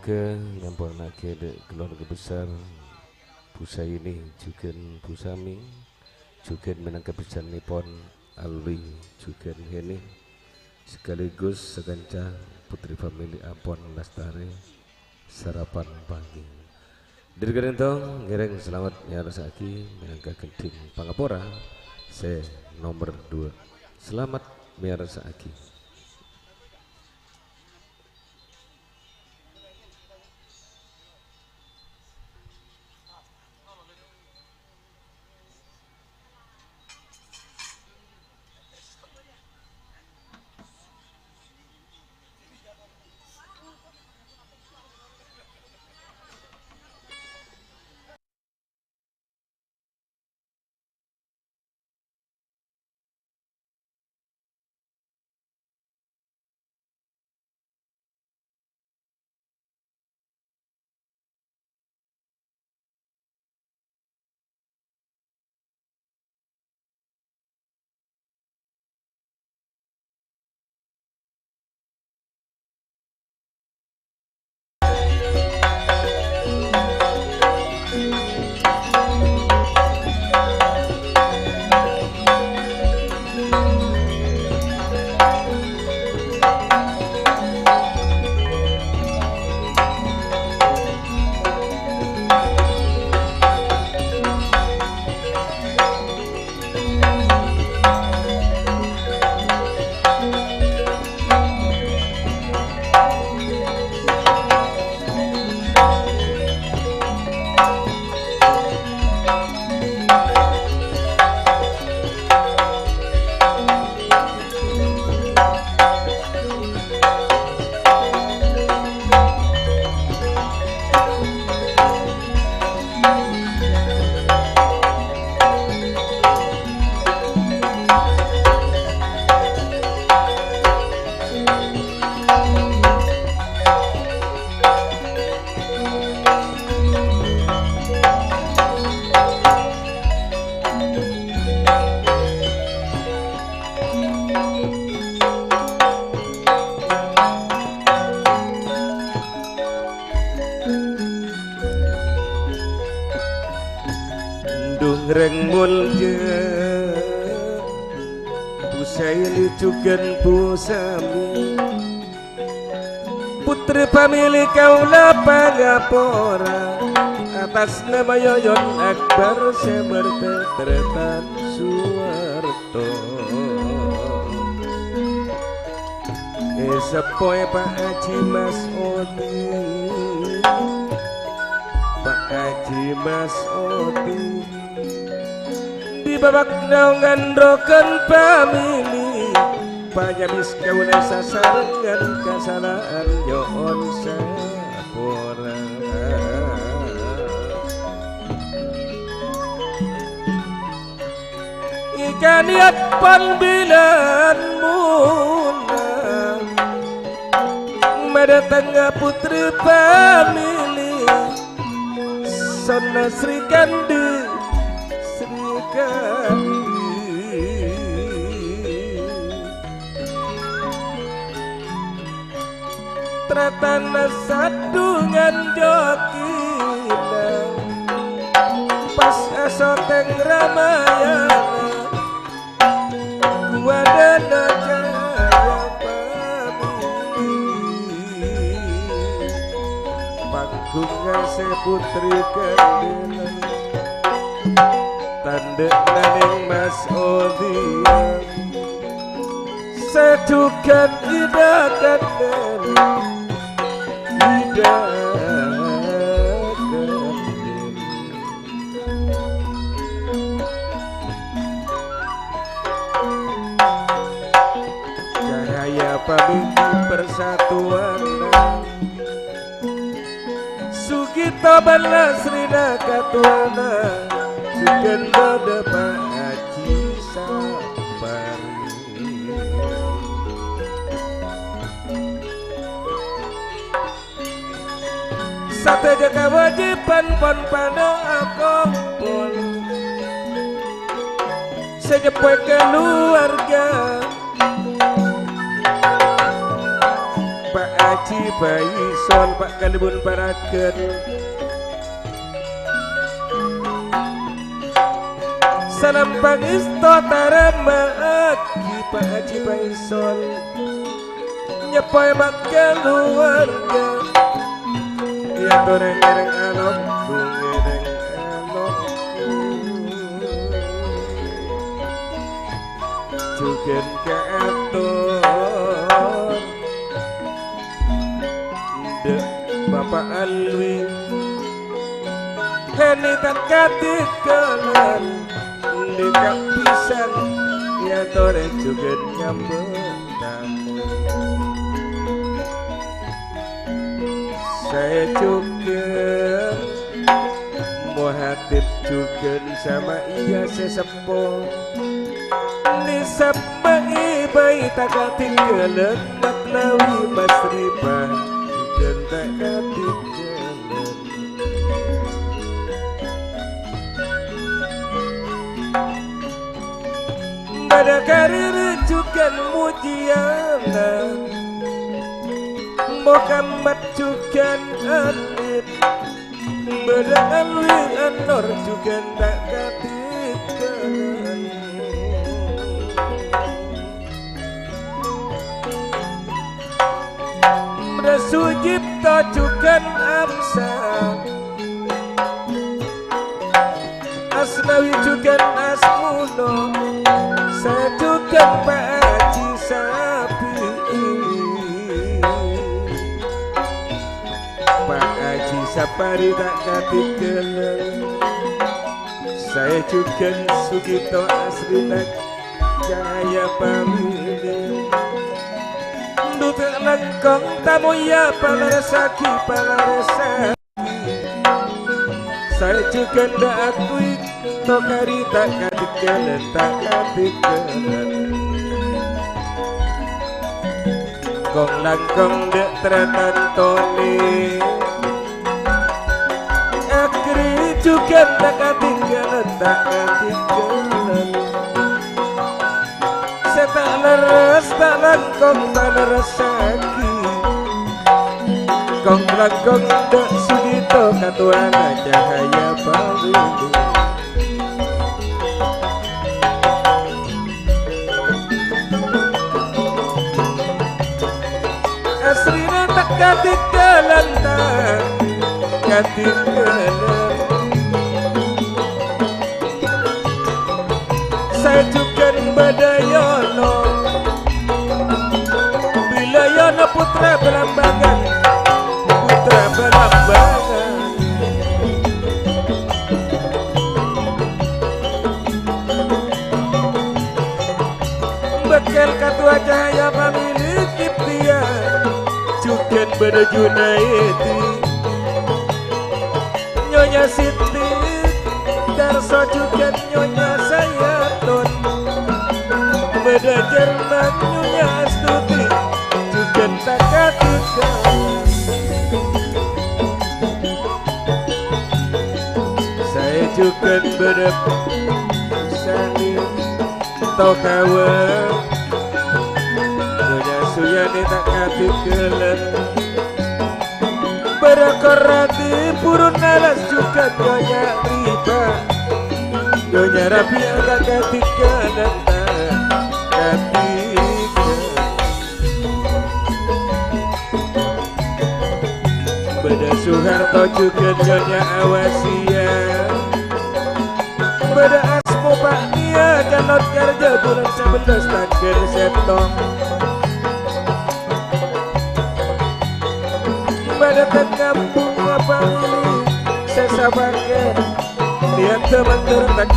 Moga nyampunake keluarga besar Busa ini juga Busami juga menangkap besar nipon Alwi juga ini sekaligus sekanca putri famili Apon Lastari sarapan pagi dari gerentong ngereng selamat nyarasaki menangkap genting Pangapora se nomor 2 selamat nyarasaki. Reng mulya Busaili juga Busami putri famili kaula Pangapora atas nama Yoyon Akbar Semertetretan Suwarto Sepoe Pak Haji Mas Odi Pak Haji Mas Odi di babak naungan roken famili panyamis kaula sasarengan kesalahan Yoon Sapora ikan niat pangbilan munah mendatangnya putri famili Sona Sri Kandi Tratana sadungan jokina pas esoteng Ramayana kuadana jaya pamili panggungan seputri kandelan tandek naning Mas Odian sejukan idakan cahaya pamimpin persatuan Sugito Balasrina Katuana Sugendo Depa Haji Sapari Sate jaga wajiban pon pano akopon Sejepoy keluarga Pak Aji Baison Pak Kalibun Paragen salam pangisto tarema Aki Pak Aji Baison nyepoy mak keluarga ya toreng-ereng alok bungereng alok jugen keaton dek Bapak Alwi heni tak katikelan dekak pisan ya toreng jugen nyambetan saya juga muhatib juga sama iya sesepuh ni sama ibai tak ketinggalan nak lawi mas ribah juga tak ketinggalan pada karir juga mujiana Muhammad juga alif Beralwi anor juga tak katikan Sujipto juga amsa Asnawi juga asmuno Saya juga Pak Haji Sapi Pak Haji Sapari tak katikelan saya juga Sugito Asrinak Cahaya pamili Dutek langkong tamu ya palaresaki palaresaki saya juga ndak akui tokari tak katikelan tak katikelan kong langkong dek teratantoni akhiri juga tak ketinggalan tak ketinggalan saya tak leres tak langkong tak leresaki kong langkong dek Sugito katuana Cahaya pamili Asrina tak ketinggalan tak ketinggalan saya juga Badayono bila Yono putra belambangan putra belambangan bekal katua Cahaya pamili dia juga Bada Junaidi Nyonya Siti Darso juga Nyonya Sayatun Beda Jerman Nyonya Astuti juga tak ketinggalan saya juga Beda Sani Tokawa Nyonya Suyani tak ketinggalan Berakorati purun nalas juga Nyonya Riba Nyonya Rabia tak ketinggalan tak ketinggalan Beda Soeharto juga Nyonya Awasia Beda Asmo Pak Nia Janot Kerja bulan 11 takir setong Pada kampung apa ini saya pakai lihat teman-teman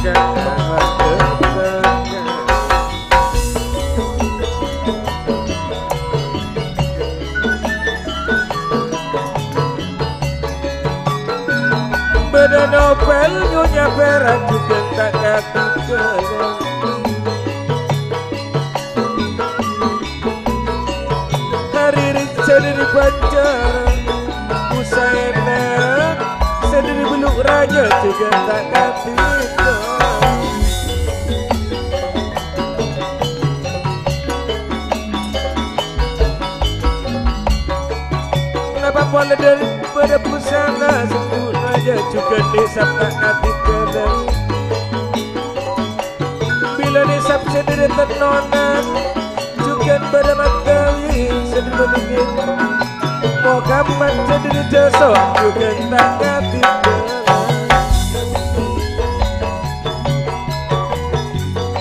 pada novel Nyonya Vera juga tak ketinggalan hari sendiri Banjar Usaina sendiri Beluk Raja juga tak ketinggalan Wala dari pada busana sebut aja juga desap tak hati kadang. Bila desap sendiri ternonan juga pada matawi sendiri dingin. Mau kapan sendiri jasok juga tak hati kadang.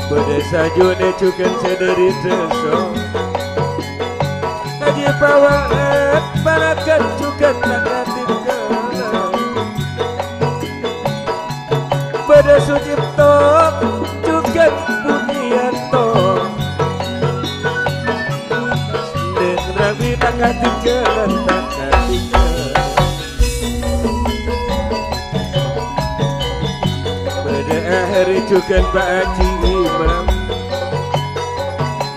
Pada sajune juga sendiri jasok. Ngaji bawaan barakan juga tak hati kadang. Pada Sucipto juga Bunianto dan Rabi tak hati kadang tak hati kadang. Pada hari juga Pak Haji Imam.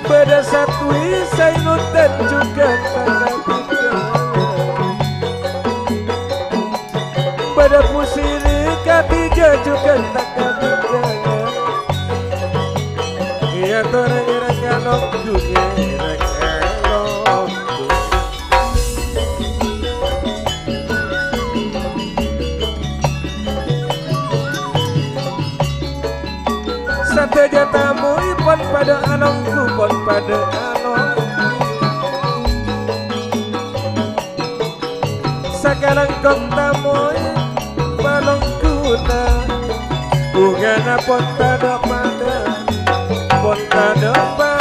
Pada satu Sainutan juga tak hati kadang. Pada Pusiri Katiga juga tak hati kadang. Ya toranya kalau juga kalau sate jatamu ipon pada anongku pon pada anong. Sekarang kau tamu balongku na bukan pon tada pada pon tada pada.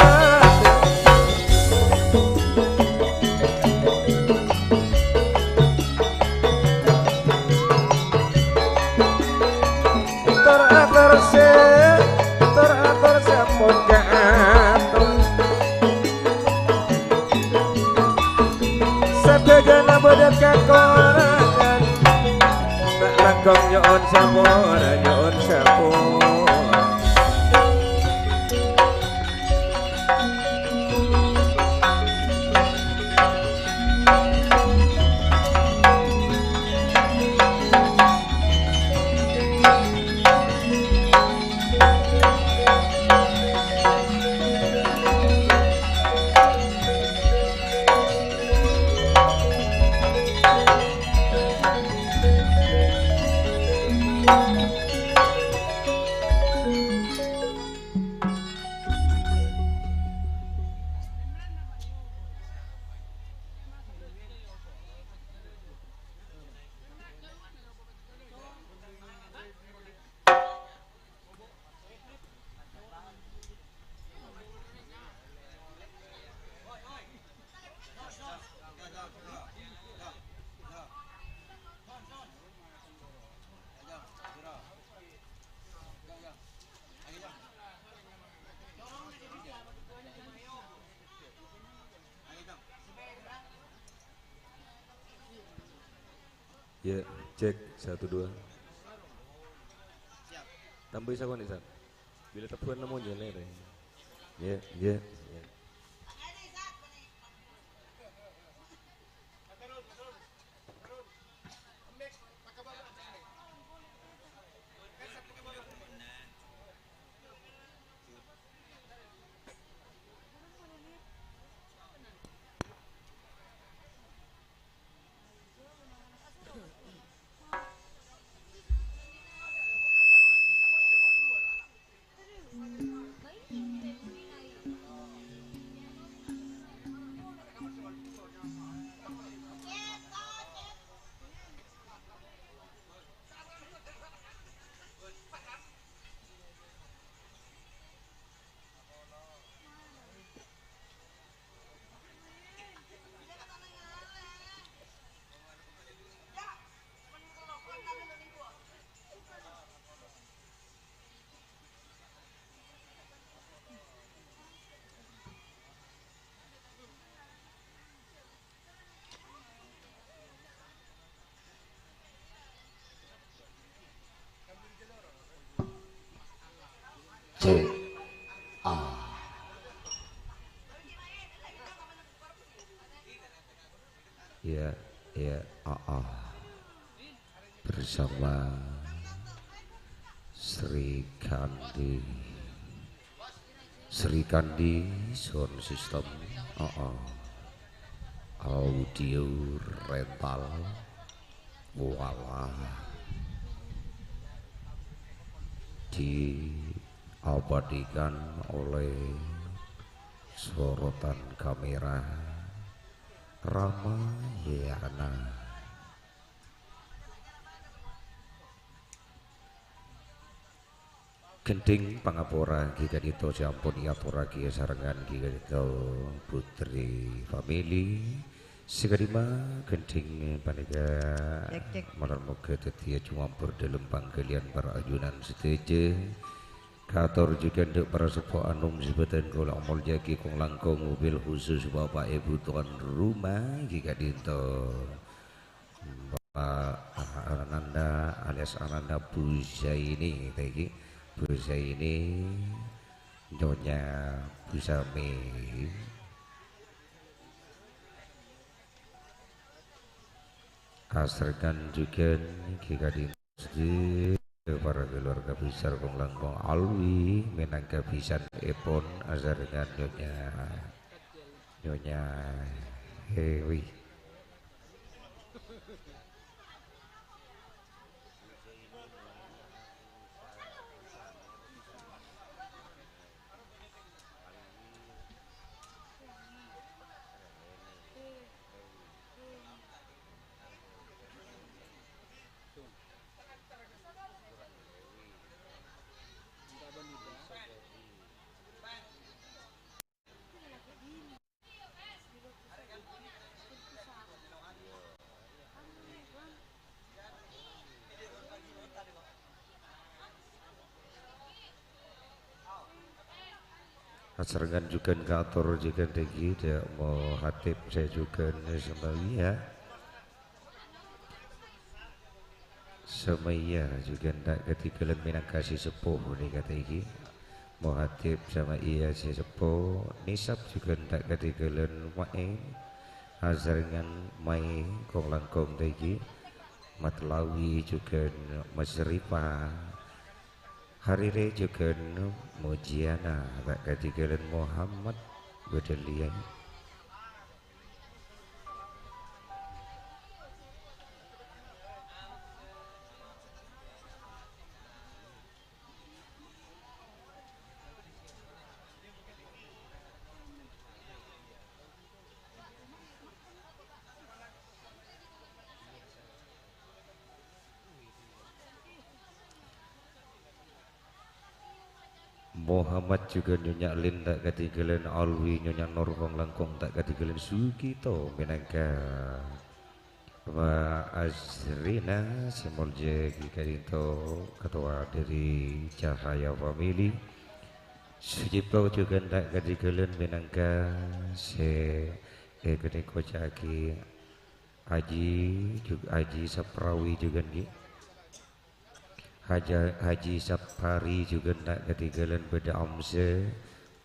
Teratur se pon jatuh. Sadayana bodan kakorangan tak langkong nyoon sapora nyoon sapora. Ya, cek 1 2. Tambah isa ko ni sa. Bila tapuan na mo niya lere. Ya, ya. C A. Ya, ya, bersama Sri Kandi sound system. audio rental walah diabadikan oleh sorotan kamera Ramayana. Gending pangapura giga dito sampun yapura giga sarengan giga dito putri family sikarima gending panika malar moga tetia cumampur dalam panggalian para ajunan seteje kator juga ndek para sepo anum sebetan kula amol jagi kong langkong mobil khusus bapak ibu tuan rumah giga dito Bapak Ananda alias Ananda Buzaini tadi Buzaini Nyonya Busami kasrekan juga kita di para keluarga besar Kong Langkong Alwi Minangka Bisan Epon azar dengan Nyonya Hewi. Serengan juga ngatur juga tinggi dia mau hatip saya juga semaya juga ndak ketinggalan minang kasih sepuh nih kata iki mau hatip sama iya si sepuh nisab juga ndak ketinggalan wae hazarengan mai kong langkong tinggi matlawi juga masripa Harire juga Mujiana tak katigalan Muhammad Bedelian Muhammad juga Nyonya Lin tak ketinggalan Alwi Nyonya Nur Kong Langkong tak ketinggalan Sugito minangka Wa Azrina Simolje Gikarito ketua dari Cahaya Family Sujipto juga tak ketinggalan minangka gede kocaki Haji Saprawi juga nih Haji Sapari juga nak ketinggalan beda Amse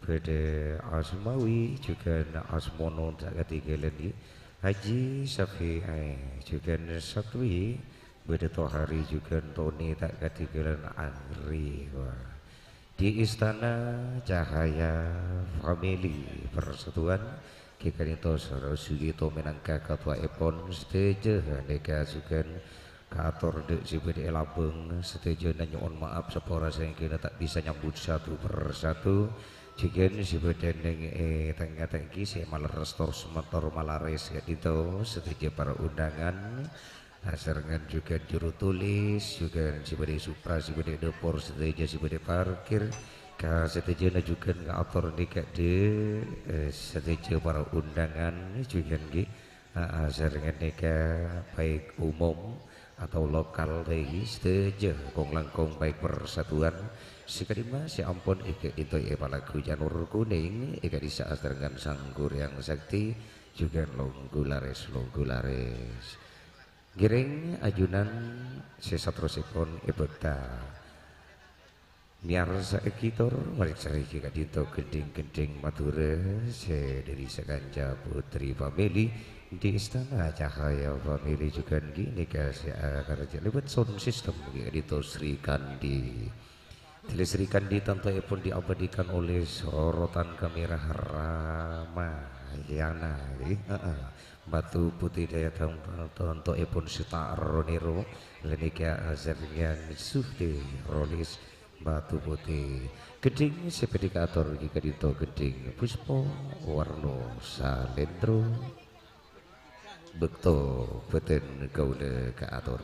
beda Asmawi juga nak Asmono tak ketinggalan di Haji Safi'i juga Satwi beda Tohari juga Tony tak ketinggalan Andri di Istana Cahaya Family Persatuan kita itu Saudara Sugito minangka ketua Epon stage neka juga Kator dek si BD Labeng setuju dan nyoon maaf sepora saya kira tak bisa nyambut satu persatu jika si BD neng tengah tengki si malah restor semotor malares ya itu setuju para undangan hasilkan juga juru tulis juga si BD Supra si BD Depor setuju si BD parkir setuju juga ngatur nikah de setuju para undangan juga nggih hasilkan nikah baik umum atau lokal tadi setuju kong langkong baik persatuan sekadima si ampun itu lagu janur kuning di saat dengan sanggur yang sakti juga longgulares giring ajunan sesatrosipun ibeta miarsa ekitor mari cari jika dito gending Madura dari sekanja putri family di Istana Cahaya Family juga gini kasih kerja lewat sound system dito Sri Kandi Dilestarikan di tantai pun diabadikan oleh sorotan kamera Ramayana. Batu putih daya tonton pun Sita Roniro Lenika Azarian Sufti Rolis batu putih geding sepedikator jika dito geding Puspo Warno Salendro Bekto beten gaule kaator.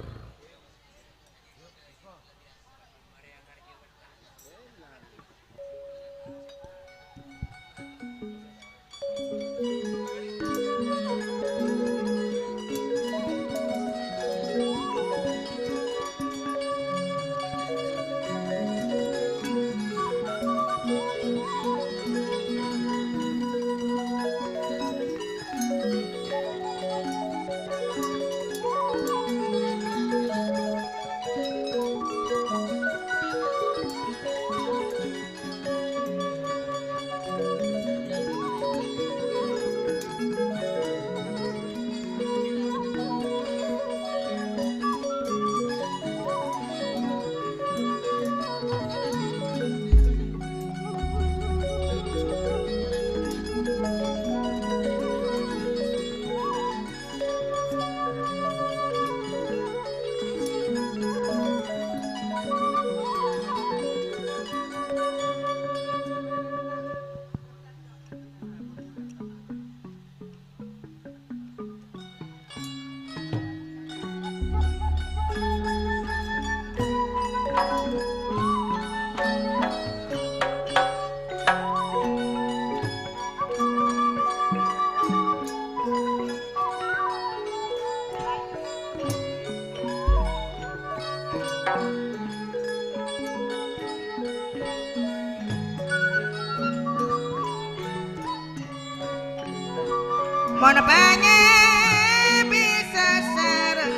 Mon pengen bisa serengan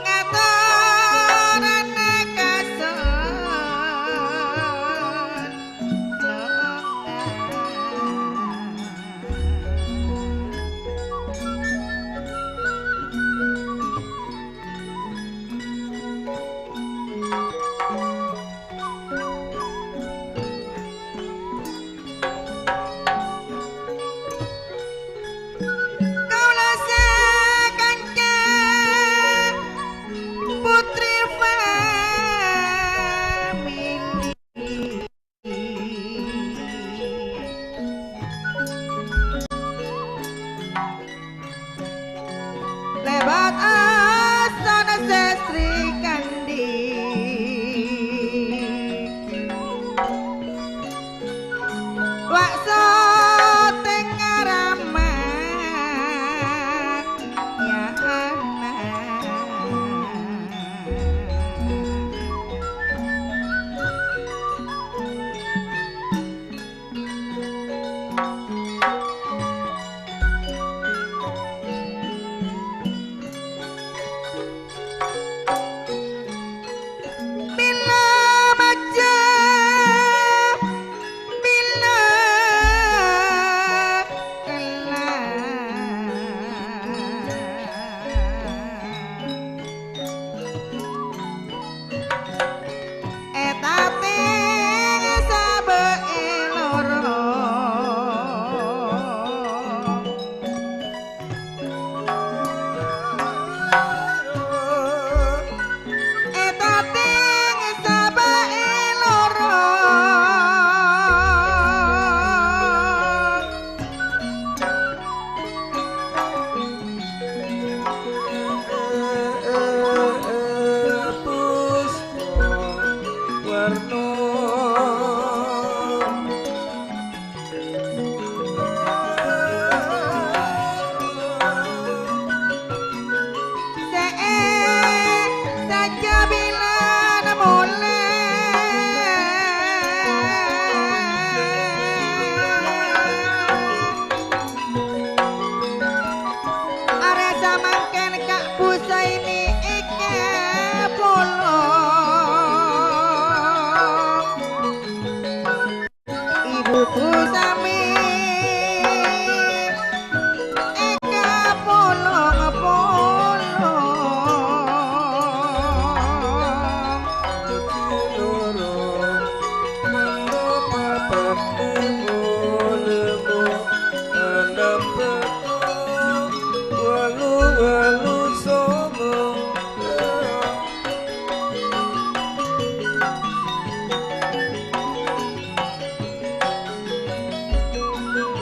ngaturan kason lebat asana sestri kandi wakso tengaraman ya anak polong walu songo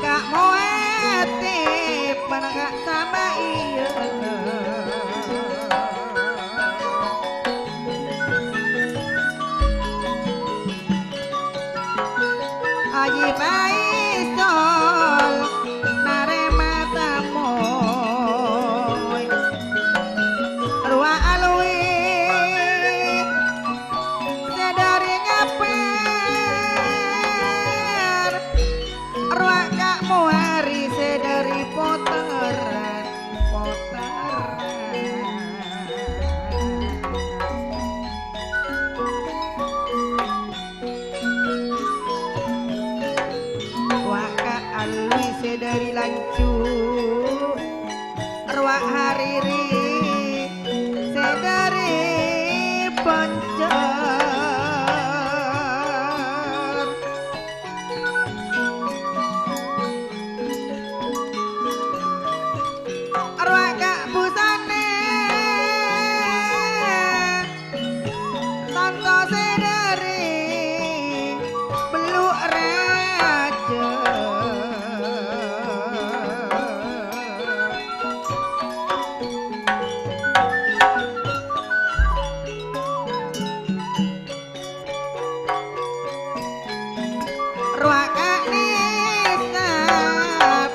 Kak moete panagak sama iya Aji paisol narema tamoy Ruwa alwi sedari ngaper Ruwa kak muari sedari poteran Waka alwi sedari lancu Ruak hariri sedari poncer Ruak kak busane Tanto sedari beluk raja Ruak kak nisap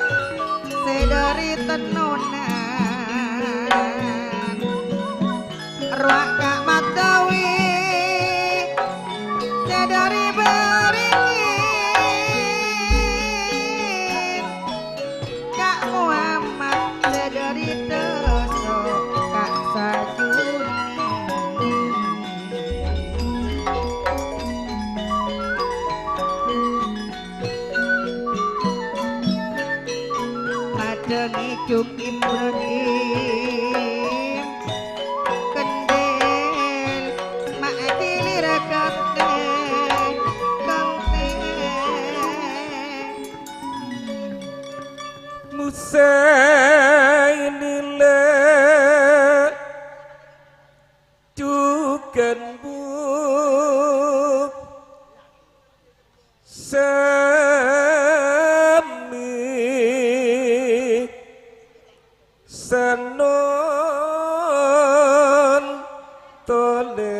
sedari tenonan Ruak kak matawi sedari beringin Kak Muhammad sedari doso Kak Sajuni Madengi Cuk Ibrahim Kendel Mak Cilir Kenteng Musa inilah Cukan buk Sami Sanon Tole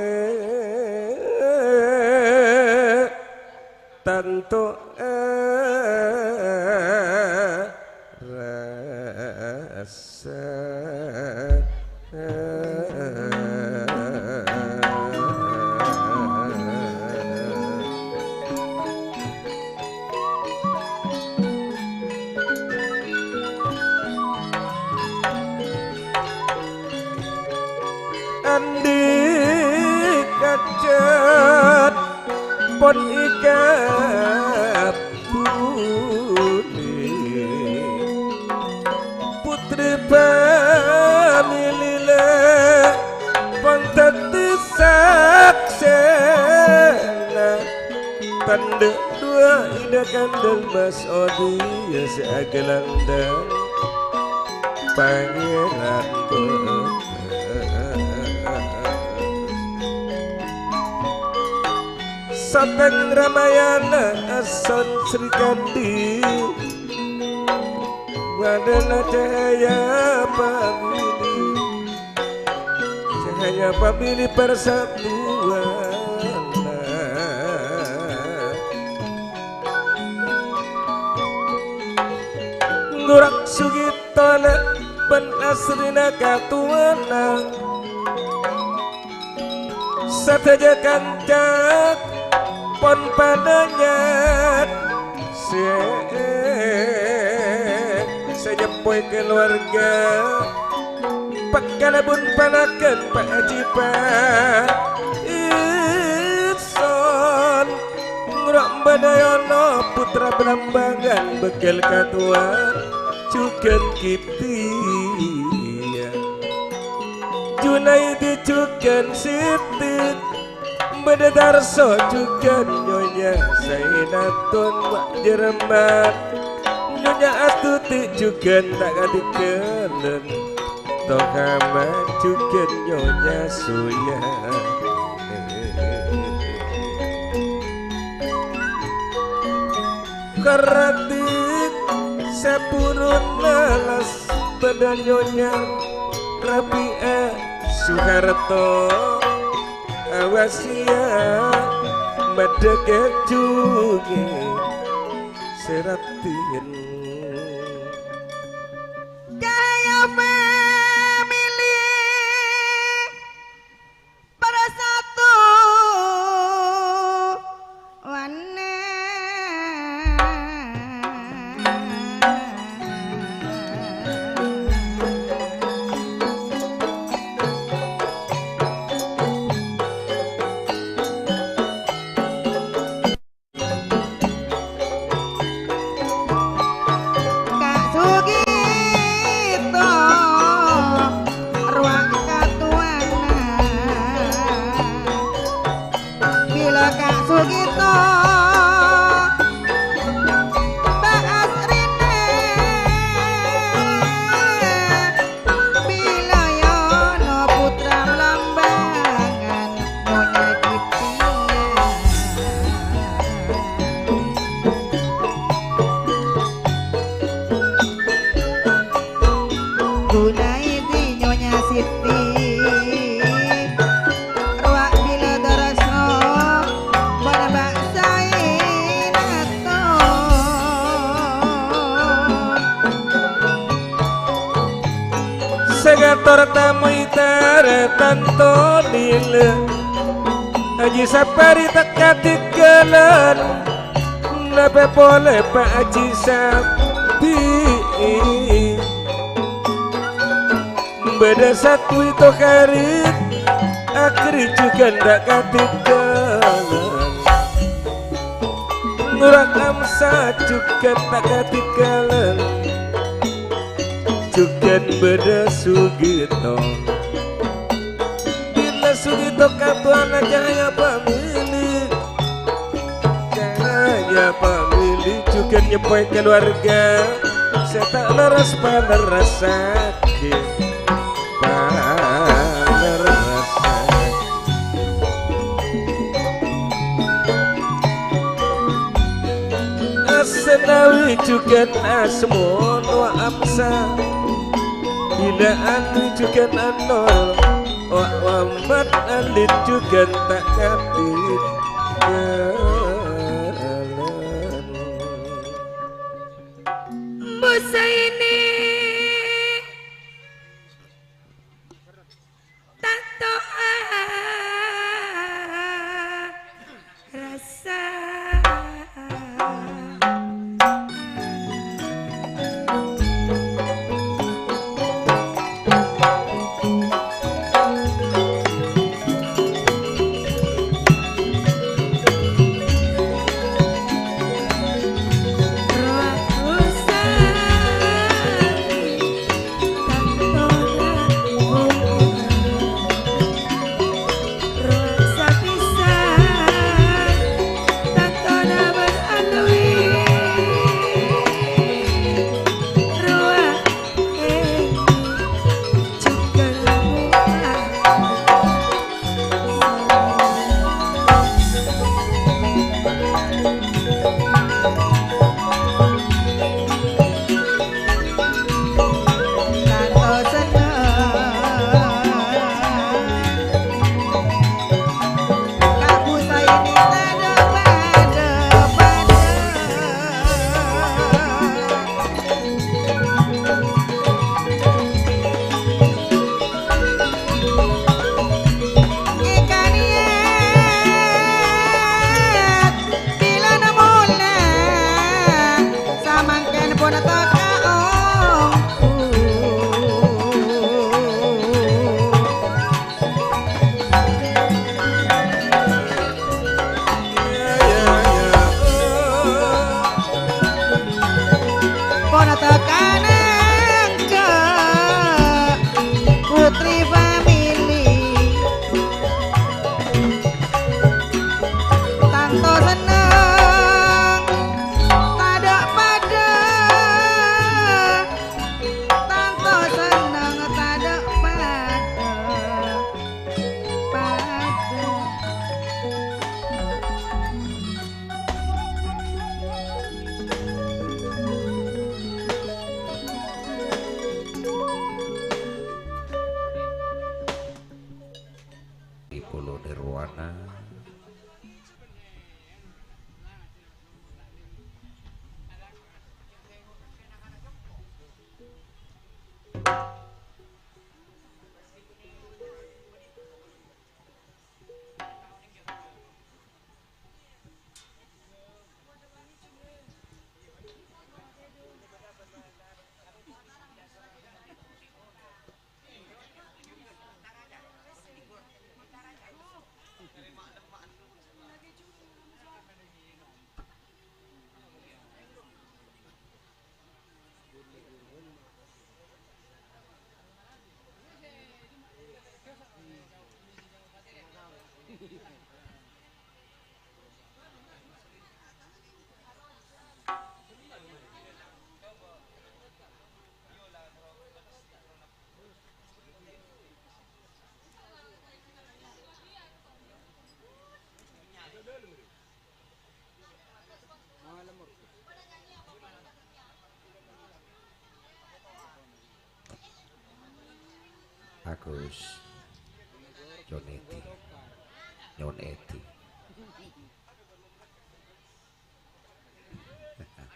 Tanto rasa Andi kacat pon ikat budi Putri pamilile pon tati saksena Tanda dua ida kandel mas odi ya seagelandang Pangeran Sateng Ramayana Asan Sri Kandi Wadana cahaya pamili Cahaya pamili persatuan Ngurak sugitana Ben asrina katuana Sataja kancak pon padanya Sejempoi keluarga Pakalabun panakan Pak Ajipa Itson Ngurok Badayono putra Belambangan Bekal katuan Cukan Kiti Junaidi Cukan Siti Bededarso juga Nyonya Sainatun Mak Jeremat Nyonya Astuti juga tak kadikelen Tokaman juga Nyonya Surya. Karatik sepurun lalas pada Nyonya Rabi'ah Soeharto awasia madege juge seratin Jaya family bersatu warna Kak Sugito ruang katuanan bila Kak Sugito Mbak Asrine bila Yono putra lambangan Nyonya Kitia Gunaidi Nyonya Siti ruak bila darasno pada baksain ato segator tamu itara tanto lila Haji Sapari tekati kelan Nape boleh Pak Haji Sapi Beda satu itu karit Akhiri juga ndak katigalan Ngurak amsa juga tak katigalan Juga beda Sugito Bila Sugito katuana jaya pamili Jaya pamili juga nyepoy keluarga Saya tak leras pada sakit Senawi juga asmon wa amsa bila anu juga anol wa amat alit juga tak katit jalan Musa ini tak toa rasa Ramayana. Agus Joneti Nyoneti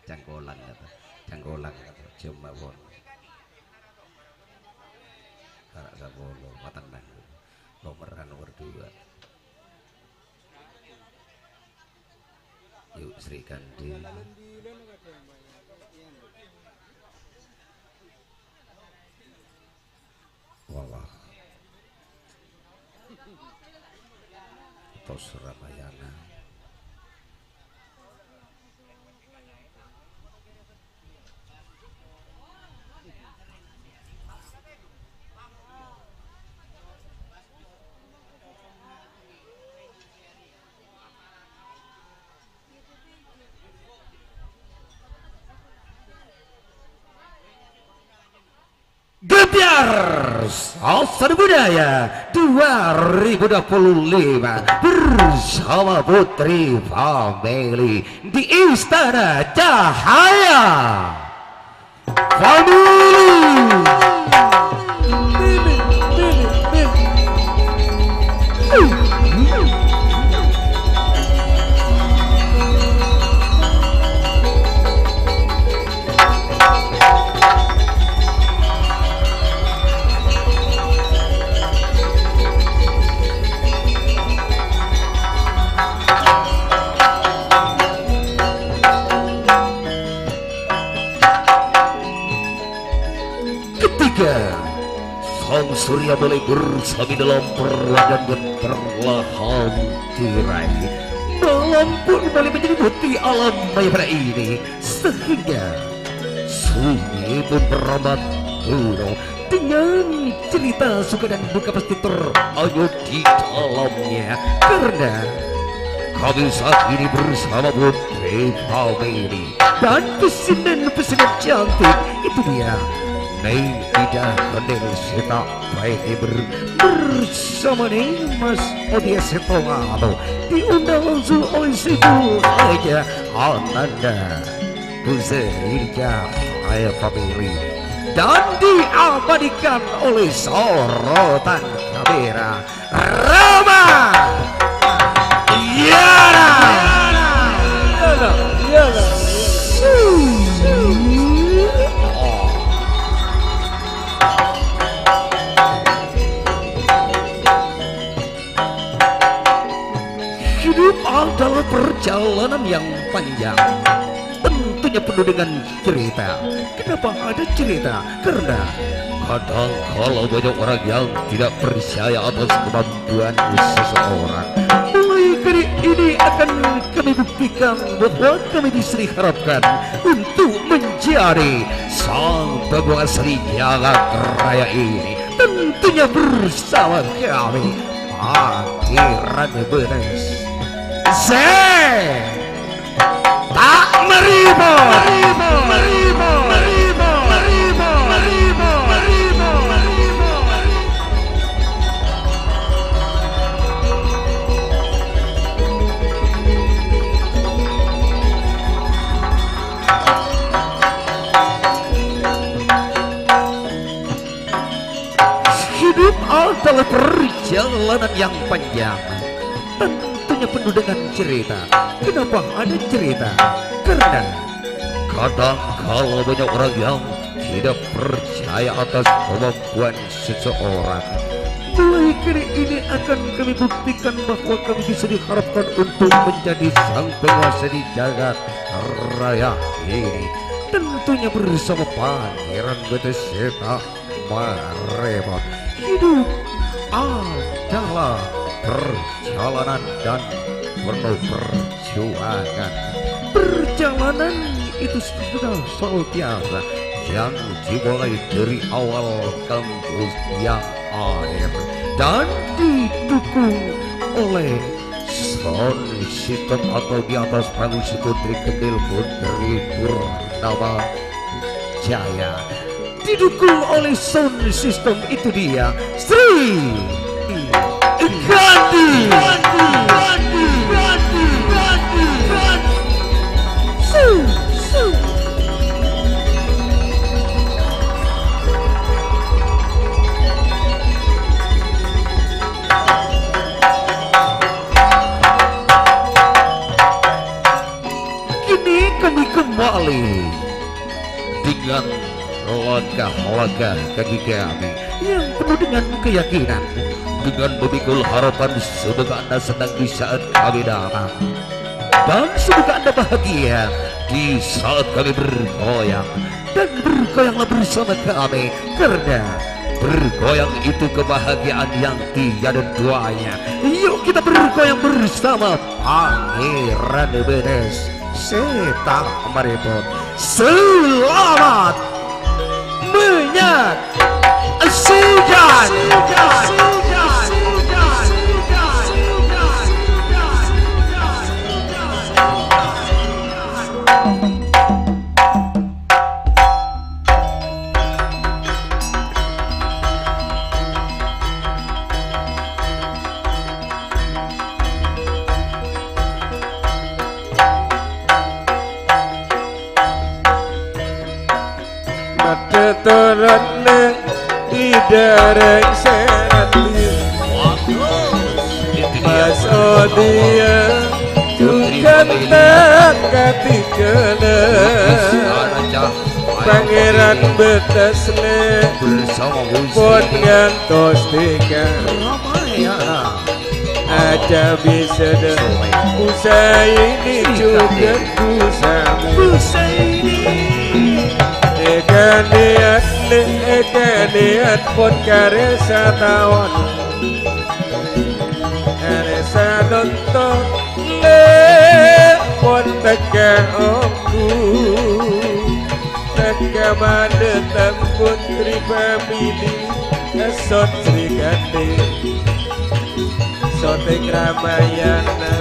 cangkolan kata cangkolan kata cuma bon karak sabolo matanang nomor 2 yuk Sri Kandi Walah Tos Ramayana Gebiar Sastra Budaya 2025 bersama Putri Family di Istana Cahaya Family. Sang surya mulai bersami dalam perlahan dan perlahan tirai malam pun kembali menjadi putih alam maya pada ini sehingga sunyi pun beramat turun dengan cerita suka dan duka pasti terayun di dalamnya karena kami saat ini bersama Putri Family dan pesinan cantik itu dia Neng tidak kendel seta baik bersama nih Mas Odia Setongado diundang langsung oleh Sibu aja Ananda Kuserja Ayah Family dan diabadikan oleh sorotan kamera Rama Yara adalah perjalanan yang panjang tentunya penuh dengan cerita. Kenapa ada cerita? Karena kadang kalau banyak orang yang tidak percaya atas kemampuan seseorang, mulai kali ini akan kami buktikan bahwa kami diharapkan untuk menjadi sang pembawa asli Jagat Raya ini tentunya bersama kami Pangeran Benes tak merimo hidup adalah perjalanan yang panjang tentunya penuh dengan cerita. Kenapa ada cerita? Karena kadang kalau banyak orang yang tidak percaya atas kemampuan seseorang. Mulai kali ini akan kami buktikan bahwa kami bisa diharapkan untuk menjadi sang penguasa di jagat raya ini. Tentunya bersama Pangeran Beteseta Maremot. Hidup adalah perjalanan dan penuh perjuangan. Perjalanan itu sudah selalu biasa yang dimulai dari awal kampus yang akhir dan didukung oleh sound system atau di atas panggung si Putri Kendil Putri Purnama Jaya, didukung oleh sound system itu dia Sri Gandhi. Kini kami kembali dengan langkah-langkah kaki kami yang penuh dengan keyakinan, dengan memikul harapan. Semoga Anda senang di saat kami datang, dan semoga Anda bahagia di saat kami bergoyang. Dan bergoyanglah bersama kami, karena bergoyang itu kebahagiaan yang tiada duanya. Yuk kita bergoyang bersama Pangeran Beteseta Maremot. Selamat menyaksikan. Keturunnya idareng serati Mas Odia juga tak katikana Pangeran Betesle pun ngantos tiga aja bisa deh usai ini juga usah Ekaniat pun karesa tawon karesa nonton pun teka aku teka mandetang putri family esot Sri Gandhi sotek Ramayana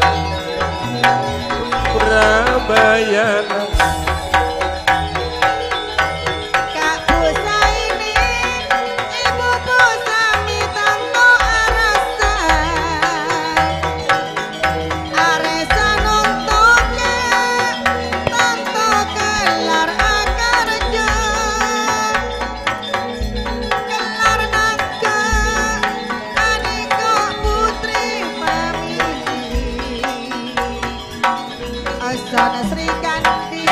Sana Sri Gandhi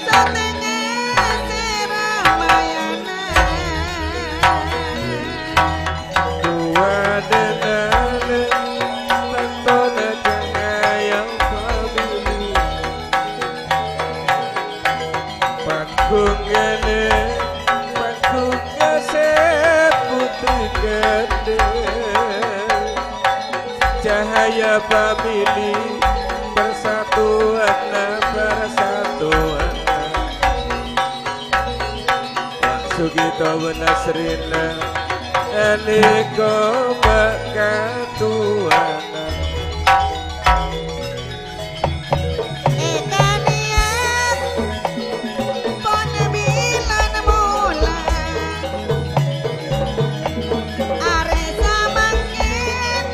satenge Ramayana dua denale tantona jangayang family pakungane pakungase putri gede cahaya family persatuan Sugito Benasrina Eniko Bakatuana Ekaniat pon bilan mulan aresa mangkin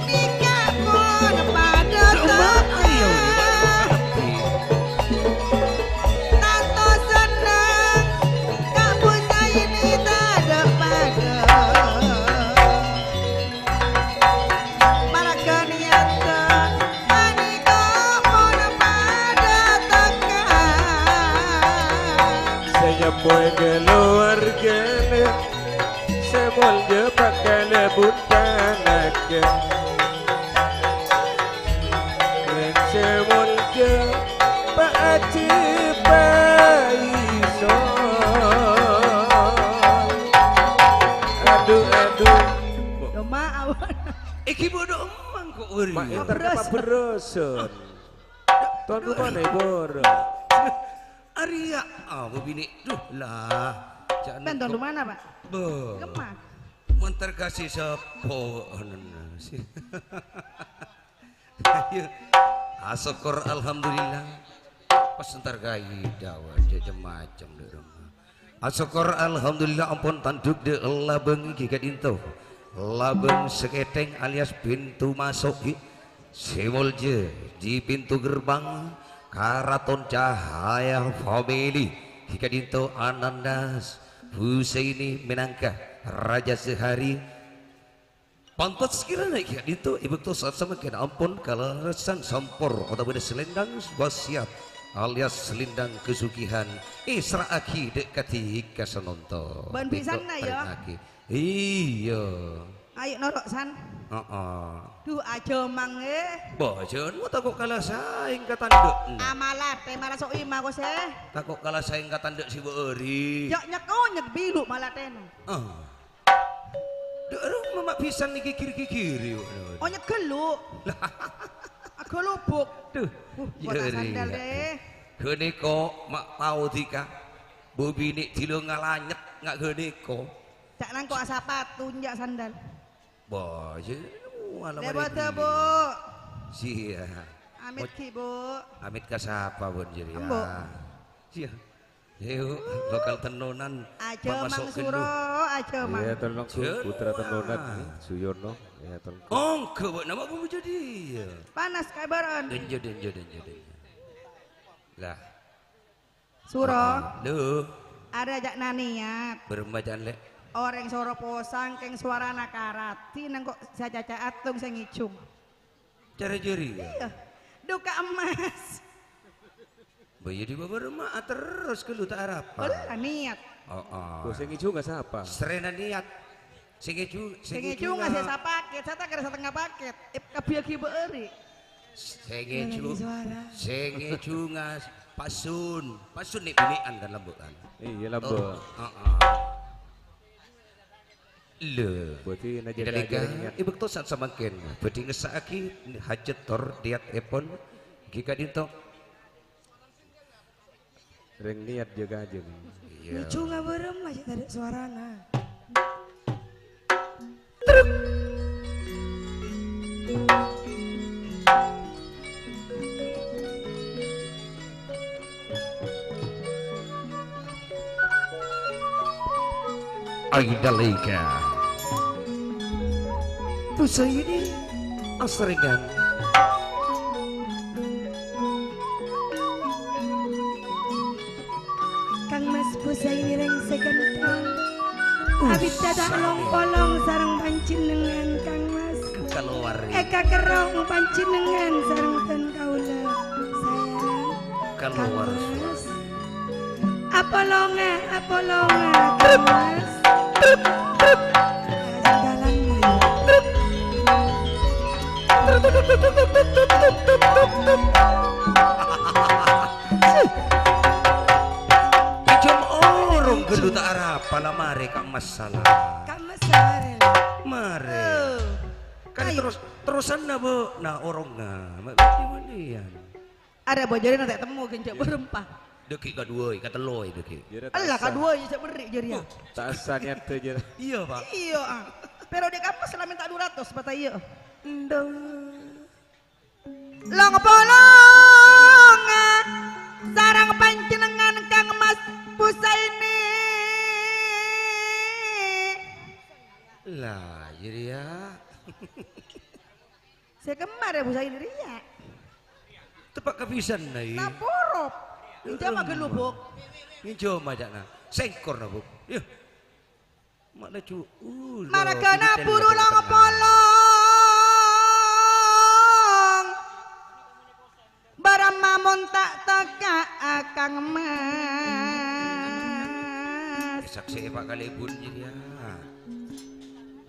nikah pun pada semul je pakai lebut kanakan Leng semul je pak aci paison Aduh Doma awan. Iki bodoh emang kok uri. Mak entar apa beroson Tuan rumah nih boro Arya, bini, duh lah. Jangan Ben tuan mana pak? Be. Gemak. Montar kasih sepo. Ayo, syukur alhamdulillah. Pas ntar gayi dawa jajan macam di rumah. Syukur alhamdulillah ampun tanduk de labeng giga dinto. Labeng seketeng alias pintu masuk Semul je di pintu gerbang Karaton Cahaya Family Hika dinto Anandas Husaini Menangka Raja Sehari Pantat sekiranya hika dinto ibu tu sama kena ampun kalau resan sampor atau benda selendang wasiat alias selendang kesugihan Isra aki dekati hika senonto Ban pisan na ya. Iya. Ayo norok san. Duh aja mang Bojon mo takok kalah saing katanduk. Amalate malah sok ima ko se. Takok kalah saing katanduk si Beuri. Jak nyeko nyek bilu malah teno. Derung mamak pisan ni kikir-kikiri. Oh nyek gelu. Aku lubuk. Duh. Buat sandal deh. Gene ko mak tau tika. Bobi ni tilo ngalanyet ngak gene ko. Jak nang kok sepatu njak sandal. Bojon. Debote bu. Sia. Amit ki bu. Amit ka sapa bon jadi. Ambo. Sia. Yuk, lokal tenonan. Aja mang suro, aja mang. Ya tolong putra tenonan Suyono ya tolong Ke buat nama aku jadi. Panas kabaran. Denjo. Lah. Suro. Lu Ada jak naniat. berembajaan lek. Orang soro posang keng suara nakarati nang kok saja atung sing ngicung. Cara jeri. Iya. Duka emas. Bayi di bawah rumah terus ke lu tak harap. Ulah niat. Gue sing ijo nggak siapa Serena niat. Sing ngicung ngasih sa paket, saya tak kira setengah paket. Kabiaki beuri. Sing ngas pasun nih binian kan lembukan. Iya lambo Le. Berarti naja Daliga ibu tu saat semakin berarti ngesaki hajat tor diat epon jika dinto Reng niat jaga aja iya Ngicung nggak berem masih tadi suarana. Aidalika Pusa ini asringan Kang Mas Pusa ini reng segentang. Habis dadak long-polong sarang pancinengan Kang Mas. keluar Eka kerong pancinengan sarang ten kaula. Sayang. Kang keluar Mas. Apolonga Kang Mas. Jalan Ijom orang gelut arah pala mare kak masalah Kang Mas sarel. mare kan Ayo. terusan na bu nah orang di manian Ada bojone nanti temu gencet berempah. deki kadua kata loy deki Allah kadua aja beri jadi ya. tak asanya tuh aja iya pak Iya ah. Pero di kampus selama minta 200 bata iya. Long polong sarang panjenengan Kang Mas Pusa ini. lah jadi ya Saya kemar ya Pusa ini ya. tepat kepisan nih Naporop. Ini mah gelubuk. ini coba aja nah sengkor na bu ya mana cu Maragana buru long polong. Barang mamun tak teka Kang Mas. saksi pak kali bun jadi ya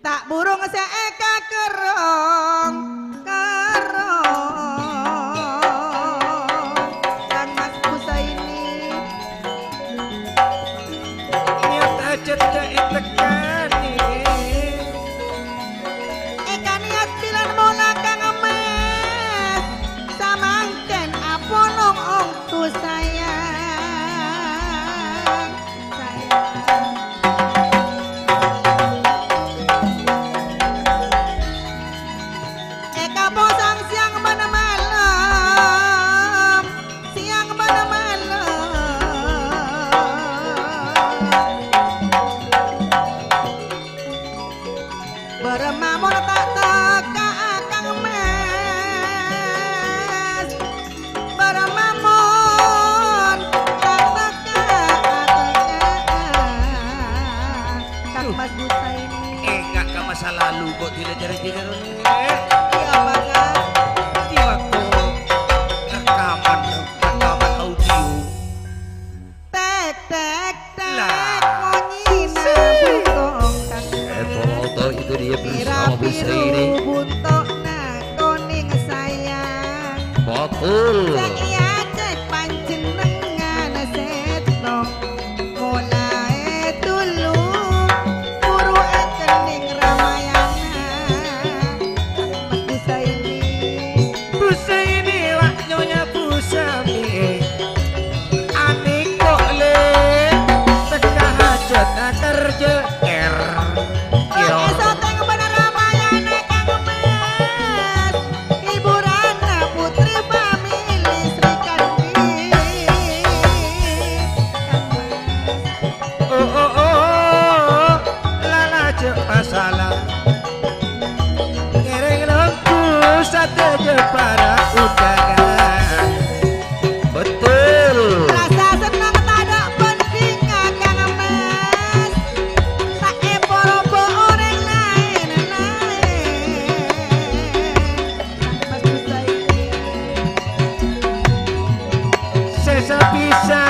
tak burung seeka kerong dan Mas Husaini niat aja tak itekani eka niat bilan mola kang emes samangken aponong ongtu sayang eka posang siang mana malam siang mana malam beremamon tak teka kang mes beremamon tak teka kang Mas Husaini enggak ke masa lalu kok tidak jadi-jadi iya banget di waktu rekaman audio tek tek tek Lah. monyina bukong kang foto itu dia bersama Bu biru Saini buntok na koning sayang betul yang iya cek panjenengan setno mulai dulu guru kening ramayana Mas Husaini busa ini wak nyonya busa mi anik kok le teka hajat kerja oh esok teng bener ramayana kang emas hiburan putri famili Sri Kandi kang mas oh lala cek masalah ngereng longku sate je para undangan betul rasa senang tada pentingnya kang emas tak eporobo orang lain Mas Husaini sesa bisa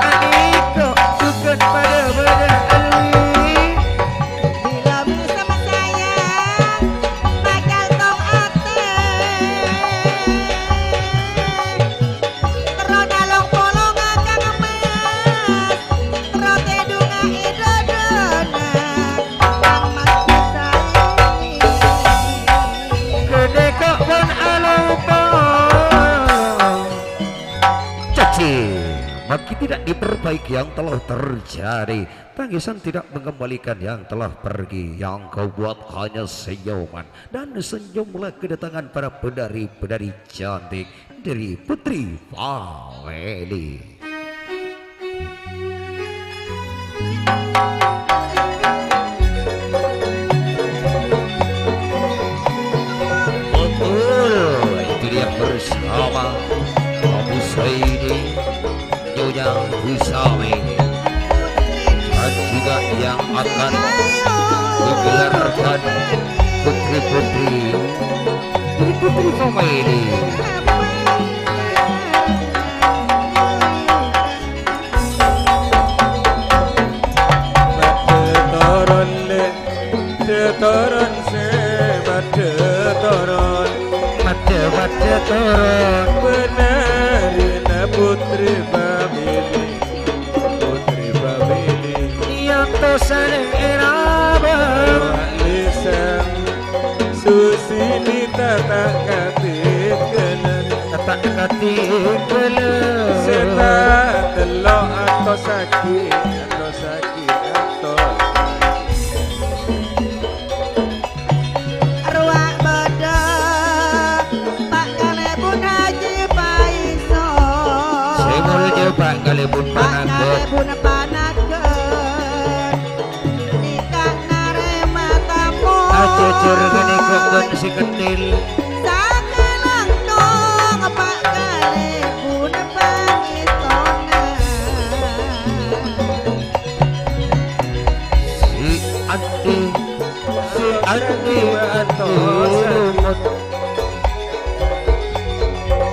aniko sukun pada beda alwi bila bersama sayang bakal tong ate terona long polong kang emas terote dunga idodona kang Mas Husaini gede kok bon alupa Caci makin tidak diperbaiki yang telah terjadi tangisan tidak mengembalikan yang telah pergi yang kau buat hanya senyuman dan senyumlah kedatangan para penari-penari cantik dari Putri Famili betul itu dia bersama Abu Saini Nyonya Husami dan juga yang akan digelarkan putri-putri dari Putri Famili toron le toron se bade toron Bade toron benerina putri famili yang tosan eraba lisan susini tatak katikelan seta telok atau sakit atau arwah bada Pak Kalebun Haji Faisal Semulnya Pak Kalebun Pak Panagot Kalebun panakeun nikah narema tamu Acecur gini kok si kendil sakelang tong Pak Kalebun pangitona si Andi atau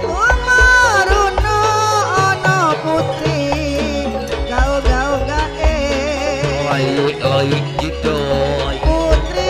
Umaruno ono putri gau gae Lai jidoy putri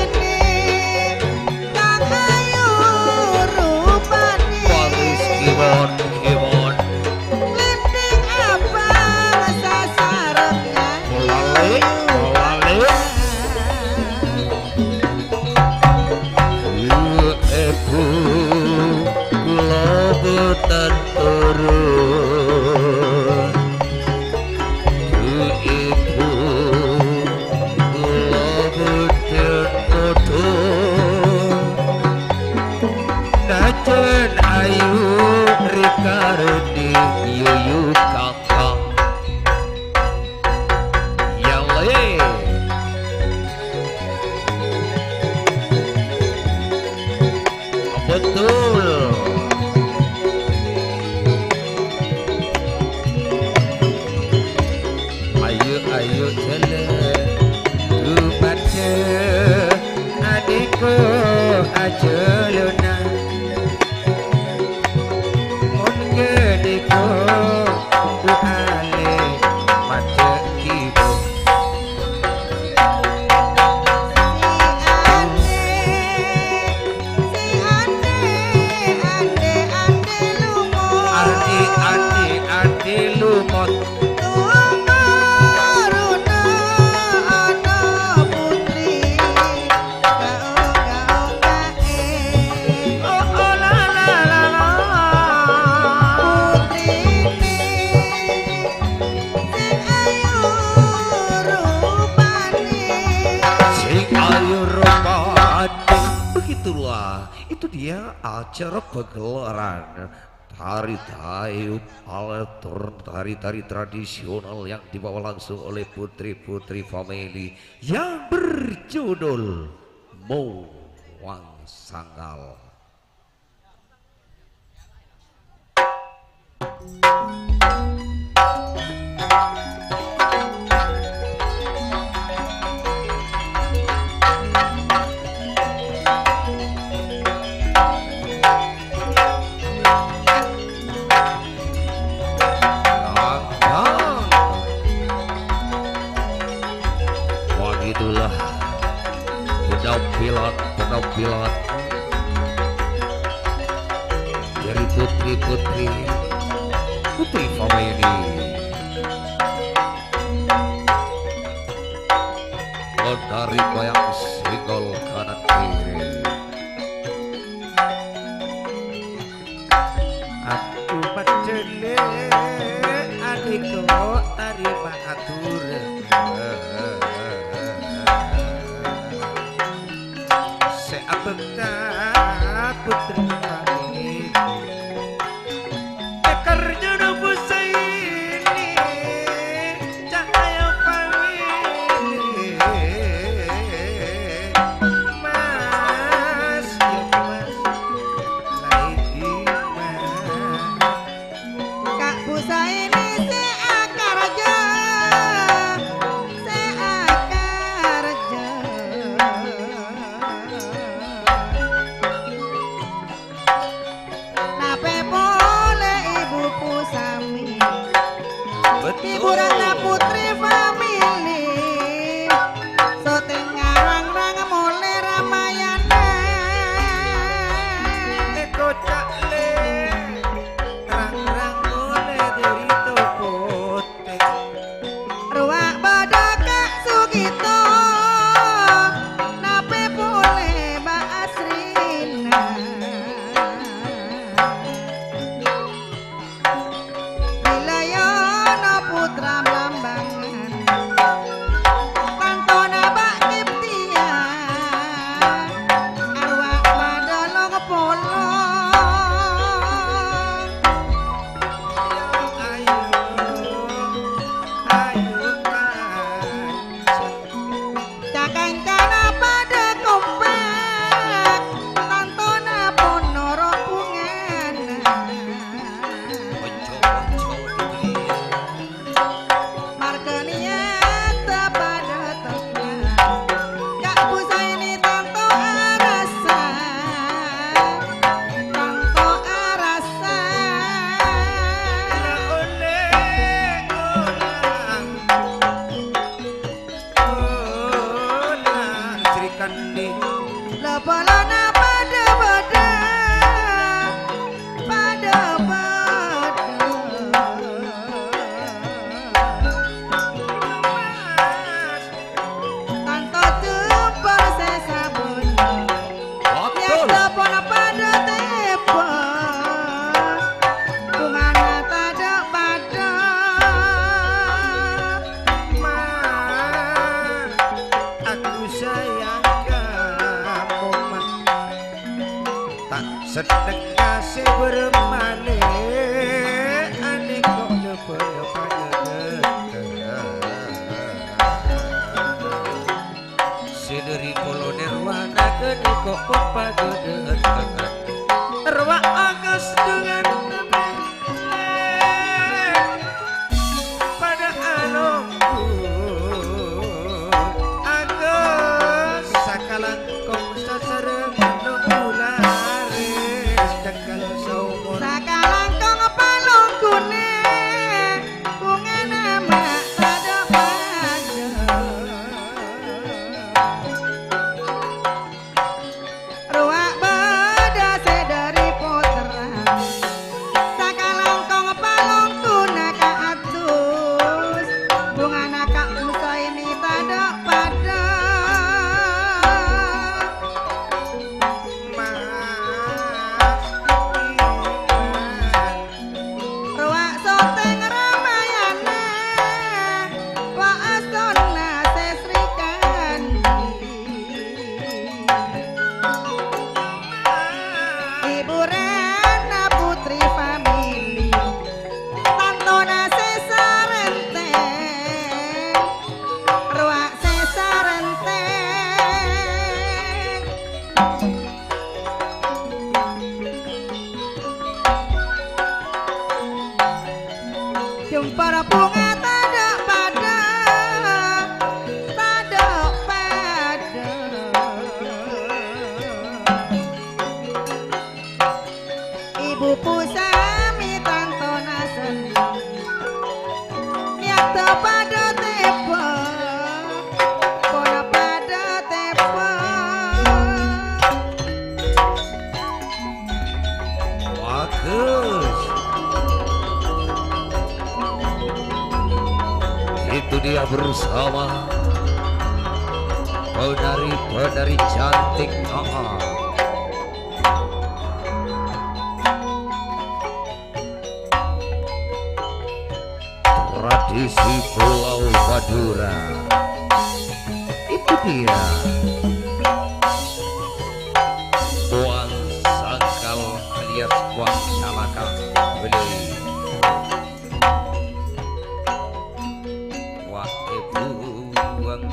itulah itu dia acara pagelaran tari tayub altur tari-tari tradisional yang dibawa langsung oleh putri-putri family yang berjudul Mowang Sanggal. Itulah penampilan dari putri family dari goyang singgol kanan kiri. Aku pacele adikku tarima atur seabekta putri kami ekarnya nubus ini cahaya family mas ya mas lagi mas Kak Busa ini seakar aja nape boleh ibu Pusami hiburan putri family syuting ngarang-rang mulai Ramayana eko cakle rang-rang mulai dari topote ruak bodoh Kak Sugito nape boleh Mbak Asrina Wilayono putra Blambangan Tantona Mbak Kiptia arwah Madolong Polong ayo Cakancana pada kompak Tantona Ponoro Bungana Margania pada tengah Kak Busa ini tanto arasa Lepolona pada bada tanto jempol sesabun yang lepona pada tepo bungana tada pada aku sayang kamu tak sedek kasih bermane aneh kok sederi kolonel wana kene kok pagodet terwak agus dengan pada alongku agus sakalang kong sasareng nulares cekal saumur sakalangkong palung kune bungana mak tada pada ruak beda sedari putra Setia bersama penari-penari cantik. Tradisi Pulau Madura. Itu dia Buang Sangkal alias Buang Salaka. Beli Wake buang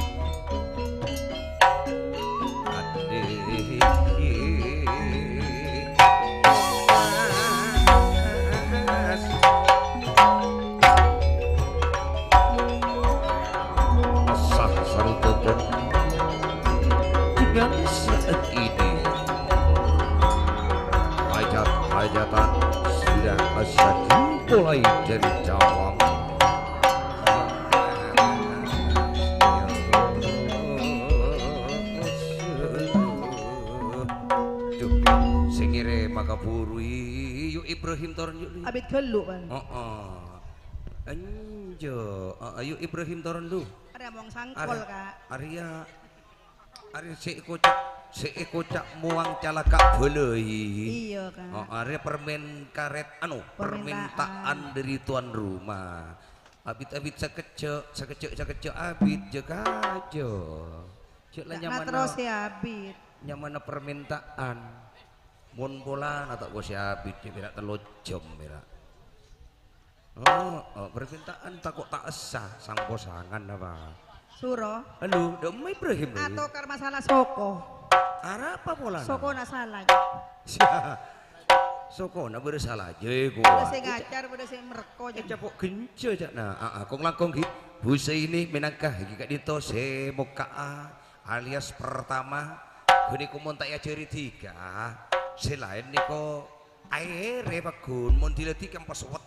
asah sarutupun dengan saat ini hajat-hajatan sudah asyik mulai dari dalam. Singire maka burui yuk Ibrahim toron yuk. Abit gelu kan. Anjo, ayo Ibrahim toron lu. Ada mong sangkol kak. Arya seekocak muang calaka belei. Iya kak. Arya permen karet permintaan dari tuan rumah. Abit sekecek abit jekajo. Cek lah nyaman terus ya abit. Nyaman permintaan. Mun bolan atau bos abit dia telur jam mira. Permintaan takut tak esah sang posangan apa. Suro. Halo, dong Ibrahim. Atau karena masalah soko. Arah apa pola? Soko na salah. Soko na bersalah je gua. Udah saya ngacar, udah saya mereko aja. Capok genco aja. Nah, aku langkong ki. Busa ini menangkah jika dito se muka alias pertama. Gini ku montak ya ceri tiga. Selain niko air bagun mon dileti kan password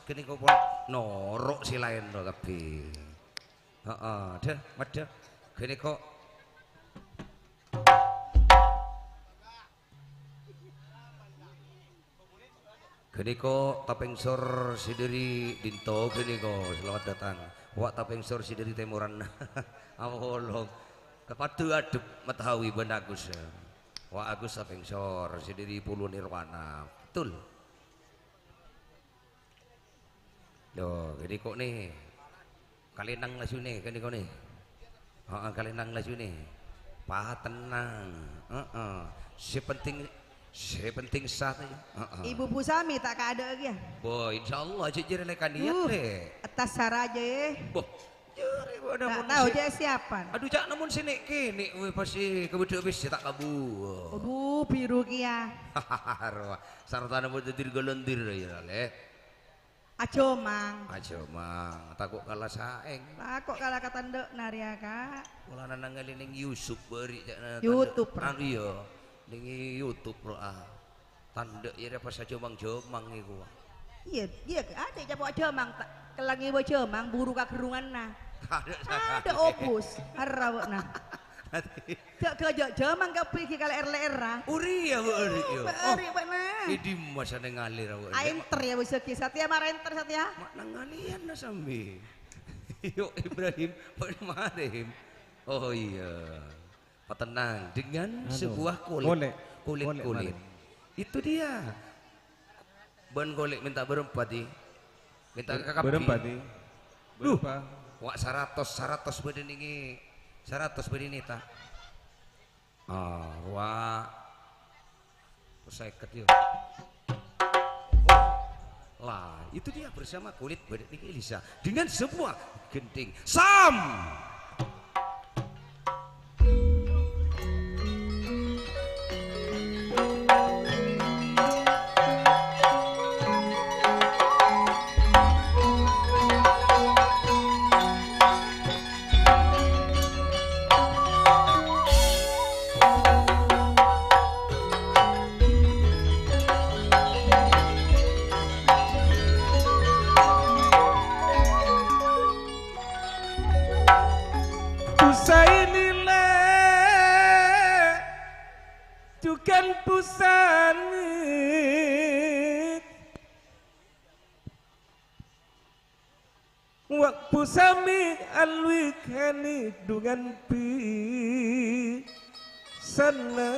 gini ku pun norok selain lo tapi. Dah, ada. Gini kok. Gini kok tapengsor sideri dinto gini kok selamat datang. Wak tapengsor sideri temuran. Awolong. Kepadu adep matahawi benda Agus. Wak Agus tapengsor sideri Pulu Nirwana. Betul. Loh, gini kok nih. Kalinang lasune gini kok nih. Kalinang lasune. Pah tenang. Si penting saat aja. Ibu Pusami tak ada lagi ya? Boh, insyaallah jujur lekan niat le. Atas saraja ya. Boh, juri bodoh. Tak tahu dia siapa. Aduh cak namun sini kini, pasti kebetulan bis tak kabu. Aduh biru kia. Hahaha, sarana mau jadi golondir ya le. Ajo mang. Takut kalah saeng. Takut kalah kata ndek naria kak. Pola nanangalin yang Yusuf beri cak. YouTube. Iya. Ning YouTube bro tanda ya pas jomang iku. Iya ada capok jomang kelangi bo jomang buru kagerungan nah. Ada opus harra nah. Ke jomang ka pergi kala RLR. Uri ya uri yo. Uri nah. Idi masa ngalir awak. Enter ya wis ki Satya marenter Satya. Mak nangalian na sambi. Yo Ibrahim Ibrahim. Oh iya. Tenang dengan sebuah kulit. Itu dia. Ban kulit minta berempat di. Minta kakak berempat di. Berapa? Wak 100 badan ini. 100 badan ini ta. Wak. Saya kecil. Lah, itu dia bersama kulit badan ini Elisa dengan sebuah genting. Sam. Pusami alwi kani dungan pi sana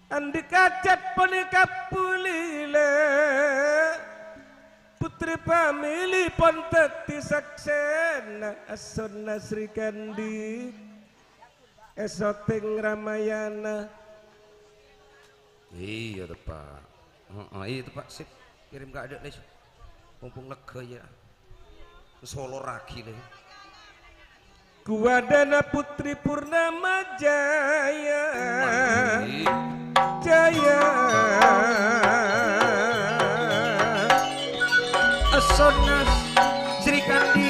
andi kacat poni kapulile putri pamili pon teti saksena ason Sri Kandi esok ting Ramayana. Iya tuh Pak. Iya tuh Pak, sip. Kirim ke adek deh. Mumpung lega ya. Solo raki deh. Kuwadana Putri Purnama Jaya. Jaya. Asonas Sri Kandi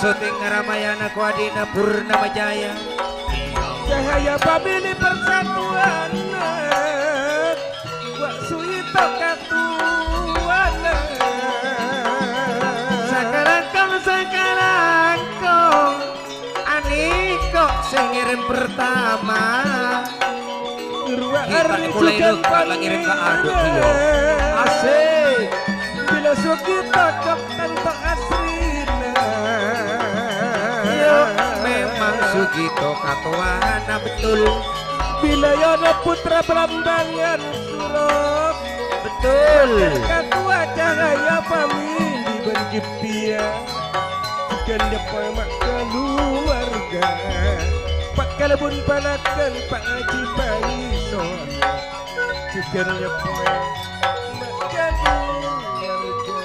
syuting Ramayana Kuadina Purnama Jaya. Cahaya pamili persatuan Wak Suyito katuan Sakalangkong Ani kok sengirim pertama Ruwa Kita Arli mulai Jugan lu ngirim ke aduk dulu. Asik Bila Sugito kok tanpa asrina Memang Sugito katuana betul. Bila Yono Putra Brambangan Surop Betul. Katua Cahaya pamili bergipia Ganda pamak keluarga Pak Kalebun panakan Pak Haji Bangison Juganya poin mak keluarga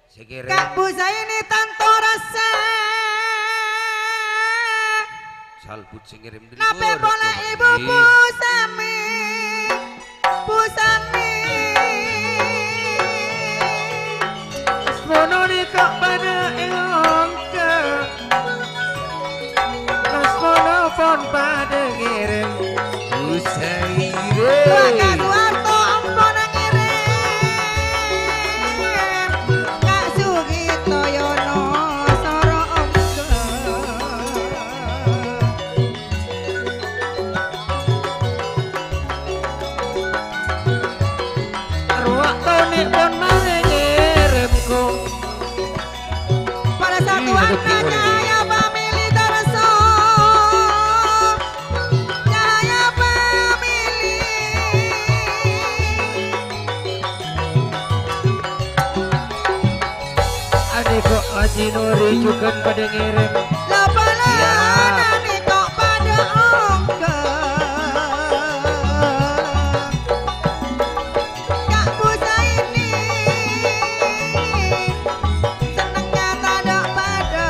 Sekirim Kak Buzaini tanto rasa Salbut sengirim dari nape boleh ibu Busami Busami Asmono ni kok pada engke Asmono pon pada ngirim Usaire Raka Duarto ampun ngirim Kak Sugito Yono Soro Omke Arwah toni pon mengirimku Pada satuan Cahaya Family Darso Cahaya Family Adiko Haji Nuri juga pada ngirim Lapalan kok pada ongke Kak Buzaini senengnya tak pada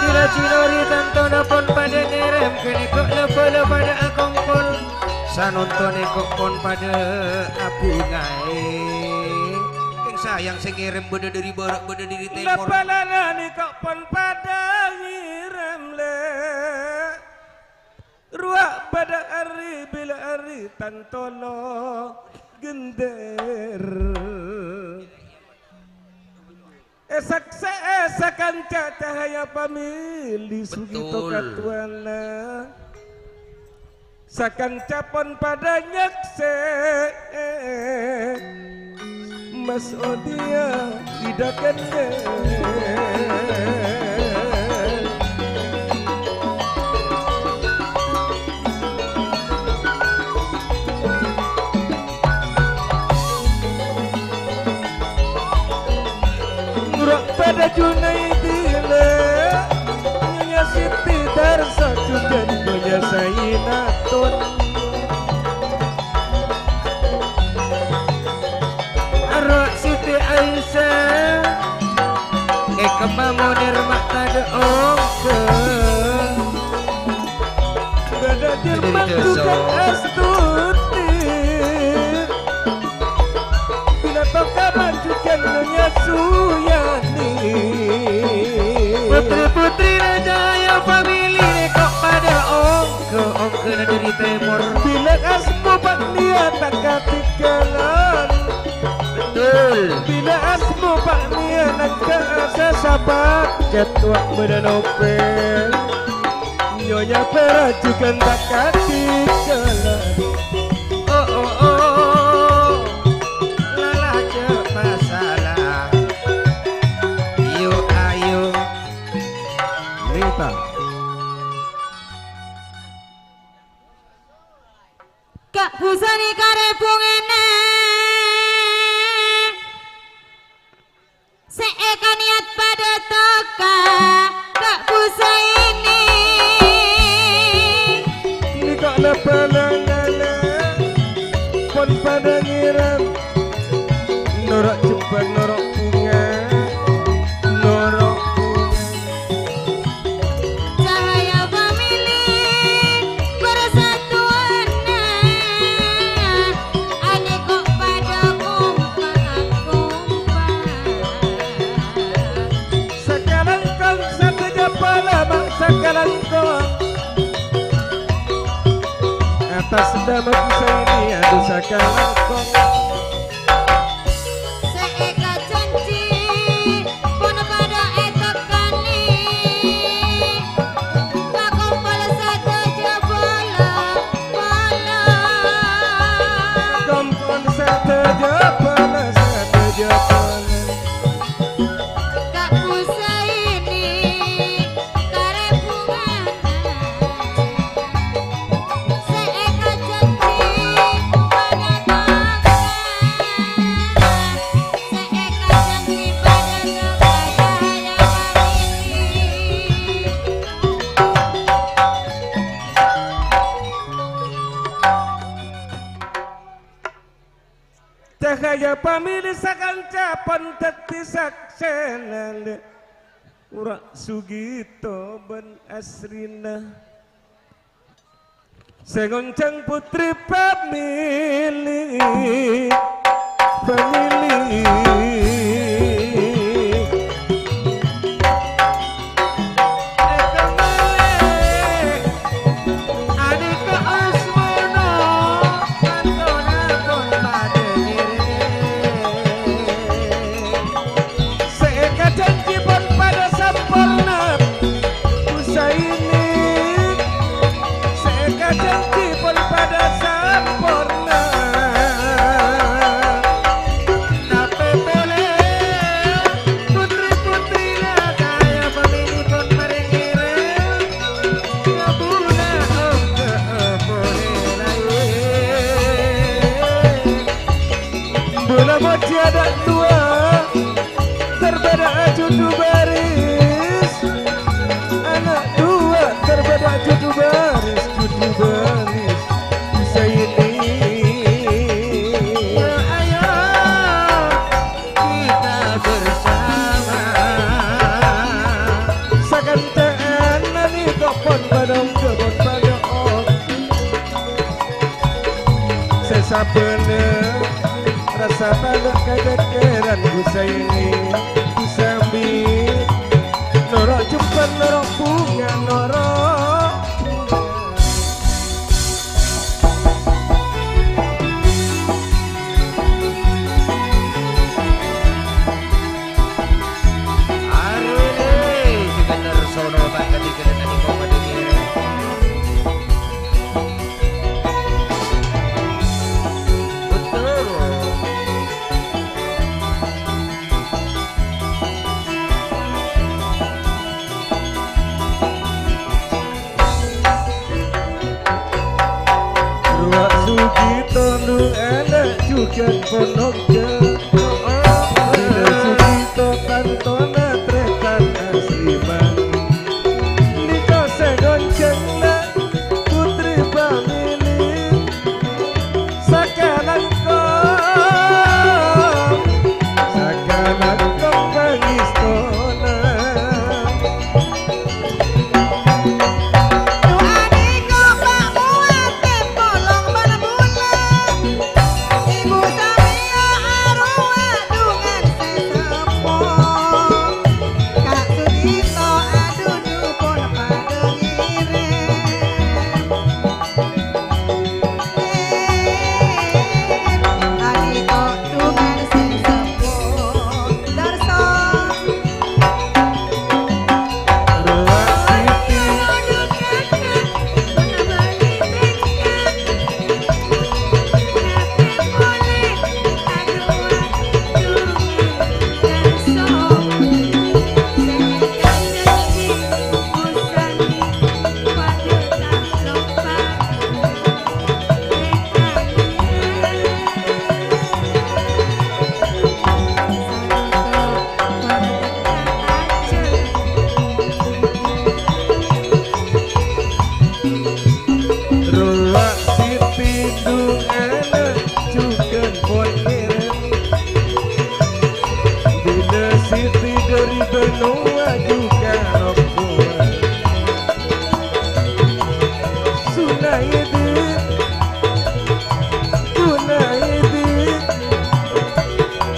Kira Cinori tanto pon pada ngirim Kini kok lepa pada akongkol Sanontone kok pon pada abungai Keng sayang sengirim beda dari barat beda dari timur. Lapalana ni kok pon pada ngiram le Ruak pada ari bila ari tantono gender Esakan Cahaya pamili Sugito Betul. katuana Sakan capon pada nyakse Mas Odia idakende Ngurok pada Junaidile Nyonya Siti Darso juga Nyonya Sainatun Arwah Siti Aisyah Kemamunir mata de ongke Bada Dirman juga Astuti Bila tokaman juga Nyonya Suyani Putri-putri Jaya Family kok pada ongke dari timur Bila asmu Pak Nia tak ketinggalan Betul Bila asmu Pak Nia nak ke asa sahabat Ketua Badan Opel Nyonya perajukan tak ketinggalan. Oh oh oh lala je masalah. Yuk ayo Nita Kak busani karebungene seeka niat pada toka Kak busa ini ini kok lebalanana pon pada ngiram norok cepat norok bunga norok cahaya pemilik persatuan ane kok pada kompak-kompak sekarang kau satu jepala bangsa sekarang kau atas nama kisah ini aduh sekarang kau seeka janji pun pada etekani kak kumpul satu jebola bola kompon satu jepala Kak busa ini karebungan seeka janji pada toka seeka janji pada toka cahaya cahaya pamilih sakancapan teti saksenale urak sugito ben asrina sengoncang putri pamilih bola moci ada dua terbeda cucu baris anak dua terbeda cucu baris bisa ini ayo kita bersama sakantaan nani kopon padam kebon pada om sesabene rasa pada kedekeran bisa ini sambil norok cepat norok bunga norok Arune juga nersono tak ketika tadi mau mendengar betul ruak sugito nu enak juga ponok sugito kantona tretan asliman niko segonceng putri pamilih sakalang kong pangistona Adiko Pak Muat polong pada bulan Ibu Samia Benua juga Rokuan Sunaidin Sunaidin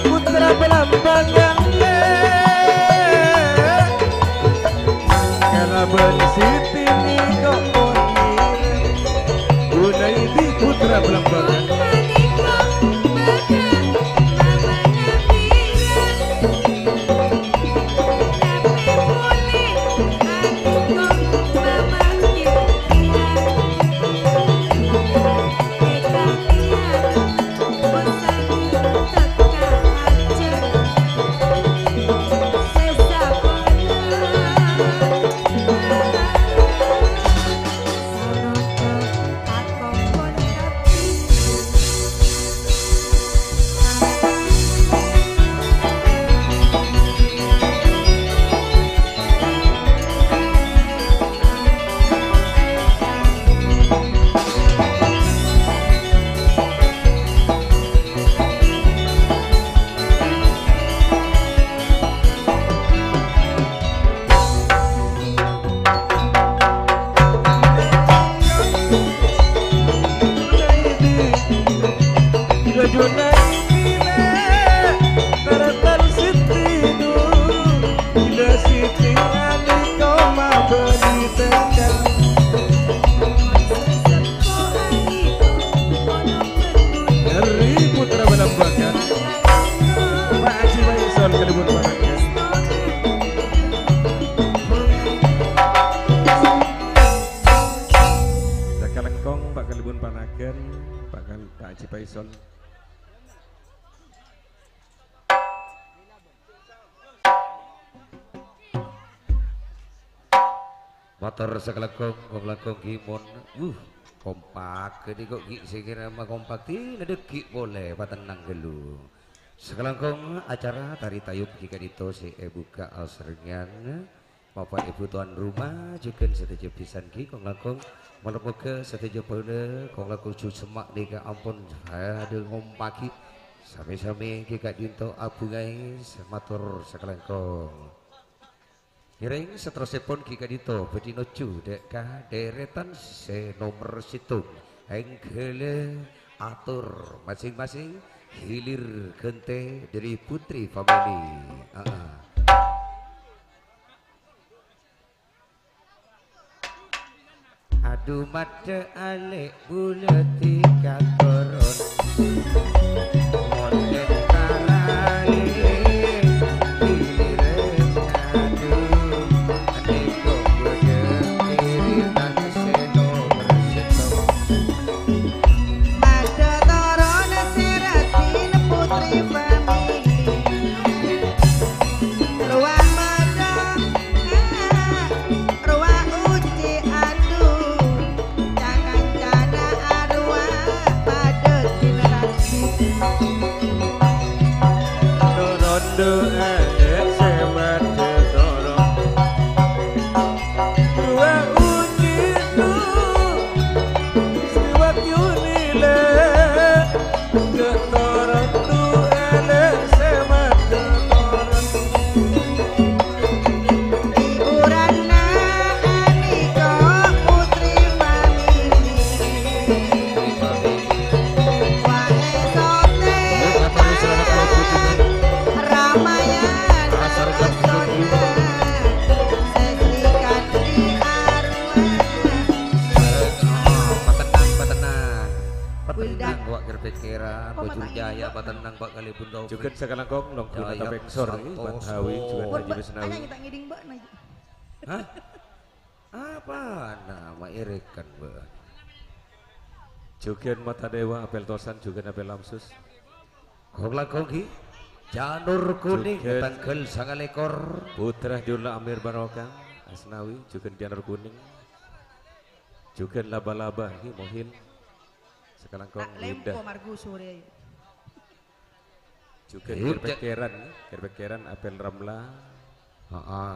Putra Belambangan Kalaban Siti Niko Sunaidin Putra Belambangan motor sekelekong komlakong gimon kompak jadi kok sekira mah kompak tidak deki boleh patenang gelu sekelekong acara tari tayub jika dito si buka alseringan bapak ibu tuan rumah juga setuju pisan ki komlakong malam ke setuju pada komlakong semak dika ampun ada ngompaki sami-sami kika dinto abu guys motor sekelekong Hiring seterusipun kika dito bedino cu deka deretan se nomor situng hengkele atur masing-masing hilir gente dari putri family. Aduh mata alek buleti katoron monden karai juga sekarang kong nong kita pengsor ini Hawi juga jadi senawi. Kita ngiding mbak nanya. Hah? Apa nama irikan mbak? Juga mata dewa apel tosan juga apel lamsus. Kong lakogi janur kuning tangkel sangalekor putra Jula Amir Barokah Asnawi juga janur kuning. Juga laba-laba ini mohin. Sekarang kong Lempo Margusure. Juga kerbekeran apel ramla.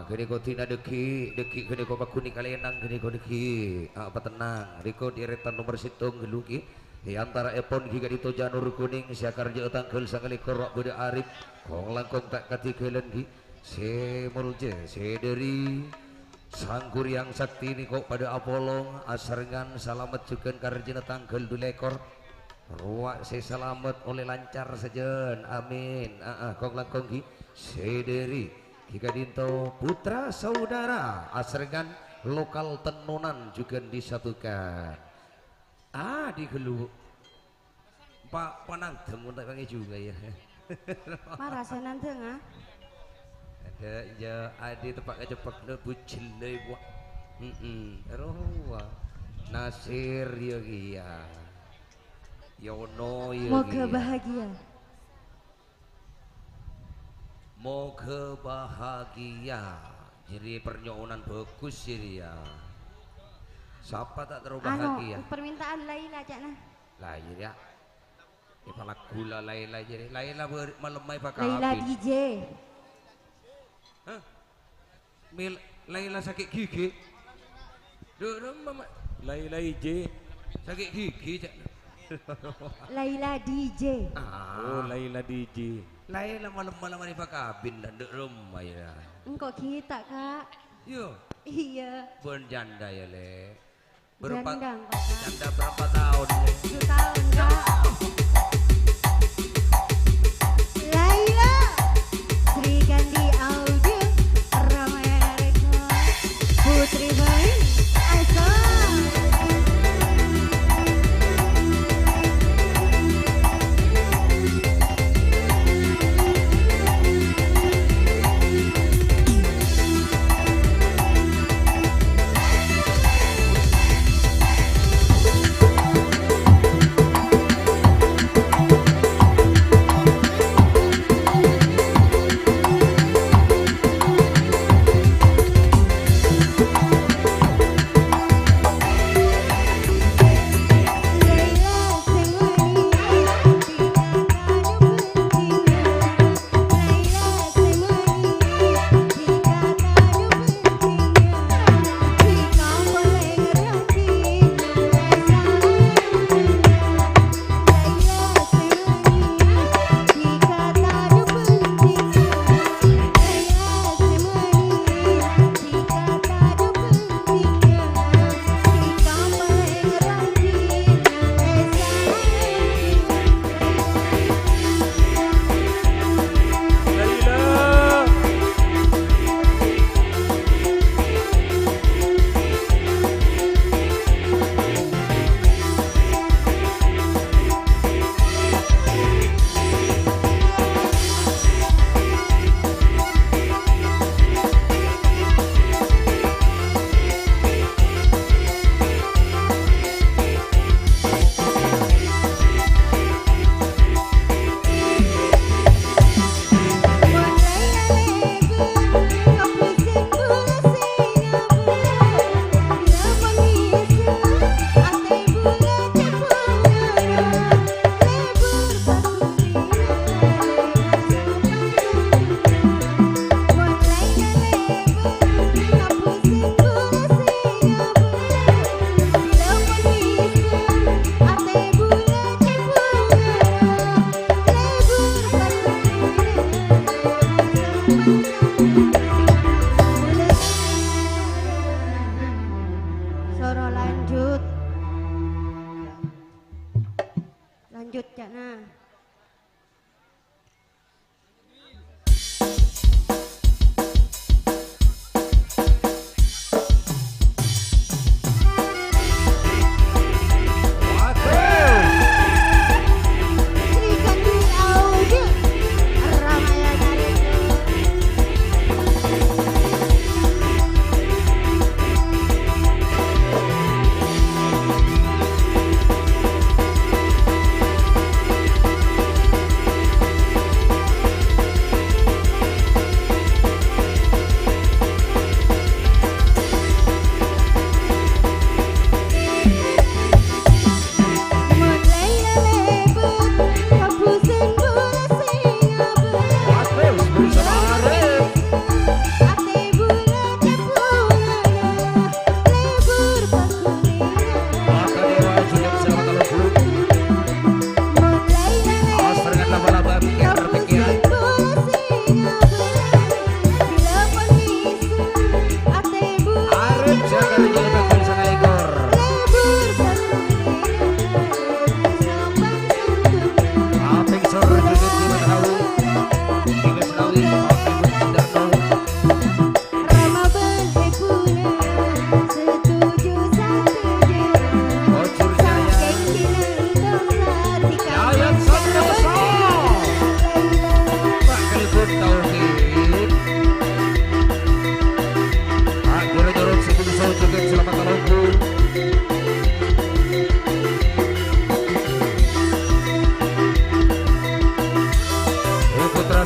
Kini kau tina deki kini kau bakuni kalenang kini kau deki apa tenang riko diretan nomor situng geluki di antara epon giga dito janur kuning siakar je tangkel sangali korok bude arif kong langkong tak kati kelen gi Semulje sederi Sangguryang sakti ini kok pada Apolong asarengan salamet juga karjina tanggal dulekor ruak se selamat oleh lancar sejen amin kong langkong ki sederi Kika Dinto putra saudara asarengan lokal tenunan juga disatukan digelu Pak Pananteng untuk panggil juga ya Marah senanteng ah. ada ya adi tempat kejepak na bucil na ibu roh Nasir ya Yono ya Moga bahagia. moga bahagia jadi pernyonan bagus jadi ya siapa tak terlalu bahagia Permintaan Laila cakna. lahir ya kepala gula Laila jadi Laila malemai pakai Laila DJ. Laila sakit gigi. Duh, mama. Laila IJ. Sakit gigi cak. Laila DJ. Oh, Laila DJ. Laila malam-malam di kabin dan dek rumah ya. Engkau kita kak. Yo, Iya. bon janda ya le. Janda engkau kak. Janda berapa tahun le? 7 tahun kak. Laila. Sri Kandi Audio. Ramayana Rekod. Putri Bayi. Asal.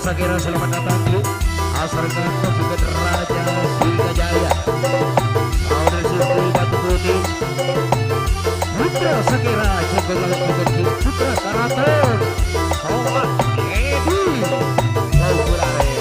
Sakira selamat datang di Asarkan juga Raja Singajaya. Mau dari suku Batu Putih. Putra Sakira juga juga Putra Karaton. Sobat Edi. Kau pulare.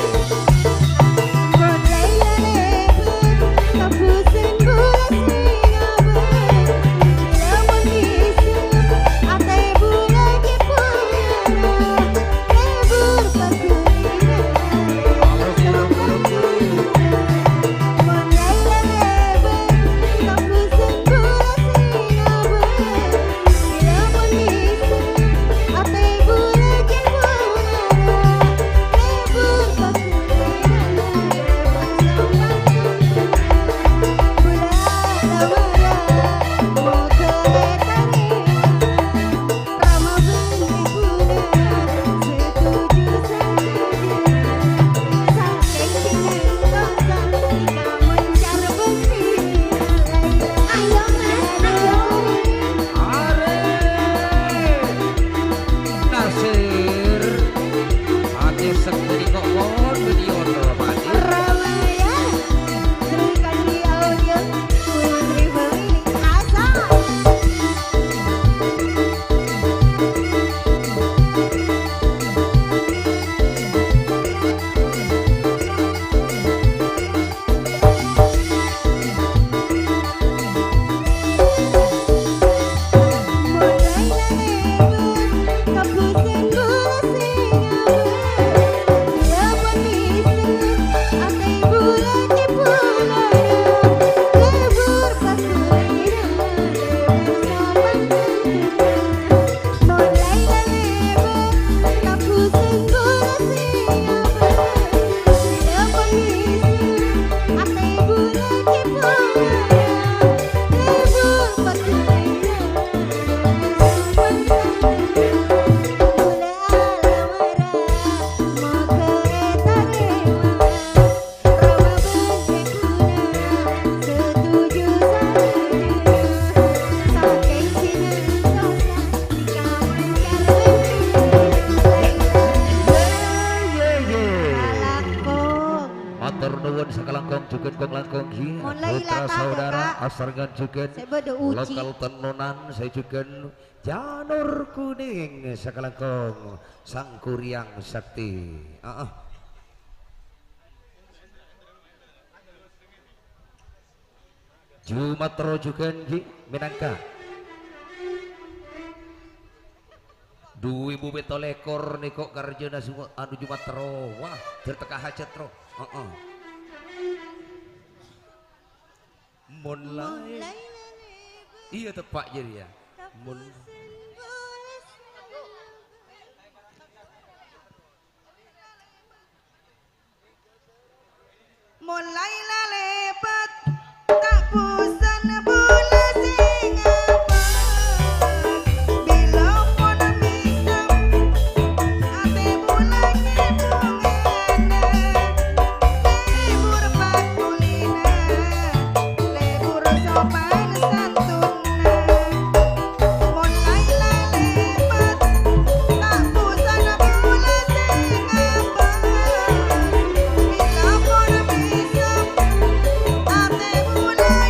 Putra saudara asargan juga lokal tenunan saya juga janur kuning sakalangkong sang kuryang sakti. Jumatro juga di Minangka 2000 betolekor niko karjana anu Jumatro wah terteka hajat ro. Mulai iya tepak jadi ya mulai lepat tak bosan bola singapa bila pun bisa ate bulanya dongana lebur pakulina lebur sopan santuna mulai lepat tak bosan bola singapa bila pun bisa ate bulanya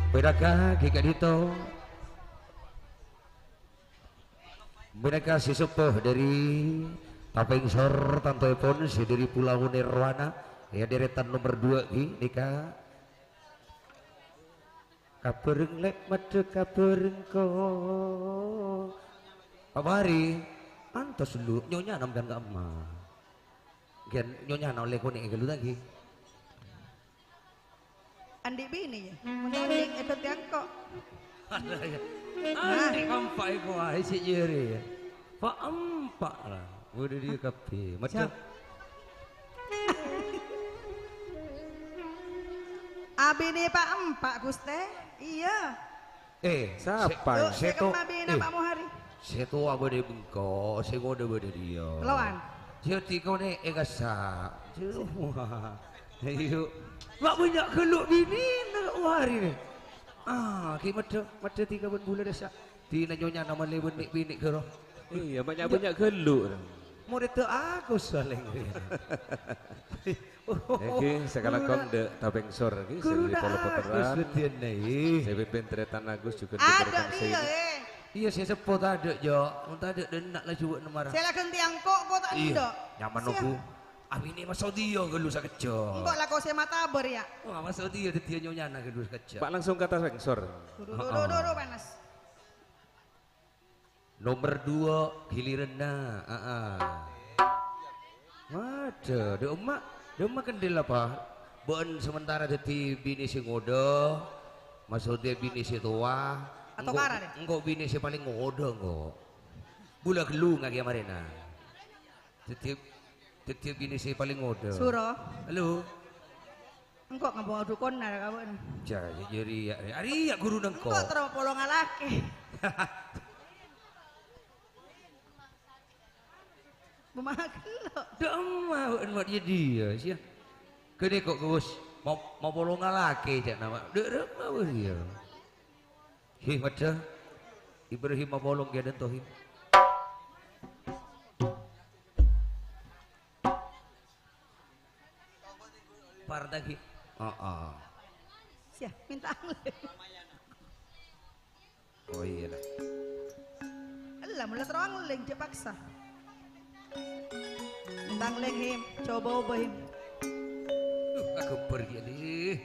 Bedakah giga dito Bedakah si sepuh dari Tapengsor Tantoipon si dari Pulau Nirwana ya deretan nomor 2 nikah kapereng lek mate kapereng ko pamari antos lu nyonya nam kan gamma gen nyonya na oleh ko ni lagi Andi bini ya, mengaling itu kok. Andi kampak iku wae sik jere. Pak empak lah. Udah dia kape. Macam Abine Pak Empak Guste. Iya. Siapa? seto. Abine Pak Muhari. Seto abade bengko, sing ngode bade dia. Lawan. Jadi kau ni egasa. Wah. Ayo. Mak banyak geluk bini nak hari ni. Ki mata 3 bulan dah sak. Tina nyonya nama leben nik bini ke roh. Iya, banyak geluk. Mau itu aku saleng. Oke, sekarang kau de tabeng sor lagi, Guru saya dah polo aku puteran, setian ni. saya pimpin Tretan Agus juga Ada dia Iya saya sepot ada jo. Entah ada dan nak lah cuba nomor. Saya lah kentiang kok tak Iya. ndak. Nyaman aku. Abi ni masuk dia gelu sakecok. Engkok lah kau saya mata ber ya. Wah masuk dia nyonya nak gelu sakecok. Pak langsung ke atas sor. Duh panas. Nomor 2 giliran na. Ada, de emak kendil apa? Ben sementara deti bini si ngodo, maksudnya bini si tua. Atau kara deh? Engkau bini si paling ngodo engkau. Bula gelu ngaki amarena. Deti bini si paling ngodo. Suro. Halo. Engkok ngabawa dukun na kamu. Jadi ya guru nengko. Engkok terus polong alake. Bumakelo. Dah emak jadi ya sih. Kene kok Gus mau polong laki cak nama. Dek apa dia? Hi macam Ibrahim mau polong dia dan Tohim. Pardagi. Siap minta angle. Oh iya lah. Alah mula terang leng dia paksa. Minta leng him, coba ubahim. Aku pergi nih.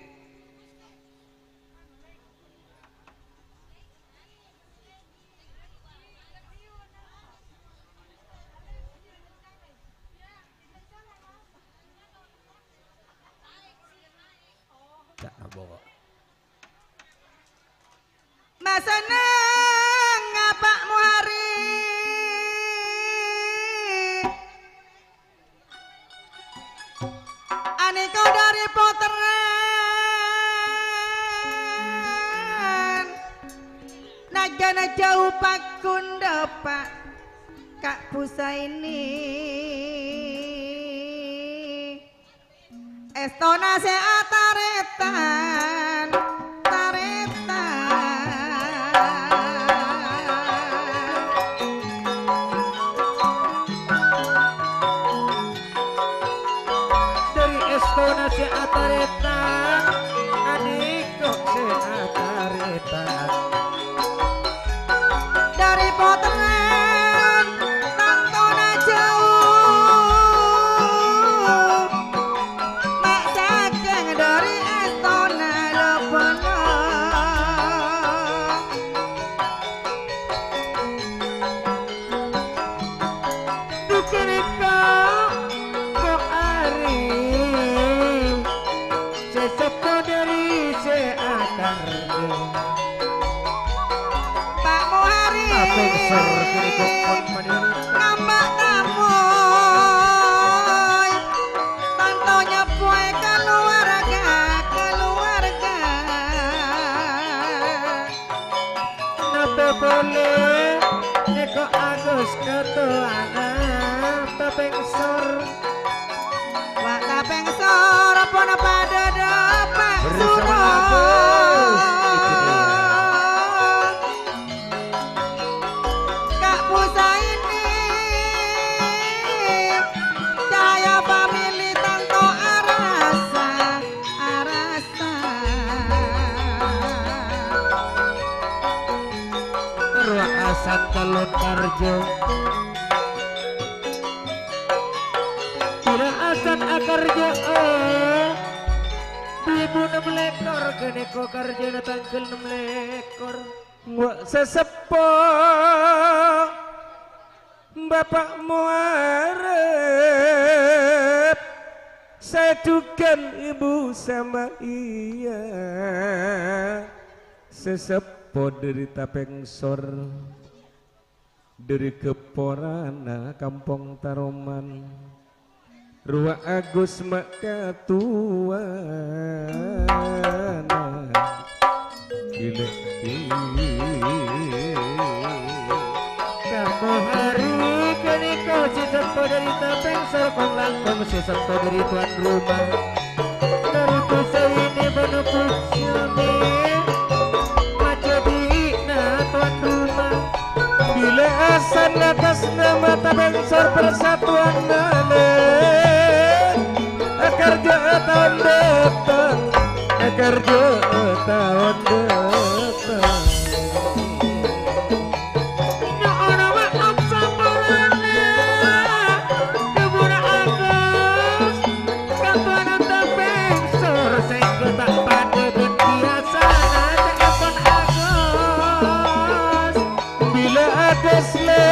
Tak nak bawa. Masa nang ngapak muhari. Aniko dari poteran. Najana jauh pakunda pak Kak Pusa ini. Estona se ataretan, Dari Estona si Ataretan, adikku si Ataretan. dari poteran tantona jauh mak saking dari Estona lepono Dukerika kok ari, sesepo dari si Akarjo. Pak Muhari Tabeng sor kini kok mandiri. ngambak tamoy tantonya poe keluarga Napa boleh Neko Agus ketuana Tabeng sor wak tapeng sor pono pada dapat Bersama suruh Agus. Itu dia. Kak Pusa ini cahaya famili tanto arasa Ruasan Telun Karjo Tidak asan akarjo Ibu 6 lekor Keneko karjo na tangkel 6 lekor Wak sesepo Bapak muarep Sedukan ibu sama iya sesepo derita pengsor dari keporana kampung Taroman Rua Agus maka tuana gile kamu hari keniko sesepo derita pengsor kong langkong sesepo dari tuan rumah dari kusai ini menepuk siami bila asan atas nama Tabengsor Persatuan Nalen kerja tahun depan kerja tahun depan nyoona maaf sambarane kebuna Agus katuan Tabengsor sehingga tak pada kebiasaan telepon Agus bila Desle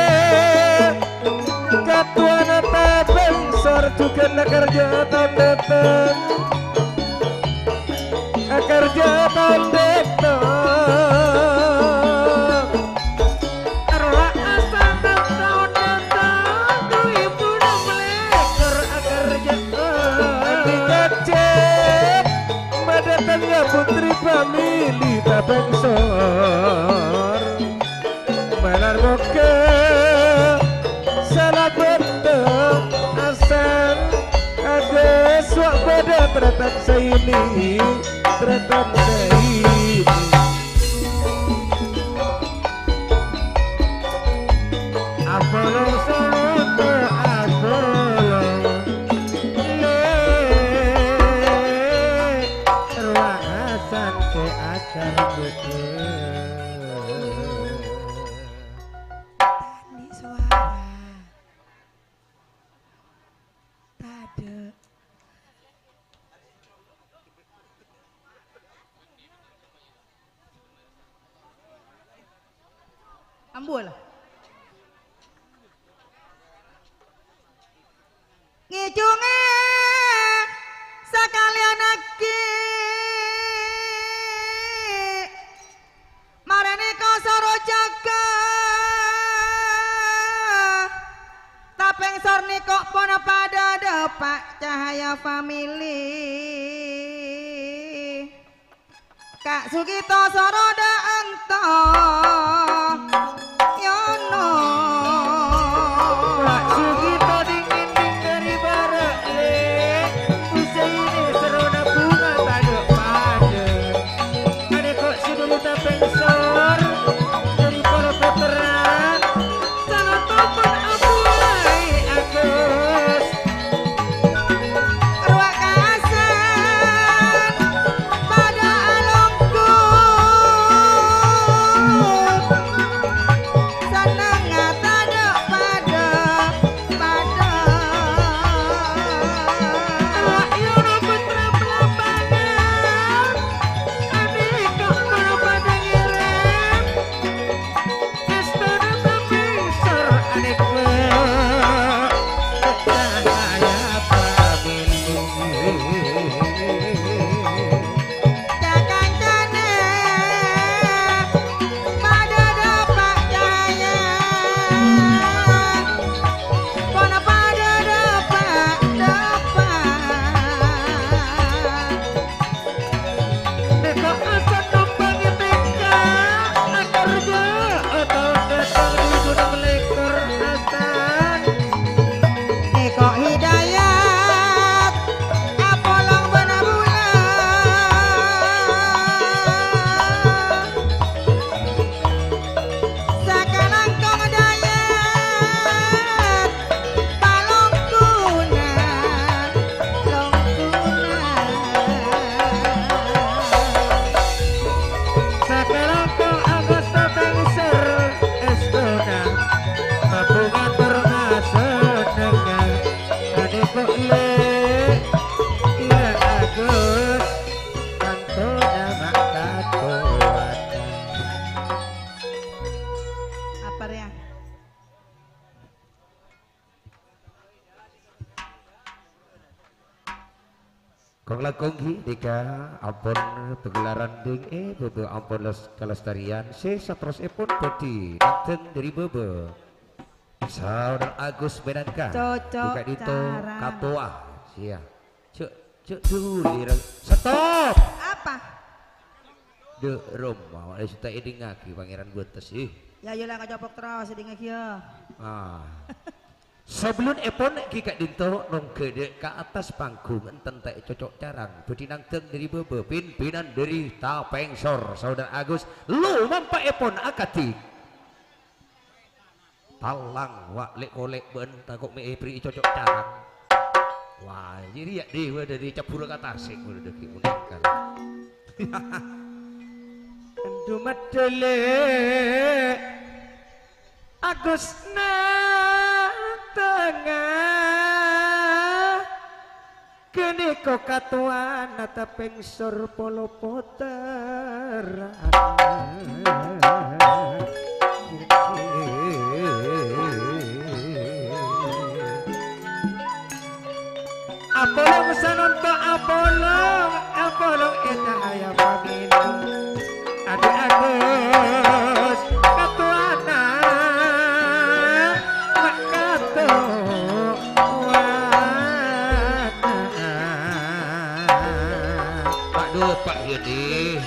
katuan Tabengsor juga nak kerja tahun depan kerja tahun depan arwah asal tahun depan tuh ibu dah melekor kerja dikecek mendatangnya putri famili Tabengsor malar boke salah bentuk asal ada suak beda terletak seini terletak seini apolong soluto apolong le ruasan ke akar betul Tadi suara Tade Ambul ngijunge sekalian aki marane kosoro jaga Tabengsor nikok pono pada depak cahaya famili Kak Sugito Soroda Anto Yono Kak Sugito dingin dari barat le usai ini serona bunga tanda pada ada kok sudah Tabengsor dari para veteran sangat topan abulai Agus Ruak kasan pada alongku Kong lakong dika ampun pegelaran ding bebe ampun kelestarian satros epon bodi nanten dari bebe Saudara Agus Benanka Cocok dika dito cara. katoa sia cek dulu stop Apa? de Roma ada suta ini ngaki pangeran betes Ya yolah ngajopok terus sedingin kia. Sebelum epon kika dinto nong gede ke atas panggung enten tak cocok carang bedinang teng dari bebe pimpinan dari Tapengsor Saudara Agus lu mampa epon akati talang wak lek kolek ben takut me pri cocok carang wah jadi ya dewa dari capura kata asik udah deki unangkan Dumat dele Agus na tengah kini kok katuan Tapengsor polo poteran Apolong sanonto apolong eta aya paminum Ade Agus katuana mak katuana Aduh Pak Yudi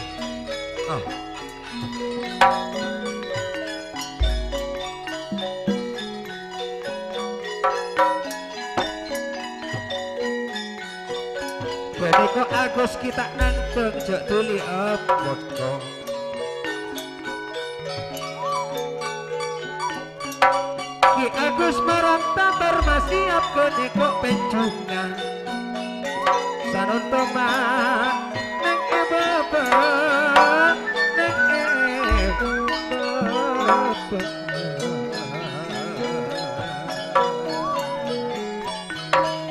Bani kok Agus kita nanteng jok tuli apot kok Ki Agus marang tabar masih ap kene kok pencungan Sanonto mak neng ebebe neng ebebe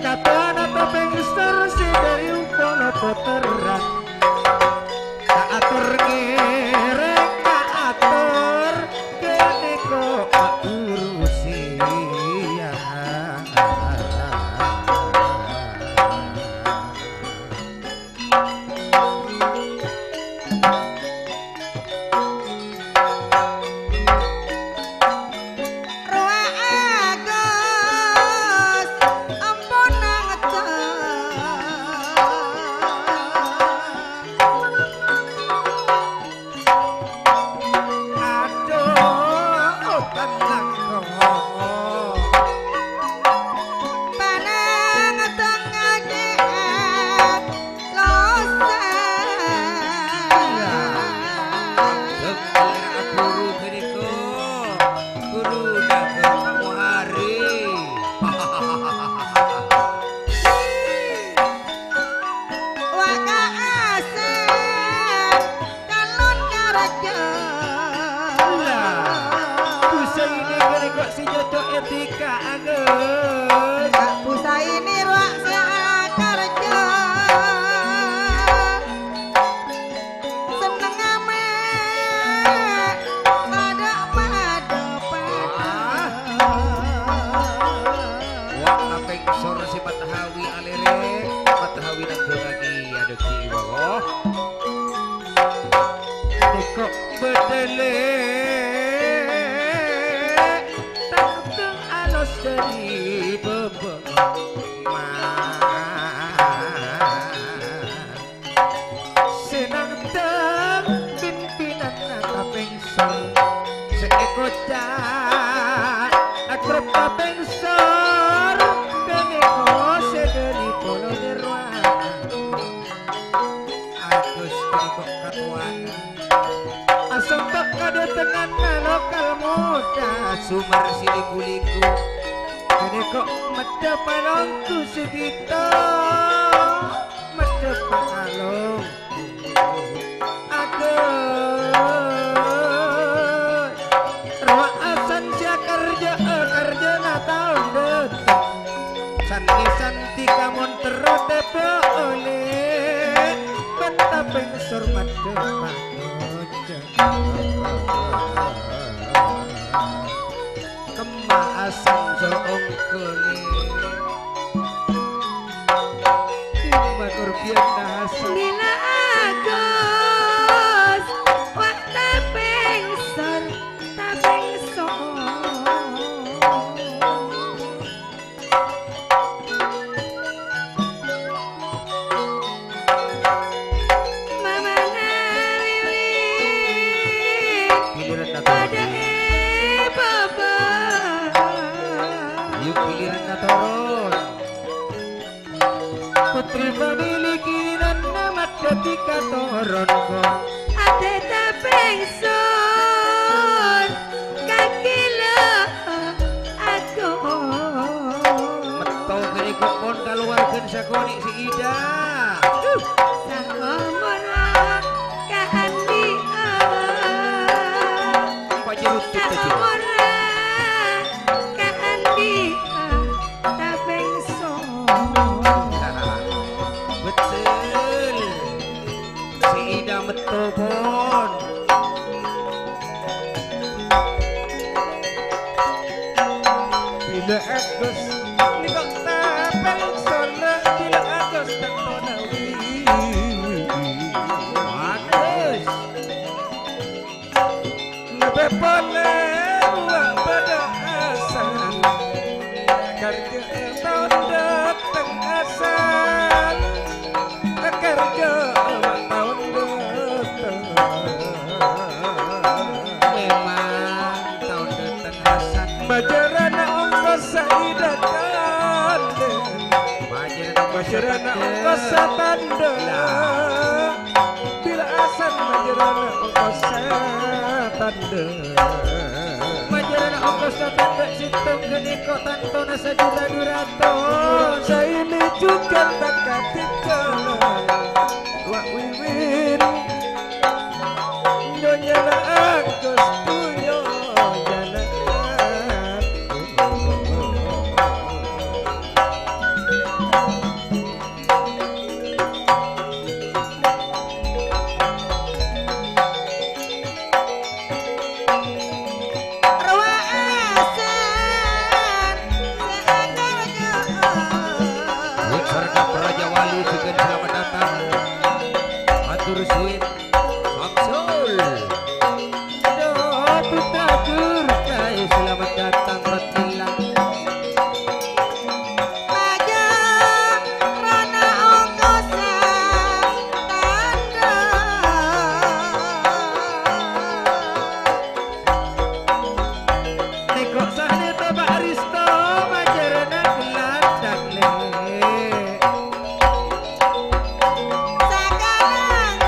Katuan Tapengsor si dari umpana poteran Kaatur ngereng kaatur kene kok urusi Sumar silikuliku kene kok medhep palongku segito medhep palong aduh rawa asan sia kerja na taun deteng santi kamun terotep oleh Tapengsor medhep Kemasan joong kuning Matur biar pada baba Yuk giliran na turun Putri family kirinan namat ketika turun ko ate tapengson kakila aku Meto kini kokon kaluarkan sakoni si Ida sakomora kahandi Pak jerut kita juga sakomora kahandi tapengson Betul Si Ida meto pun Bila Agus Nikok tapeng sona Bila Agus Tentona Bagus Lebih boleh Buang pada asal Kerja tahun datang asal Kerja tahun datang Memang tahun datang hasan Majarana ongkos saidakan Majarana ongkos satanda Bila asan majarana ongkos satanda Majarana ongkos tatanda situng geni kok tantona sajuta duraton Saya ini juga tak ketika Wak wiwin Nyonya na Agus tunyo Nyonya Serta Raja Wali juga selamat datang Matur suwin Samsul Doa putra Gurkai selamat datang Ratilang Nekok sahne to Pak Aristo Majarana gelandang le Sakarang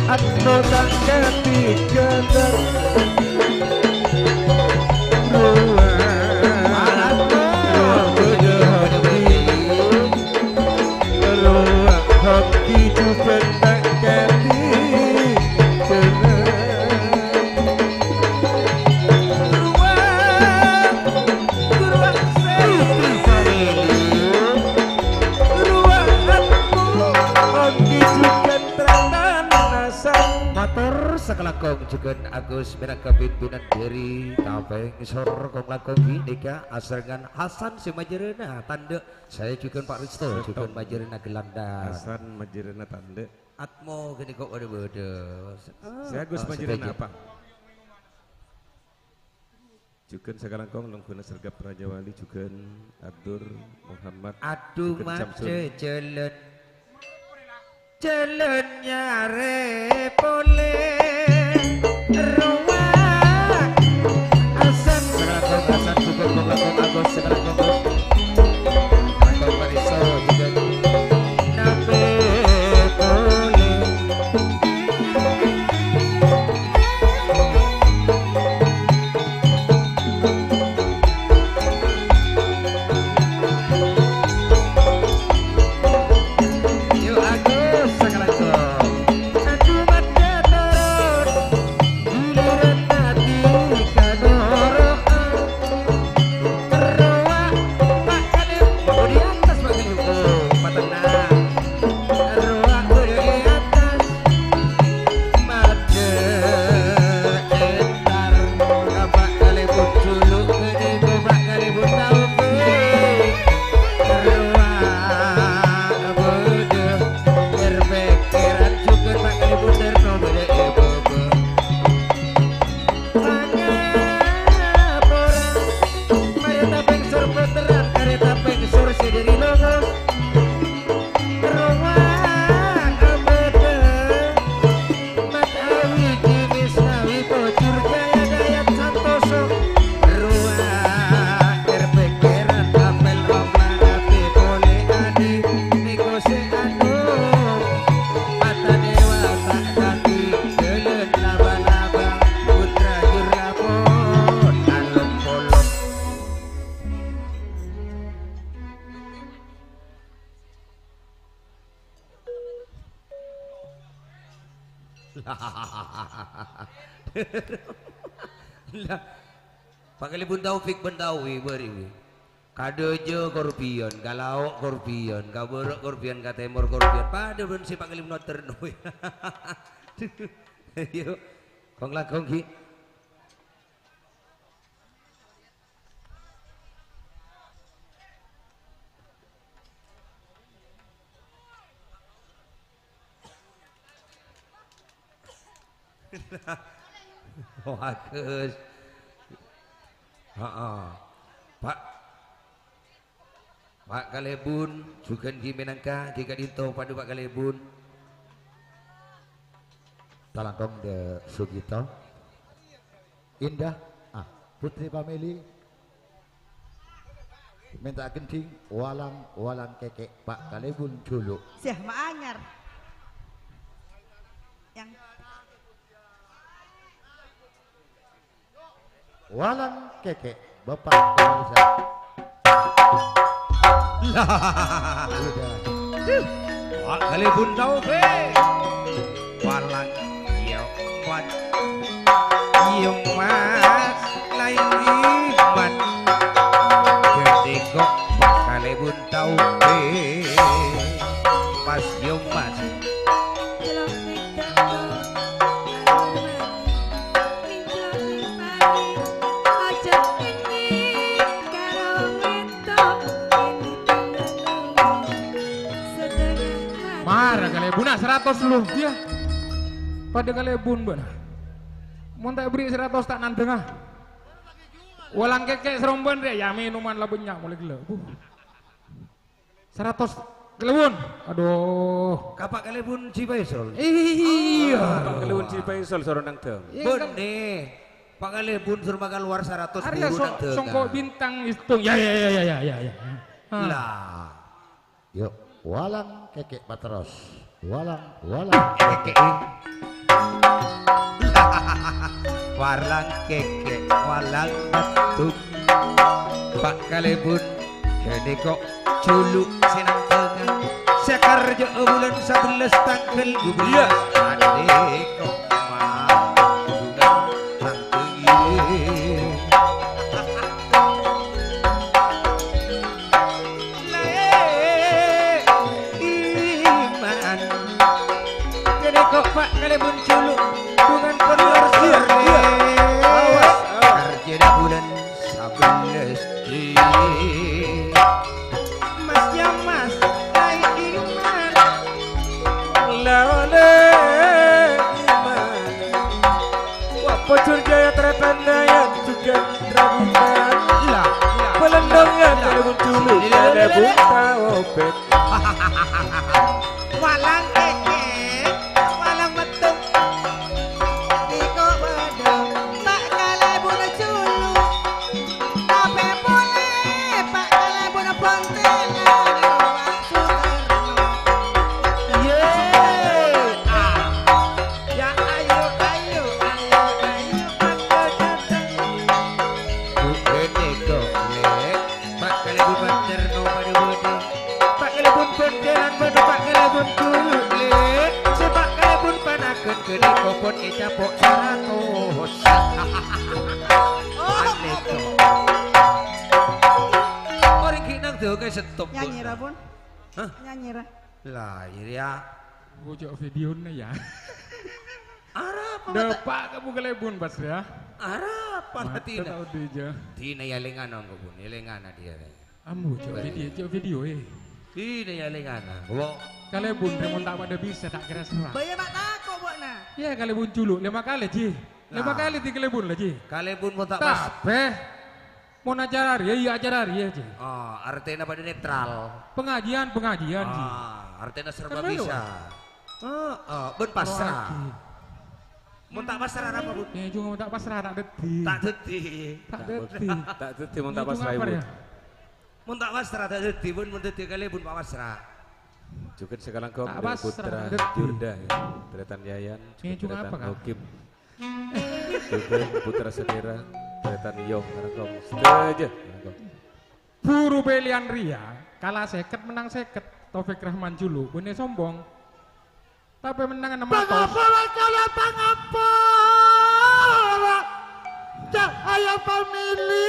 Atno tak ketiga dan ruang hoki juga tak ketiga sekelakong juga Agus minangka pimpinan diri tapeng sor kong lakong binika asarengan Hasan si Majerena tanda saya juga Pak Risto juga Majerena Gelandang Hasan Majerena tanda Atmo gini kok ada beda saya Agus Majerena apa juga sekarang kong longguna sergap Raja Wali juga Abdur Muhammad aduh mace jalan jalannya repole ruang asan sekarang asan juga kong Agus sekarang kong Pariso juga nabe pole yuk Agus sekarang kong aduh mata turun giliran hati kadoroan teruak Pak Kalim oh di atas Pak Kalim oh patena teruak di atas made entar Pak Kalim dulu gede Pak Kalim tahu teruak bode berpikiran juga Pak Kalim terno bede ibu kereta pengsur puteran kereta pengsur sideri longo ruang beda mat awi jinis awi bocur jaya dayat santoso ruang berpikiran apel omang api boleh adi negose anu mata dewa tak ganti jalan laba-laba putra jurapon alum polong lah Pak Kalibun Taufik Bentawi beri kadojo korpion kalau korpion kaborok korpion katemor korpion pada ben si Pak Kalibun terno yuk kong lakong ki oh Agus Pak Kalebun juga di Menangka di Kadinto pada Pak Kalebun Talangkong de Sugito Indah Putri Pameli minta kencing walang kekek Pak Kalebun dulu Siah maanyar. Yang walang kekek Bapak Pemirsa Pak Kalibun Taufik walang yung mas lain iman ketika Pak Kalibun Taufik pas yung mas marah Kalebun 100 lu dia pada Kalebun benar mau tak beri 100 tak nandengah walang kekek seromban deh ya minuman lah banyak mulai gila 100 Kalebun aduh Pak Kalibun Cipaisol iya Pak Kalibun Cipaisol sorong nang teng benih Pak Kalibun suruh makan luar 100 Arya buru nang tengah songkok bintang hitung ya lah yuk walang kekek Patros walang kekek walang kekek walang betung Pak Kalebun kene kok culuk senang tengah sekarjo bulan 11 tanggal 12 ade kok mah bulan tanggal iman kene kok Pak Kalebun culuk dengan penuh awas kerja bulan 11 Mas ya mas naik iman Lale iman Wah pocur jaya teretandayan juga rabutan lah Pelendongnya telepon dulu ada buka opet walang keke walang betung Iko badang Pak Kalebun culu Tapi boleh Pak Kalebun pontengan Ruang Sukarno ya ayo Bukene golek Pak Kalebun banter no pada bodi Pak Kalebun pondelan pada Pak Kalebun golek si Pak Kalebun panakeun kene kopon icapok 100 aneh to Orang kinang tuh kayak stop Nyanyi Rabun Hah? Nyanyi Ra lah ya Bocok videonya ya. arah apa Depak kamu kelebun pas ya. arah apa Mata tina tahu dia. tina ya lengana ngobun ya lengana dia Amu cok video tina ya lengana wo Kalebun remon tak pada bisa tak kira serah. Bayar mak takut buat nah Ya Kalebun culuk 5 kali Ji. 5 Nah. kali di Kalebun lah Ji. kalebun mau tak pas Tapi mau acara ya iya acara ya Ji. oh artinya pada netral Pengajian Ji. artinya serba Kan bisa ben pasrah Lagi. mau tak pasrah apa bu Ya juga mau tak pasrah tak detik. tak detik Tak detik. Tak tuti mau tak Itu pas ngapa ibu ya? mau tak pasrah tak detik pun mau detik kalebun pak pasrah Juga sekarang kau Tak pasrah, putra detik. Jurda Tretan Yayan Ini juga Tretan apa, Kak? Hokim Juga putra Sekira Tretan Yong karena kau setuju Buru pilihan Ria kalah seket menang seket Taufik Rahman Julu punya sombong tapi menang nama tos Cahaya family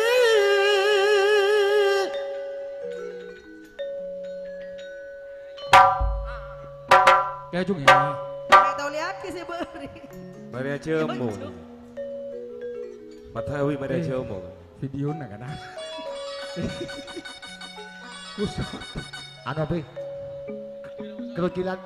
kayak juga ya Kayak tau lihat sih beri Maria Cemo Matawi Maria Cemo video nak kan kusut Ano be? Kerucilan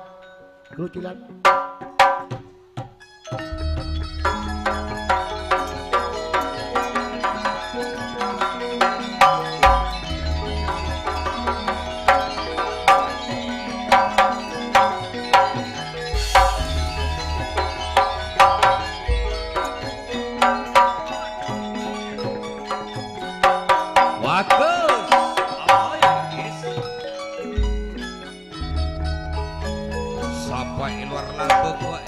bagus oh ya guys sampai luar lambung wa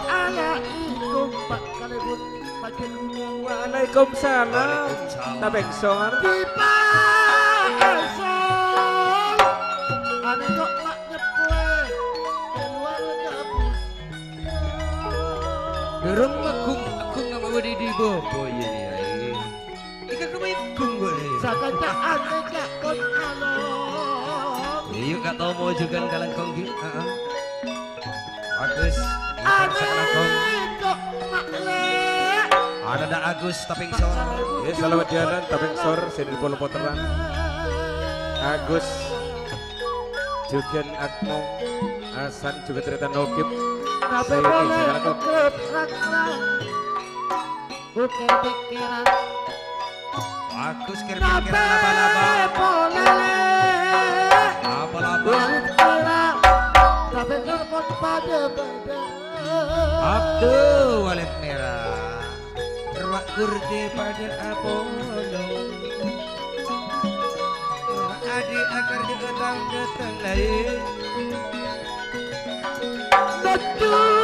Assalamualaikum Pak Kalebun Pak Kalebun Waalaikumsalam Tabeng sor Pipa asal Ane kok lak nyeple keluar gabus Dereng agung nggak mau di bobo ya ika kebaikum gue Sakata ane kak kon along iya gak tau mau juga kalian konggi bagus Ane kong kok makle ada Agus taping sore Ya selamat jalan Tabeng sor Sini polo poteran Agus Juga Atmo Hasan juga Tretan Hokim Tapi Saya ini boleh sekarang kau ukep rakran Ukep pikiran bagus Nape kira-kira laba-laba boleh laba-laba Kira Tapi telepon pada badan Abdul walet merah Terwak kurdi pada Apollo Adik akar datang lain Betul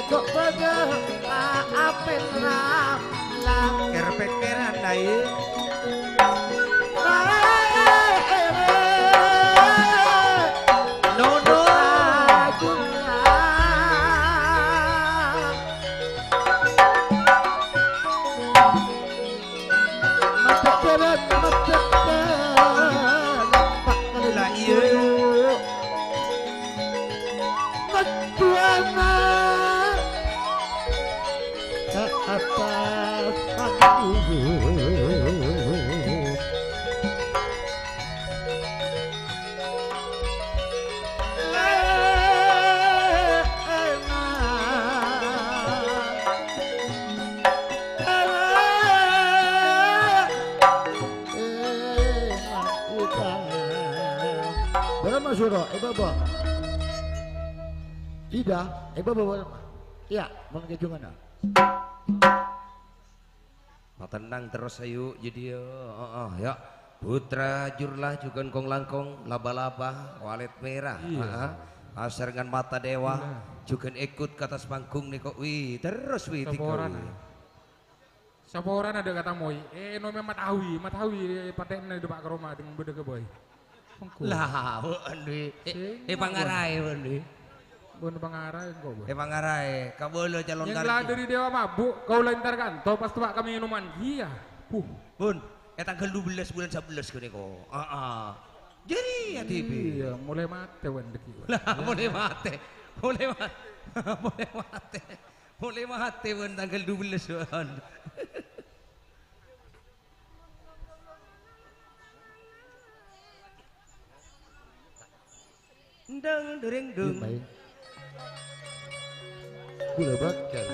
kok pada apel ram lang Kerpekeran dai. nono Lah iya. Berapa suruh? Baba. Tidak, baba berapa? Iya, mau ngejungan. Tenang terus ayo jadi ya putra jurlah juga kong langkong laba-laba walet merah asarengan mata dewa juga ikut ke atas panggung nih kok wih terus wih Saporan ada kata moy nome matawi paten di Pak Roma dengan beda ke boy lah andi pangarai andi bon pangarai kok boy pangarai kabolo calon yang lah dari dewa mabuk kau lantar kantor pas tuak kami minuman iya bun tanggal 12 bulan 11 kene kok jadi ya TV iya mulai mate wendek lah mulai mate bun tanggal 12 bulan deng dering deng Gula bakal.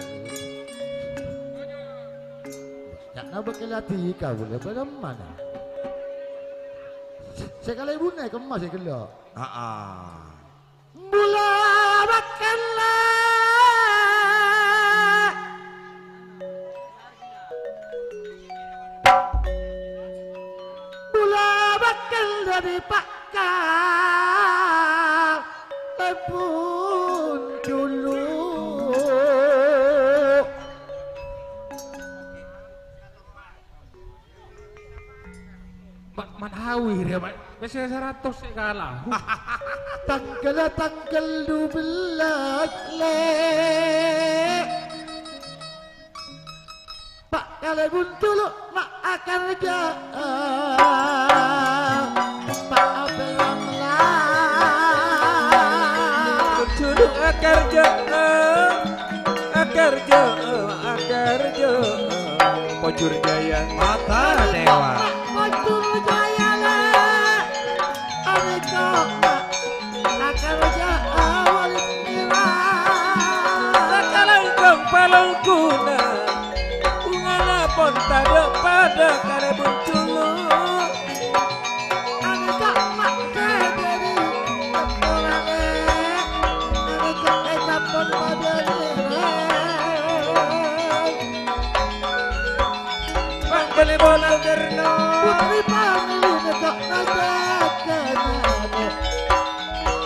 Ya nabak kelati kau boleh bagaimana? Sekali ibu naik kemas ya kelo. Bula bakal. Bula bakal dari pakar. Lepun dulu. Matawi dia Pak biasa 100 sih kalah tanggal 12 le Pak kalau dulu mak akan kerja Pak apel Dulu akarja pojur jaya mata dewa Pocur jaya le aneka akan kerja awal merah sakalangkong palangkuna bungana pon tada pada kare bunculu aneka mak dari temporane aneka etapon pada Pak beli bola derno putri pamili nekok najakane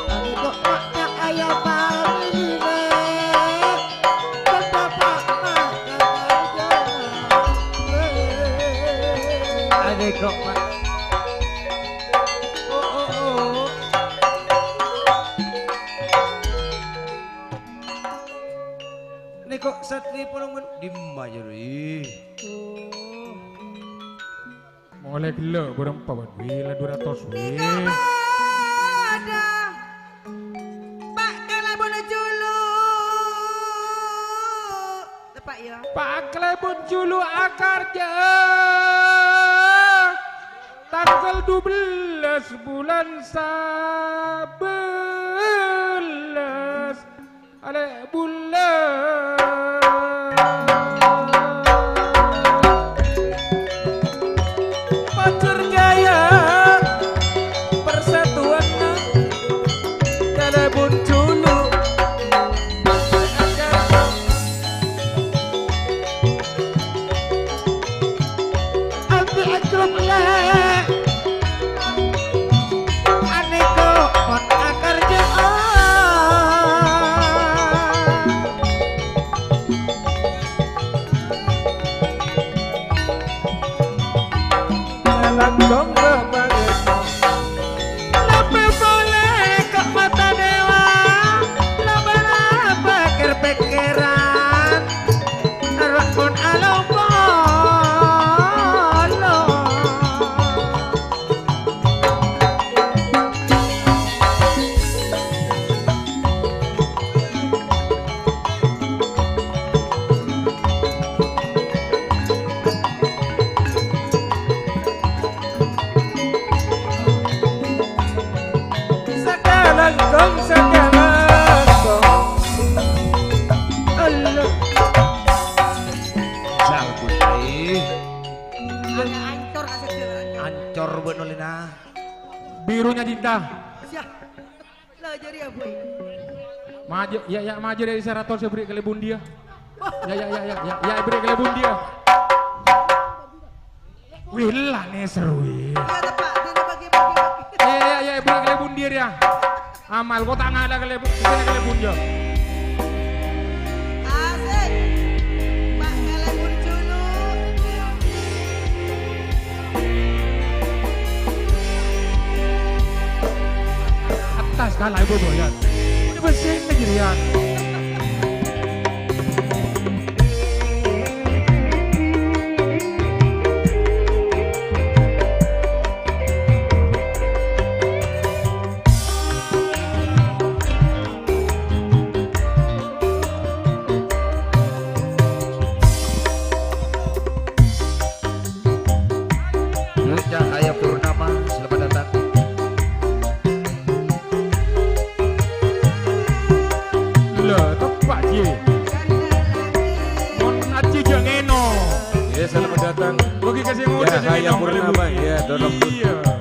aneka maknya ayah pamili ne betapa ada kok Pak ini kok satri polongan dimajuri mulai gila berempat wila 200 wih ada Pak kalau boleh julu tepat ya Pak Klebon Julu akarja tanggal 12 bulan 11 ale bulan pojur jaya persatuan kare bunculu ambi akrum le aneko mon akarja keran rakon alompo Sekelengkong sekelengkong Allah Sal putri Agak ancur kasih dia. ancor benolina birunya cinta Siap. Lo jadi ya boy. maju ya maju dari serator saya beri kelebun dia ya beri kelebun dia wih lah nih seru Iya tepat. Tidak bagi. ya beri kelebun dia ya amal kok tak ada kelebun dia Asik. Pak kelebur dulu. atas kalah ibu boyan ini bersih negerian Cahaya Purnama selamat datang lah tepat je mon aci jangeno ya selamat datang bagi kasih muda Cahaya Purnama ya dorong iya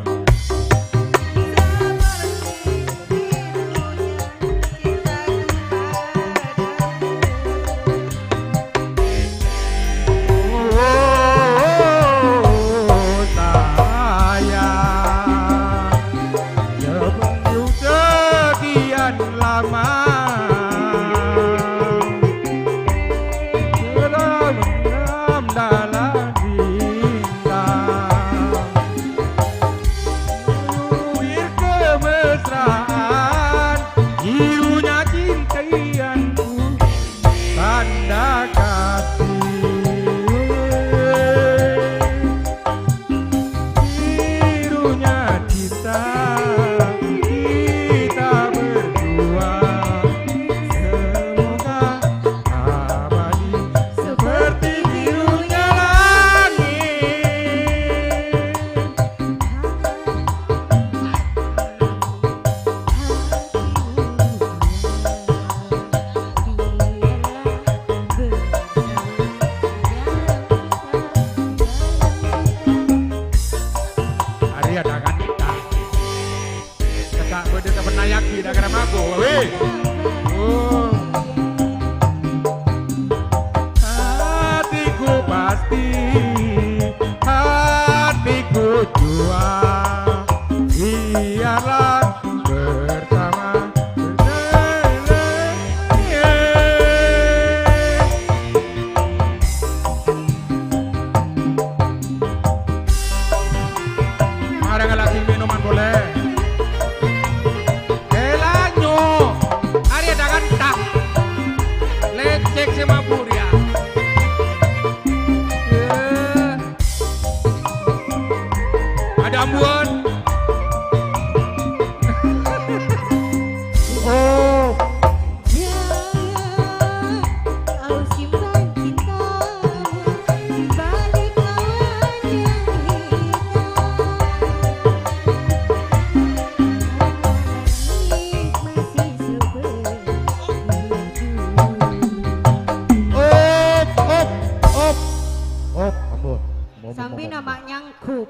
Sampai nama nyangkuk.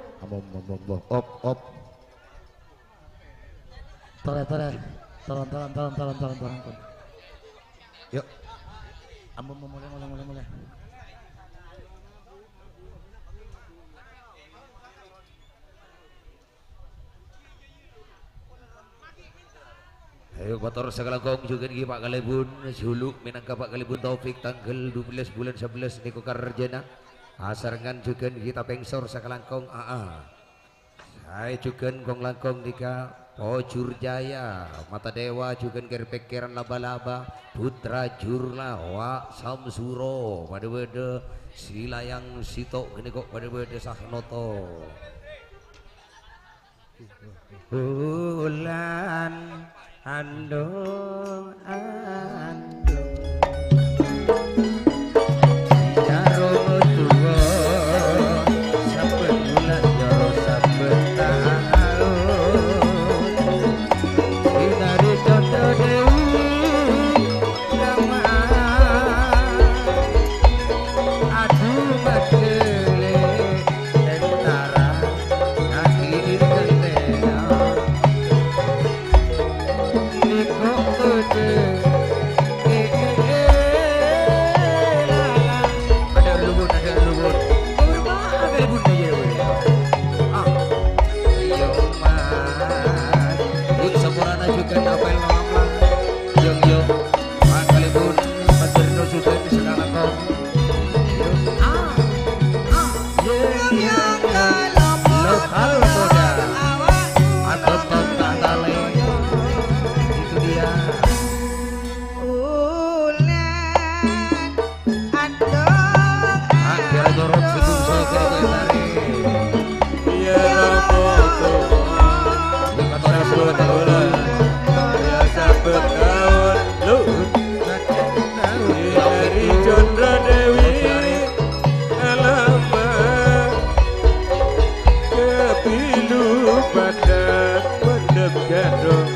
Op. Tolong. Yuk. Mulai. Ayo motor sekelangkong juga nih Pak Kalebun Julu minangka Pak Kalebun Taufik tanggal 12 bulan 11 Niko Karjana asarangan juga kita pengsor sekelangkong AA Hai juga kong langkong dika Pojur Jaya Mata Dewa juga kerpekeran laba-laba Putra Jurna Wa Samsuro pada beda Silayang Sito gini kok pada beda Sahnoto Bulan andung Jaro tua saben bulan jaro saben tahun Sinari Jondo Dewi Rama Aduh madele tentara ngakir gendera Niko kode ada lubun ada ibunda ya ayo mas bun sampurana juga apel lama yung pangkalibun paterno juga di segala kau lokal muda atau tantale itu dia akhirnya dorong sebelum saya kira-kira Ya Roboto kata orang seluruh tahun Ya sahabat kawan Lu Dari Chandra Dewi Alamat Kepilu badan Mendem gandong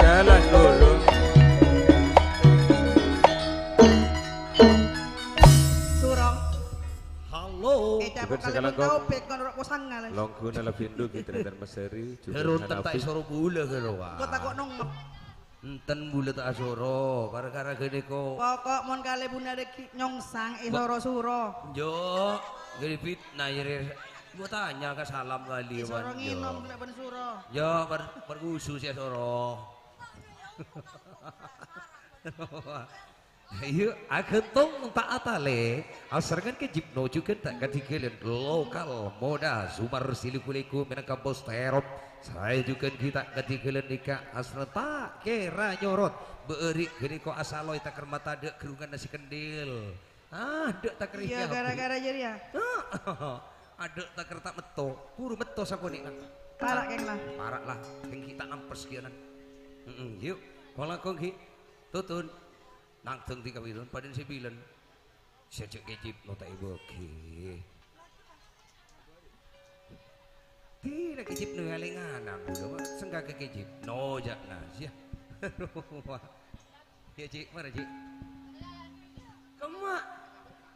Jalan dulu Surong. halo Eca Bukan kali segala pun kau. tahu pek kon rok sangal. Longkun ala pindu kita dan Meseri Herun tak isoro bula keroa Kok takok nong enten bula tak asoro gara-gara gini kok pokok mon kali bunda de nyongsang isoro suro. Jo gini fitnah ya gua tanya ke salam kali Isoro man nginom jo lek ben suro. Jo bergusu ya soro Ayo, agentong tak atale, asarkan ke jipno juga tak katikilan lokal moda sumar silikuliku menangkap bos terop. Saya juga kita katikilan nikah asal tak kira nyorot beeri gini kok asaloi tak kermata dek kerungan nasi kendil. Dek tak kerja. Iya gara-gara jadi ya. Adek tak kerta meto, puru meto saku nih. Parak keng lah. Parak lah, yang kita nampes kianan. Yuk, kalau kau ki, tutun. Nang teng tiga bilon padin si bilan sejak kejip nota ibu ki tidak kejip nengalingan aku mah senggak ke kejip no jak nas ya ya cik mana cik kemak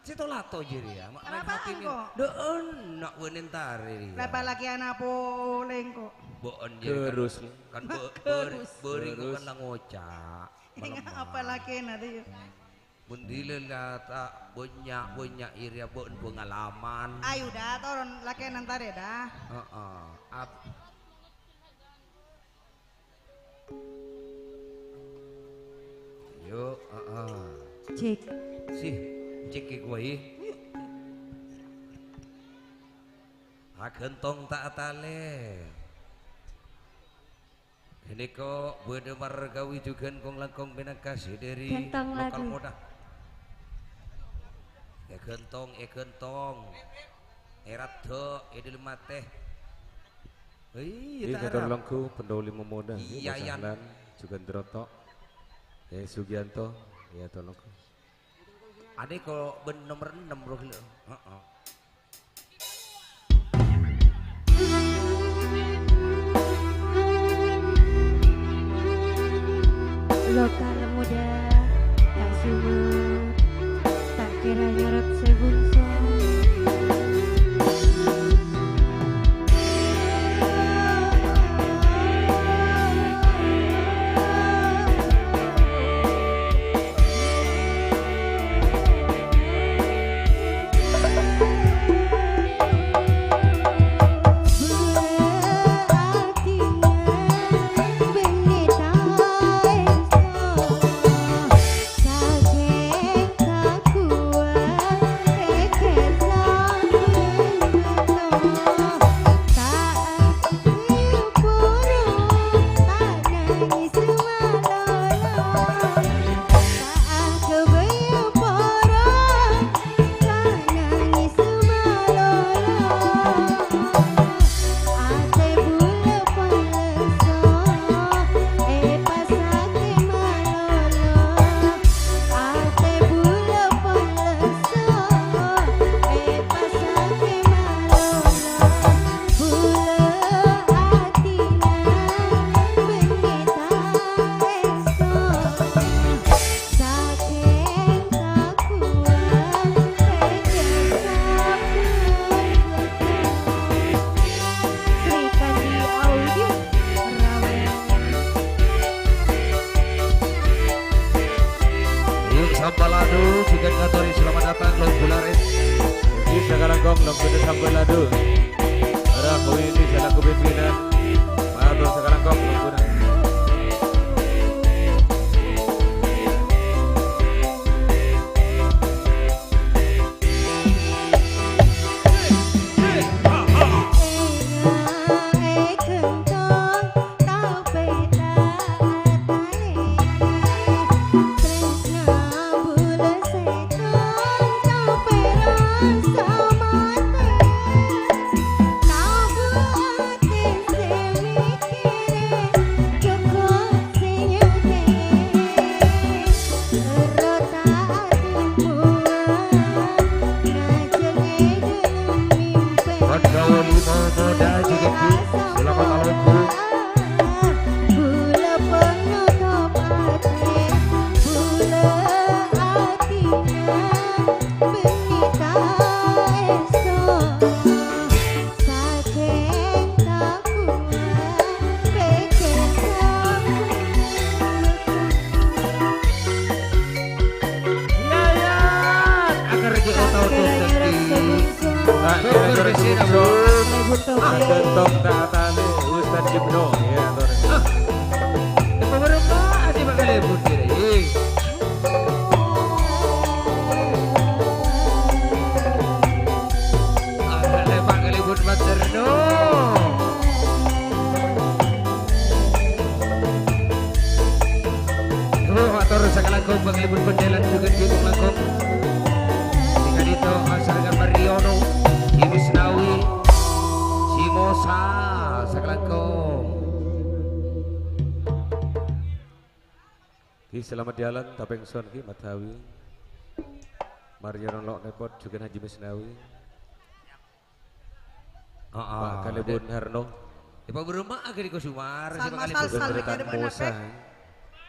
situ lato jadi ya mak Kenapaan kok? doon nak wenentar ini Lepas laki anak poleng kok. boon jadi Terus kan Terus. beri kan lah ngocak Ingat apa laki nanti. Bundile lata banyak iria bon pengalaman. Ayo dah turun laki nanti dah. Yuk, Cek. sih cek gue. Agentong tak atale. Ini kok beda margawi juga kong langkong binakasi dari Gentong lokal lagu. moda. Gentong. Erat to, edil mate. Ini tak kata harap. longku pendoli memoda Iya, Yan. juga Droto Sugianto ya tolong Ade kok ben nomor 6 bro. Lokal muda tak sumut, tak kira nyorot sebungso. Artinya benita balado juga ngatori selamat datang Long Bularis. Di segala gong long kudu sambalado. Rakui di selaku pimpinan. Matur segala gong long kudu. Gentong tatane Ustaz Jibno ya Tor. Apa berapa aja bakal lebur kira. Ada bakal lebur baterno. Atur segala kau bakal lebur pendelan juga di langkung. Jika dito asarkan Mariono, Iwisnawi, Mosa Sakalangkong. Ki selamat jalan tapeng son ki Matawi. Mario Lok Nepot juga Haji Misnawi. Pak Kalebun Harno. Ipa berumah agak di Kosumar. Juga Mosa.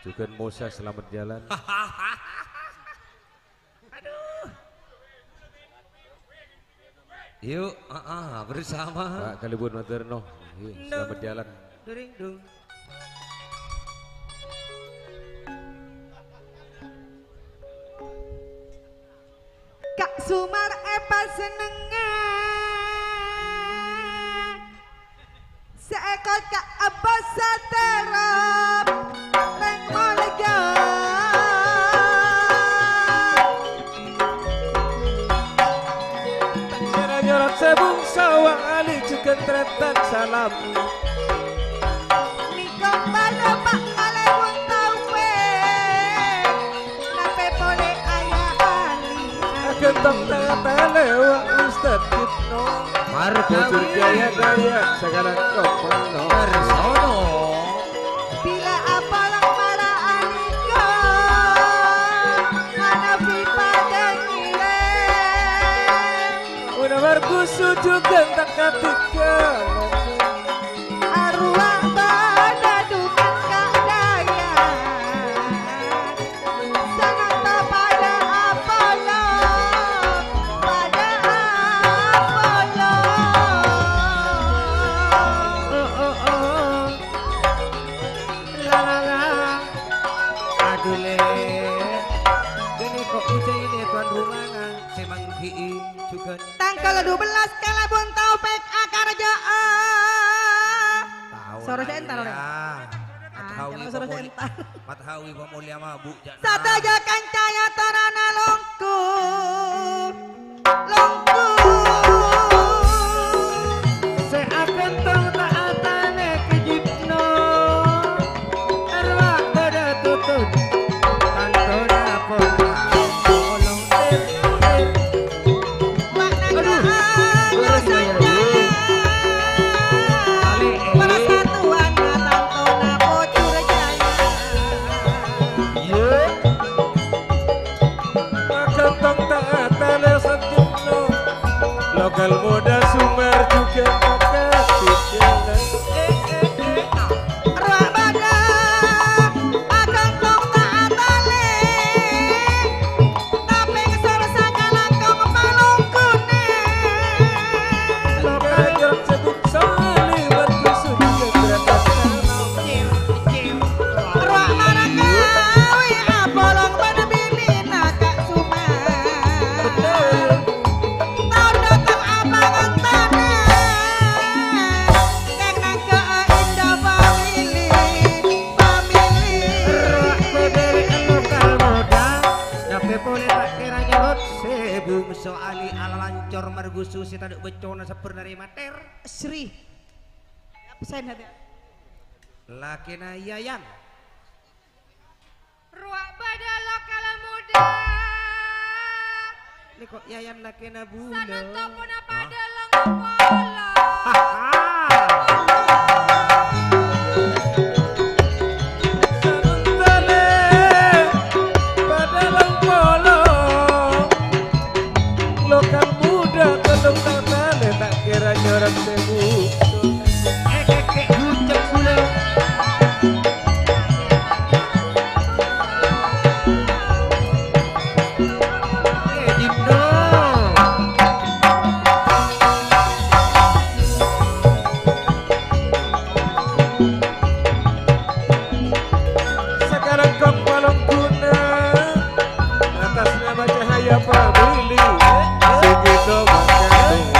Juga Mosa selamat jalan. Yuk, bersama. Pak Kalebun Materno. Selamat jalan. Dering dung. Kak Sumar Epa senengnya seekor Kak Abbas Saterap Reng Molega Nyorat sebung sawang ali juga tretan salam. Nikong bala Pak Kalebun Taupe Nape pole ayah ali Gentong tatane wa Ustaz Jibno. Bocor jaya daya segala kopano. Bersono. Bila apalang para anika Hanafi pada ngilem Udah berkusu juga tak ketika. Arwah pada dukan kak daya Senang tak pada Apollo Pada Apollo La la la. Aduh le. Ini kok ucai ini tuan rumah semang ki juga. Tanggal 12 Kalebun Taufik Akarjaan Suara saya entar oleh Mathawi suara saya entar Mathawi pemulia mabuk jangan. Sataja kancaya tarana longku Longku Seakan tong taatane kejipno arwah pada tutut kantona pona tolong Maknanya dosanya Persatuan Tantona Bocor Jaya Gentong tatane Ustaz Jibno. Lokal muda Sumber juga kakak jalan. Ruang badan akan tong taatale Tapi ngesor sakalang kong palungkune Lokal nyorat sebung sawali berkusu juga tretan salam. Ruang marakawi abolong pada bini Naka tak kira nyorot sebung soali ala lancor margusu si taduk becona sepur dari mater Sri. Absen hati. lakina yayan Ruak pada lokal muda. ini kok yayan lakina bula Sanunto pun apa ada lengopola. Sanuntale pada lempolo lokal muda telung tanale tak kira nyorot sewu kek gunceng bula Jimno sekarang kau palung guna atas nama cahaya pamili segitu makanya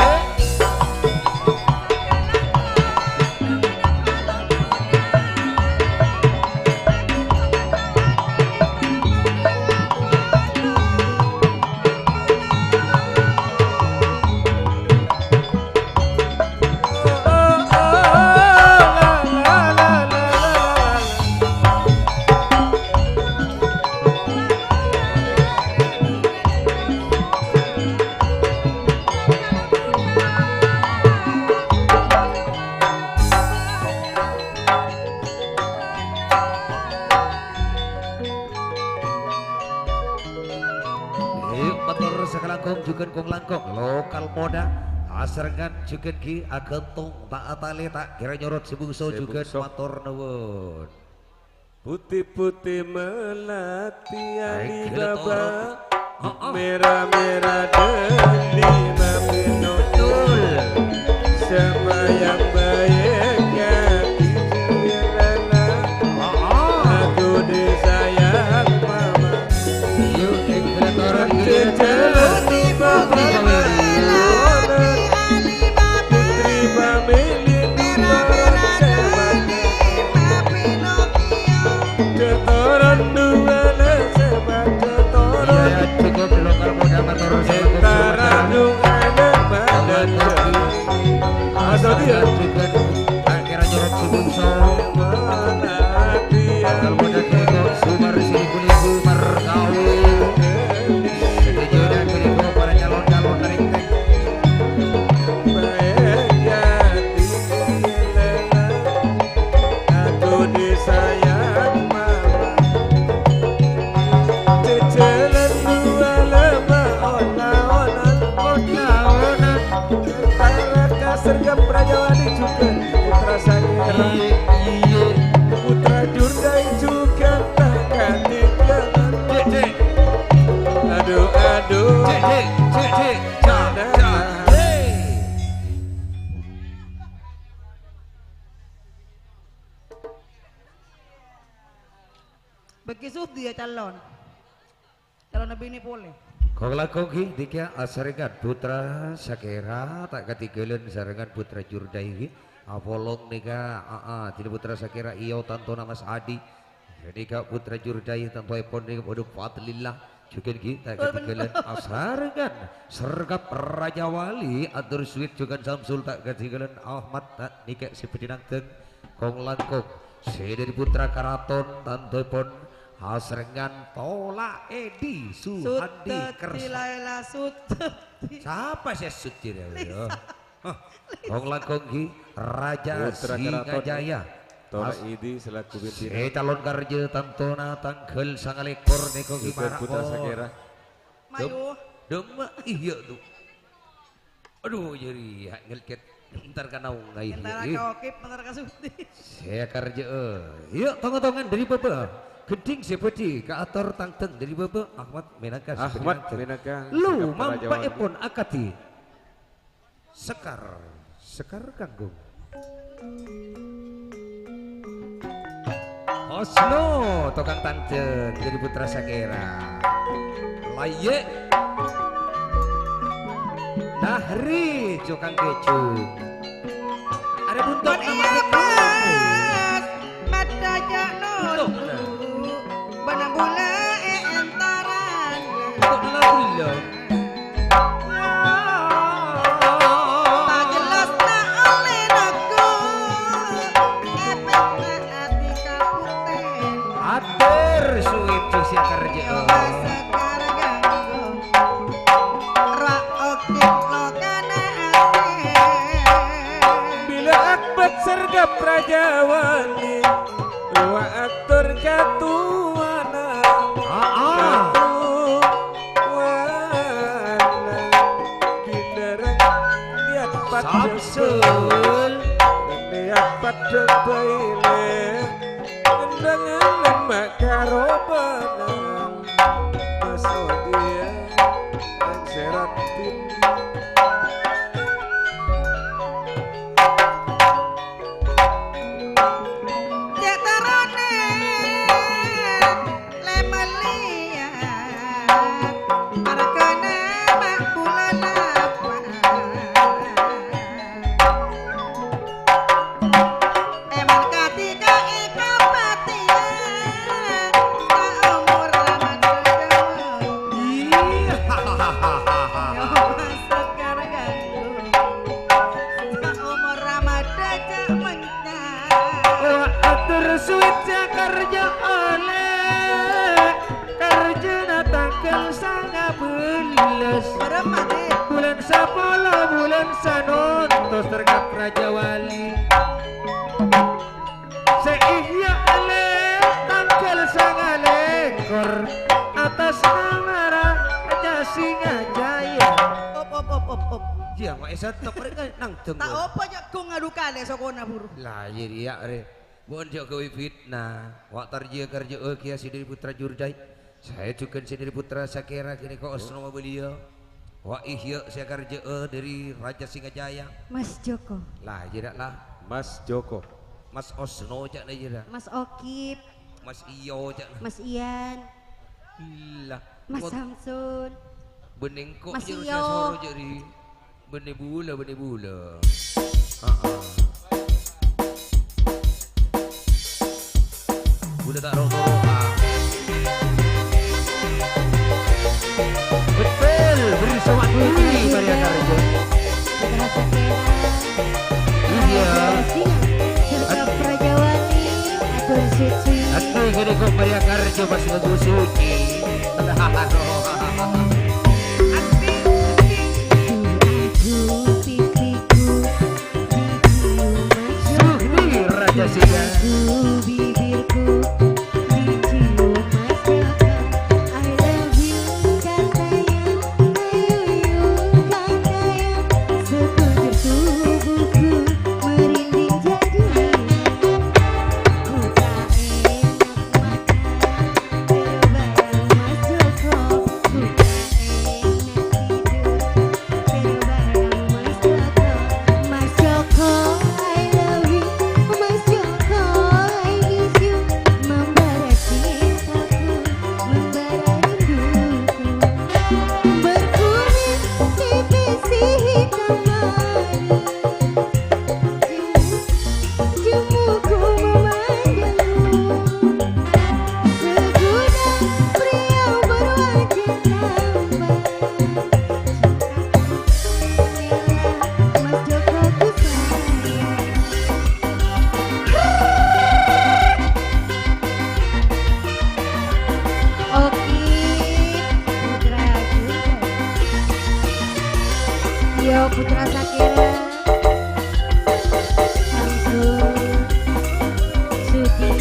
Batur sekalangkong juga kong langkong lokal moda asarengan juga ki agentung tak atale tak kira nyorot sebungso juga Sebungso. matur nuwun putih-putih melati Ai, Alibaba Oh, oh. merah-merah delima pinotul semayang baiknya dijelala aku disayang mama yuk ekstrator jejelan di bawah putri famili di bawah Ketoran dua sebat ketoran ya cukup lokal moda matur Entara nungane badan Asal dia juga tak kira nyorot sebungso lokal moda kiko sumar sini kuliku markawi setuju kuliku para calon-calon ringkeng Aku disayang mama Cecelan dua lama ona-onan Tentara kasar ke Prajawali juga Putra Sakera Putra Jurdai juga tak ketinggalan Aduh Bekisut dia calon nabi ini boleh. Kau lakukan tiga asarengan putra Sakera tak ketinggalan sarengan putra Jurdai Apolong nika tidak putra Sakera iyo tanto nama Adi jadi kak putra Jurdai tanto epon nika bodoh fadlillah juga kita ketinggalan asarengan sergap Raja Wali atur suit juga Samsul tak ketinggalan Ahmad tak nika seperti nangteng kong langkong dari putra Karaton tanto epon asarengan Tola Edi Suhandi Kersa Laila siapa sih suci ya kong langkong ki Raja Putra Keraton. Singajaya Tora Idi selaku binti calon karja tantona tanggal sangalekor neko ki Juga Putra Sakera Mayu Dema iya tuh aduh jadi ngelket ntar kanau ngai Antara kaokip antara kasuti saya kerja yuk tongan-tongan dari bapak geding seperti ke ator tangteng dari bapak Ahmad Menaka Ahmad Menaka lu Sekap Raja mampa Wali. epon akati sekar kanggung Osno tokang tangteng dari putra Sakera laye Nahri cokang kecung ada buntut nama Mas mata jakno Tuh. Bana bula entaran kok lagu lo. Tak jelas tak oleh aku epek hati kaputen Atur suwit si kerja. nyoba sekarang ganggu rak okip lo kana ate Bila akbat sergap Raja Wali Luwa aktor katuana Katuana Bindereng Lihat padang Samsul. Lihat padang baile Endangan makarobana Maso dia Seratin cek terone lemelia arkana mak bulan apa eman katika ika patia saumur ramat nyoba sekarang ganggu saumur ramat cak mencah atur suit kerja oleh kerja natangkel sanga belas beremati bulan 10 bulan sanontos tergap Raja Wali seihya ale tangkel sanga lekor atas nama Raja Singajaya op Dia mak esa tak mereka nang tengok. tak apa aja ku ngadu kale sokona buru Lah jadi ya re. Bukan dia kau fitnah. Wak tarjia kerja kia Sidiri Putra Jurdai. Saya juga Sidiri Putra Sakera kini kau asrama beliau. Wak ihya saya kerja dari Raja Singajaya. Mas Joko, Lah jadi lah. Mas Joko Mas Osno cak na jadi. Mas Okip, Mas Iyo cak na. Mas Ian, Lah. Mas Samsun, Bening kok Mas je Iyo. saya suruh jadi. Bening bula. Bula tak roh-roh. betul beri somat bumi Maria Karjo Putra Sakera, Iya. serta Prajawati, atur suci, Aku kini kok Maria Karjo pas lagu suci. aku pipiku, dicium mas Suhni Raja Singa Joko, bibirku, dicium mas Joko. I love you katanya, ayo katanya, sekujur tubuhku merinding jadi. Ku tak enak makan terbayang mas Joko. Ku tak enak tidur terbayang mas Joko. Mas Joko, I love you. Mas Joko, I miss you. Membara cintaku, membara rinduku. Berkulit divisi hitam manis. Jumuku memandangmu. Segudang pria berwajah tampan. Mas Joko ku sayang. Oki Putra Jurdai, Yo Putra Sakera, Samsul, Suti,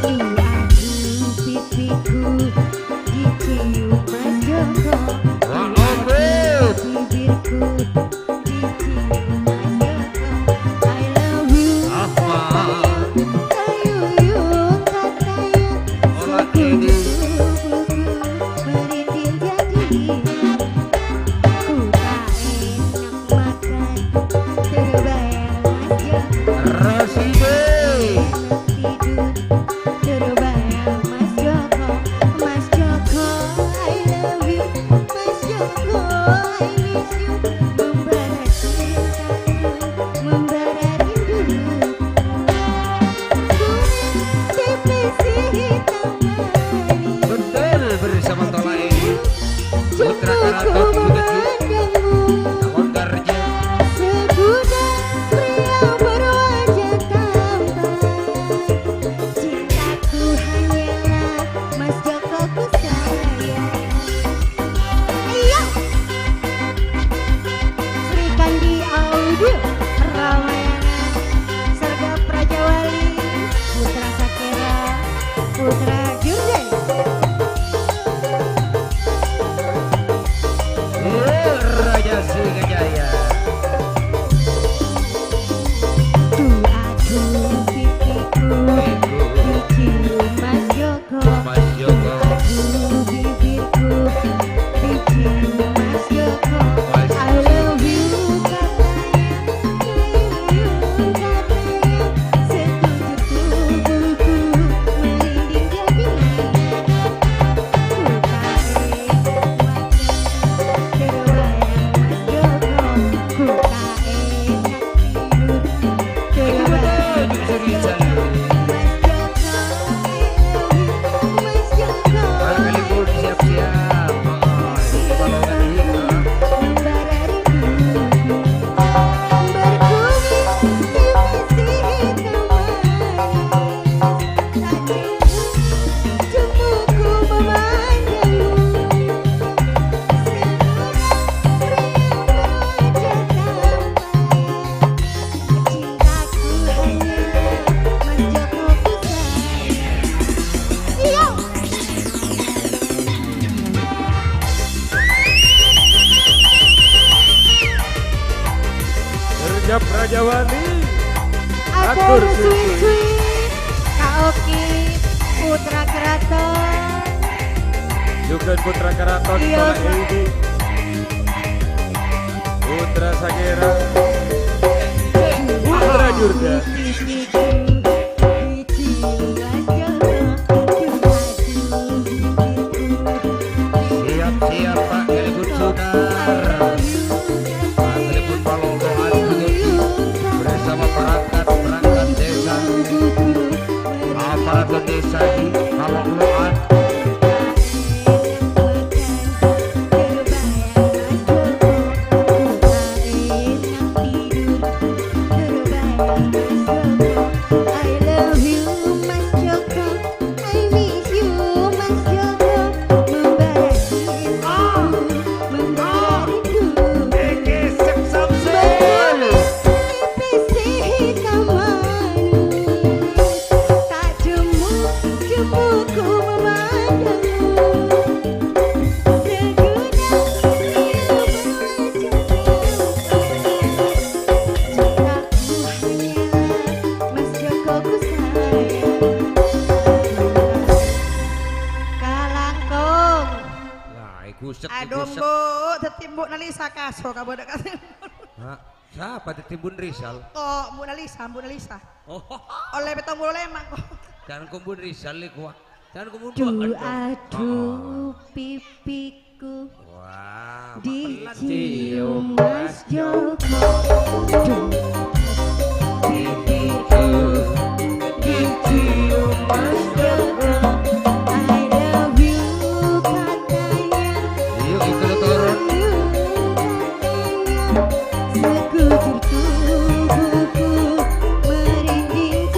aku pipiku, dicium Mas Joko. Bibirku, dicium Mas Joko. I love you. Ayuyung katanya, sekujur tubuhku merinding jadi. Rajur deh. Raja Singajaya. Aduh pipiku dicium Mas Joko. Mas Joko. Aduh bibirku dicium Mas Joko. Mas I love you katanya, sekujur tubuhku melinding jabingan. Ku tarik wajah terbayang Mas Joko. Ku tak enak tidur terbayang Mas Joko. Mas Joko, Mas Joko. Kalipun siap-siap. Balongan hingga. Membara rinduku berkumis di masih kamar. Jemukku memandangmu, cintaku hanya Mas Joko ku sayang. Iya. Terjap Rajawali. Atur sweet Kak Oki Putra Keraton. Juga Putra Keraton Iya, Sekolah Pak. Eidi. Putra Sagera. Putra Jurga. Siap-siap Pak Kalipun Sudar. Pak Kalipun Balongan bersama perangkat desa. Aparatur desa di Balongan. I love you Mas Joko, I miss you Mas Joko. Membara cintaku, membara rinduku. Bersih kamarmu, tak jemukku memandangmu. Segudang rindu berwajah, cintaku hanya Mas Joko ku sayang. Kalangkung. Lah, iku sek Aduh iku sek. bu, tetimbuk Nalisa kaso kamu dekat. Hah, siapa ditimbun Rizal? Kok Bu Nalisa, Bu Nalisa. Oh, Oleh betong bulu lemak kok. jangan kumpul Rizal iku. Jangan kumpul. Aduh pipiku Wah, dicium Mas Joko. pipiku Dicium Mas Joko. I love you katanya, Yuk ikut turun. sekujur tubuhku merinding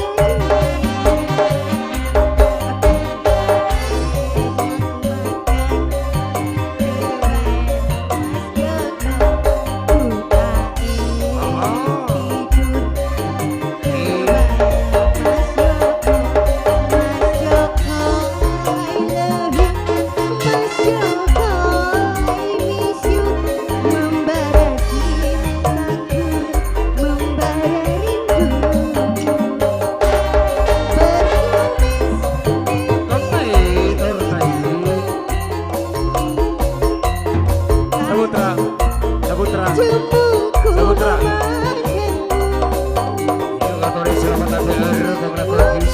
Saputra. Saputra. Jemukku Saputra. memandangmu. Yuk atur selamat akhir congratulasi.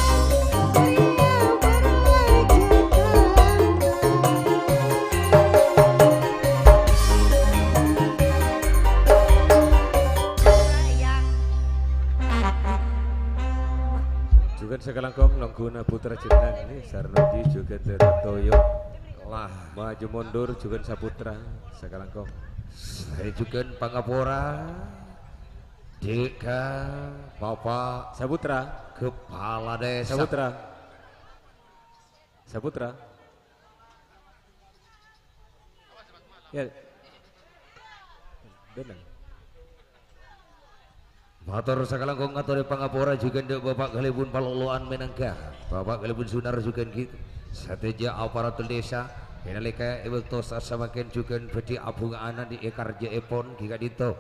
Juga sekalangkong Longguna Putra Jenang ini Sarnoji juga Teratoyo. Lah, Maju mundur juga Saputra sekalangkong. saya juga Pangapura. Dika, Bapak Saputra. Kepala Desa. Saputra. Saputra. Ya. Benang. Matur sakalangkung ngaturi pangapura juga ndek Bapak Galibun Paloloan Menangga, Bapak Galibun Sunar juga gitu. Sateja aparatur desa nalika wektos samaken juga bedi abungan di ekarja epon giga dito.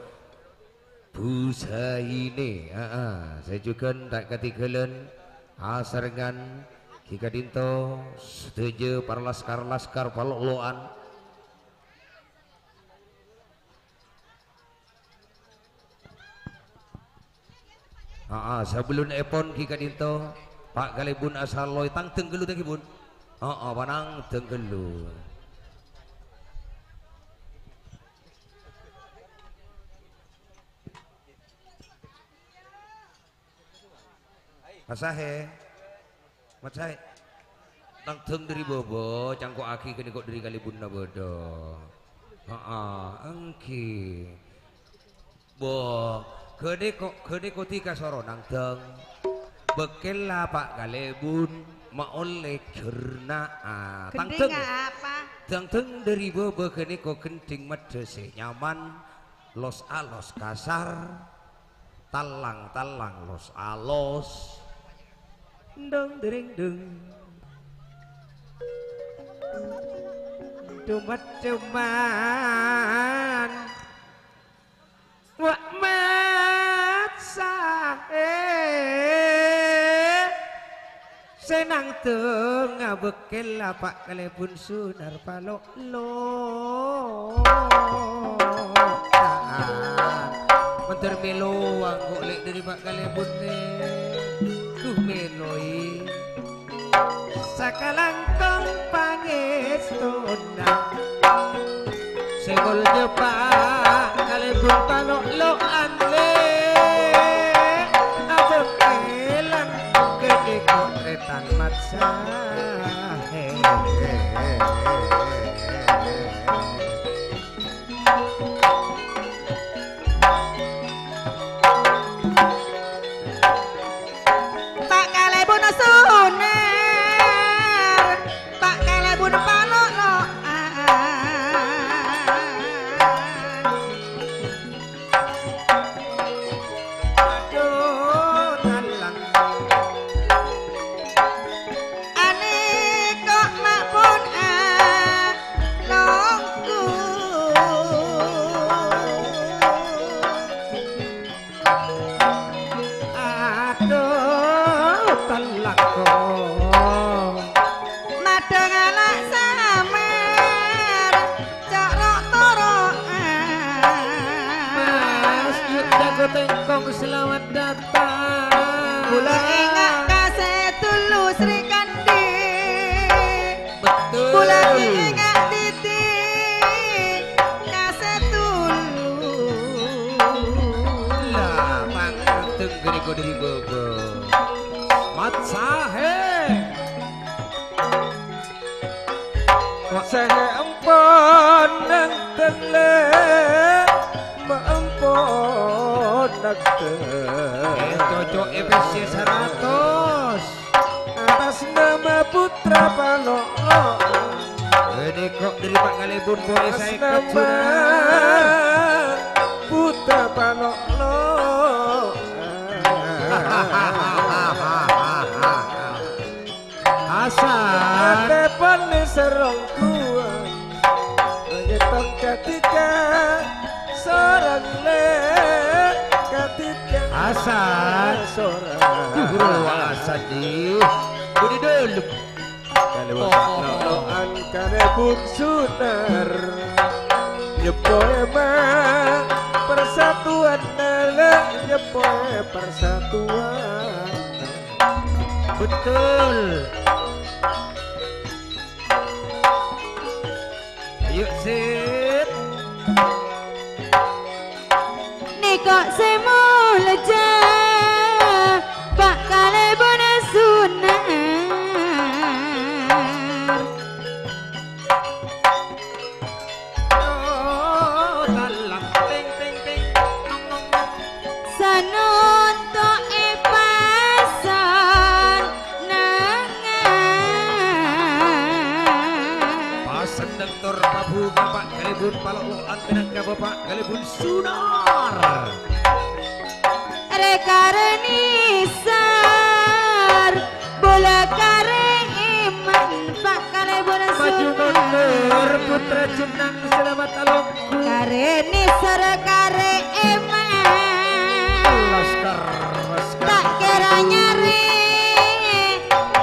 Busaine, saya juga tak ketinggalan asarengan giga dito setuju para laskar Paloloan. Sebelum epon kika dito Pak Galibun asal loy tang tenggelu tadi bun. Panang tenggelu. Masahe, macai. Tang teng dari bobo, cangko aki kini kok dari Galibun na bodo. Engki. Gede kok tika soro nang teng bekel lah Pak Galibun maoleh cerna tang teng apa? Tang teng dari bobo gede kok kenting medese nyaman los alos kasar talang los alos dong dering deng cuman wak senang tengah bekel lah Pak Galibun Sunar Palolo mentor melo ang golek dari Pak Galibun duh meloi sakalangkong pangestona segol Pak Galibun Palolo anle abekelan gede kotretan matsa Pak Galibun Sunar, Pak Galibun Palolo selamat datang. Kula ingat kasih tulus Sri Kandi. Betul. Kula ingat titi kasih tulus. Lah pangteng gede kok dari bobo. Mat sahe. Sahe empon nang tele maempon nak Cocok FSC 100 atas nama Putra Palolo gede kok dari Pak Galibun boleh atas saya nama kecurangan Putra Palolo Hasan Tepan serong tua menyetam ketika seorang le ketika Hasan seorang Bro Hasan di budi dulu kalau Paloloan Galibun Sunar nyepoe mah persatuan nele nyepoe persatuan betul. Ayo sit Niko semulaja Pak Galibun Sunar talang ting ting ting nong nong nong Sanon to ipasan nangan pasen dokter pabuga Pak Galibun Paloloan Menangga Bapak Galibun Sunar sare kare nisar bola kare iman pak kale bola Maju sunan mundur putra jenang selamat alongku. kare nisar kare iman Laskar tak kira nyari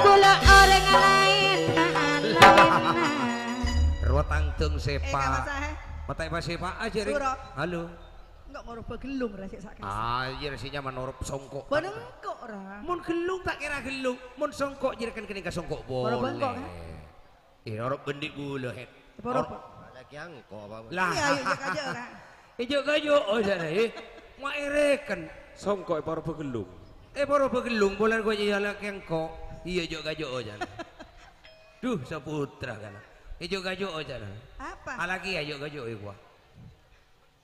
bola orang lain Rotang tung Enggak sepa. masalah. Matai pas sepa aja ring. Suro. Halo. Enggak mau gelung rasik sakit. Iya rasinya menorop songkok. Benengkok ra. Mun gelung tak kira gelung, mun songkok jadi kan kena songkok boleh. Baru bengkok, kan? Orok bendik bulu het. Baru Ada kiang kok apa? Lah. iya yuk aja ra. Ijo gajo oh sana ma erekan. songkok para begelung. Baru begelung bolan gua jala kengkok. Iya jo gajo oh sana. Duh saputra kan. Ijo gajo oh sana. Apa? Alagi ayo gajo gua.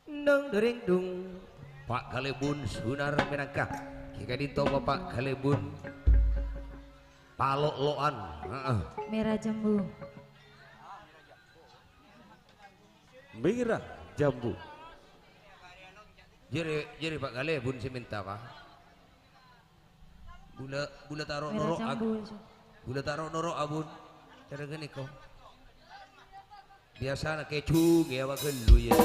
Dung dering dung. Pak Kalebun Sunar Menangkah. Jika ditoba Pak Kalebun Palok loan. merah jambu Merah jambu. Jadi Pak Kalebun si minta Pak. Bula taruh merah norok jambu Bula taruh norok abun. Cara gini kau. Biasa nak kecung ya Pak Gelu ya.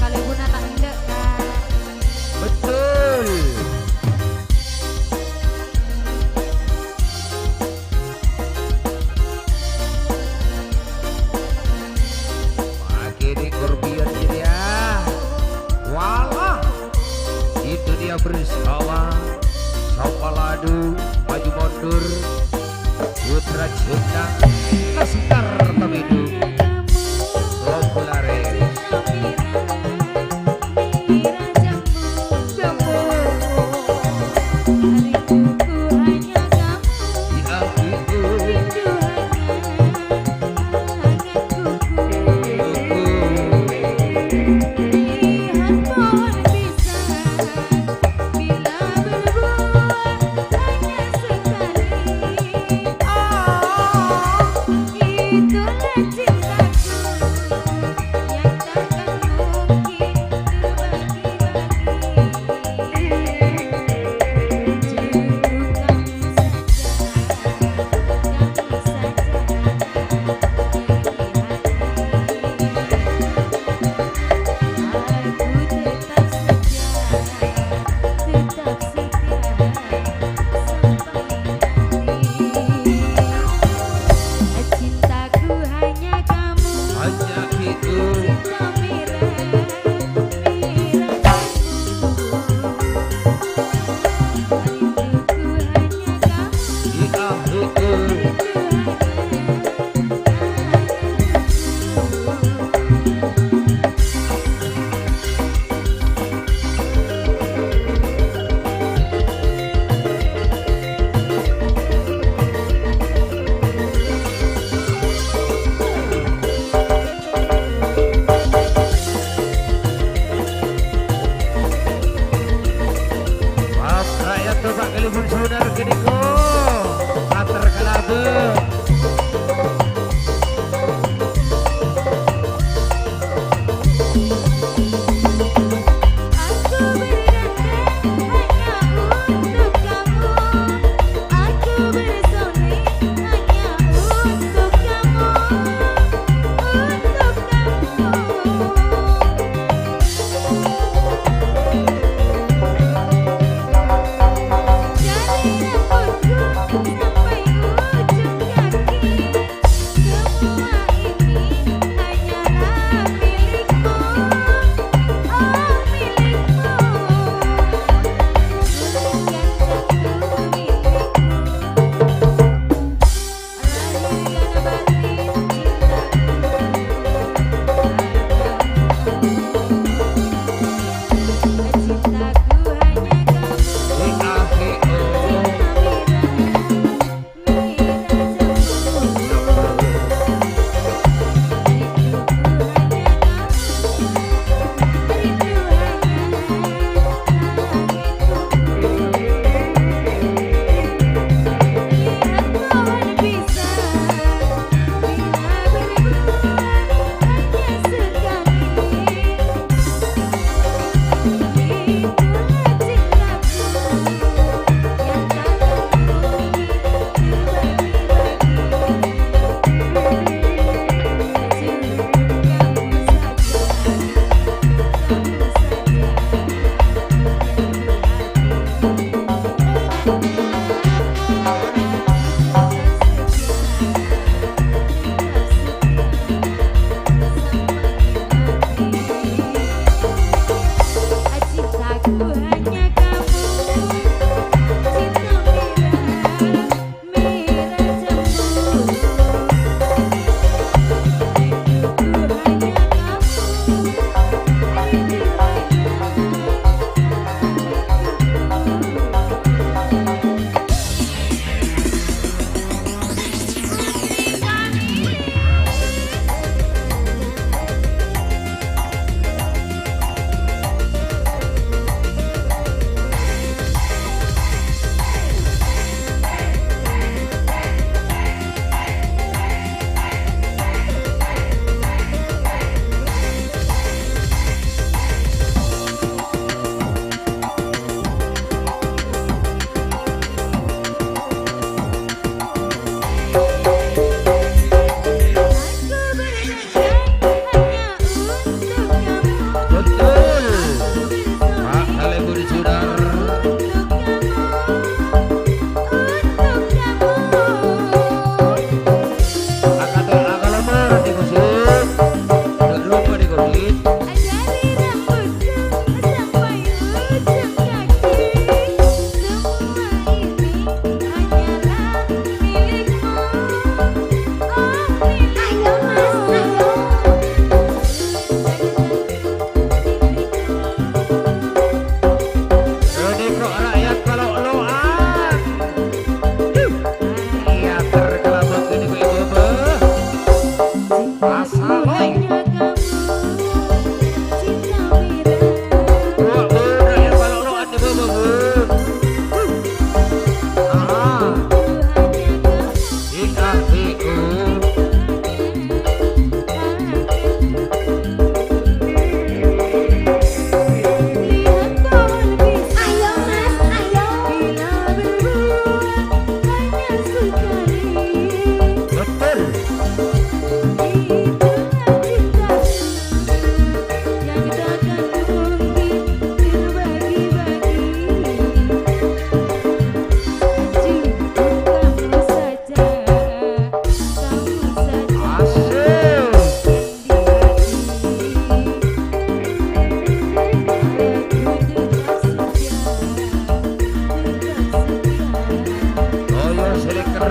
kale guna tak ndek kak Betul. Pakai di korbian jadi ya. Walah. Itu dia bersama Sapaladu maju mundur Putra Cinta Laskar Tabidu Lopulares sampai ujung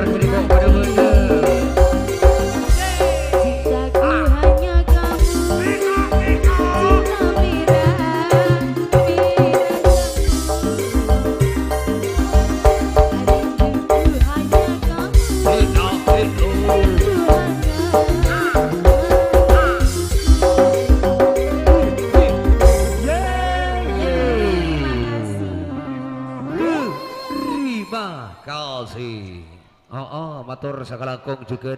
gini kok pada bener. Cintaku hanya kamu, cinta Mira, rinduku hanya kamu, Terima kasih. Matur sakalangkung juga.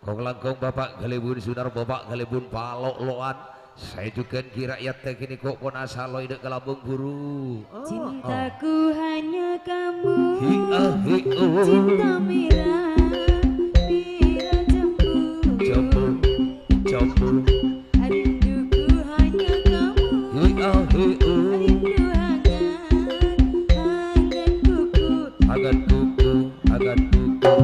Kong langkung Bapak Galebun Sunar, Bapak Galebun Palok Loan. Saya juga kira ya kini kok pun asal lo ide kelambung guru. cintaku hanya kamu, Hi-ah-hi-oh. cinta Mira, Mira jambu, Jambu, jambu. rinduku hanya kamu, Hi-ah-hi-oh. rindu hangat kuku, Agat kuku, agat kuku.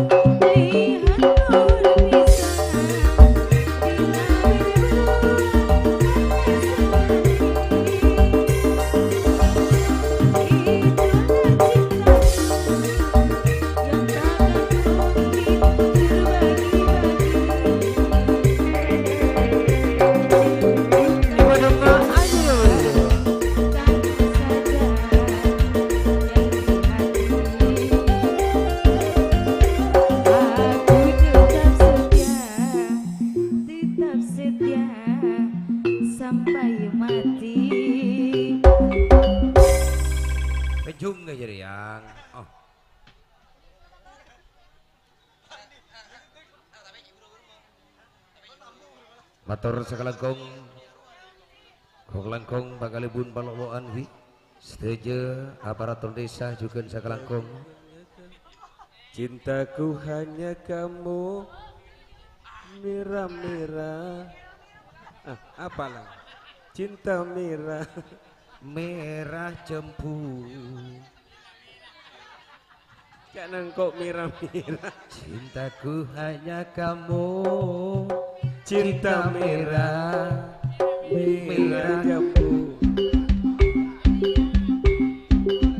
lihat berpisah, bila tetap setia sampai mati. Pejung gak jadi yang. Matur sakalangkung. Kong langkung Bagalibun Paloloan wi. Setuju aparatur desa juga sakalangkung. Cintaku hanya kamu, Mira. Apalah? Cinta Mira. Merah cempu. Jangan kok Mira. Cintaku hanya kamu. Cinta merah. Mira jambu.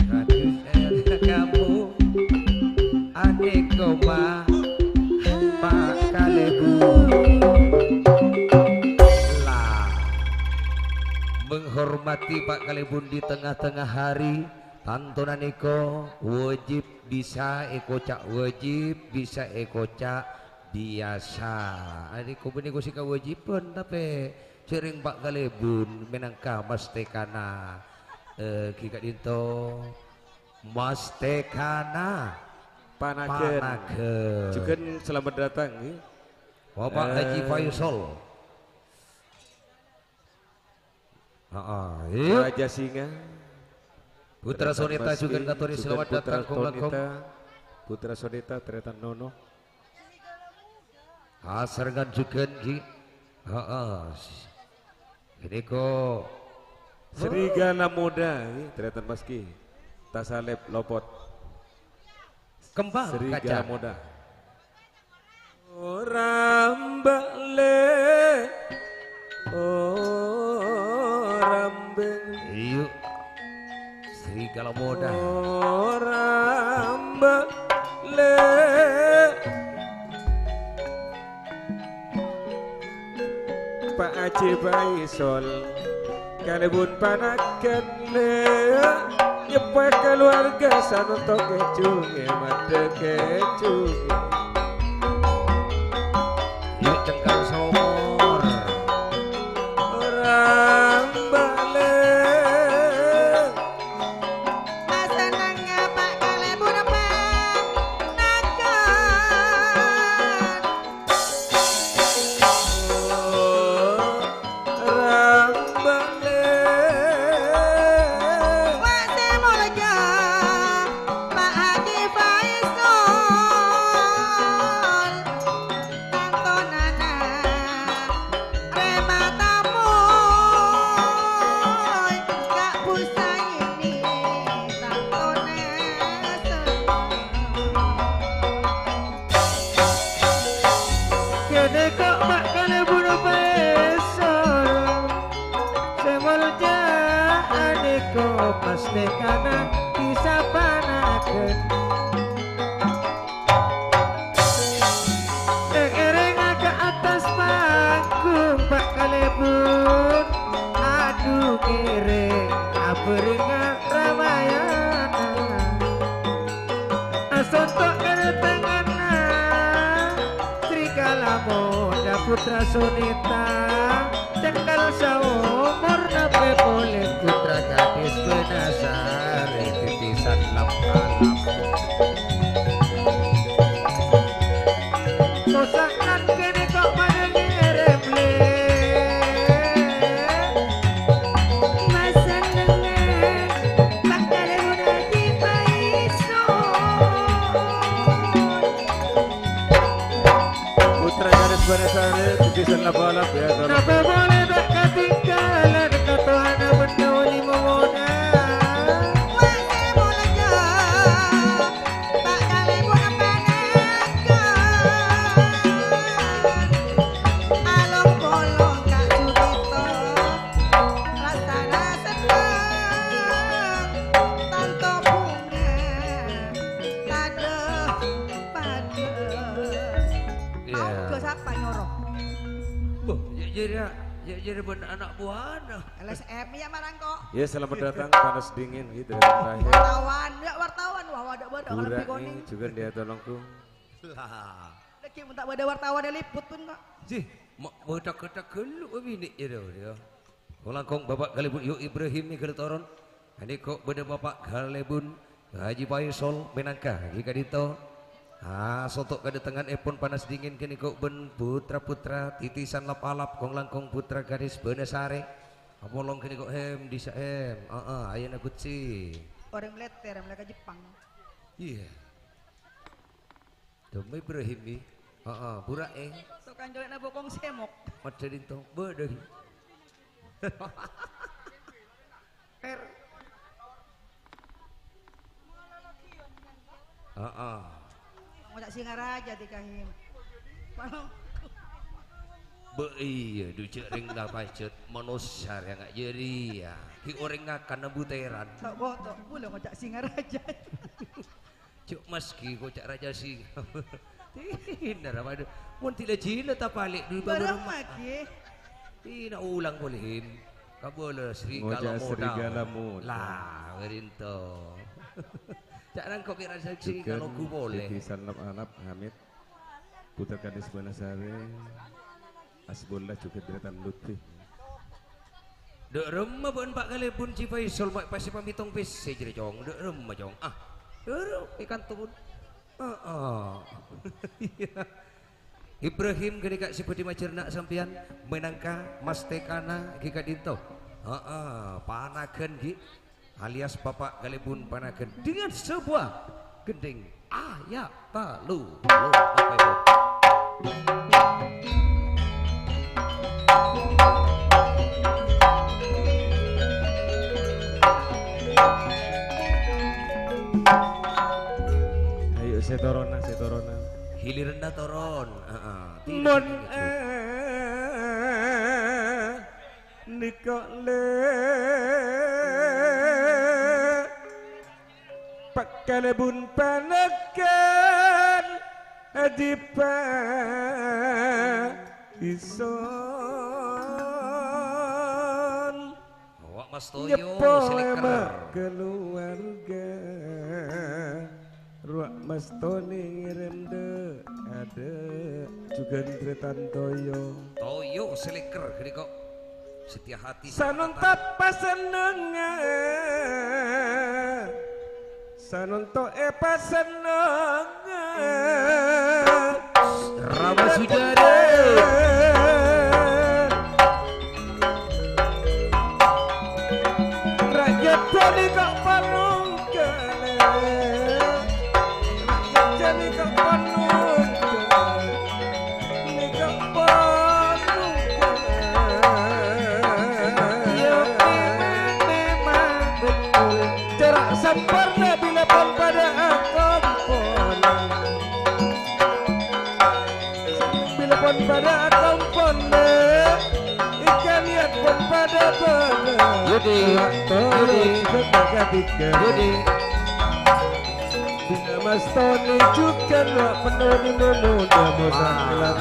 Ratu saya kamu. Adik koma. Pak Kalebu. Lah. Menghormati Pak Kalebun di tengah-tengah hari. Tantunan iko wajib bisa ekocak wajib bisa ekocak biasa. Adikku beniku sih kewajiban tapi sering Pak Kalebun menangka mas tekana kika dinto mas tekana Panagen. Juga selamat datang. Bapak Haji Faisal. Yuk. Raja Singa. Putra Sonita juga katuri selamat datang kong. Putra Sonita Tretan Nono. Asargan juga ji. Ini kok Serigala muda Tretan Maski. Tasalep Lopot. kembang Serigala kaca. muda. Orang bale. Orang beng. Yuk. Serigala muda. Orang bale. Pak Aceh Faisal Kalebun Panagen le nyepak keluarga sanontok kecunge mata kecunge Yuk cengkang somor. orang balik Masenangnya Pak Kalebun Panagen. orang balik Wase mulja Pak Haji Faisal. Tantonana rema tamoy gak busa ini tantone kene kok mak Kalebun Faisal semolja aneko pasti kana bisa panaken Asontok keretengana Trikala Moda Putra Sonita Cekal saumur nape boleh putra gadis benasari titisan lam-alam kosakan kene kok manengi eremle Masa nengen bakal udah putra gadis benasari titisan lam-alam ya nape boleh tak ketinggalan katohana bendoli memoda jadi benar anak buah LSM ya marang kok. ya selamat datang panas dingin gitu dari terakhir Wartawan, ya wartawan, wah wadah wadah orang Burak bikoning. nih juga dia tolongku lah Deki minta wadah wartawan yang liput pun kok. sih mau tak keluk bini ya dia langkong bapak Galebun yuk Ibrahim nih Geletoron ini kok beda bapak Galebun Haji Faisal Menangka jika dito sotok kedatangan epon panas dingin kini kok ben putra titisan lap-alap kong langkong putra gadis benasare apolong kini kok hem disa hem ayana kutsi Orang meleter, mereka Jepang. iya Demi Ibrahim nih burak So kan jolek na bokong semok. macam itu beda Ngajak Singaraja di kahim. Mana? Iya, ducek ring dah pacet manusia yang nggak jadi ya. Ki orang ngakan buteran. Tak botok, boleh ngajak Singaraja. Cuk meski kocak raja sing. Tidak apa itu. Mun tidak Cina tak balik dulu Barang rumah. lagi. Tidak ulang boleh him. Kabul Ngojak serigala muda. Lah, berinto. Jangan kau kira saksi juga kalau ku boleh. titisan lam-alap Hamid putra gadis benasari Asbullah juga Dretan Lutfi Dek remah bukan Pak Galebun Ci Faisal pasti pamitong pes jadi jong. Dek remah jong. Dek ikan tubun. Ibrahim ketika seperti macernak sampian menangka Mas Tekana gika dinto. Panaken gi alias Bapak Galebun panaken dengan sebuah gending ayat talu. Apa itu? ayo setorona Hilirna toron. mon nikole Pak Galebun panakan adipa ison Wak Mas Toyo nyepo seleker. emak keluarga ruak Mas Tony ngirim de ada juga Dretan Toyo Toyo seleker gini kok setia hati sanontot pasenengan sanontot pasenengan Rama Sujada rakyat Tony kok palung kele rakyat Tony kok palung kele ini kok palung kele memang betul jarak sempurna bila pun pada akompon bila pun pada akompon ikan lihat pun pada benar Yudi Yudi Bina Mas Tony juga gak penuh muda mudahan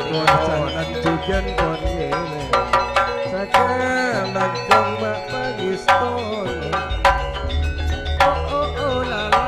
Mocanan juga Tony Sekarang kong mak pagi Tony Oh lala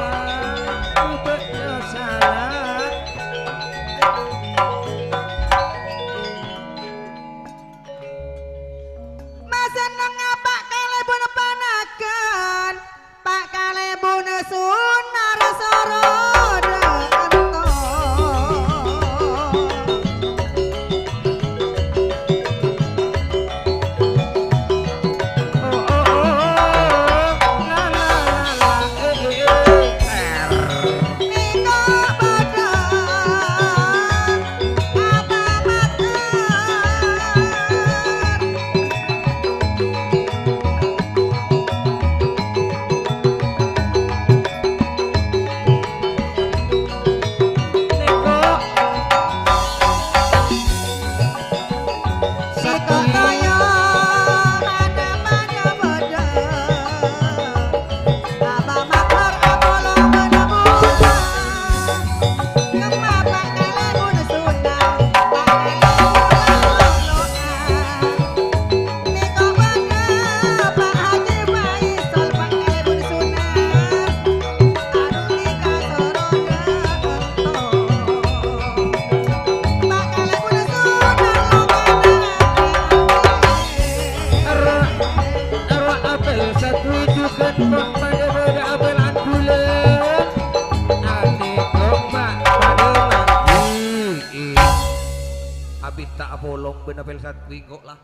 bolong bener pel sat kok lah.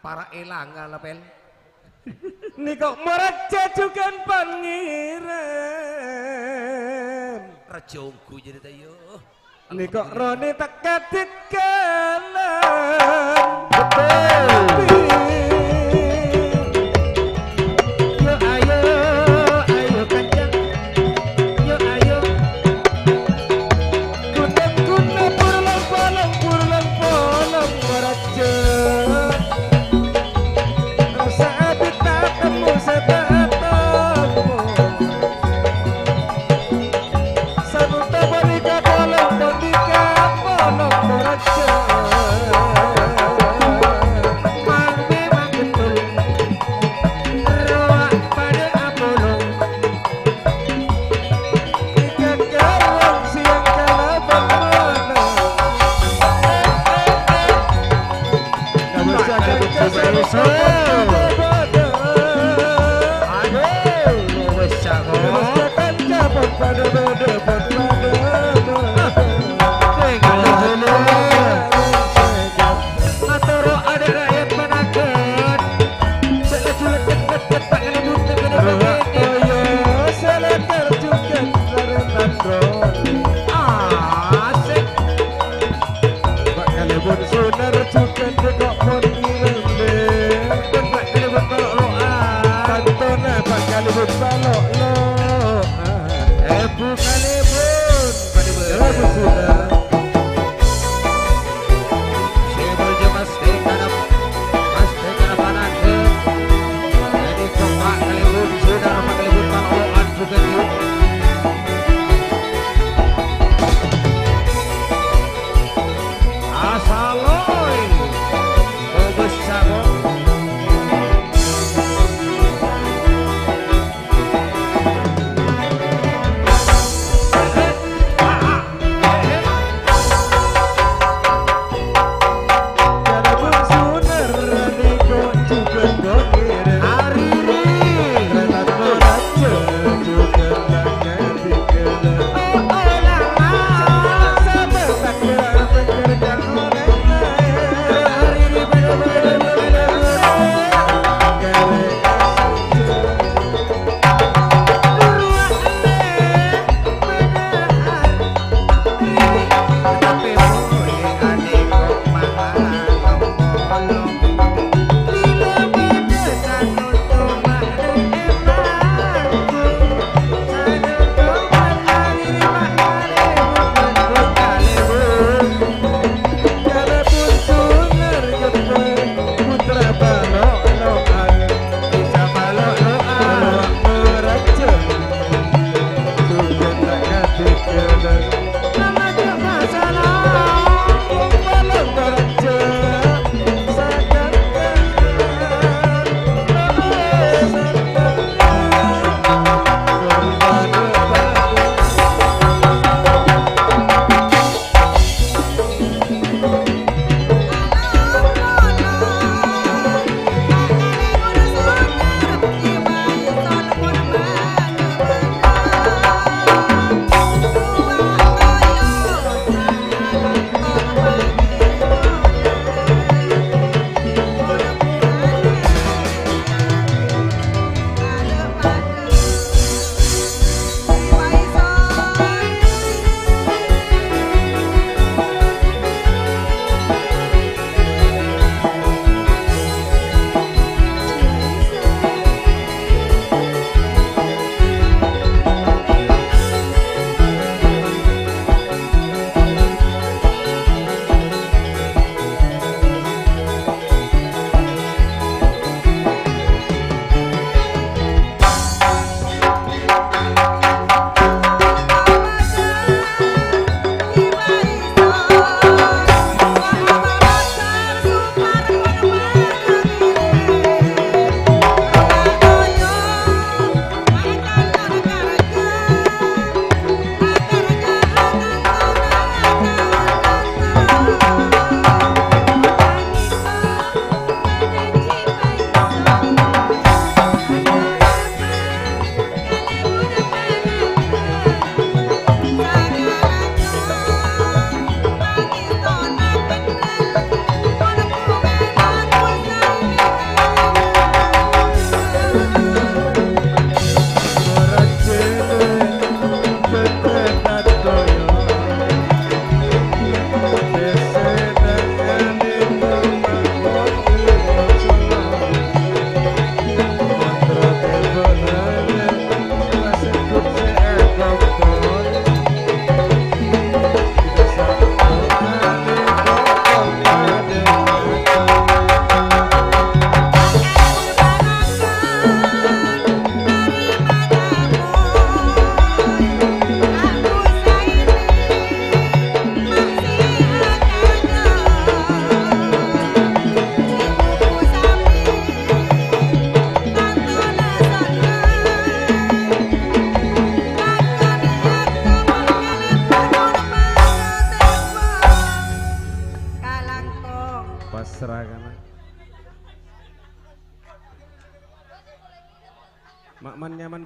Para elanga lah pel. Niko meraja juga pangeran. Rajongku jadi tayo. Niko rone tak kadikalan. Betul. Yo ayo kancang. Yo ayo. Guna pulang bolong meraja. Saat ketemu setatamu. Sabun tabarika bolong meraja. Memang betul. Roa pada apolong. Tiga kalang siang kala bermana.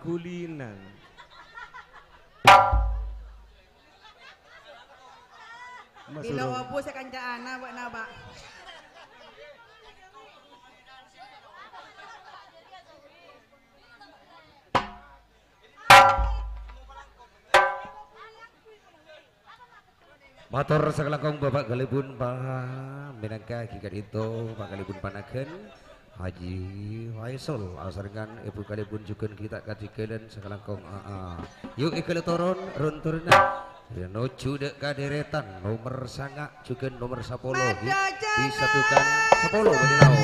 kulinan. Bila opo saya kanca ana buat naba. Motor sakalangkong Bapak Galibun Pak minangka gikat itu Pak Galibun panaken Haji Faisal asarengan Ibu Galibun juga kita katikeun sakalangkong yuk ikele turun run turunna nuju dek kaderetan nomor sanga juga nomor 10 disatukan 10 badilau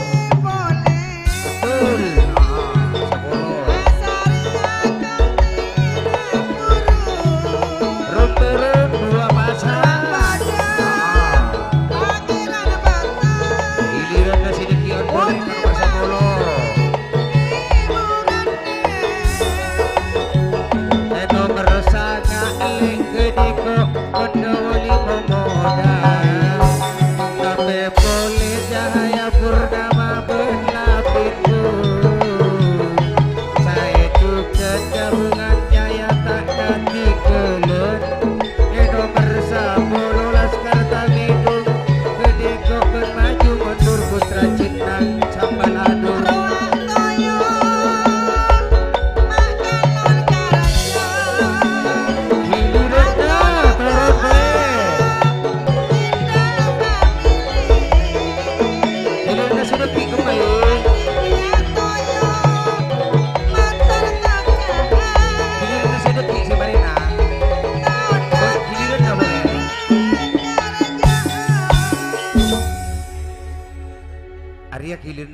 betul 10 run turun dua pasang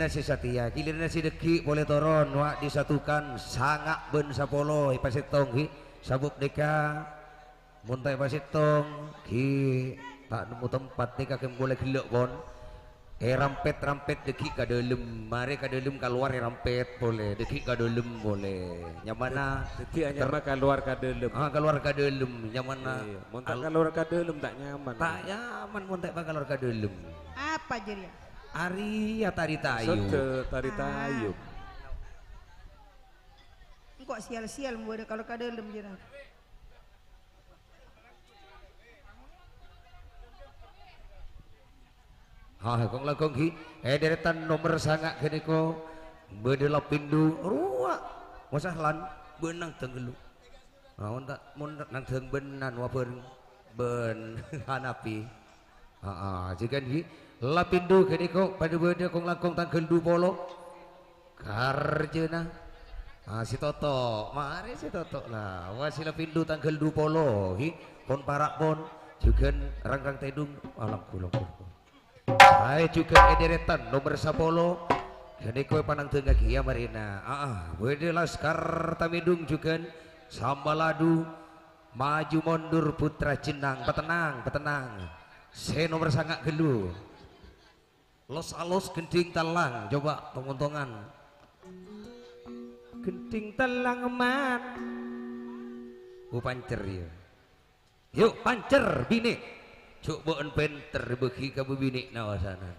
si Satya, kilirna si Deki boleh turun, wak disatukan sangak ben 10 ipasitong hi sabuk deka muntai pasitong ki tak nemu tempat deka kem boleh gelok bon rampet Deki ka dalam mari ka dalam keluar rampet boleh Deki ka dalam boleh nyamana Deki hanya keluar ka dalam keluar ka dalam nyamana muntai keluar ka dalam tak nyaman muntai keluar ka dalam Apa jadi? Ari ya tari tayu. Tari tayu. Kok sial-sial buat kalau kadalem je. Kong lakong ki deretan nomor sangak kene ko bedela pindu ruak masahlan benang tenggelu. Unta mun nang teung benan wapeun ben hanapi. Jikan ki lapindu kediko pada beda kong langkong tangkel 20 karjena si Toto mari si Toto lah wasi lapindu tangkel 20 hi pon parak pon juga rangkang tedung alam kulong saya juga ederetan nomor 10 kediko panang tengah kia marina beda laskar tamidung juga sambaladu maju mundur putra jenang petenang saya nomor sangat gelu los alos genting talang coba tontongan genting talang man pancer ya yuk pancer bini coba penter beki ka bini nawasanan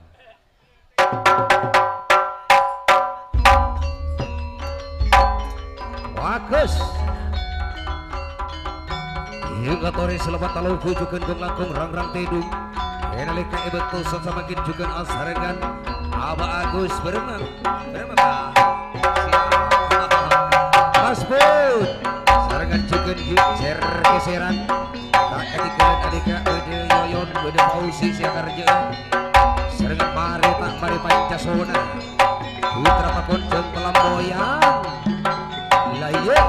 bagus yuk katore selamat talau bujukan kong langkong rang tedung nalika ibetul samakin juga asarengan Aba Agus berenang Mas Bud sarengan juga cer geseran tak adika bede yoyon bede pausi sia karja sarengan mari pancasona putra pakonjeng pelamboyan laye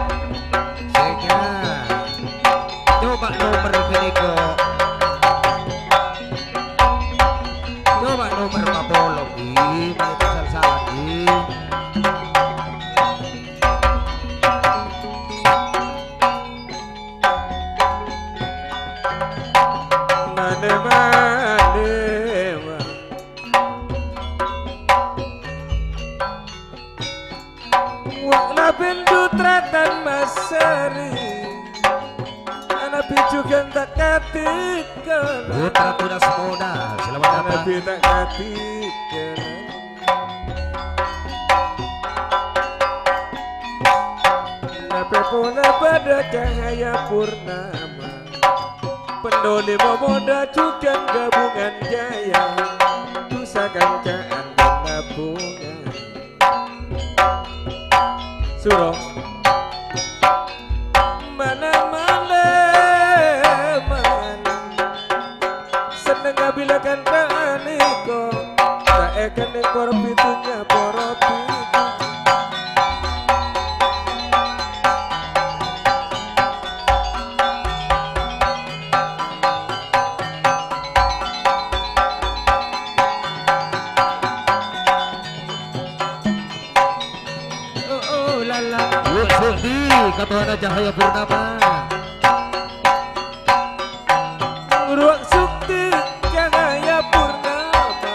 sega coba nomor kediko nomor 40 pasal Wakna bindu tratan masari anak pijukan tak katikan putra tunas muda selamat datang tak katikan terpesona pada cahaya purnama. Pendoli memoda juga gabungan jaya, Nusa Kancaan gabungan. Suro mana seneng ngabilakan kaaniko tak ekan ekor pitunya poropi. Katuana cahaya purnama Ruang sukti cahaya purnama.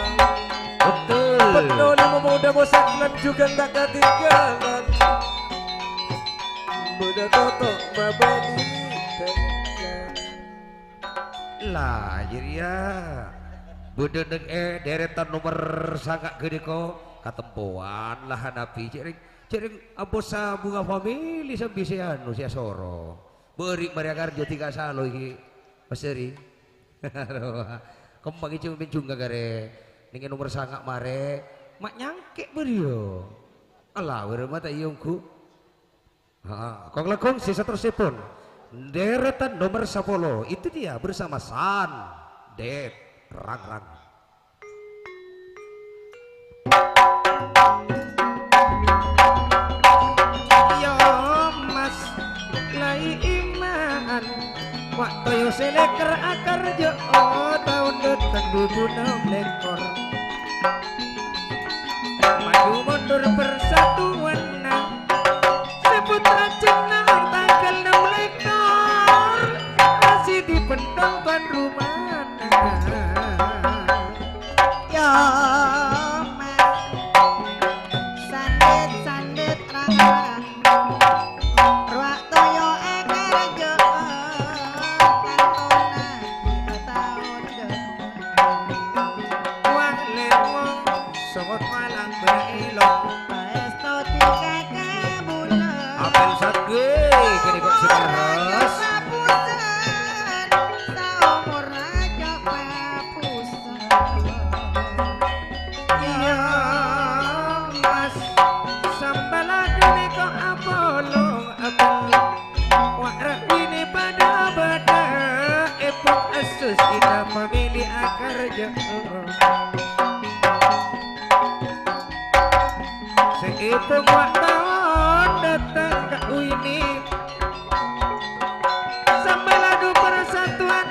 betul Pendoli memuda bosaklan juga tak ketinggalan. Budak totok babani tekan. Lah jiria budedeg deretan nomor sangat gede ko katempuan lah hanapi cering abosa bunga famili sampai si anu si asoro beri Maria Karjo 3 salo iki paseri kembang itu mencung gare ningen nomor sangat mare mak nyangke beri yo alah mata iungku kong lekong sisa tersepon deretan nomor 10 itu dia bersama San Det Rang Waktu seleker akar jo tahun detak dudunam lekor. Maju mundur persatuan nah seputra cenang tanggal 6 lekor masih dipendam tuan rumah. Yo mas sandet rang ruak toyo eker jo kantona tahun Wah lewong sokot malang berilong Paesto tiga kebulan apel sadge kene kok sikeros Papusan saumur raja papusan iya mas sambaladune kok abolong abang wak ini pada epok asus kita memilih akar jo seipung wak tahun datang ke ini sambaladu persatuan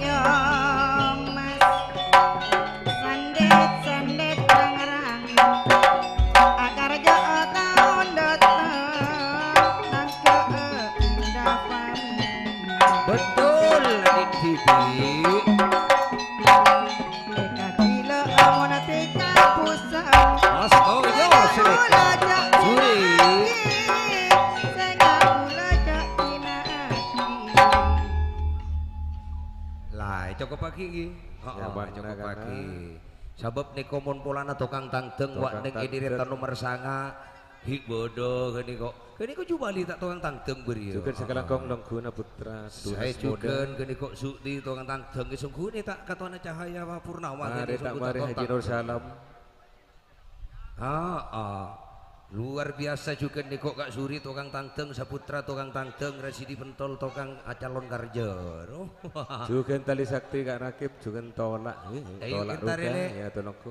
Yo mas sandet rang akar jo tahun datang nang ke indah pami betul adik Bibi eka gila amona tika pusat astaga selek Suri lah cukup pagi iki cukup pagi sabab niko mon polana tukang tangteng wak ning ediretan nomor sanga hik bodoh gini kok jubali tak tukang tangteng beri juga segala kong dong guna putra saya juga gini kok sukti tukang tangteng sungguh ini tak katuana cahaya purnama mari tak mari Haji Nur Salam luar biasa juga nih kok Kak Suri tukang tangteng saputra tukang tangteng Rasidi Pentol tukang calon karjer juga tali sakti Kak Rakib juga tolak tolak entari ruka le. ya tonokku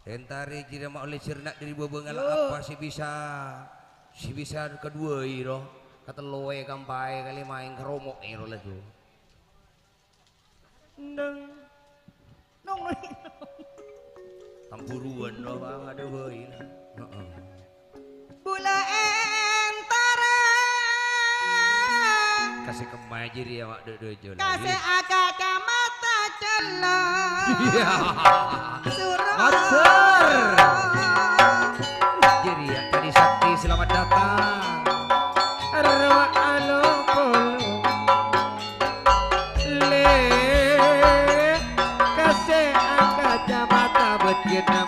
entari jira mak oleh cernak dari bebengal apa si bisa kedua iro kata loe kampai kali main keromok iro lah tuh nong tampuruan loh bang ada boy Bula entara kasih kemai jadi ya mak dojo kasih agak mata celah suruh Master jadi ya tadi sakti selamat datang arwah alokolo le kasih angkat mata buat kita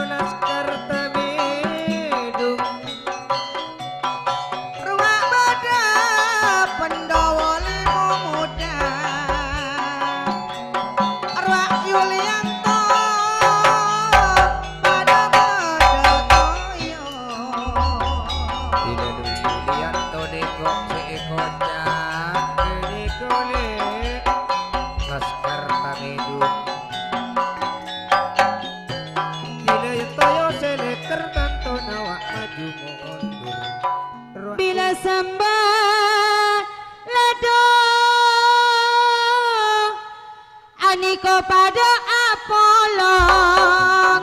laskar tamidung ruwak bada Pandhawa limo muda ruwak Yulianto pada bada toyo Dina Yulianto dekok seekocak Dini kulit laskar tamidung Dina toyo seleker tanto nawak maju mundur Ruwak Bila sembah lado aniko pada apolong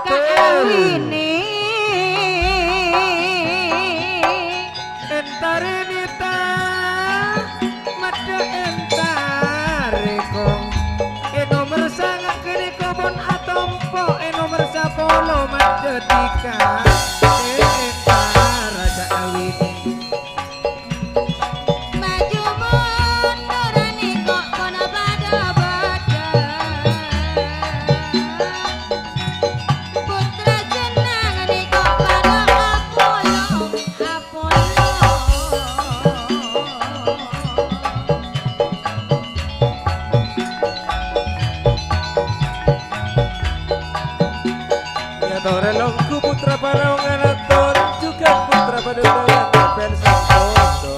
kawini entarenita mada entareko eno mersangak kini kobon atompo eno mersapolo mada tika entar raja awini maju mundur aniko kono pada bada putra jenang aniko pada apolong ya tore longku putra parawangan aton juga putra padudayan kapel santoso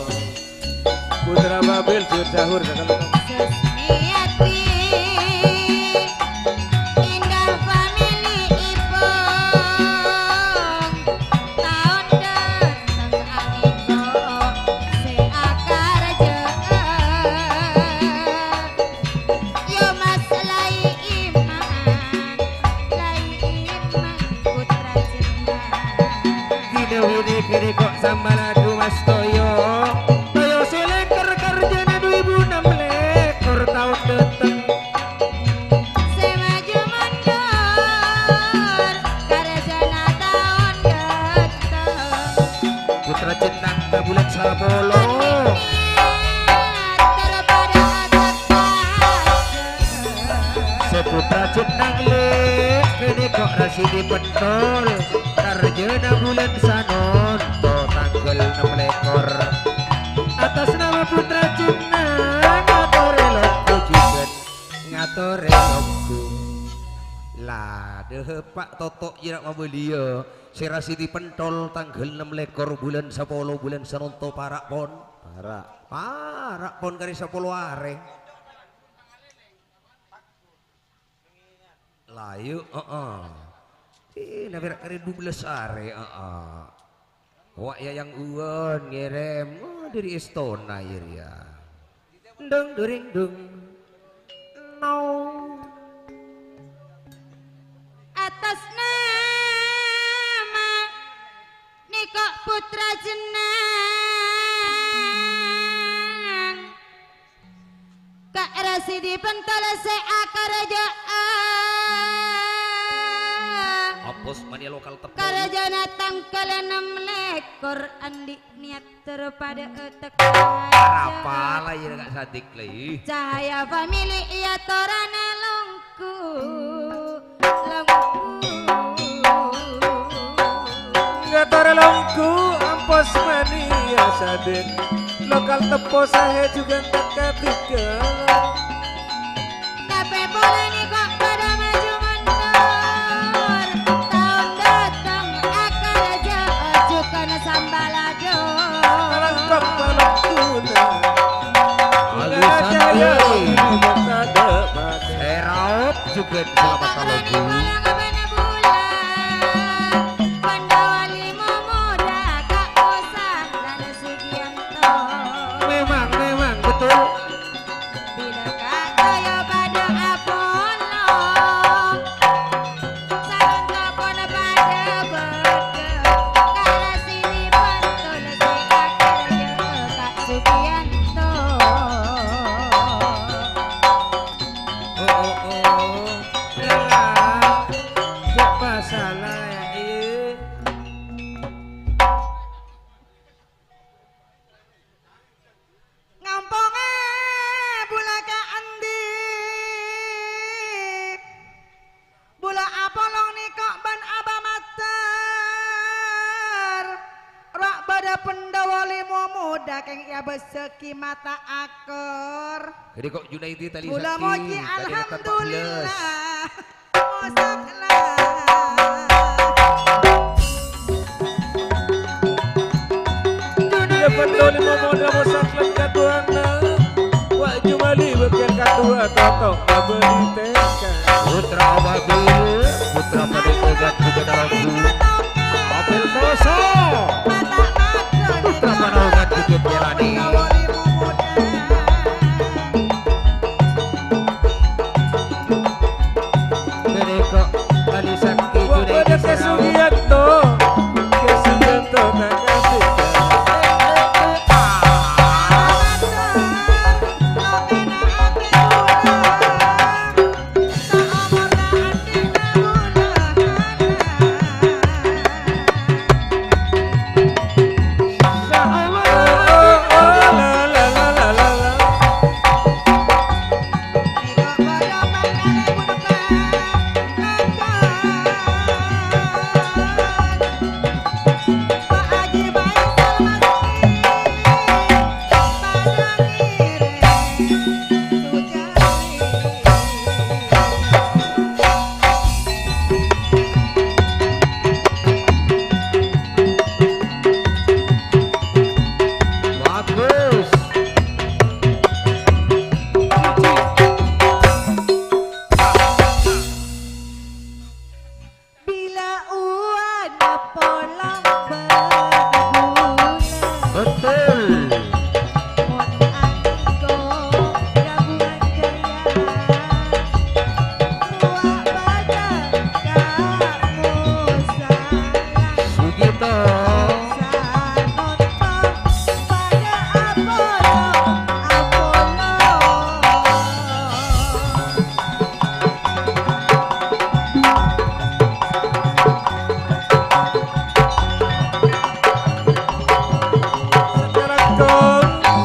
putra babil jahur segala Sesmiati indah famili ipong tahun datang aniko seakar yo mas lai iman putra jenang Dina wini kini kok sambaladu mas toyo Toyo seleker karjana 2006 tahun datang semaju mundur karjana tahun datang putra jenang ta bulan sapolo daripada agak seputra jenang le kini kok rasidi pentol karjana bulan sanon to tanggal 6 lekor atas nama putra jenang ngatore longku juga ngatore longku lah deh pak totok jirak mabelia si rasidi pentol tanggal 6 lekor bulan 10 bulan sanon to parak pon parak pon kari 10 are layu nabi kari 12 are wak ya yang uan ngerem dari Estona ya deng dering deng no atas nama Niko putra jenang Kak Rasidi pentol seakar Apos mania lokal tepung karjana tangkal 6 lekor andi niat terpada etek apa lah ya gak sadik lagi cahaya famili iya torana longku ngatore longku ampos mania saden lokal tepo sahe juga tak ketiga Nape boleh nih kok pada maju mundur tahun datang akan aja ajukan sambalado alangkap malangkuna Alusan jaya woi. ada mas Seraup juga selamat kalau Rani bolang abana bulan Pandawa limo muda kak Osan dan Sugianto memang betul bila kak kaya pada Apollo sarang kapon pada berde kala sini pantul si akarnya kak Sugianto lah siapa salah ya ngamponge bulaka andi bula apolong nih kok ban abam Pendawa limo muda keng ia beseki mata akor. Jadi kok Junaidi tali Mula sakti. moji tadi datang 14. alhamdulillah. Mosaklah. Dunia pendoli memoda musaklam katuana. Wak Jumali bekel katua totok babeli tekan. Putra Ababil, putra Padepokan juga dalamku. Apel Koso, putra Panaugan juga Pelani. Mereka tali sakti Wak pada Junaidi Serau. kesugianto. Kesugianto tak kasih. Bagus. Bila uana polang berbulan Betul. Mon angko gabungan gaya Ruak badan kamu salah Sugito. Sanonton pada Apollo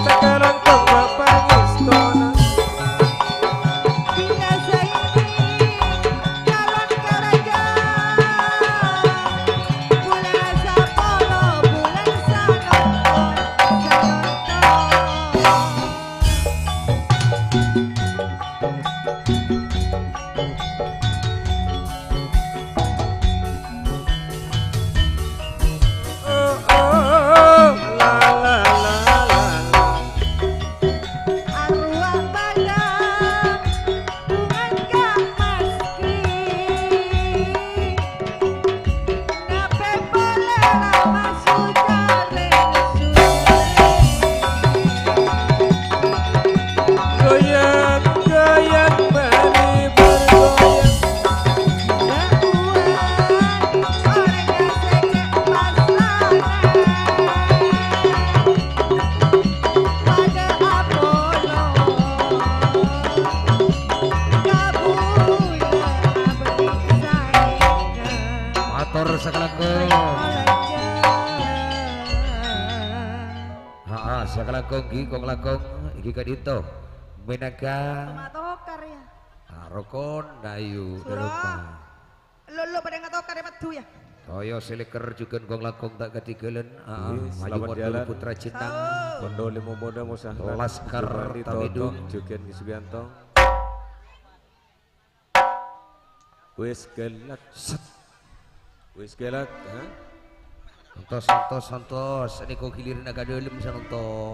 Sekarang kong bapak istana. Bila saya ini calon kerajaan Bulan Sapolo, bulan Sanonton Oh oh la la la la. Arwah balang bungan kamaski Nape boleh lama sujare Goyang goyang mari bergoyang. Matur sakalakong. Sakalakong gi kong lakong iki kadito. Menaga Matokar ya. Rokon dayu Surah. derumah. Lo pada ngatokar ya matu ya. Toyo seleker juga kong lakong tak ketigelen. Iya, Maju selamat modal jalan. putra Cintang. Pendoli memoda musaklam. Laskar Jumali Tamidung. totok Juken Sugianto. Wis gelak. Wis gelak, ha? Santos. Ini kok giliran naga dalam santo.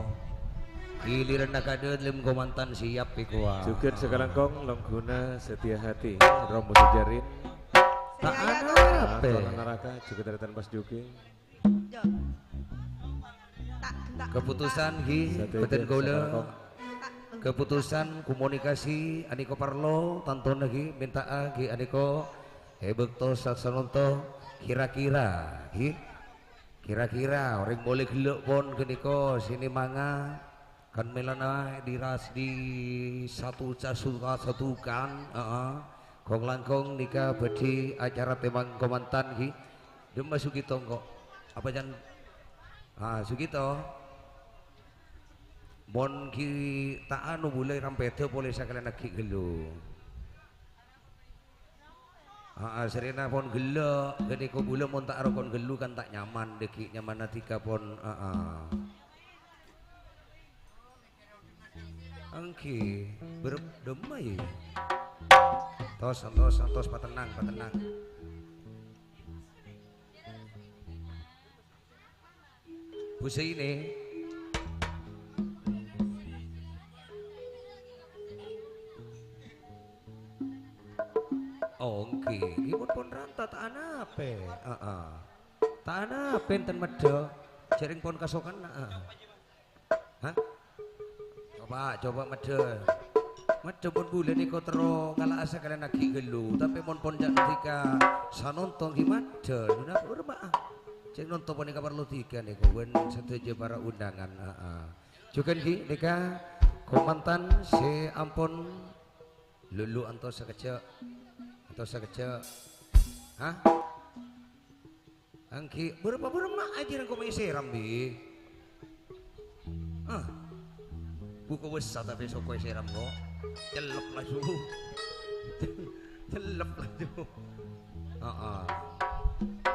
Giliran naga dalam komantan siap iku. Juken sekarang kong longguna setia hati. Romo sejarin. Tak Saya ada tuh. apa. Tolong neraka juga dari Pas Juki. Jo. Tak Keputusan hi Satu beten ijen, gola. sekarang kong. Keputusan komunikasi aniko parlo tantun lagi minta agi aniko hebekto saksanonto kira-kira kira-kira orang boleh geluk pon keniko sini manga kan melana diras di satu kan kong langkong nikah bedi acara temang komantan ki demma Sugito kok apa jan Sugito mon ki tak anu boleh rampete boleh sakala nak gelo Serena pon gelo gede ko bula mon tak kon gelu kan tak nyaman deki nyaman natika pon angki berdemai tos patenang busa ini oke gimana pun ranta tak anape tak anape enten medho jaring pon kasokan hah coba medho pun bulan iko tero ngala asa kalian lagi gelu tapi pon jak ketika sanonton gimana nuna urma cek nonton pon ika perlu tiga niko wen setuju para undangan juga ki nika komantan si ampun lulu antos sekecil hah angki berapa mak aja yang kau seram bi buku besar tapi sok kau seram kok celep laju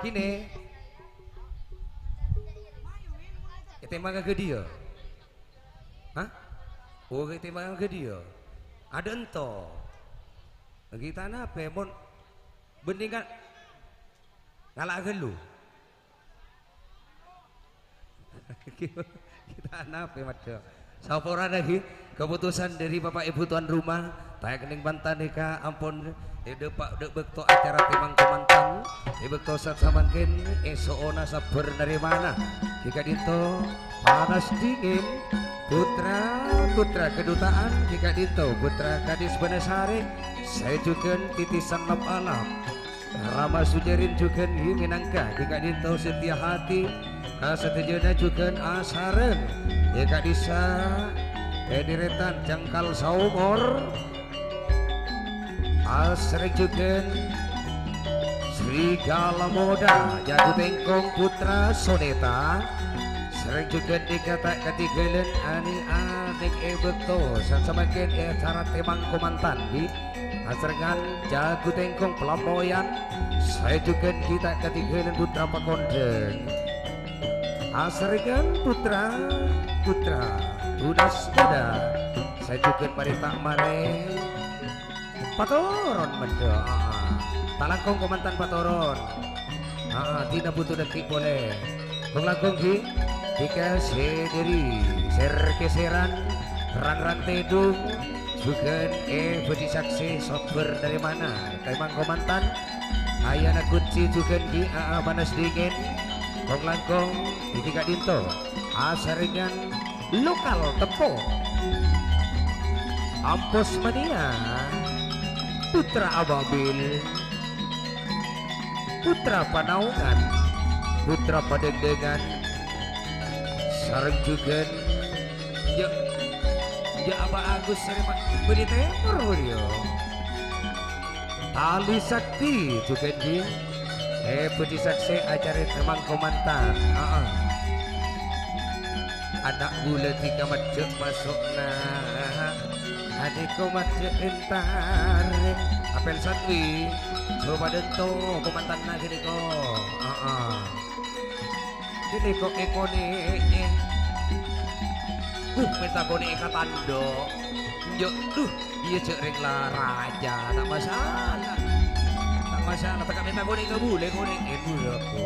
kini tembak ke dia hah tembak ke dia ada ento kita apa mon bening kan ngalah gelu kita apa macam sapora lagi keputusan dari bapak ibu tuan rumah tak kening bantan nika ampun dek bekto acara timang kemantan bekto sat samangkin esona sabar dari mana jika dito panas dingin putra kedutaan jika dito putra gadis Benesari saya juga titisan lap alam Rama Sujarin juga minangka jika dito setia hati kasetujuna juga asaran jika disa ediretan jangkal saumur asreng juga Serigala Moda Jago Tengkong Putra Soneta sering juga dikata ketigalen ani adik beto semakin acara temang komantan di asrengan Jago Tengkong Pelamboyan saya juga kita ketigalen Putra Pakonden asrengan putra Tunas Muda saya juga parita mare Patoron mendo talangkong komantan Patoron tidak butuh detik boleh kong langkong ki jika sederi serkeseran rang tedung juga budi saksi sober dari mana temang komantan ayana kunci juga di panas dingin kong langkong di tiga dinto asaringan lokal tempo Ampos Mania Putra Ababil Putra Panaungan Putra Padegdengan sareng juga ya Aba Agus serema beri temor yo Tali Sakti juga di budi saksi acara temang komantan anak gula tiga macet masuk adikku macet entar apel satwi coba dento komantan na gini ko gini kok ekone minta kone ekatando yuk iya cering lah raja tak masalah tak minta kone ke bule kone bule aku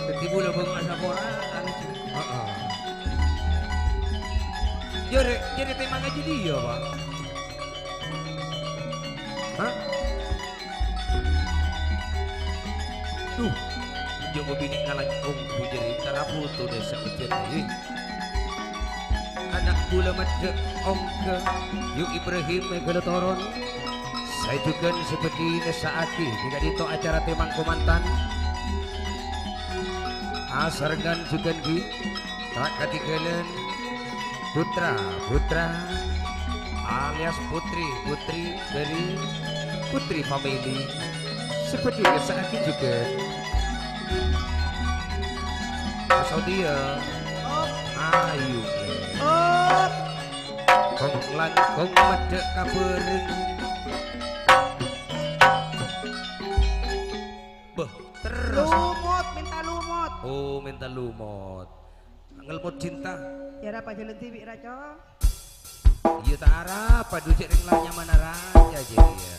ketika bule bengasa koran jadi temang aja dia pak hah coba bini ngalangkong bujeri karena putu desa ujian ini anak gula macet ongke yuk Ibrahim Megalotoron saya juga seperti nesaaki jika dito acara temang komantan asargan juga di tak katigalen putra alias putri dari Putri Family seperti nesaaki juga asal dia ayu kong langkong macet kabereng Beh, terus. Lumut, minta lumut. Oh, minta lumut. Ngelmut cinta. Ya apa jalan TV raco? Iya tak arah, padu cek ring lainnya mana raja jadi ya.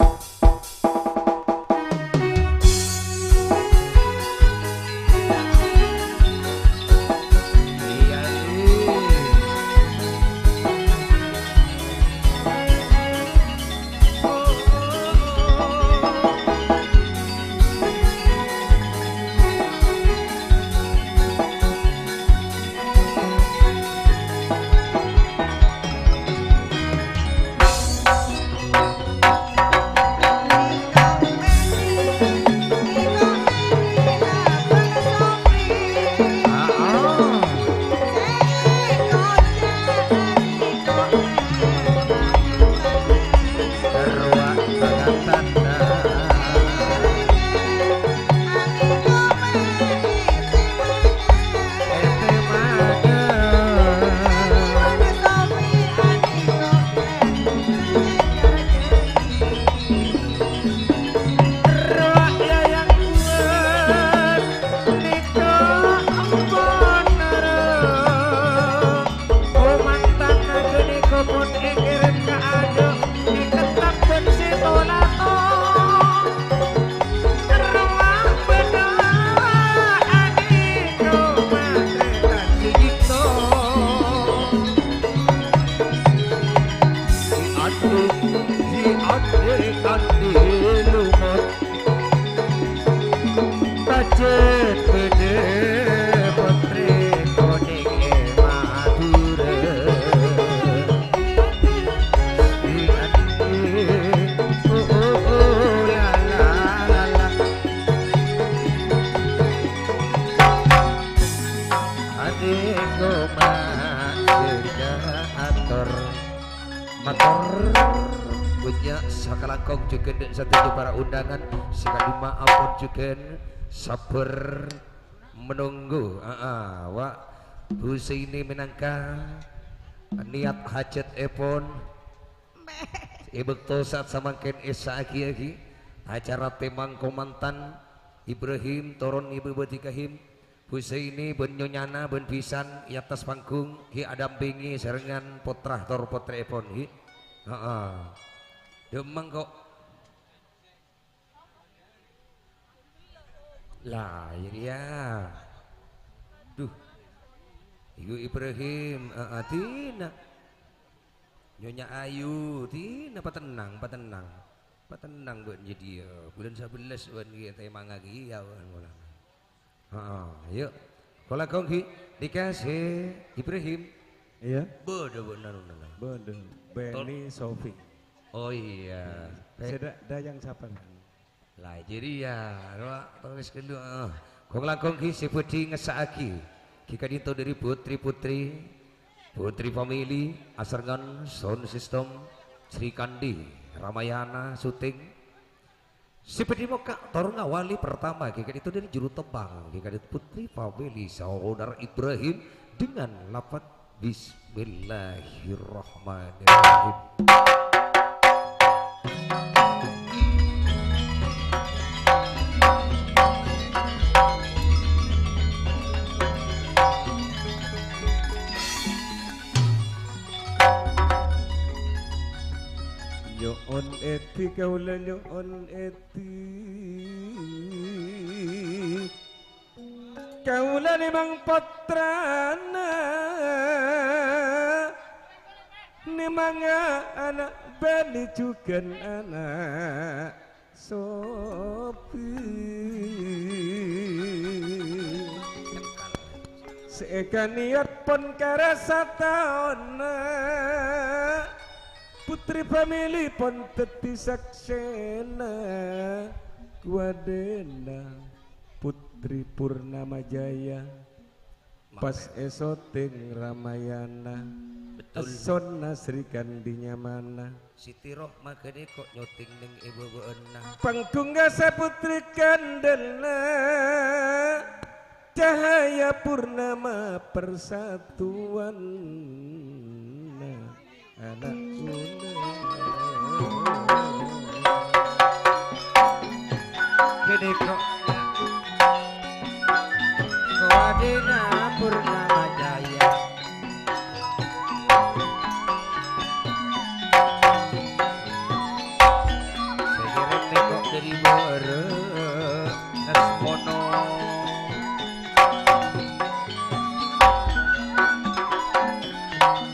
Iya sih. Sakalangkong juga dan satu para undangan sekali maafun juga sabar menunggu Wak Husaini menangka niat hajat epon ibu tosat samakin esa aki acara temang komantan Ibrahim turun ibu betikahim Husaini ben nyonyana ben pisan di atas panggung hi adampingi serengan potrah tor potra epon hi Demang kok lah ya duh Ibu Ibrahim Tina Nyonya Ayu Tina patenang buat jadi bulan 11 buat kita emang lagi ya yuk kalau kongki dikasih Ibrahim Iya. bodoh Benny Sofi. Oh iya. Seda dayang siapa? Lah jadi ya, tulis dulu. Kong langkong ki seperti ngesaki. Kika dinto dari putri family, asarangan sound system, Sri Kandi, Ramayana, syuting. Seperti moka torong awali pertama, kika itu dari juru tebang, kika itu putri family, saudara Ibrahim dengan lafaz Bismillahirrahmanirrahim. Nyoon eti kaula nyoon eti kaula limang putrana limang anak Bani juga anak Sopi seeka niat pun karasa taona putri family pun teti saksena kuadena putri Purnama Jaya pas esoting Ramayana Sonna Sri Kandinya mana Siti Rohma kene kok nyoting ning ibu enah pangtunggasa putri Kandana cahaya purnama persatuan anak kene kok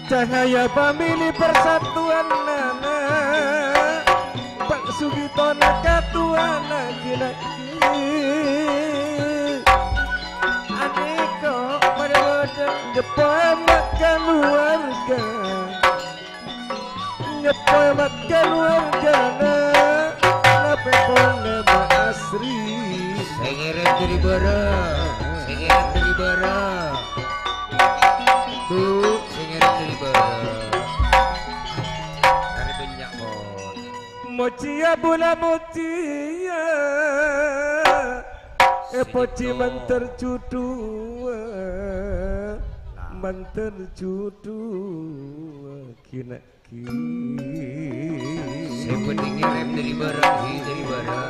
Cahaya pamili persatuan nana Pak Sugito nakatuan lagi-lagi Aneko pada badan Nyepoy makan warga Nyepoy makan warga Nape pone Mbak Asri Sengiran dari bara Sengiran dari bara Bu Sengiran dari bara Dari banyak kon Mocia bula mocia Poci manter cudu Manter cudu Kina Sepenting ngirim dari bara Dari bara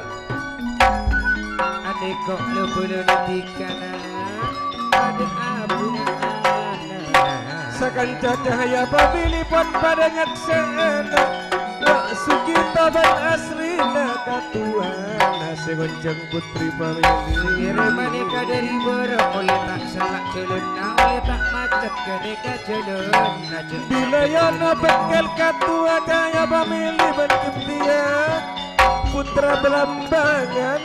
Adek kok lebih nanti kanan Adek abu Sakanca cahaya pamilipon pada nyaksana Wak Sugito ban Asrina katuana Sengonceng putri pamili Ngirim aneka dari bara Oleh tak selak celana Oleh tak macet kedeka celana Bila yana bekel katua cahaya pamili ban Kiptia Putra Belambangan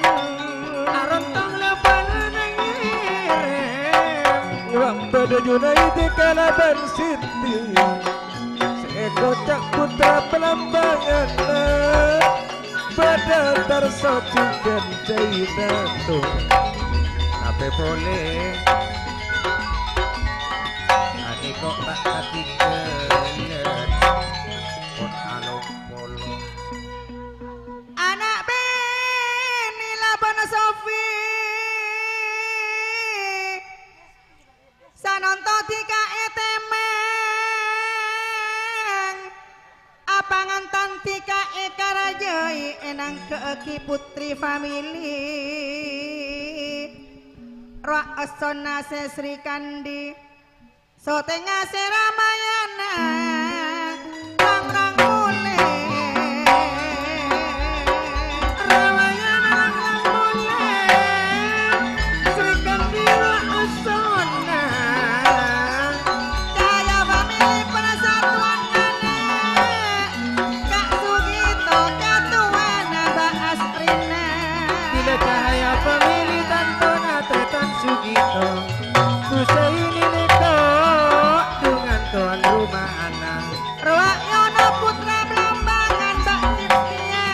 Arontong lebaran ngirim Wak pada Junaidi Kalaban Siti Sekocak putra Belambangan Pada tersocukan Jaina tuh Apa boleh Adik kok tak ketinggalan Pon alok polo Anak Beni Labana Sofi Sanonto tika etemeng Apangan tantika ekarajai Enang keeki putri famili Roak esona sesri kandi Sotenga seramayana Rang-rang mule Ramayana rang-rang mule Sri kandi roak esona Cahaya famili persatuan anak Kak Sugito katuana Mbak Asrina Bila cahaya pemilih Tantona Tretan Sugito Nusa ini neko Dengan tuan rumah anak Roak Yono putra Belambangan Mbak Ciptia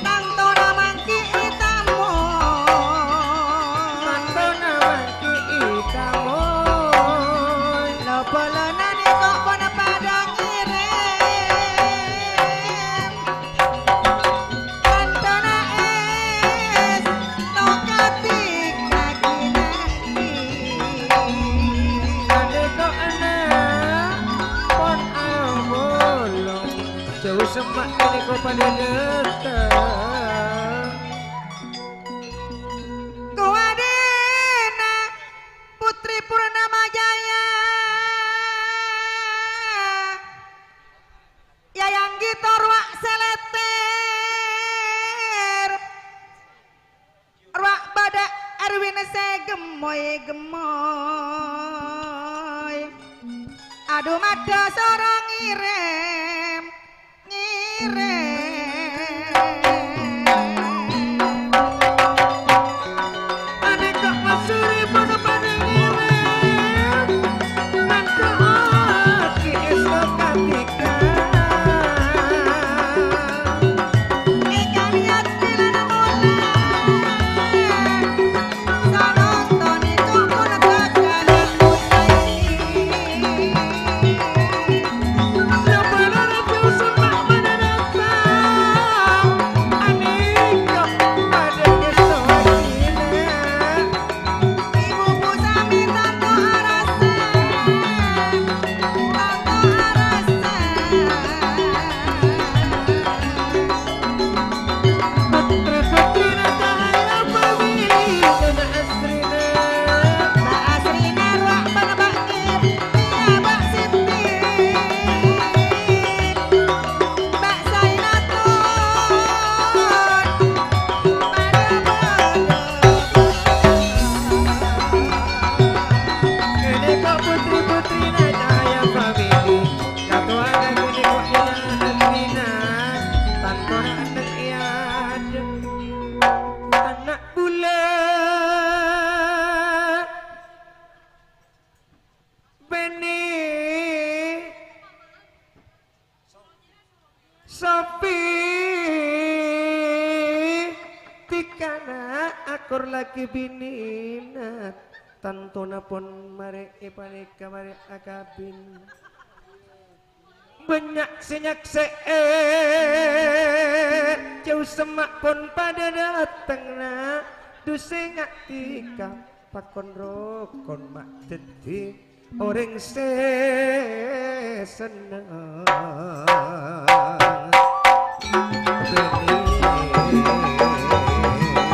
Tantona mangki itamu Tantona mangki itamoy Lobolonane kok pada pada ngirim Tantona es Tokati kaki-kaki Ade kok anak Pon bolong Jauh semak ini kok pada datang Kuadina Putri Purnama Jaya Yayang Gito Ruak Seleter Ruak Badak Erwin Gemoy Aduh mada sorong ngirim Ade kok masuri pada pada ngirim Nanti aki esok katika Ika lihat bilan mulai Sanonton itu pun takkan usai Lebaran itu semak pada datang Sofi tikana akur lagi bininat tantuna pun mare ipane kamare akabin banyak senyak jauh semak pun pada datang na dusengak tika pakon rokon mak jadi orang senang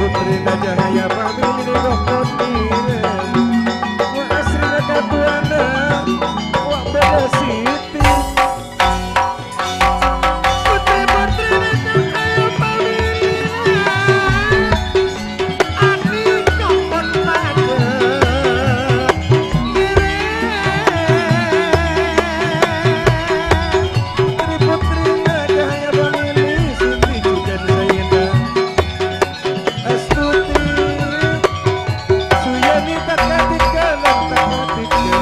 putri Raja Haya pamili rokotire wa asrina katuana wa beda siti putri Raja Haya pamili ani nyokon pada putri Raja Haya pamili sini juga Zainah Astuti Suyani takatika lan takatika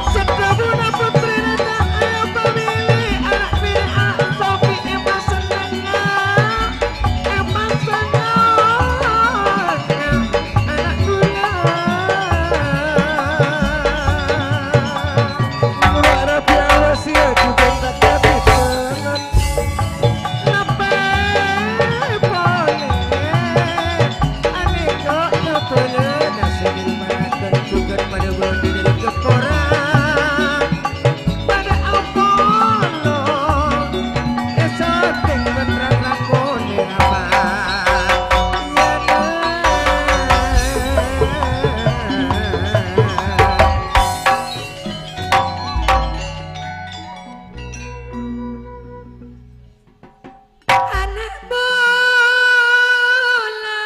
Sedabuna putri Raja Haya pamili anak bina Sofi emang senangnya emang senangnya anak gula Murah biawasia juga tak habis tangan Anak bola,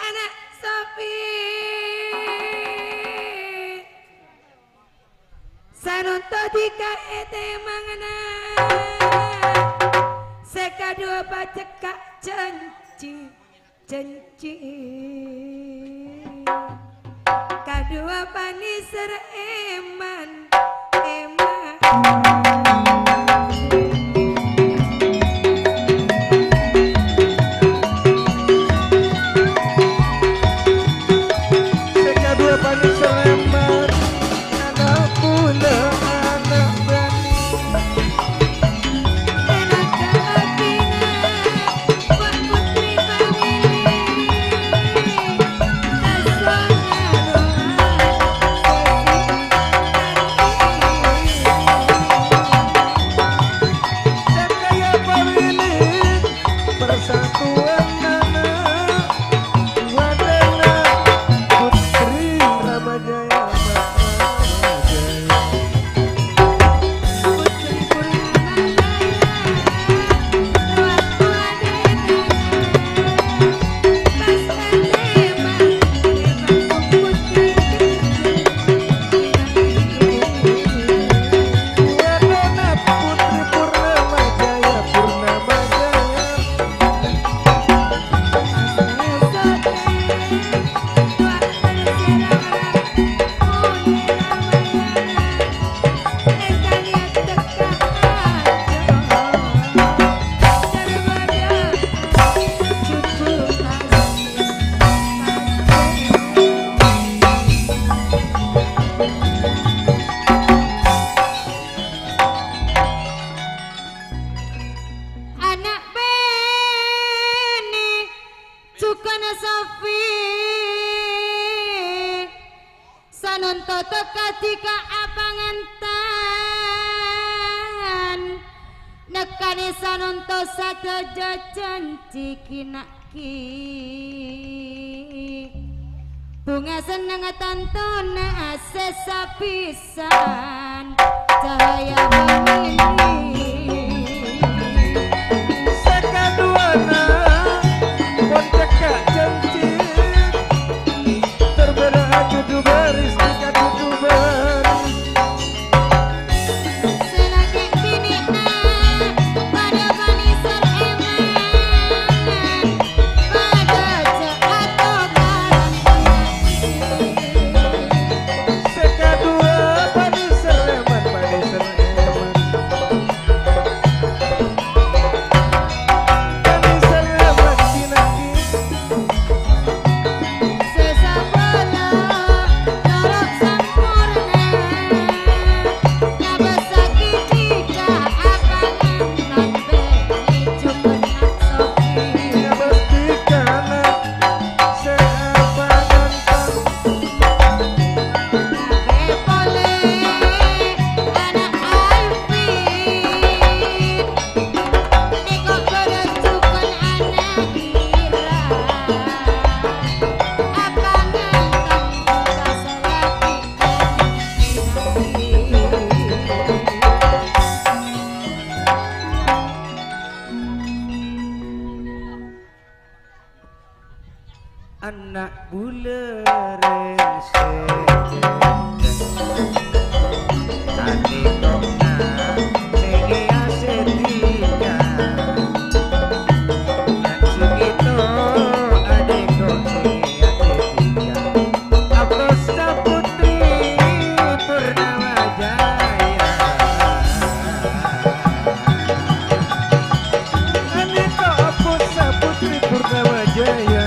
anak Sofi, sanonto dika ete mangana, sekadua baceka janji, kadua panisar eman. Sekadua panis seleman anak pula anak berani enak keatina buat putri famili Sekaya famili persatuan anak wadana Putri Ramajaya Putri wadana Putri Purnamajaya anak beni cukana Sofi sanonto teka tika apangantan nekane sanonto sadaja janji kinaki bunga seneng tantona sesapisan cahaya pamili Sekaduana pun cekak janji terbeda ajudu baris dekat ajudu baris selagi binina pada panisar eman pada jato karang Sekadua panis seleman anak bulereng sejen ane kona senge asetika dan sugito ade kok senge asetika Aposta putri Purnama Jaya ane kok Aposta putri Purnama Jaya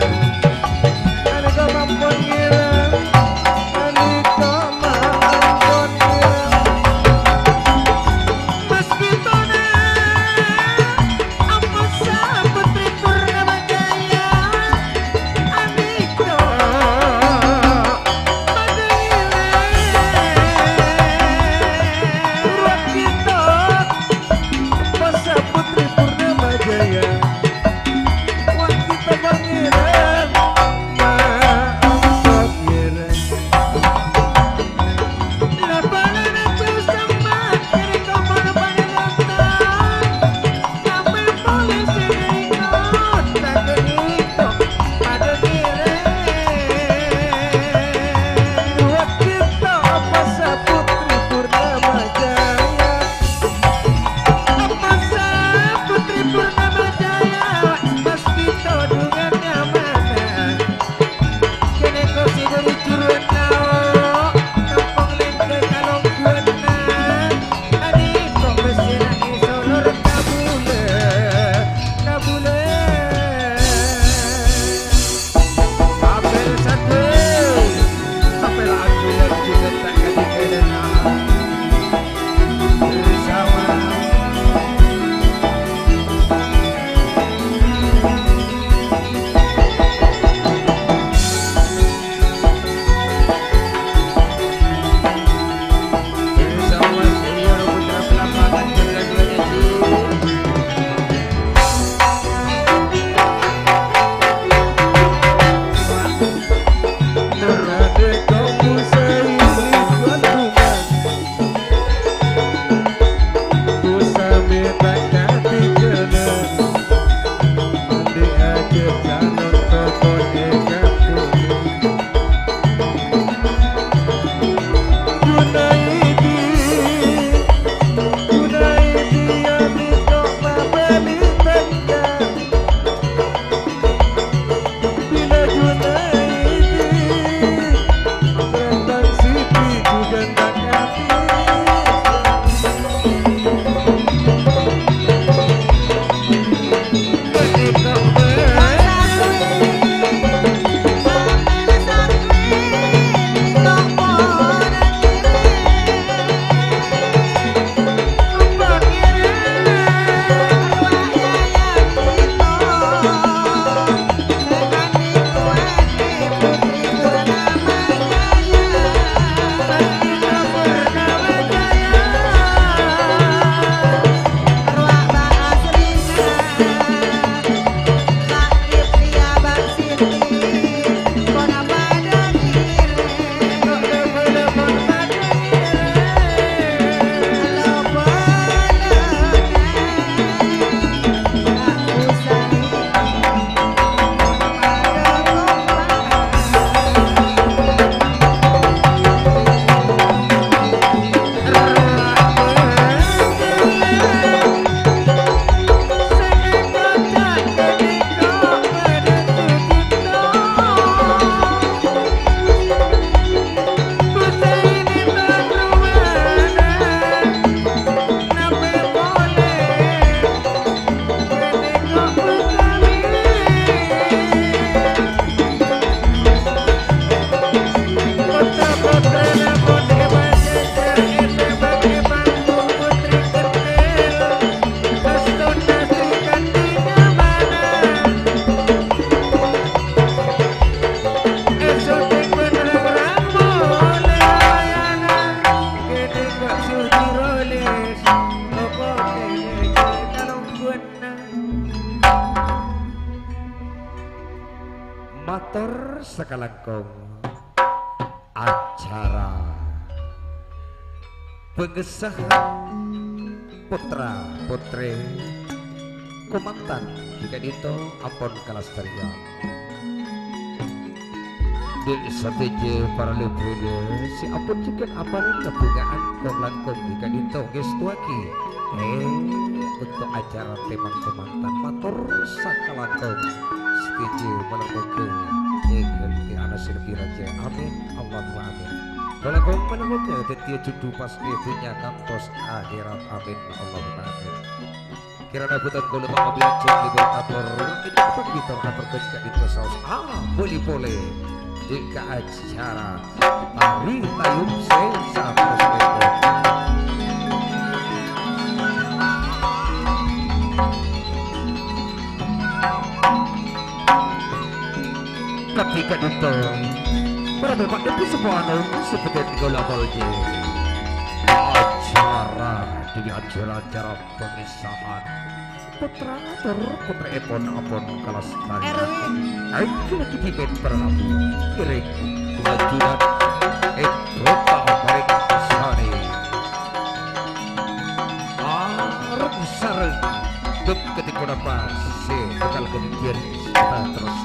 Matur sakalangkung acara pengesahan putra putri kumantan jika dito ampun kalastarian Dek sateje para lebrede si ampun ciken aparin kebugaan kong langkong jika dintong gestuaki untuk acara temang kemantan matur sakalangkong setuju menemukan ganti anak silvi raja amin Allahumma amin kalangkong menemukan ganti judu pas punya kantos akhirat amin Allahumma amin kirana butan kulit mobil cek di beratur itu kita atur ketika itu saus boleh jika acara tari tayub sensa prospektor ketika itu berada pada sebuah seperti tiga bolje acara di acara pemisahan putra putra epon kelas tari aku lagi pimpin perabu kirik majuan etropa baik sari arep sareng duk ketika dapat si bekal kemudian kita terus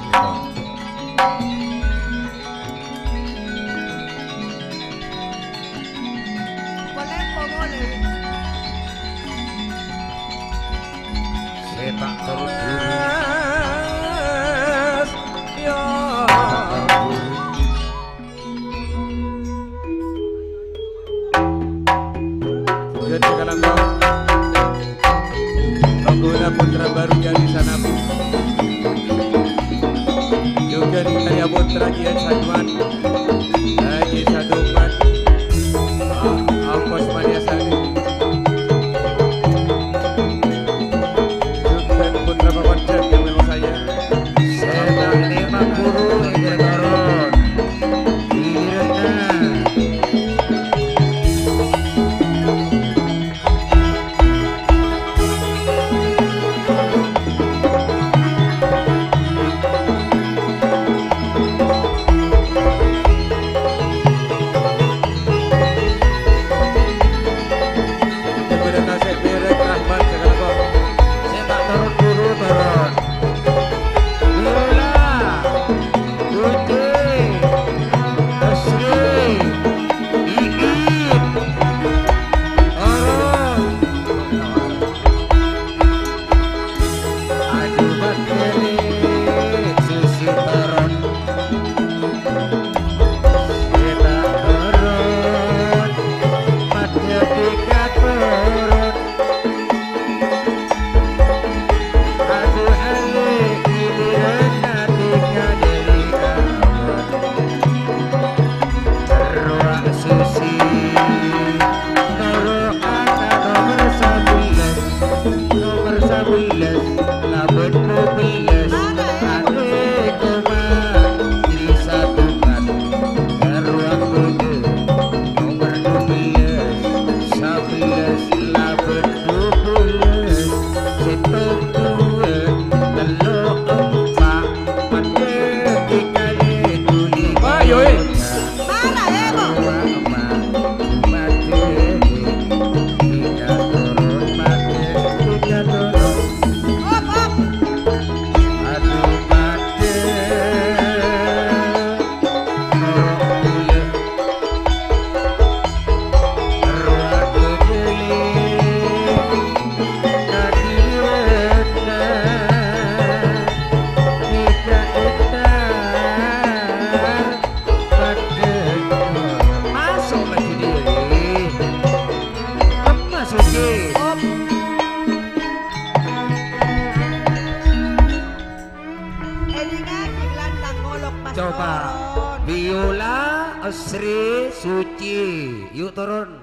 tak terus ya jadi sekarang Rangguna putra baru jadi sana juga karya putra Gian Saduan Haji Saduman Angkos Maria Sari Sri Suci yuk turun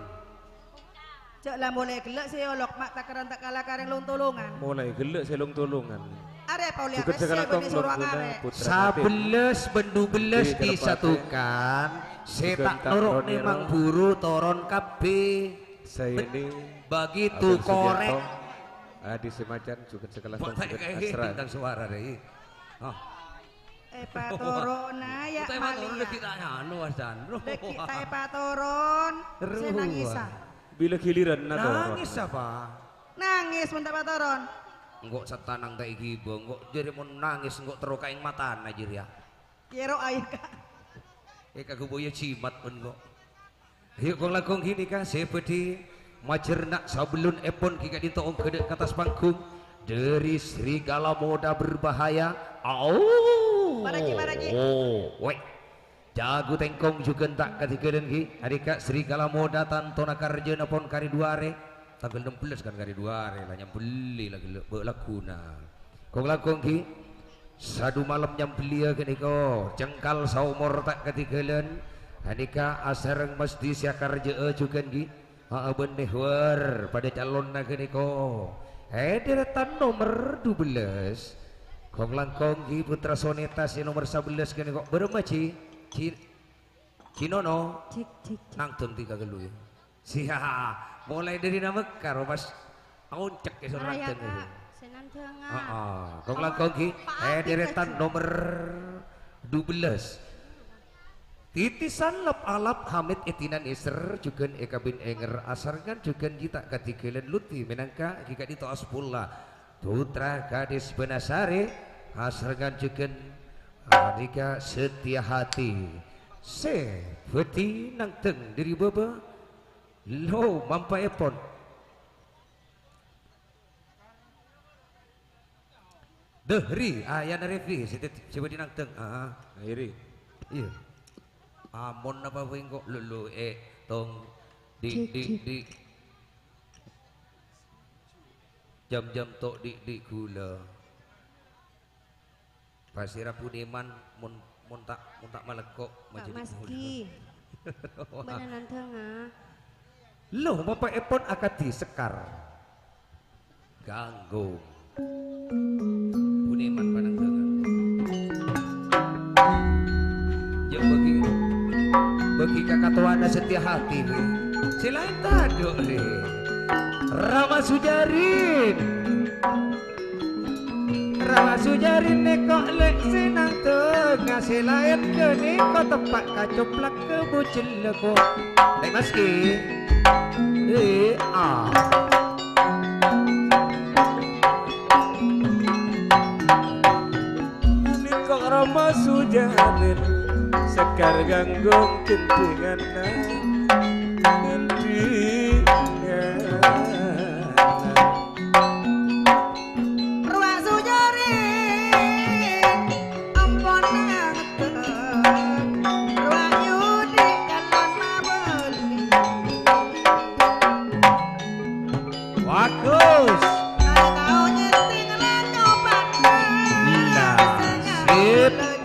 cek lah mulai gelak sih olok mak takaran tak kalah kareng long tolongan mulai gelak selong tolongan are Paulia juga sekarang kau sabeles bendu beles disatukan setak norok memang buru toron kabeh saya ini begitu korek di Semacan juga sekelas asra tentang suara deh Patorona ya Malia. Kita anu asan. Kita patoron. Nangisa. Bila giliran nangis apa? Nangis mentah patoron. Enggak setanang tak ibu, enggak jadi mau nangis enggak terus kain mata najir ya. Kiro ayah kak. kagak boya cimat pun kok. Yuk kong lakong gini kah seperti majernak sabelun epon kika ditoong ke atas panggung dari serigala moda berbahaya. Maraji. Woi. Jago tengkong juga tak ketika dengki. Adika serigala moda tantona karjena pon kari duare. Tanggal 16 kan kari duare lah nyambeli lagi lakuna. Kong lakong ki sadu malam nyambeli gini ko jengkal saumur tak ketika len. Adika asareng mesti siakar jee juga gi. Benih war pada calon gini ko. Deretan nomor 12. Kong langkong gi putra soneta si nomor 11 gini kok bermaci Cinono Cik. nangtung tiga gelu ya siap mulai dari nama karo pas cek ke seorang Raya tengah kak, senan tengah. kong langkong gi deretan nomor 12 titisan lap alap Hamid Etinan Iser juga Eka bin Enger asarkan juga kita katigelan luti menangka jika ditoas pula putra gadis Benasari asarkan juga Adika setia hati seperti nang teng diri baba lo mampai epon dehri ayana revi seperti nang teng Iri. iya amon apa wingko lulu tong di jam-jam tok di gula pasira puneman mun tak malekok Kak Maski. Beneran tengah. lo bapak epon akati sekar ganggu puneman panang dengan jam bagi kakak tuana setia hati nih selain tado nih Rama Sujarin nekok lek senang tengah selain ke neko tepat kacoplak ke bocil leko Nek Maski Nikok Rama Sujarin sekar ganggung kentingan Ruang sujarin ampun ngeten ruang yudi kalon mabeli bagus kau nyeting lan nyobat sip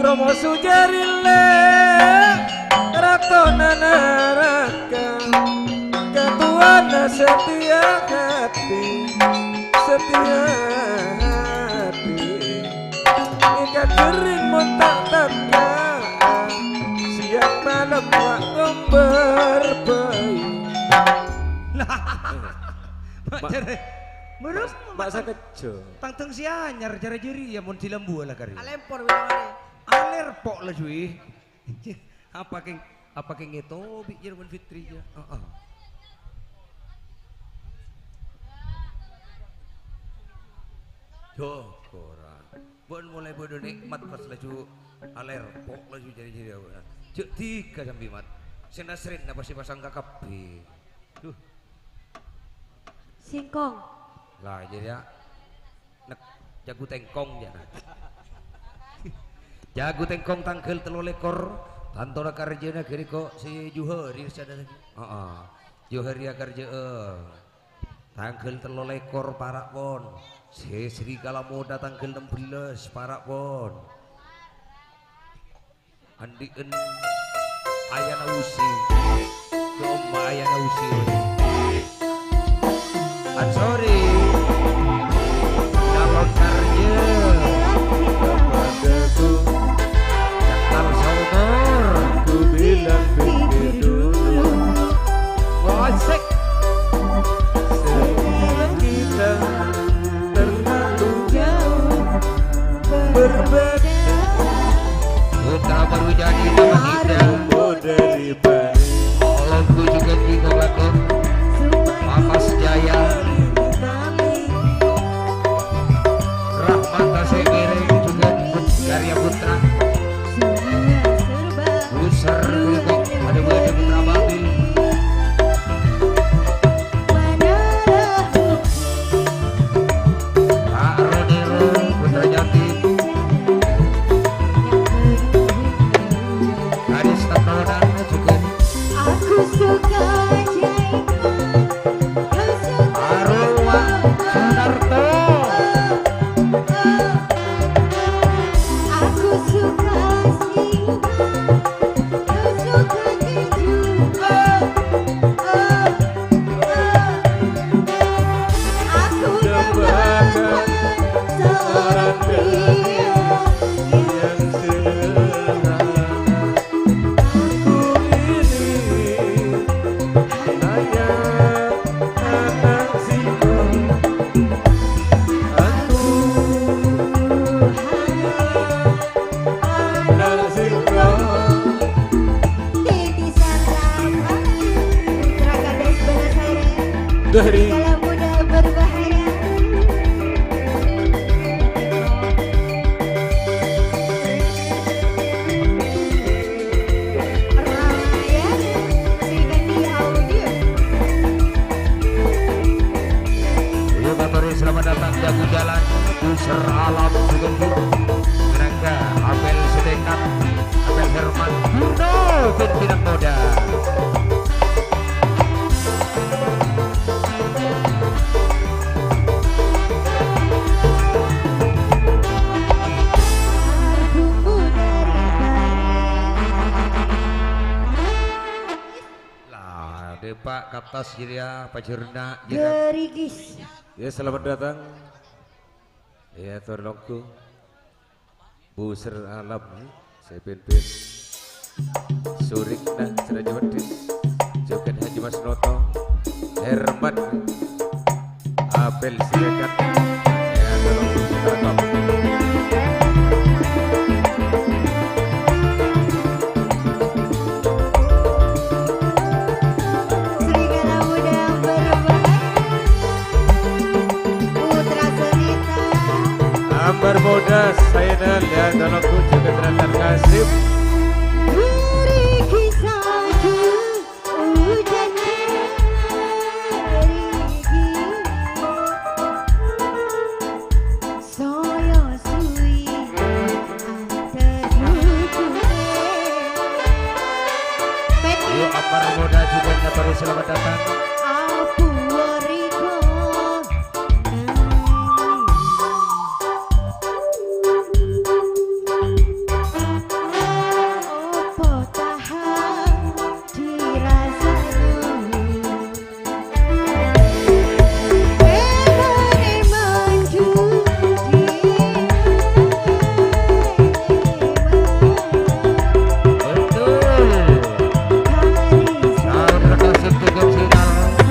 Romo Sujarile Ratona Naraka Ketuana setia hati Ikat kering montak taka siang malam wak berbayi Merus masa kecil tangteng si anyar cara jeri ya mun dilembu lah kari alempor winamane aler pok lah cuy apa keng itu bikin mun fitri ya Jokoran bon mulai bodoh nikmat pas laju aler pok laju jari awak cuk tiga sampai mat senasrin apa sih pasang kakapi duh Singkong. lah jadi ya nek jago tengkong ya jago tengkong tanggal 3 tantora karjana gini kok si Juhari sadar lagi Juhari karja tanggal 3 parak pon si serigala moda tanggal 16 parak pon andien ayana usi domba ayana usi sorry nama karya Padaku Jakal Saumur ku bilang pikir dulu Wasik sebelum kita terlalu jauh berbeda Putra baru jadi nama kita Tumbuh dari balik Allah dalamku juga tiga laku Papas Jaya Rahmat Tasik Miring juga Karya Putra Busar Wigo ada Wede Putra Bakti Pak Rodero Putra Jati Haris Tatoda juga Aku suka Arwa Sunarto Aku suka Aku Dapatkan seorang pria yang sederhana. Aku ini hanya anak singkong. Aku anak singkong. Titisan rasa Putra gadis bersaya Dari Kalau muda berbahaya Raya Srigandi Audio Iya Batori selamat datang jago jalan User alam juga Menangga Abel Sedekat Abel Herman Yuno pimpinan muda Parfummu dari lah Depak Kaptas Jiria Pacerna Bali Jiria Gerigis ya selamat datang. Ya tolongku Buser alam saya pimpin Surik dan Seraja Wedin Joget Haji Mas Noto Herman Abel Sirekat ya tolongku silakan. Serigala muda berbahaya Putra Senita Ambar muda Sainal ya tolongku juga terlantar kasih. Beri kisahku hujan gerigi Saya sui tertutup Iya Amar muda juga Batori selamat datang Aku warigo Opo tahan dirasani Emane manju Betul Saudara kasih tugas final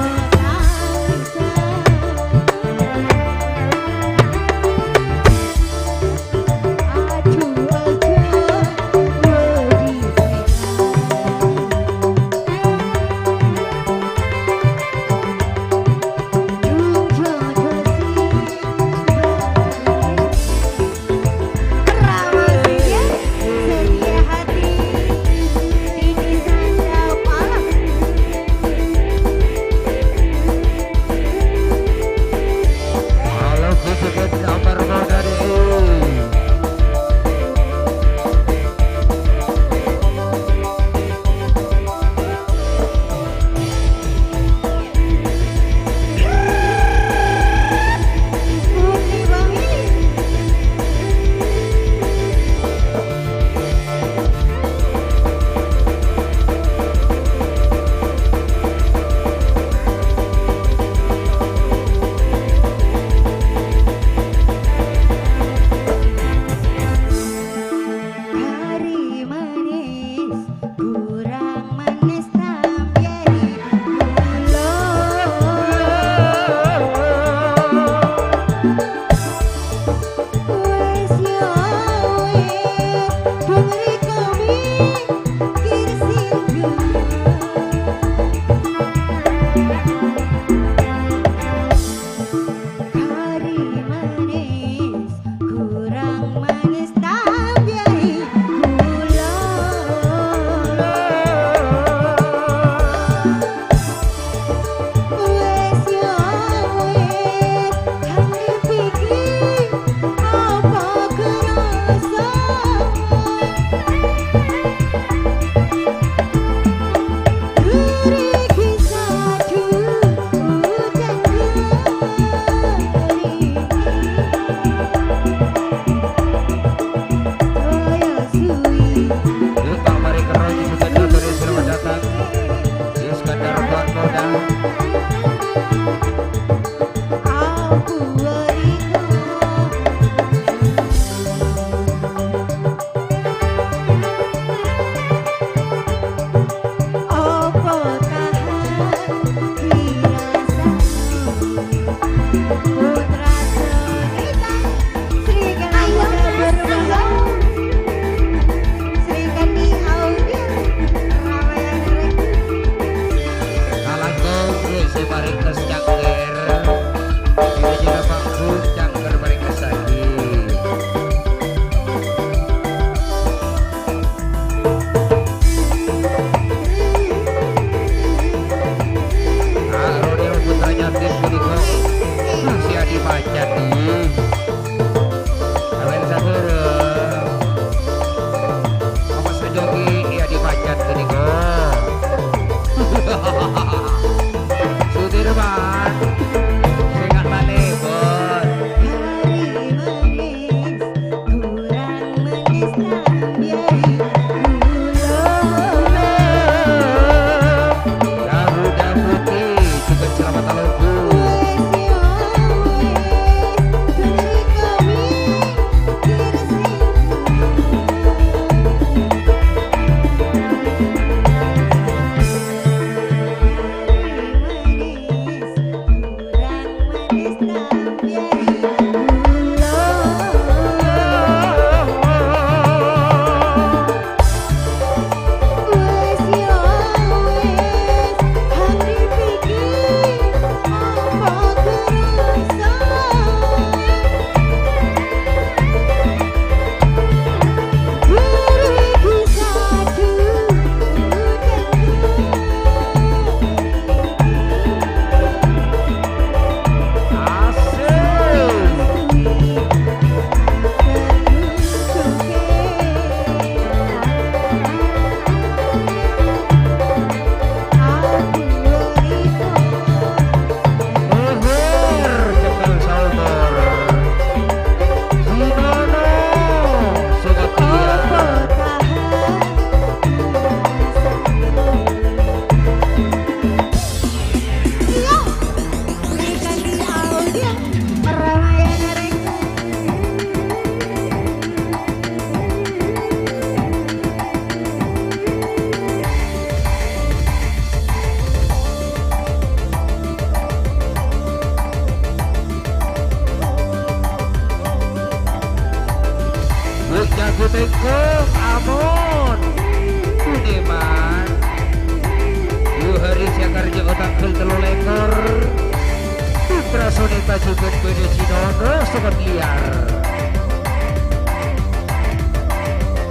juga beda Cinono sobat liar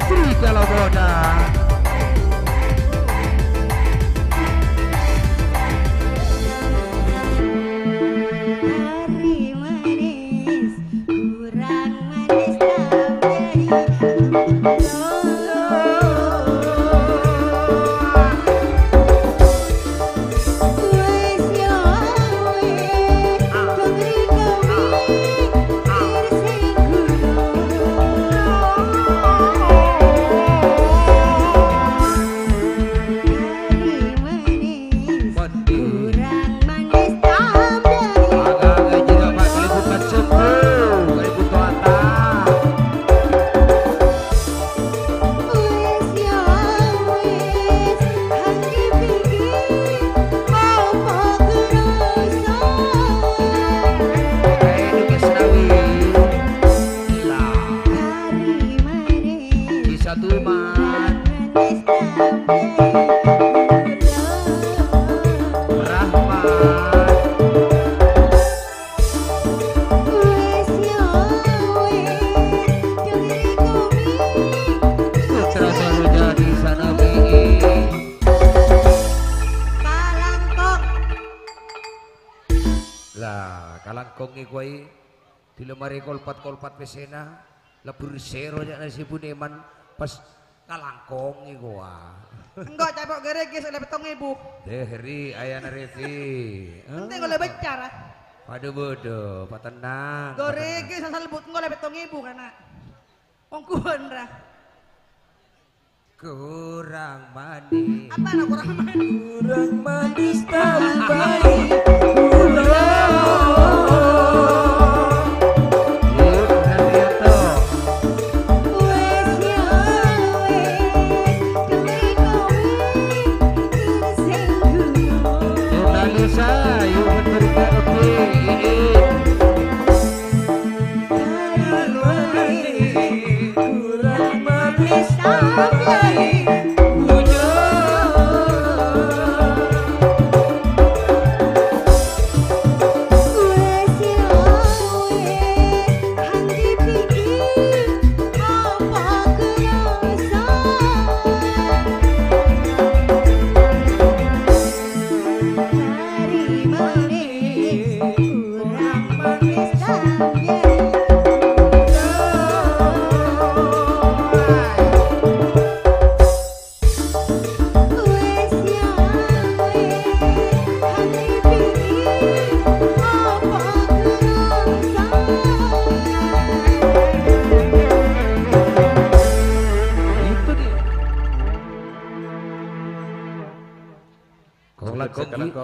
Serigala Moda Hari manis kurang manis Kalangkongi kuai di lemari kolpat pesena lebur sero nya nasi buneman pas kalangkongi gua Enggak capok geregis oleh petong ibu. Dehri ayana revi Penting oleh bicara. pada bodoh pak tenang Geregis asal lebut oleh petong ibu karena ongkuan ra. kurang manis Apa nak kurang manis? Kurang manis tapi baik kurang manis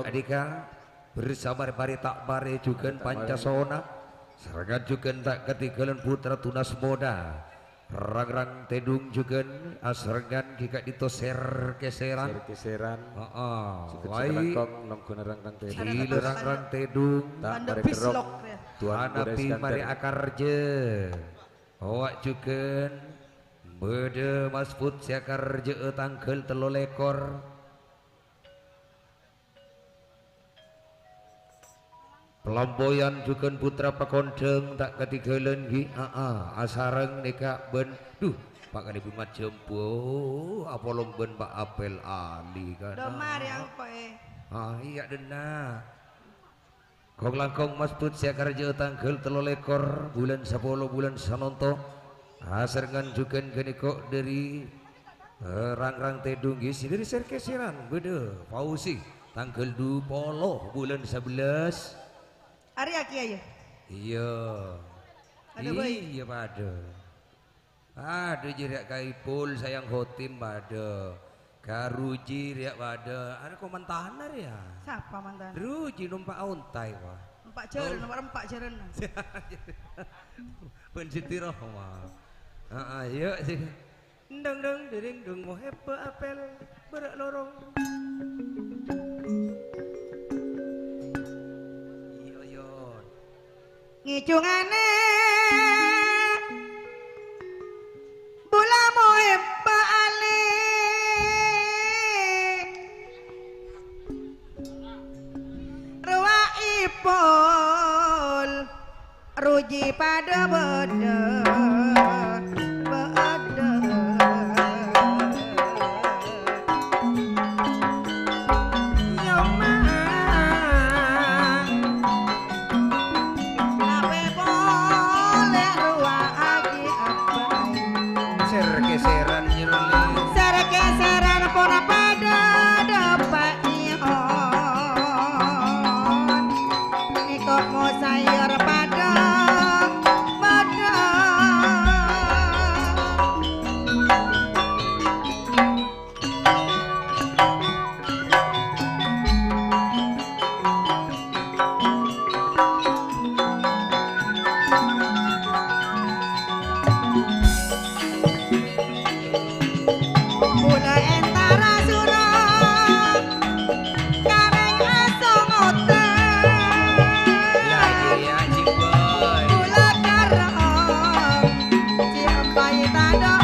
adika bersama bari tak bare juga pancasona serangan juga tak ketinggalan putra tunas moda rang-rang tedung juga asrengan jika ditoser keseran wai rang-rang tedung Tanda pislok ya. Tuhan api mari akar je awak juga bede mas put siakar je tangkel telo lekor pelamboyan juga putra pakondeng tak ketinggalan gi asareng neka ben duh pak kali bunga jempo apa lomben pak apel ali kan Domar yang koe. iya dena kong langkong mas put siakar je tangkel telo lekor bulan 10 bulan sanonto asrengan juga gini kok dari rang-rang tedung gisi dari serkesiran bede pausi tanggal 20 bulan 11 Hari aki aja. iya Ada bayi? iya pada jirak kaipul sayang hotim pada karuji riak pada ada komentanar ya Siapa mantan? ruji numpak untai wah Empat jeren, nomor 4 jeren. pensiti rohma yuk sih deng deng dering deng mau hepe apel berak lorong Ngicungane bola moe baale ruwa ipol ruji pada beda Ser-keseran nyerli Ser-keseran pun pada dapat nihon Ikut mau sayur pada mulai entara surang kareng asong otak lagi ya ciboy Gula karang ciempai tadok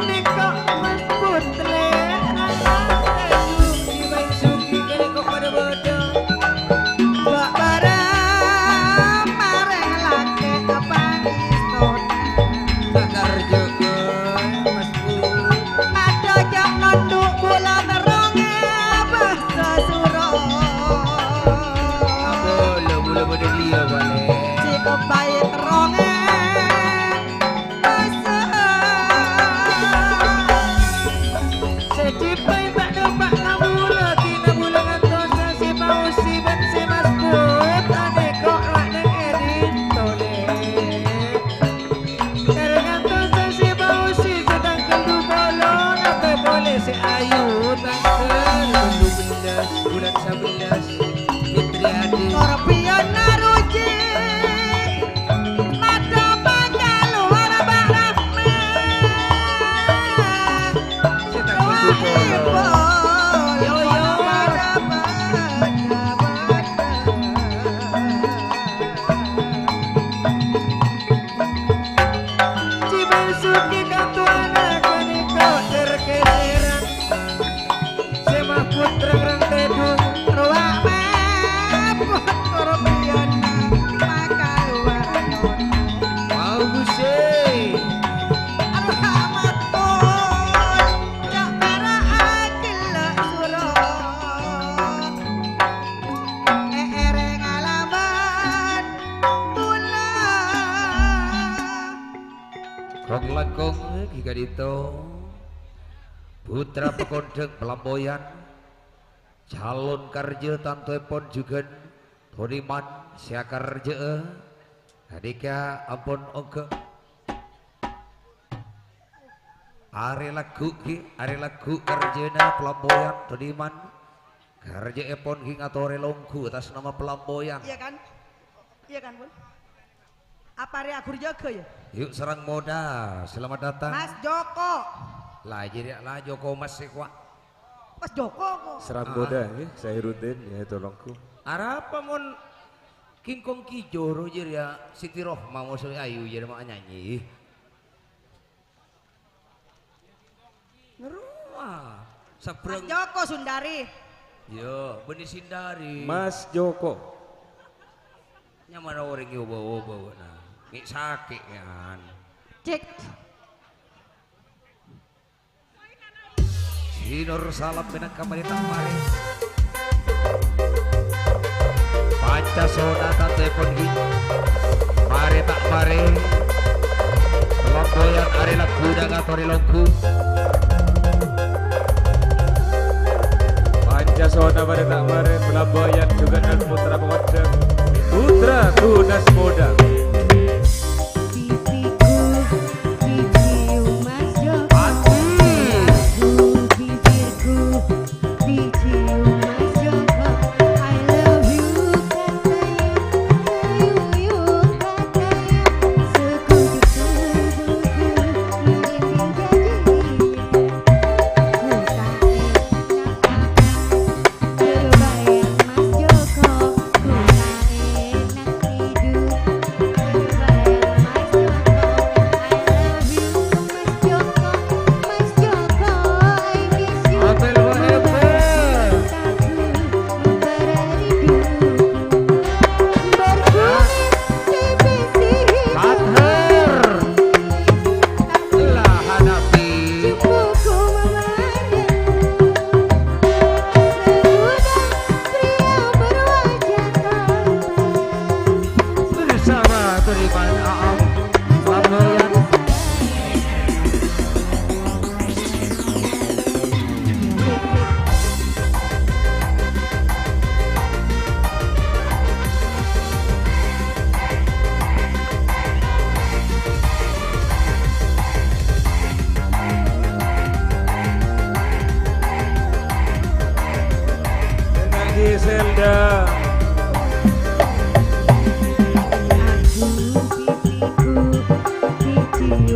Nikok mas putre Bak barang mareng lake apang istona bakar juga mas bu Ada jak nonduk bola teronge bahasa surong bola pada dia balik Si kepai teronge bahasa Secipai tak dapat nabula Tina bulangan dosa si mau si ben si mas put Ane kok lak neng edit tole Karengan dosa si mau si sedang keldu bolong Apa boleh si ayu tangkel Dulu belas bulan 11 Fitri Adi Skorpion naruji Mata baca luar barang Sedang keldu bolong Yo yo Cibasuki katuana kaniko terkeseran Semah putra rang tedung ruang meput korbion maka luar mau busai Alamat pun cak merah akil surong ereng alamat tulang Kong langkong jika dito Putra pekondeng pelamboyan Calon karja tantoepon juga Toniman siakarja Adika ampun oke Are lagu karjana pelamboyan Toniman Karja epon king atau relongku atas nama pelamboyan Iya kan? Iya kan Bun? Apa hari akur jaga ya? Yuk serang moda selamat datang Mas Joko lah jadi lah Joko Mas Sekwa Mas Joko kok Serang boda ya, saya rutin ya tolongku. Arapa mon King Kong Kijoro jadi ya Siti Rohma mau ayu jadi mau nyanyi ngeruah Mas seberang Joko Sundari yo benih sindari Mas Joko. nyaman orang yo bawa nah ngik sakit kan Cek Sinor salam benang kamari tak mari Pancasona tante pon mari tak mari Pelamboyan are lagu dangatori longku Pancasona pada tak mare pelamboyan juga dan putra pekondeng Putra tunas muda. Pipiku, pipiu Mas Joko. Aku bibirku, pipiu Mas Joko. I love you katanya, you katanya. Sekujuk tubuhku, miring jadinya. Ku tak enak berbayang Mas Joko. Ku tak enak hidup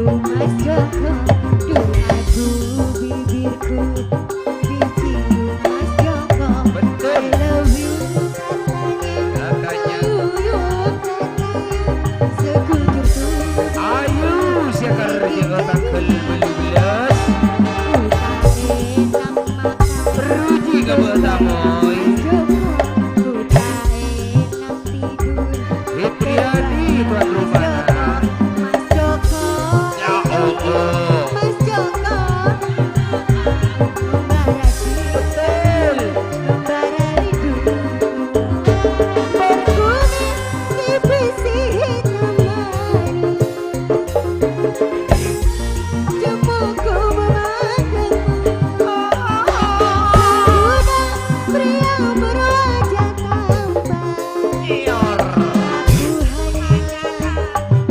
Mas Joko, duh aduh bibirku dicium Mas Joko. Betul. I love you Katanya. tuyul katanya sekujur tubuh. Ayo siakar jaga tangkel belas. Ku tak enak makan Ruji ka betamoy. Mas Joko, ku tak enak tidur. Fitriani tuan rumah. Mas Joko, Ya Allah. Mas Joko, barasi Betul. bararidu, berkumis divisi hitamani, jempolku memandangmu, sebutan pria berwajah tampan. Aku hanyalah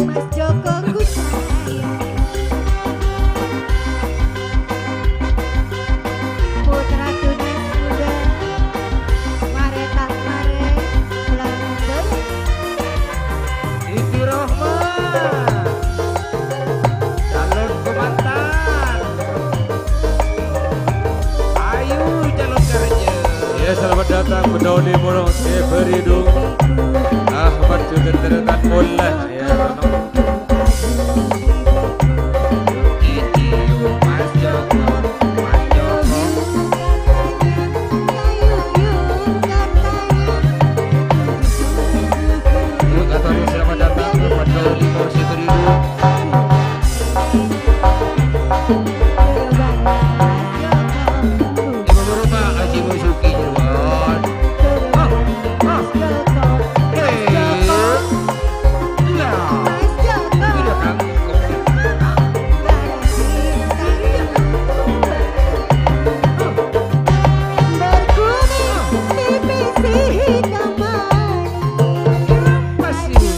Mas Joko ku sayang. Putra tunas muda, mare tak mare, langgar. Itu Rohman. Calon komandan. Ayo calon kerja. Ya selamat datang Bedauni Murong Beridung Ahmad juga teretan mulai ya Rono. Dicium Mas Joko. Mas Joko. Yuk katanya selamat datang ke Bedauni Kursi Beridung. Ibu rumah Haji Musuki Jirwan. Udah kangkung. Masih.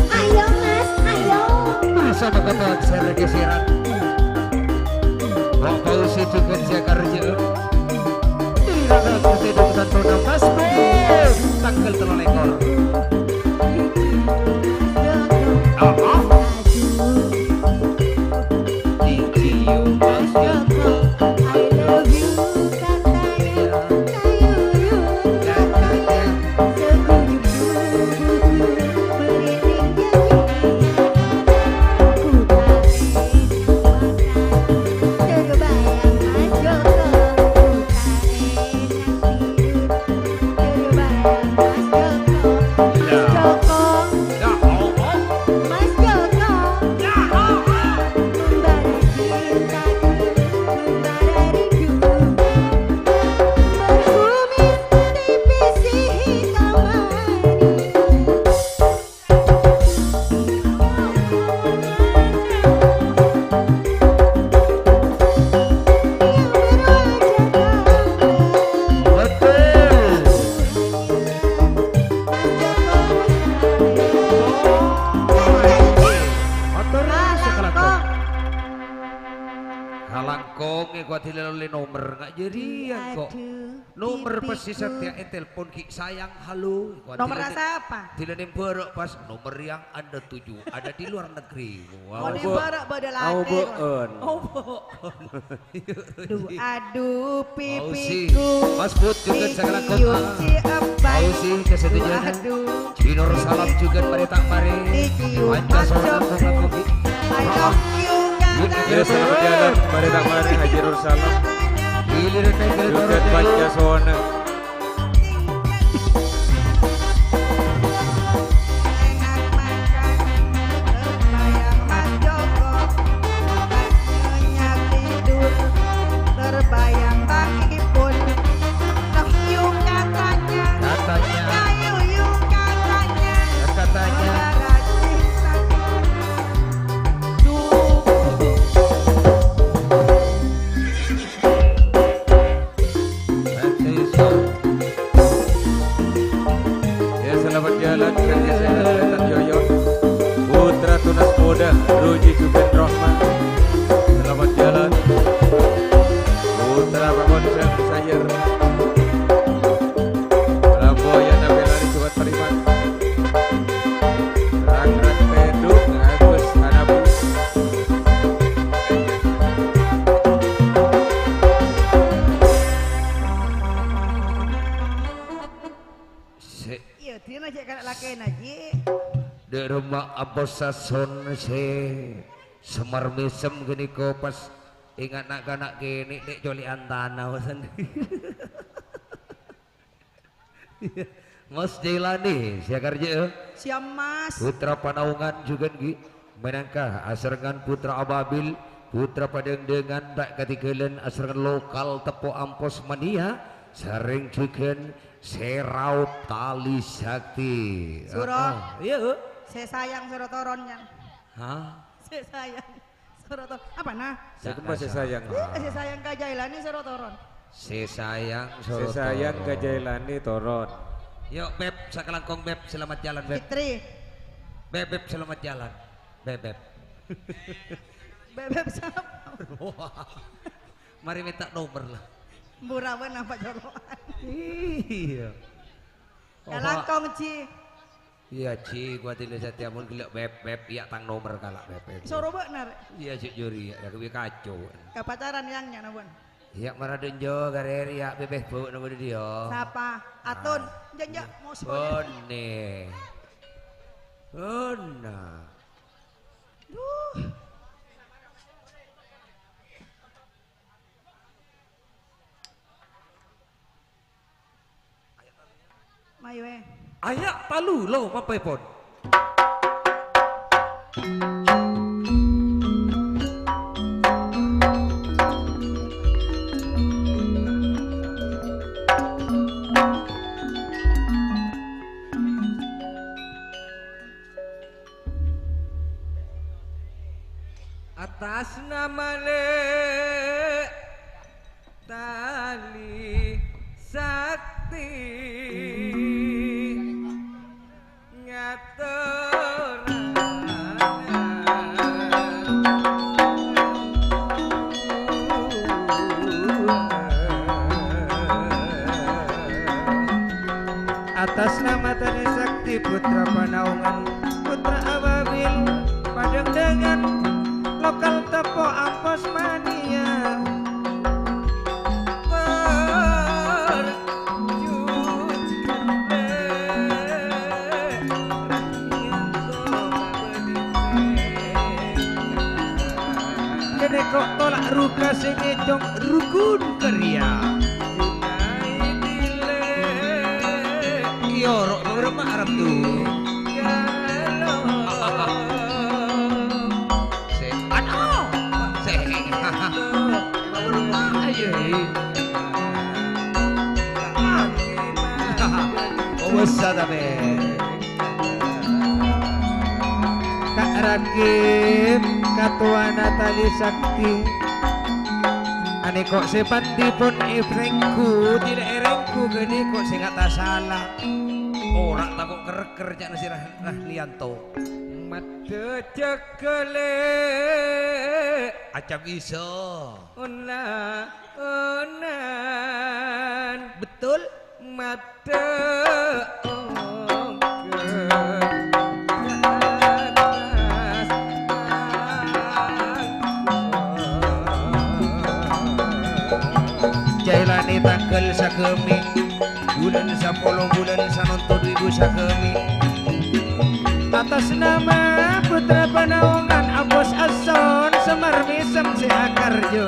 Ayo Mas, ayo. Bersama kata saya lagi siaran. Wong Pausi juga saya kerja. Di rada kursi dokutan produk Mas Beb. Tanggal 3 ekor. Dicium Mas Joko. I love you katanya, kayuyun katanya, sekujur tubuhku merinding jadinya. Ku tak enak makan, terbayang Mas Joko. Ku tak enak tidur, terbayang Mas Joko. Mas Joko, Ya Allah. Mas Joko, membara cintaku, membara rindu, berkumis divisi hitam manis. Betul. Motor sekalangkong. Halangkong kuat dilalui nomor nggak jadian kok. Nomor pasti setia telepon ki sayang halo. Nomor rasa apa? Tidak nemborok pas nomor yang anda tuju ada di luar negeri. Mau Wow. di barak pada Au laki. beun. Oh, boon. Duh, aduh Ausi, pipiku. Mas Put juga sekalangkong. Dicium si eban. Ausi kesetujuan. Aduh, Cinor salam juga mari tak mari. dicium Pancasila Mas mengaku Joko. Panjang Ya selamat jalan Mari tak mari Haji Nur Salam Gilir tegel Juga Pancasona enak makan. Terbayang Mas Joko. Nyenyak tidur. Terbayang kaki pun. Cium katanya. katanya Kayuyung katanya. katanya Membara cintaku. Duh. Berapa konsen sayur Lamboyan Nabi Lari Suat Periman Rang-rang peduk Agus Hanabu Iya, dia aja kan laki aja. Di rumah abosason se semar mesem gini kopas ingat nak kini dek joli antana sendiri. Mas Jailani saya kerja Siap Mas. putra Panaungan juga gi menangkah asarangan putra Ababil putra Padang dengan tak ketinggalan asarangan lokal tepo ampos mania sering juga serau tali sakti. Surot. Iya. Saya sayang Sorotoronnya. Hah? Saya sayang Sorotoron. Apa nah? Saya masih sayang Saya sayang Kajailani Sorotoron. Si sayang Saya sayang Kajailani Toron Yuk Beb, sakelangkong Beb, selamat jalan Beb. Fitri. Beb, selamat jalan. Beb. Bebek siapa? Mari minta nomor lah. Burawan apa jorokan? Iya. Kalangkong Ci. Iya Ci, gua tidak setia mun gelek Beb, iya tang nomor kalak Beb. Soro bener. Iya Cik Juri, ya kebi kacau. Kepacaran yang nyana bun. Iya maradun jo garer ya bebek bau nama dia. Siapa? Atun. Janjak mau sekolah. Ona. Mayu Ayak palu lo mapai pon. Atas nama le tali sakti atas nama Tani Sakti putra Panaungan putra Ababil Padang dengan lokal tepo ampos mania jadi kok tolak ruka sing ejong rukun kerja Yorok beberapa Arab tuh. Kak Rakib Katuana Tali Sakti ane kok sepandi pun ifrengku tidak erengku gini kok saya kata salah Orang takut kereker jangan si Rahlianto. mata cekele Acam iso. onan Betul. mata Jailani tanggal sakemi bulan 10 bulan sanonto 2000 sakemi atas nama putra Panaungan Abos Ason Semar Misem si Akarjo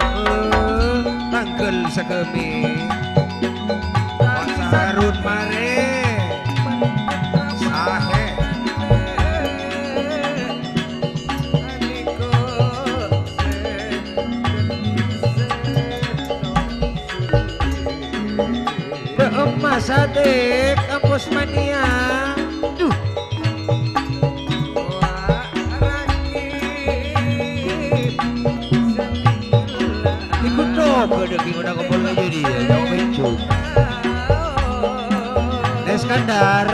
tanggal sakemi Sarut mare sahe Emas adek Abos Mania duh ikut dong ada gimana kumpul aja dia jauh mencuk Iskandar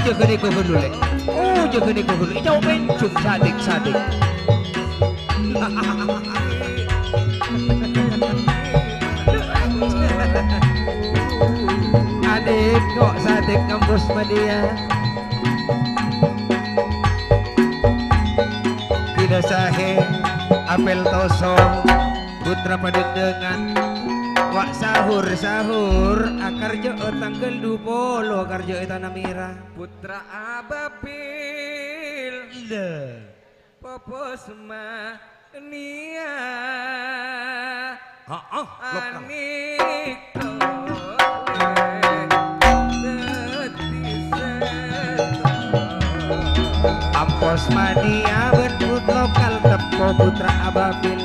jaga niko dulu jaga niko dulu jauh mencuk sadik Ambos Madia Tidak sahe apel tosong putra padendengan wak sahur akar jo tanggal 20 akar jo tanah merah putra ababil popos mania anik Ampos mania bentuk lokal tepo putra ababil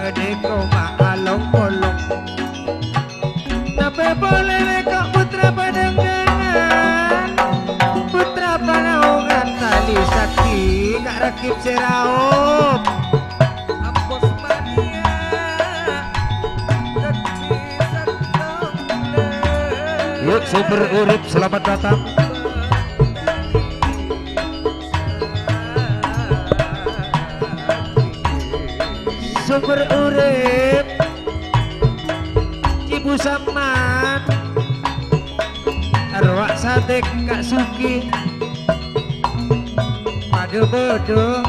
Deko maalong kolong Nape boleh leko putra padengangan Putra panaungan tali sakti Kak rakip seraup Ampos mania Yuk super urip selamat datang Super urip Ibu Saman Arwak sate Kak Suki Padu bodoh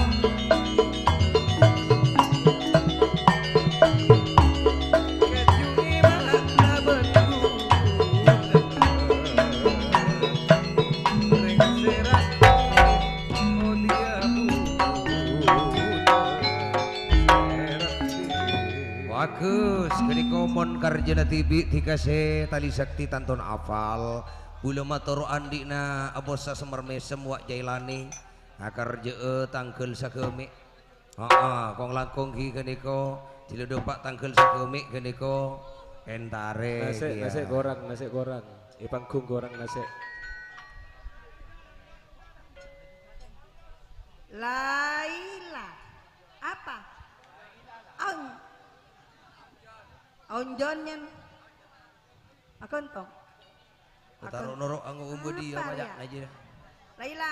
Bagus, kini komon karjana tibi dikasih tali sakti tanton afal bula matoro andikna abosa semar mesem wak jailani akar jee tangkel sakemi kong langkong ki kini ko ciledopak tangkel sakemi kini ko entare nasi goreng ipangkung goreng nasi Laila apa onjonnya akontong taruh norok anggo umbu dia banyak aja Laila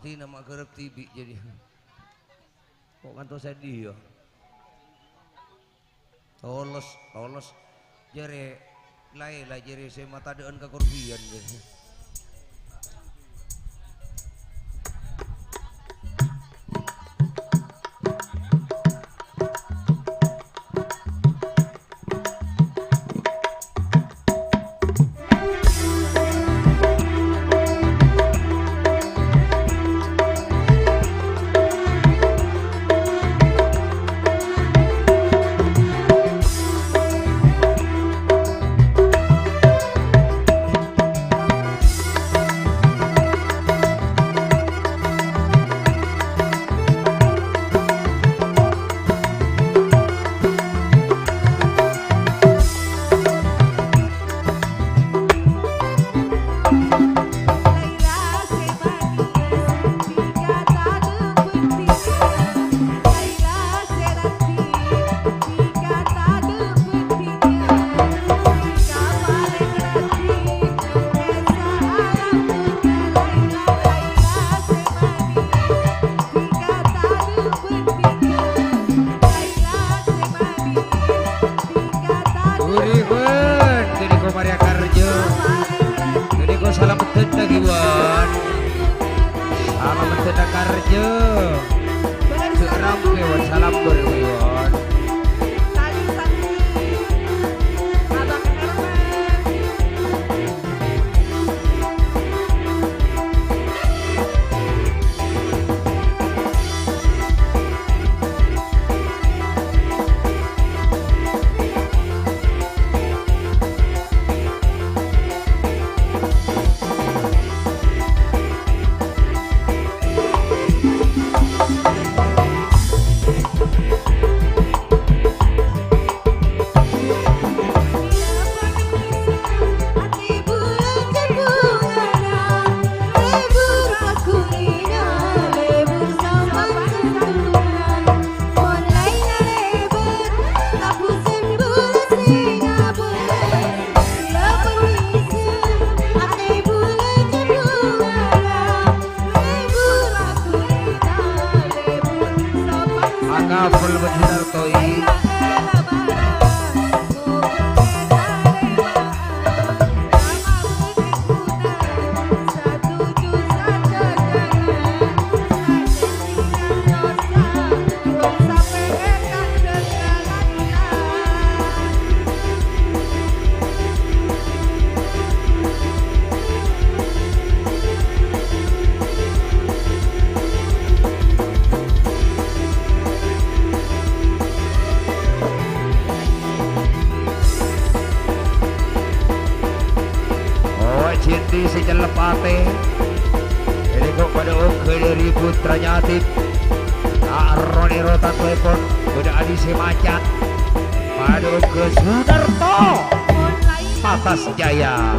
ti nama kerep tibi jadi kok kantor saya dia tolos jere Laila jere saya mata deun ke korbian jadi Adi sejelepate ini kok pada oke dari putranya Atik Aroni rotan telepon udah Adi semacan pada oke Sudarto Patas Jaya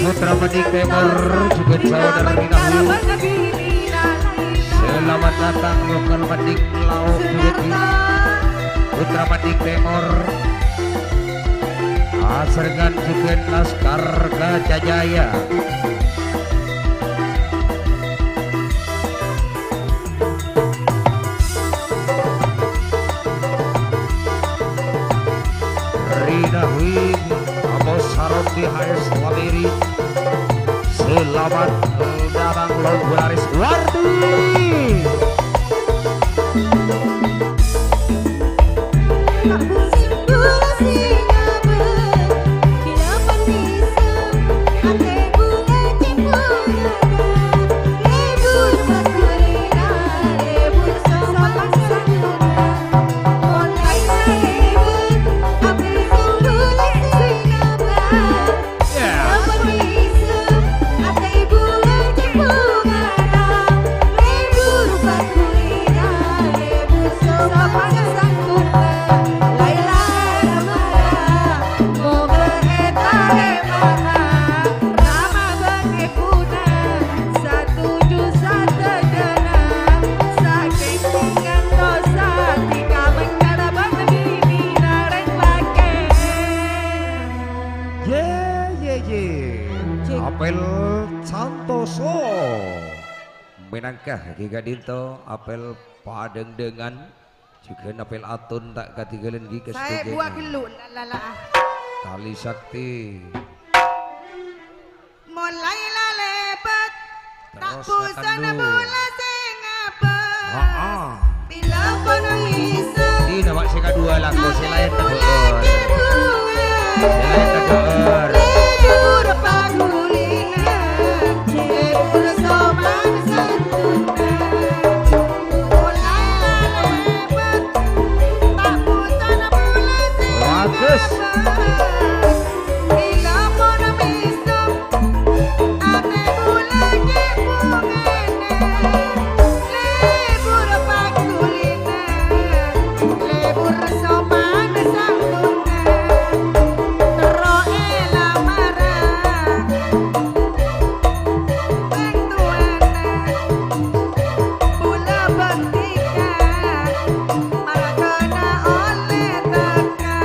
Putra Medik Timur juga saudara Rinahu selamat datang lokal Medik Lauk juga Putra Medik Timur Asergan juga Laskar Gajajaya Rinahu Abos Sarot di HS Lamiri selamat datang Logularis Wardi Apel Santoso Menangkah Giga Dinto apel Padeng dengan juga apel Atun tak katigalan Giga saya buah gelu lala Tali Sakti mulai lalebet tak Terus busana Nakandu. bola sing apet Haa bila kono iso Di nama si kedua lagu selain tegur Selain tegur lebur pagulina lebur sopan santuna mulai lalebet tak busana bola sing Bagus bila kono iso ate bola jebungene lebur pagulina lebur sopan santuna tero elamara bentuana bola bentika marakana oleh taka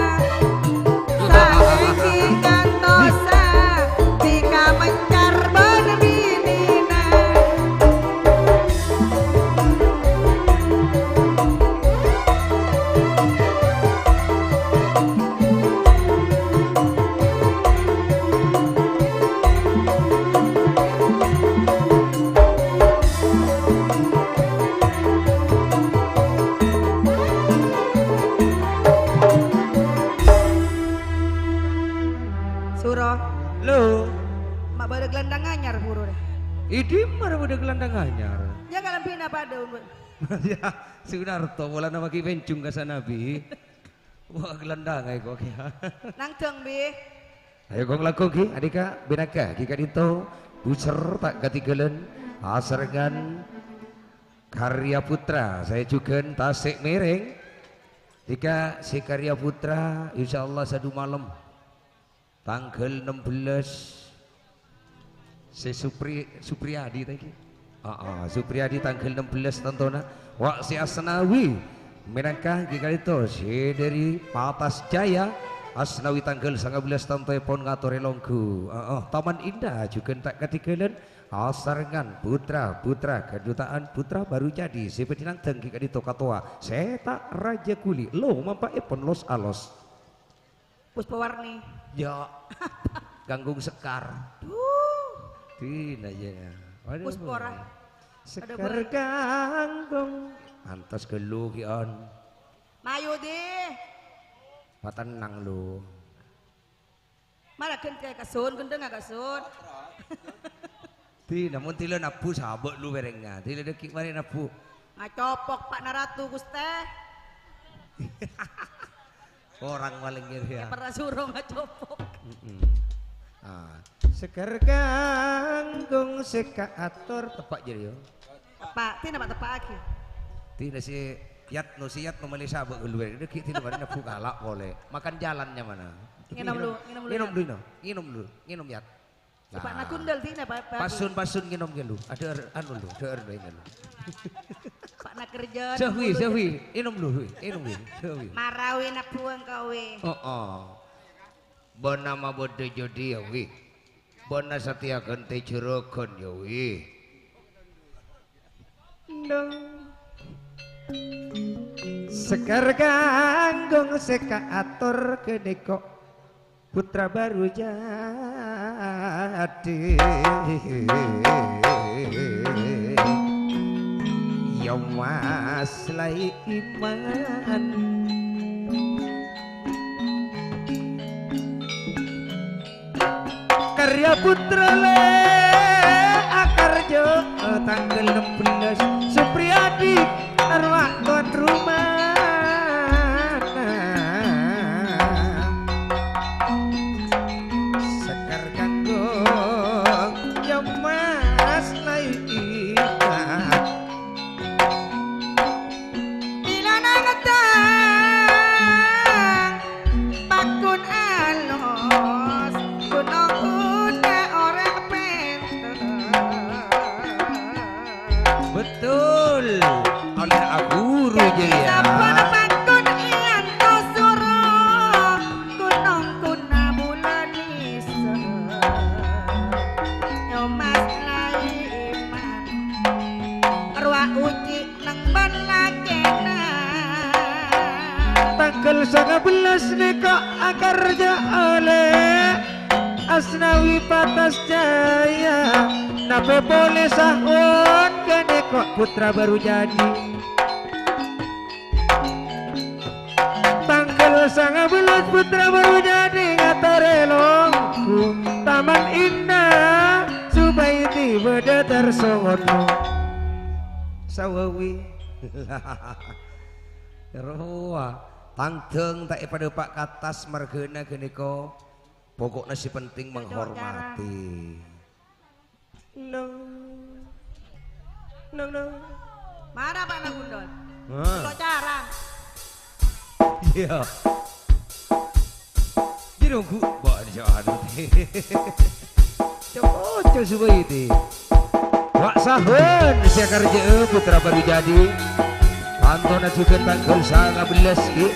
saiki kantosa tika mencar berbinina Suro Lo mak bade gelandang anyar buru deh Idi mana udah gelandang anyar ya kalam pina pada Ya Sunarto bola nama ki pencung ka Nabi Wah gelandang ay kok ya nang teng bi Ayo kong laku ki adika binaka ki kadito buser tak katigalan asarengan Karya Putra saya juga Tasik Mereng jika si Karya Putra insyaallah satu malam tanggal 16 si Supriyadi tadi Supriyadi tanggal 16 tentunya Wak si Asnawi menangkah jika itu si dari Patas Jaya Asnawi tanggal 19 tahun telepon ngatore longgu. Taman Indah juga tak ketinggalan. Asarengan putra kedutaan putra baru jadi seperti nang tengki di toka tua seta raja kuli lo mampak epon los alos Puspawarni. ya ganggung sekar tina ya Puspora. sekar ganggung antas kelugian Mayu deh. patenang lo Mana kayak kasun, gendeng nggak kasun? tina mun tila napu sabak lu berengnya tila dekik mari napu Ngacopok Pak Naratu Guste. orang paling gitu ya Pernah suruh ngacopok. sekar ganggung seka atur tepak jadi yo Pak, tina Pak tepak lagi. tidak si yat no memilih sabak keluar itu kita mana napu galak boleh makan jalannya mana Nginum dulu. nginum yat Pak Nakundel tina Pak. pasun nginum gelu ada anu lu ada lu Pak nak kerja. sehwi inum lu sehwi Marawi nak buang kawe. bona ma bode jodi ya wi bona satya gante jorogon ya wi sekar ganggung seka atur kedeko putra baru jadi ya mas lai iman karya putra le akarjo tanggal 16 Supriyadi arwah tuan rumah sekar ganggung ya mas lainah Bila nangatang bakun alos gunung kuda orang penter. betul oleh aguru ya Sampun bakun ian kosuro gunung kuna bulan isa. Yo mas lai iman arwah uji nang ban lakena. tanggal 19 niko akarja oleh Asnawi Patas Jaya nape boleh sahun kene kok putra baru jadi tanggal 19 putra baru jadi ngatore longku Taman Indah Subaiti beda tersongono sawawi roa tangteng tak pada pak katas margena geniko pokoknya si penting menghormati no Mana Pak Nagundol? Ah. Kok cara? iya jadi nunggu bawa di jalan coba Subaiti wak sahun saya kerja putra baru jadi Antona juga tanggal 19 ki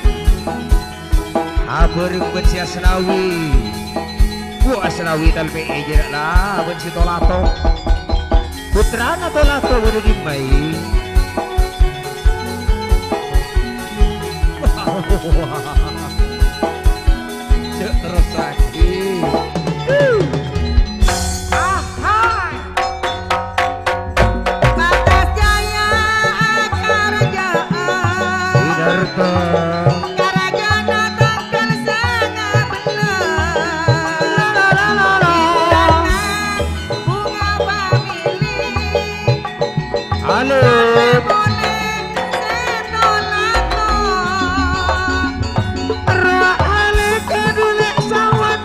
abareng ben si Asnawi bu Asnawi tal PE jerak lah ben si Tolato putra na Tolato baru dimai cek terus lagi Batas Jaya Karajaan Sidarto Karajaan tanggal sangat benar bunga famili halo bonek senolato roh ale kedulek sawat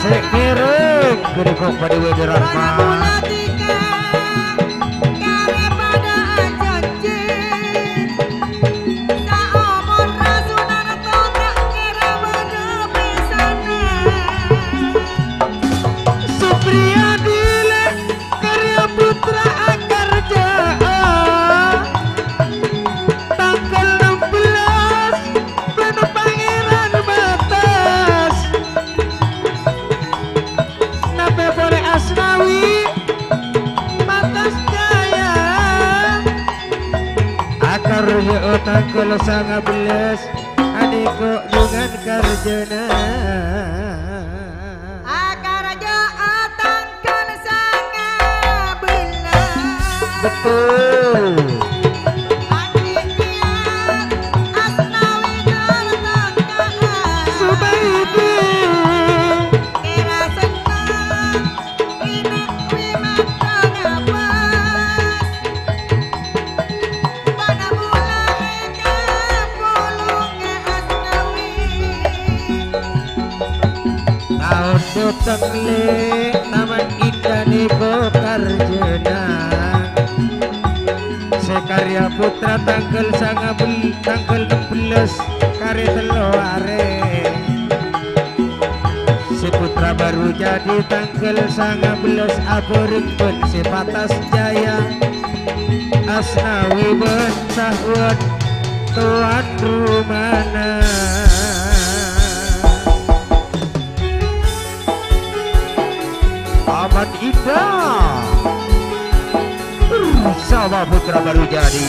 Asik mirip gede kok pada wede rahmat. Tanggal sangat belas adiko dengan karjana Akarja tanggal sangat belas betul adiknya asnawi tertangkap Subaidi kira senang ini wimat ternapas pada tahun tengle taman indah niko karjana sekarya putra tanggal tanggal 16 kare teloare si putra baru jadi tanggal 19 aboreng ben si patas jaya asnawi ben sahwat tuan rumana amat indah sama putra baru jadi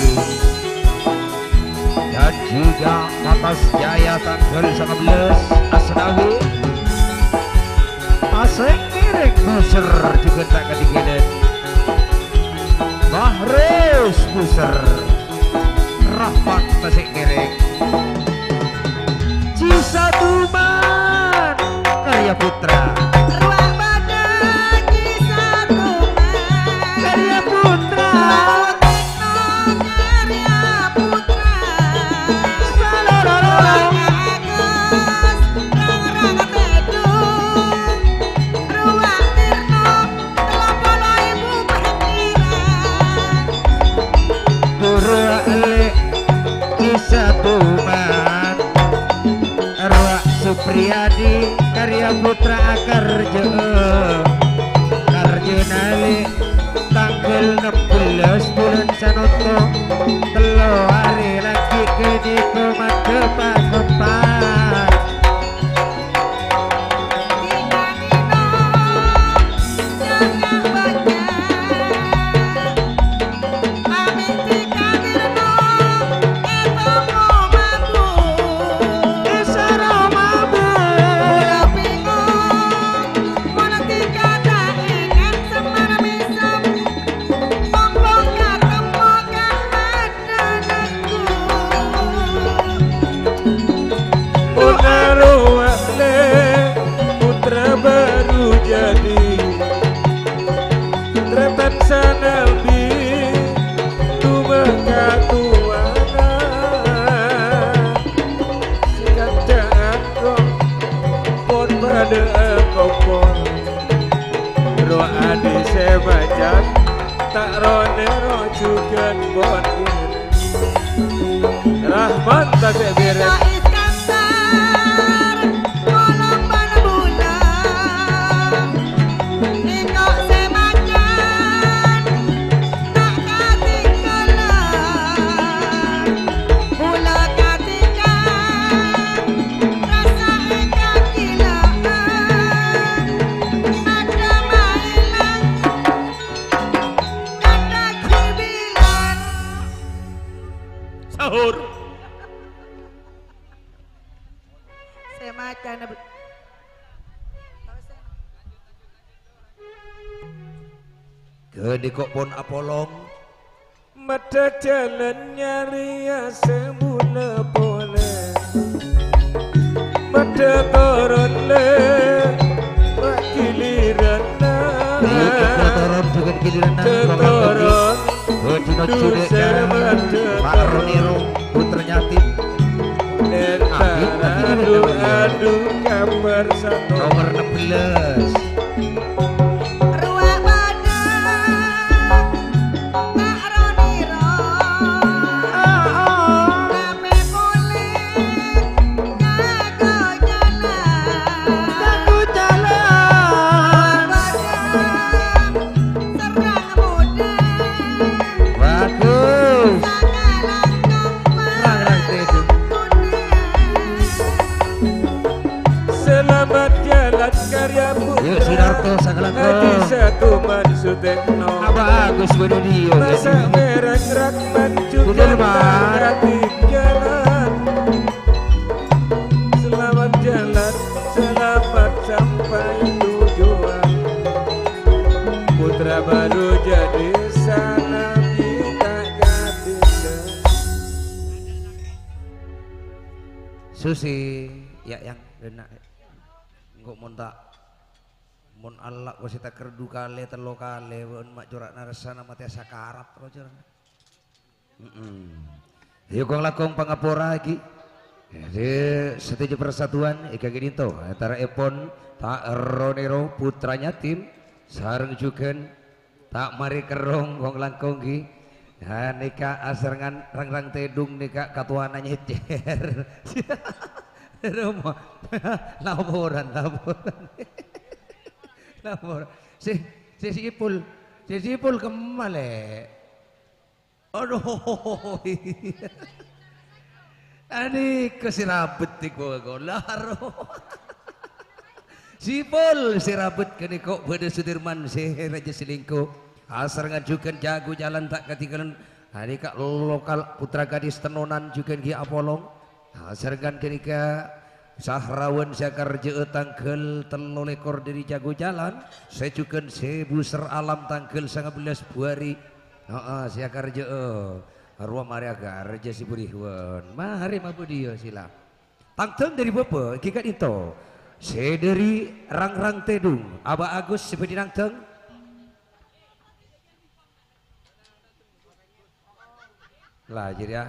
dan juga Patas Jaya tanggal 19 Asnawi asik mirip buser juga tak ketinggalan Mahres buser Rahmat asik mirip Cisatuman karya putra Supriyadi karya putra akarjo karjonali tanggal 16 bulan Sanoto telo hari lagi kini komat kepak-kepak tak ronero juga buat Rahmat tak beres Kedikok pon apolong mata jalan nyari semula boleh mata koron le giliran koron juga giliran koron Pak Roniro putra yatim adu kabar bersatu. Nomor 16. Ruak badan tak roniro Kame boleh Ngago jalan Ruak badan serang muda Bagus. Sangalang Rang-rang tedung. Selamat jalan karya Yuk putra. Sidarto Sakalangko. Haji Satuman Sutekno. Abah Agus Benudio. Masa merek Rahman juga Sudirman. hati jalan. Selamat jalan, selamat sampai tujuan. Putra baru jadi sana kita gadis. Susi ya yang benak engkau mon tak mon Allah kau sita kerdu kale telo kale mon mak corak narasana mati sakarat rojer. Yuk kong lakong pangapora lagi. Jadi setuju persatuan ika ginto antara Epon tak Ronero putranya tim sareng juken tak mari kerong kong langkong gi. Nika aserangan rang-rang tedung nika katuana nyecer. Rumah laporan lapor si Ipul kemale. Aduh ani kesirabet ko laro. Si Ipul sirabet kene kok bade Sudirman si Raja Selingkuh asar ngajukan jago jalan tak ketinggalan hari kak lokal putra gadis tenonan juga ki Apolong asarkan kenika sahrawan sakar jeu tangkel 3 ekor dari jago jalan sejukan sebuser alam tangkel 19 buari sakar jeu arwah mari agar raja si burihwan mari mabu dia sila tangteng dari bapa kikat itu sederi rang-rang tedung Abah Agus seperti nangteng. Lah jadi ya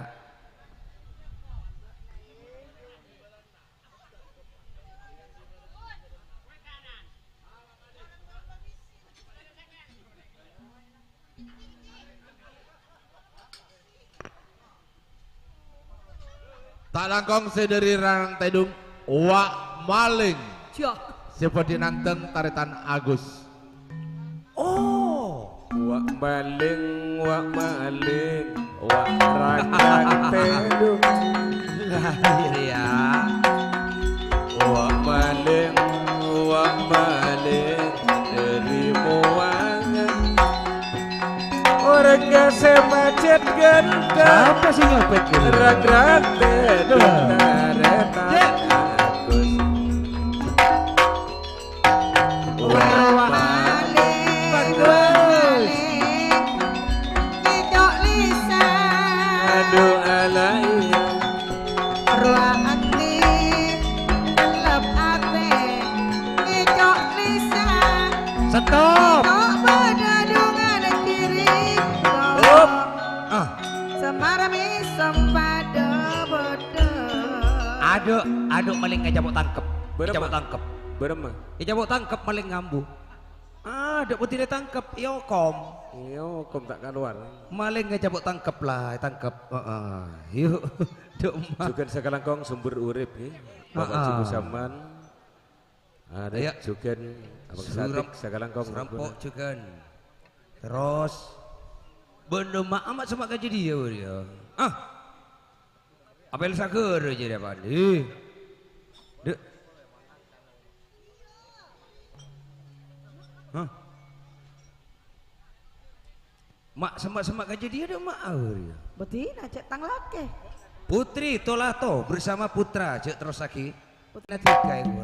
Tak langkong sederi rang tedung wak maling Jok. seperti nangteng taritan Agus. Wak maling, wak ranggang tedung. lah ya Wak maling dari muangan. Orang gase macet ganteng. apa sih nyopet gitu Rang-rang tedung taretan Agus. Wak Ngejok lisan aduh alaiya. Ruang ati Kelep ate Ngejok lisan stop Kok bedadungan kiri Up. Semarami sempado bodo aduk maling ngejabok tangkep Berapa? ngejabok tangkep Berema. ngejabok tangkep maling ngambu aduk putih tangkep yokom Iyo kom tak keluar. maling ngejabok tangkep lah tangkep yuk duk mah Juga sekalangkong sumber urip Bapak Ah. Cibu Saman. Ada Ya. juga Abang Satik sekalangkong rampok juga terus benda mak amat semak gaji dia apa yang saker aja dia pak dek mak semak gaji dia dek mak Betina cek tang lake. Putri Tolato bersama putra cek terus lagi putra tiga ibu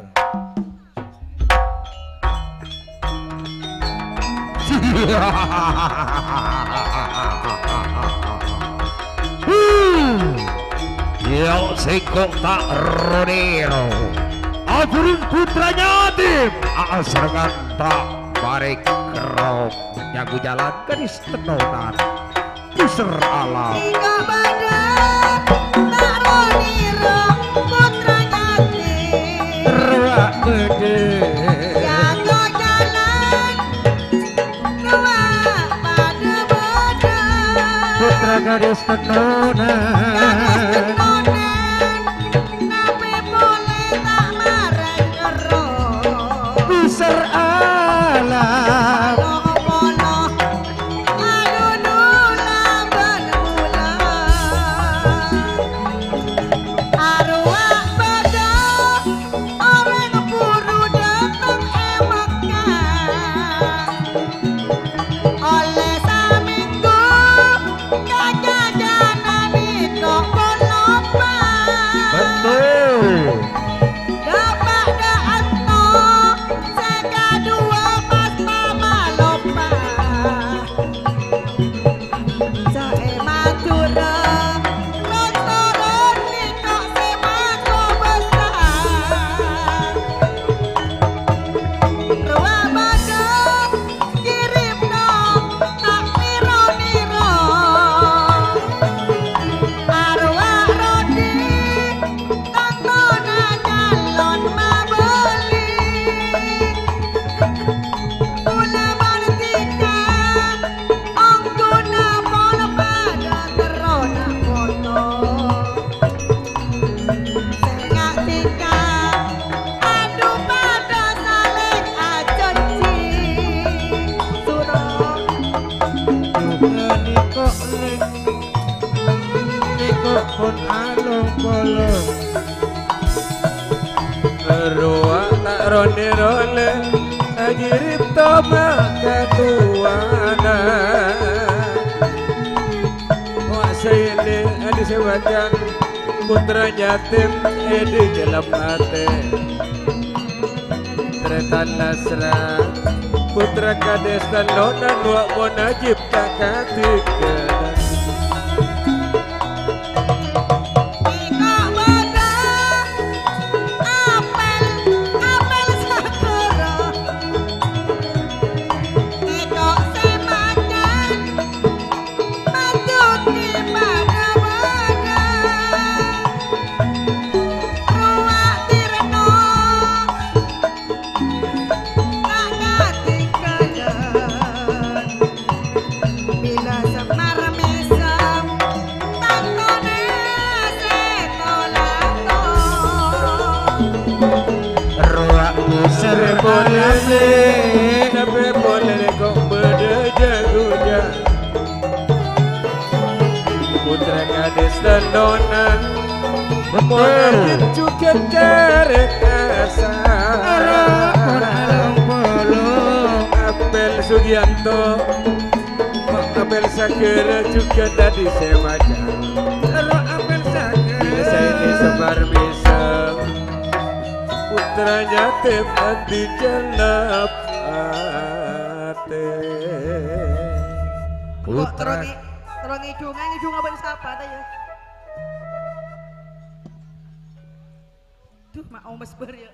Yo singkong tak Ronero Ajurin putranya tim Aserangan tak Barik kerok Jago jalan gadis tenonan User alam Hingga badan Tak roniro Putra nyati Ruak gadis tenonan Tapi boleh tak marah ngeroh Besar alam pun alung kolong Ruak tak ronde-ronde Agirip toma ketuana Wak sayini adi sewajan Putra yatim edi dalam hati Tretan nasra Putra kades dan nonan Wak monajib tak katikan Tapi boleh kok berdejaguja Putra gadis dan nonan Mengalir juga kerek asal Apel Sugianto Apel Sakera juga tadi saya baca Apel Sakera Bila saya ini sebar misal Putranya tepat di jenap ate Putra terang ngidung apa siapa ya? Duh, mau mas ber ya.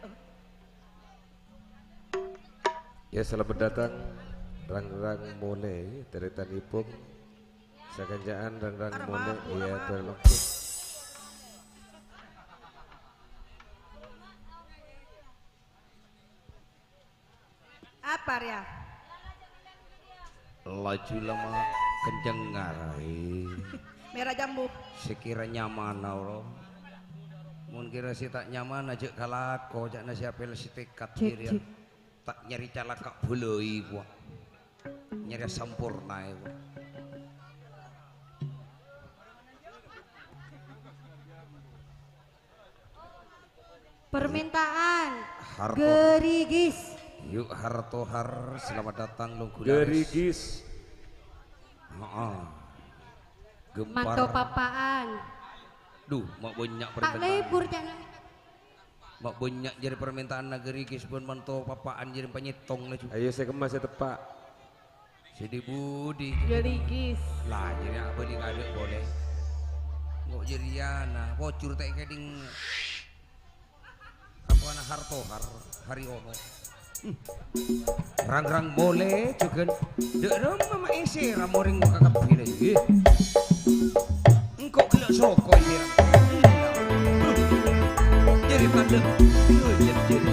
Ya selamat datang Rang-rang Mone dari Tanipung Sakanjaan Rang-rang Mone ya terlangsung Apa ya? Laju lama kenceng ngarai Merah jambu. sekira nyaman Allah mun kira si tak nyaman aja kalako jak nasi apel si tekat kiri tak nyari calaka buloi buah nyari sampurna buah Permintaan Harto. gerigis. Yuk Hartohar, selamat datang Lungkularis. Gerigis Gempar. Manto papaan. Duh, mak banyak Tak permintaan. lebur jangan. Mak banyak jadi permintaan negeri kis pun manto papaan jadi penyetong lah juga. Ayo saya kemas ya tepak Jadi budi. Gerigis. Lah jadi apa nih ada boleh. Ngok jadi yana, bocor tak keding. Apa anak Hartohar, Haryono. Rang-rang boleh juga dek rumah mak ese ramoring muka kapil lagi engkau gelak soko ese jadi pandem jadi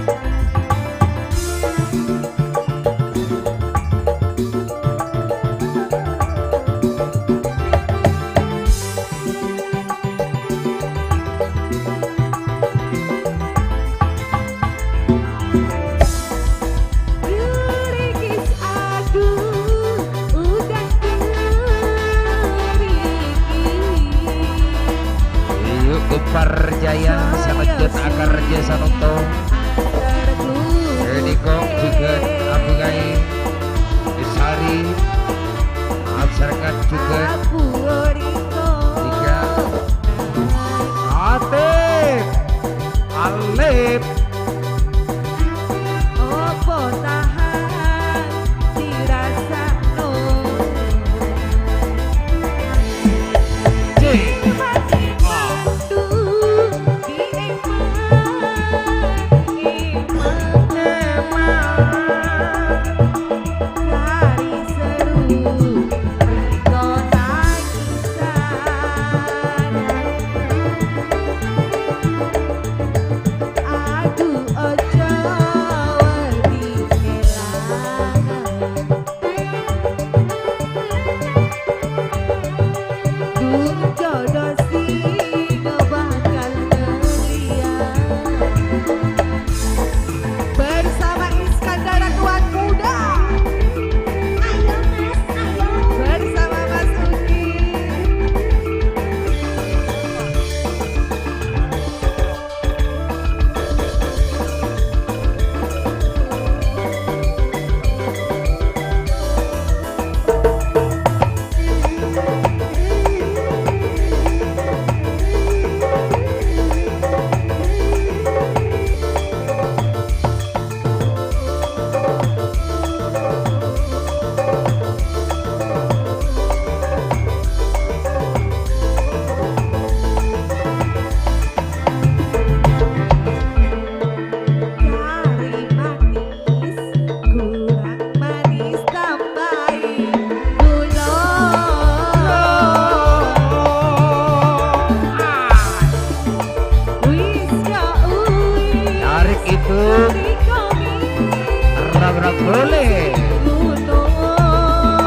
orang-orang boleh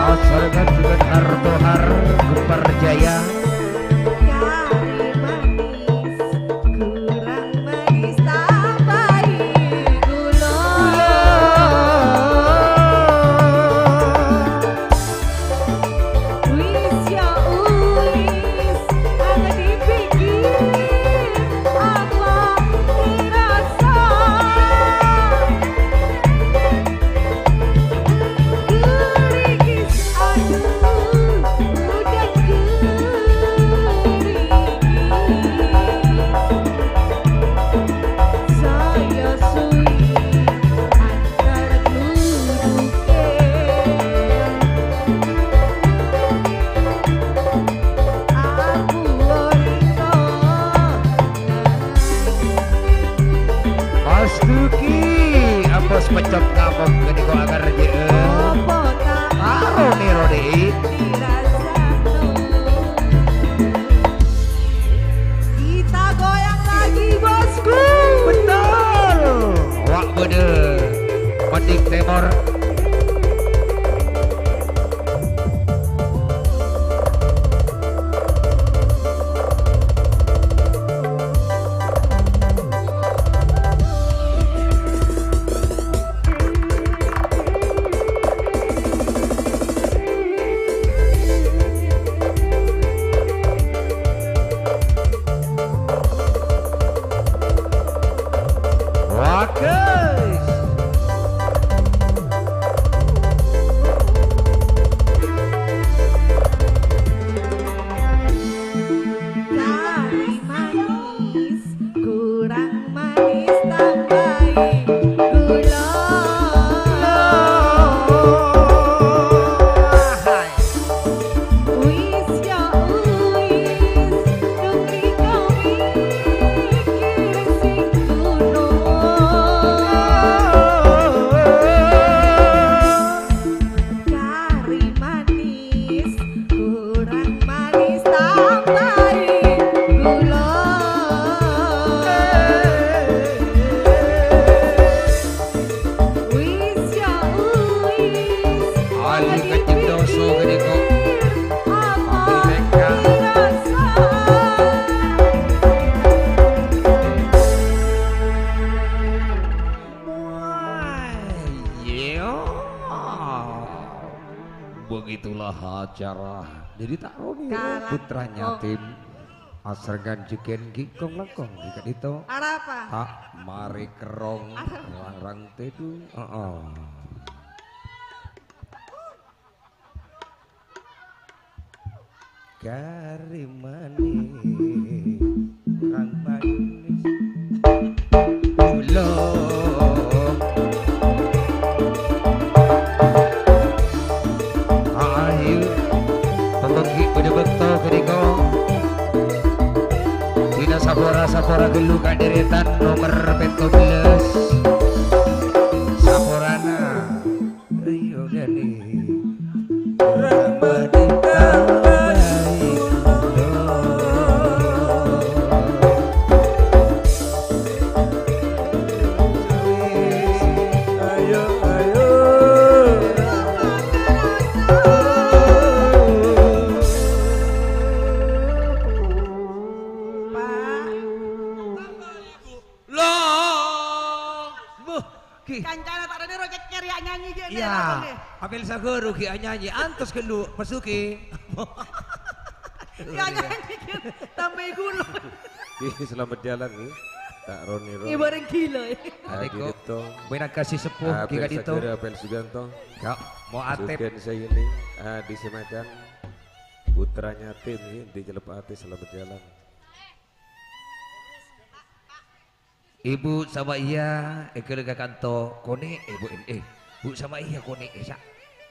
Asarkan juga Hartohar Gempar Jaya Kari manis, kurang manis tambahi gula. Wis ya wis, ada dipikir apa dirasa. Gerigis aduh, udah gerigis. Saya suwi antara duduknya. Aku orito Mas Duki Apos pecot ngamuk gini kok agar je apa tak Aro nih Rodi dirasano. Kita goyang lagi bosku. Betul Wak bede Pendik Timur Wakis Kari manis, kurang manis tambahi gula. Wis ya wis, nungri kau mikir sing kuno. Kari manis, kurang manis tambahi gula. Wis ya wis, Ali kecil doso gini kok apa Meka. dirasa. Begitulah acara jadi tak Roni Kalah. putranya Oh. tim Asargan Juken Gikong Langkong jika itu Ada apa? tak mari kerong rang-rang tedu Kari manis rang manis Gula Ayo Pembagi pada betul kediko Tidak sapora gelu kaderetan nomor 17 Saporana Ayo gani Ramadi tambahi Ayo ayo Loh. Buh, ki. Kancana tak ada rojek ceria nyanyi je Iya. Apel sagoro ki nyanyi antos kelu pasuki. Ya nyanyi je tambah gula. Selamat jalan nih. Tak Roni Ibarat gila. Adiko. Adito. Bena kasih sepuh ki Apel kadito. Sagara, Apel Suganto. Kak, mau atep. Juken saya ini di Semacan. Putranya tim ini di Jelepati selamat jalan. Ibu sama iya ekelega kanto kone ibu bu sama iya kone esa.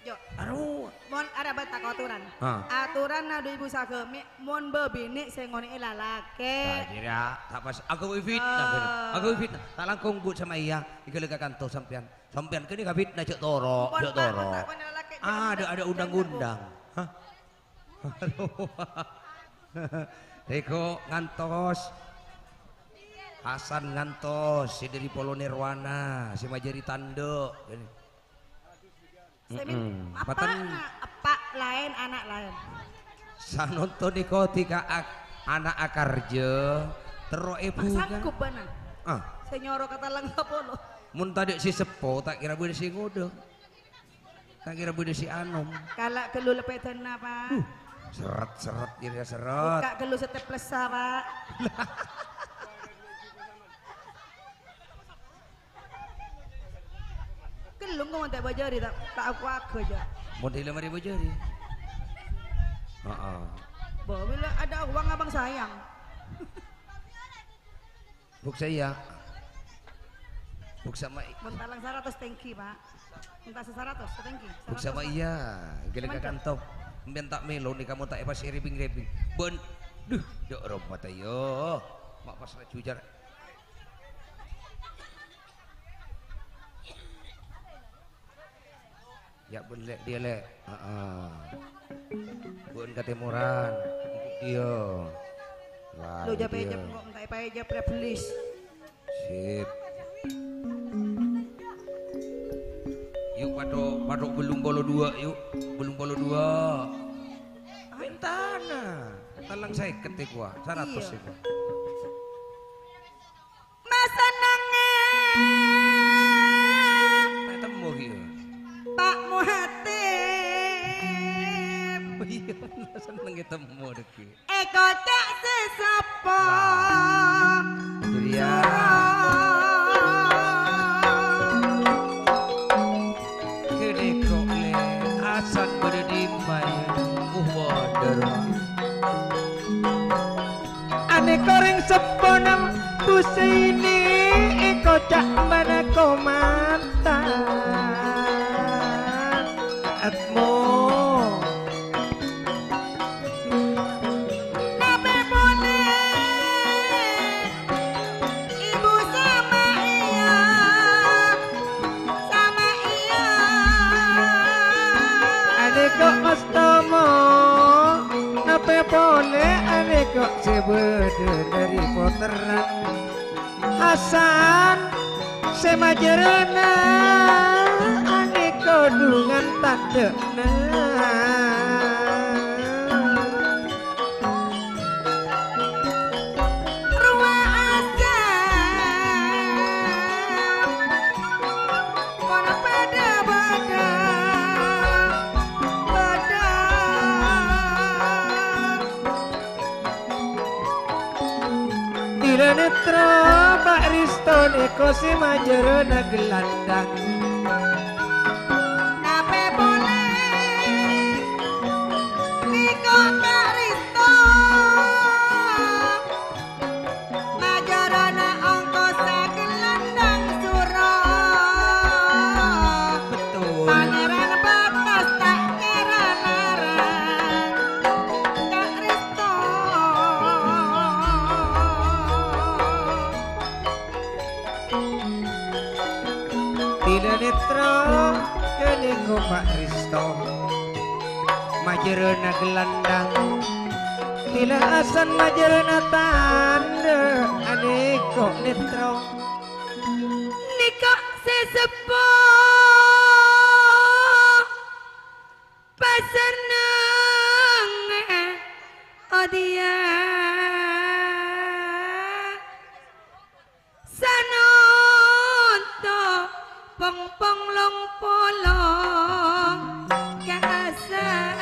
Jo, Aduh. mon ada batak aturan. Ah. Aturan na ibu sake mon bebini sing ngone lalake. Tak kira tak pas aku fitnah gini. Aku fitnah. Tak langkung bu sama iya ekelega kanto sampean. Sampean kene ka fitnah cek toro, Mon cek pak, toro. mon tak kon lalake. Ada undang-undang. Hah? Reko ngantos Hasan ngantos si dari Polo Nirwana si Majari Tando Apa lain anak lain. Sanonto niko tika anak akarja tero ibu Sanggup benar. Saya nyoro kata lang apa lo. Mun tadi si sepo tak kira bude si ngodo. Tak kira bude si anom. Kalak kelu lepetan apa? Seret-seret jadi seret. Kak kelu seteples Pak. Kelung kau tak bajari tak aku aja. Model mari bojari. Bahwa bila ada uang abang sayang. Buk saya. Buk sama Mentalang 100 tangki Pak. Minta 100 tangki. Buk sama iya. Gila kantong. Mbien tak melo nih kamu tak pas ribing-ribing. Bon. Duh, dok rompat ayo. Mak pas cujar. Ya boleh dia lek. Bun katimuran. Dia. Lo jape aja kok enggak apa aja please. Sip. Yuk padok belum bolo 2 yuk. Belum bolo 2. Bentana. Talang saya ketik gua 100 itu. Masa nangen. Tak temu gitu. Pak Muhatim. Oh iya, seneng ketemu deki. Eko tak sesapa. Surya. Kene kok le asan bade di main wader. Ane koreng seponam Husaini eko cak mana komantan atmo Nabe boleh ibu sama iya. ane kok astomo nape boleh ane kok sebede dari poteran Hasan semajerena ane kodungan tandekna Netra Pak Risto neko si majerena gelandang Nape boleh Niko Pak Risto Majarana ongko sagelandang surah. Betul. Pangeran batas tak kira larang Kak Risto. Tidak netra keneko Pak Risto majerena gelandang Tidak asan majerena tanda aneko netra Niko sesepuh paseneng odia sanonto pong long polong kasar.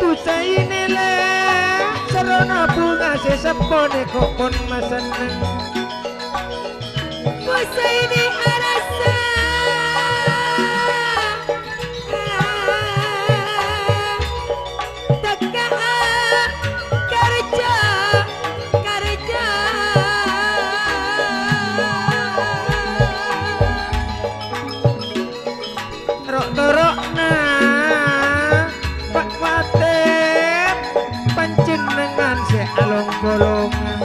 Husaini le sarana bunga sesepone kok pon maseneng Husaini arasa teka kerja rok-rokna Pak Fatih panjenengan si along bolongan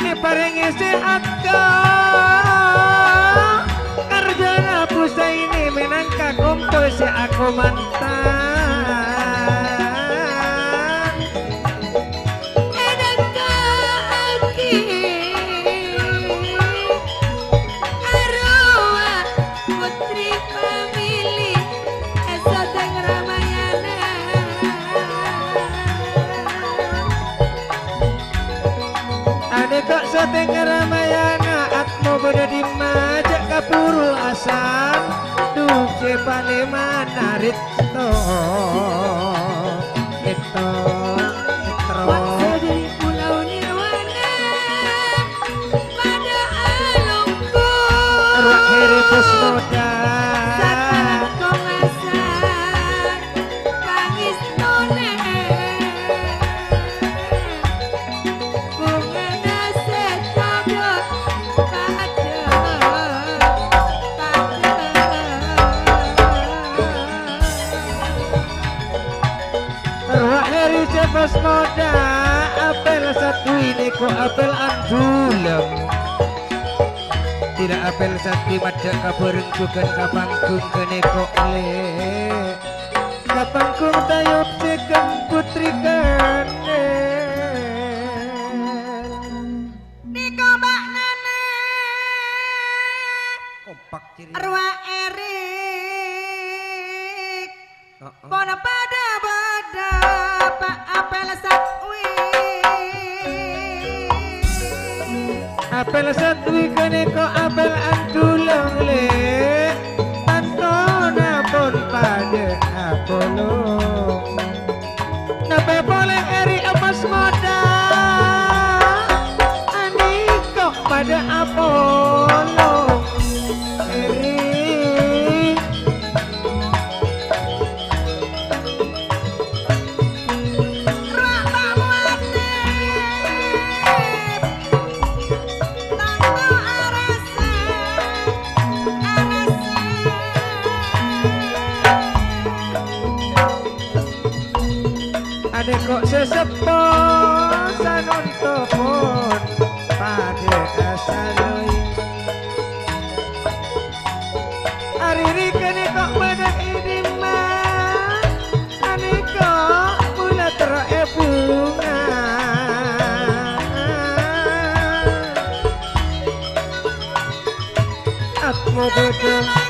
ni paringi si akal si aku mantan kok seteng Ramayana atmo pada di majak kapuru asam duce pane manarit to itu dari pulau Nirwana pada alungku ruak heri pusmoda sakalan komasan tangis none pas moda apel satu ini kok apel andulem tidak apel satu mada kabareng bukan kapangkung kene kok le kapangkung tayop sekam putri kane Niko Mbak Nane kompak ciri arwah Erik pono pada Pak apel satwi apel satwi kene kok apel andulem le tantona pun pada apolo nape boleh eri emas moda ani kok pada apolo eri adek kok sesepo sanonto pun pada asaloi ariri kene kok pada idima ane kok mula teroe bunga atmo betul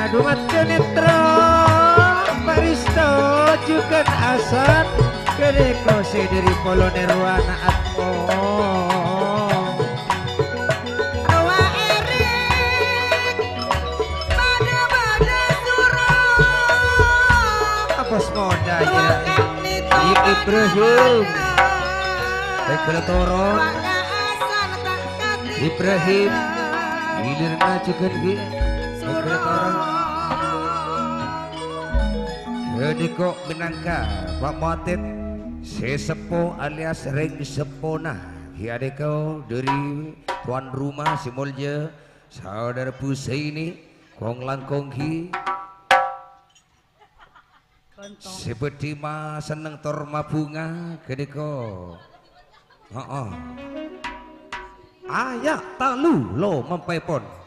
Dumat kenetro Paristo juga asan Kedeko dari Polo Nirwana atmo arwah Erik pada suruh apa semoda ya Ibrahim Baiklah Toro Ibrahim Hilirna juga gitu Baiklah Toro jadi kok minangka Pak Motit sesepo alias ring sepona ya kau dari tuan rumah si Mulja saudara Pusaini kong langkong hi seperti ma seneng torma bunga kedeko ayak talu lo mempepon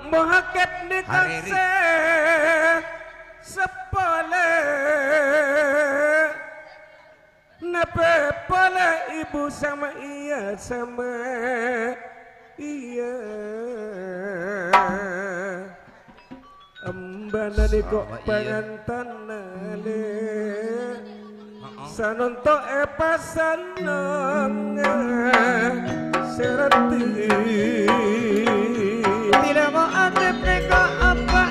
Mohaket ni kase sepole nape pole ibu sama iya sama iya ambana ni kok pengantan nale sanonto pasanong serati tidak mau antep neko apa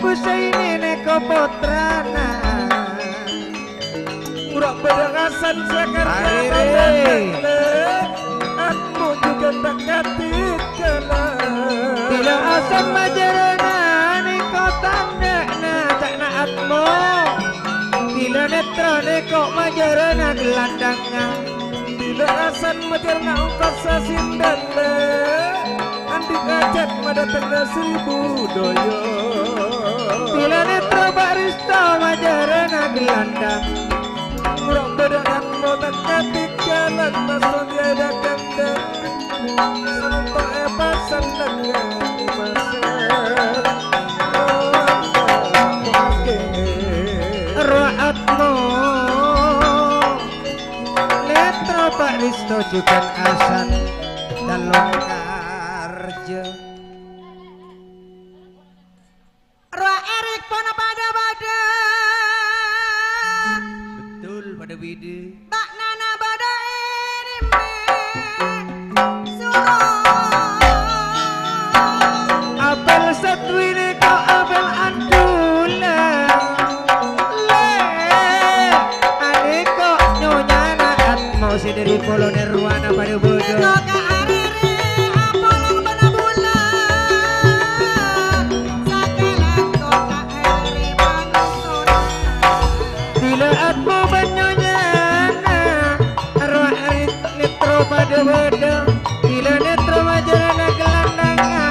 Pusaini neko potrana Urak berangasan sekar aku juga tak katik bila asam majarana neko tanda na tak na atmo Bila netro neko majarana gelandangnya Bila asan majarna ongkasa sindana Andi ajat madatangna seribu doyo Bila netro Pak Risto majarana gelandang Ngurang bedakan motak katik jalan Masuk tiada kandang Senontok epasan dengan imasan Roatmo Netro Pak Risto juga asan Dalong karja Roa Erik pono pada Betul pada wide. tak nana pada erimbe suruh Apel satwine kau apel andula Le Adeko nyonyana atmo dari polo nerwana pada bodoh Eko ka arere apolang pada bulan Sakelan kota eri manusona Bila atmo banyonyana Arwah arit netro pada bodoh Bila netro majarana gelandanga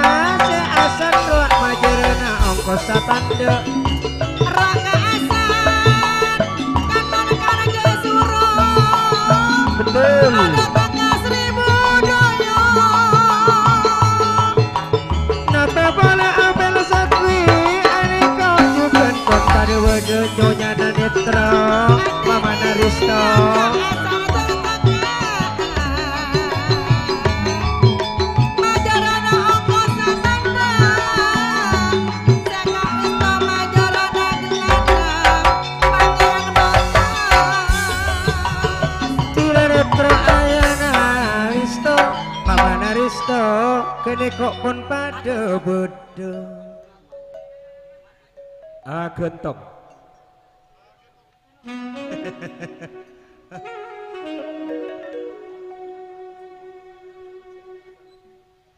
Seasan roh majarana ongkos satanda Roa ka asan katon karja suruh Betul Ada tangga seribu doyo Napa bola apel satwi Aneka juga kon pada bodoh Nyonyana netro Mama Naristo Bila netro ayana Risto Mama Naristo Kene kok pun pada bodoh Agentong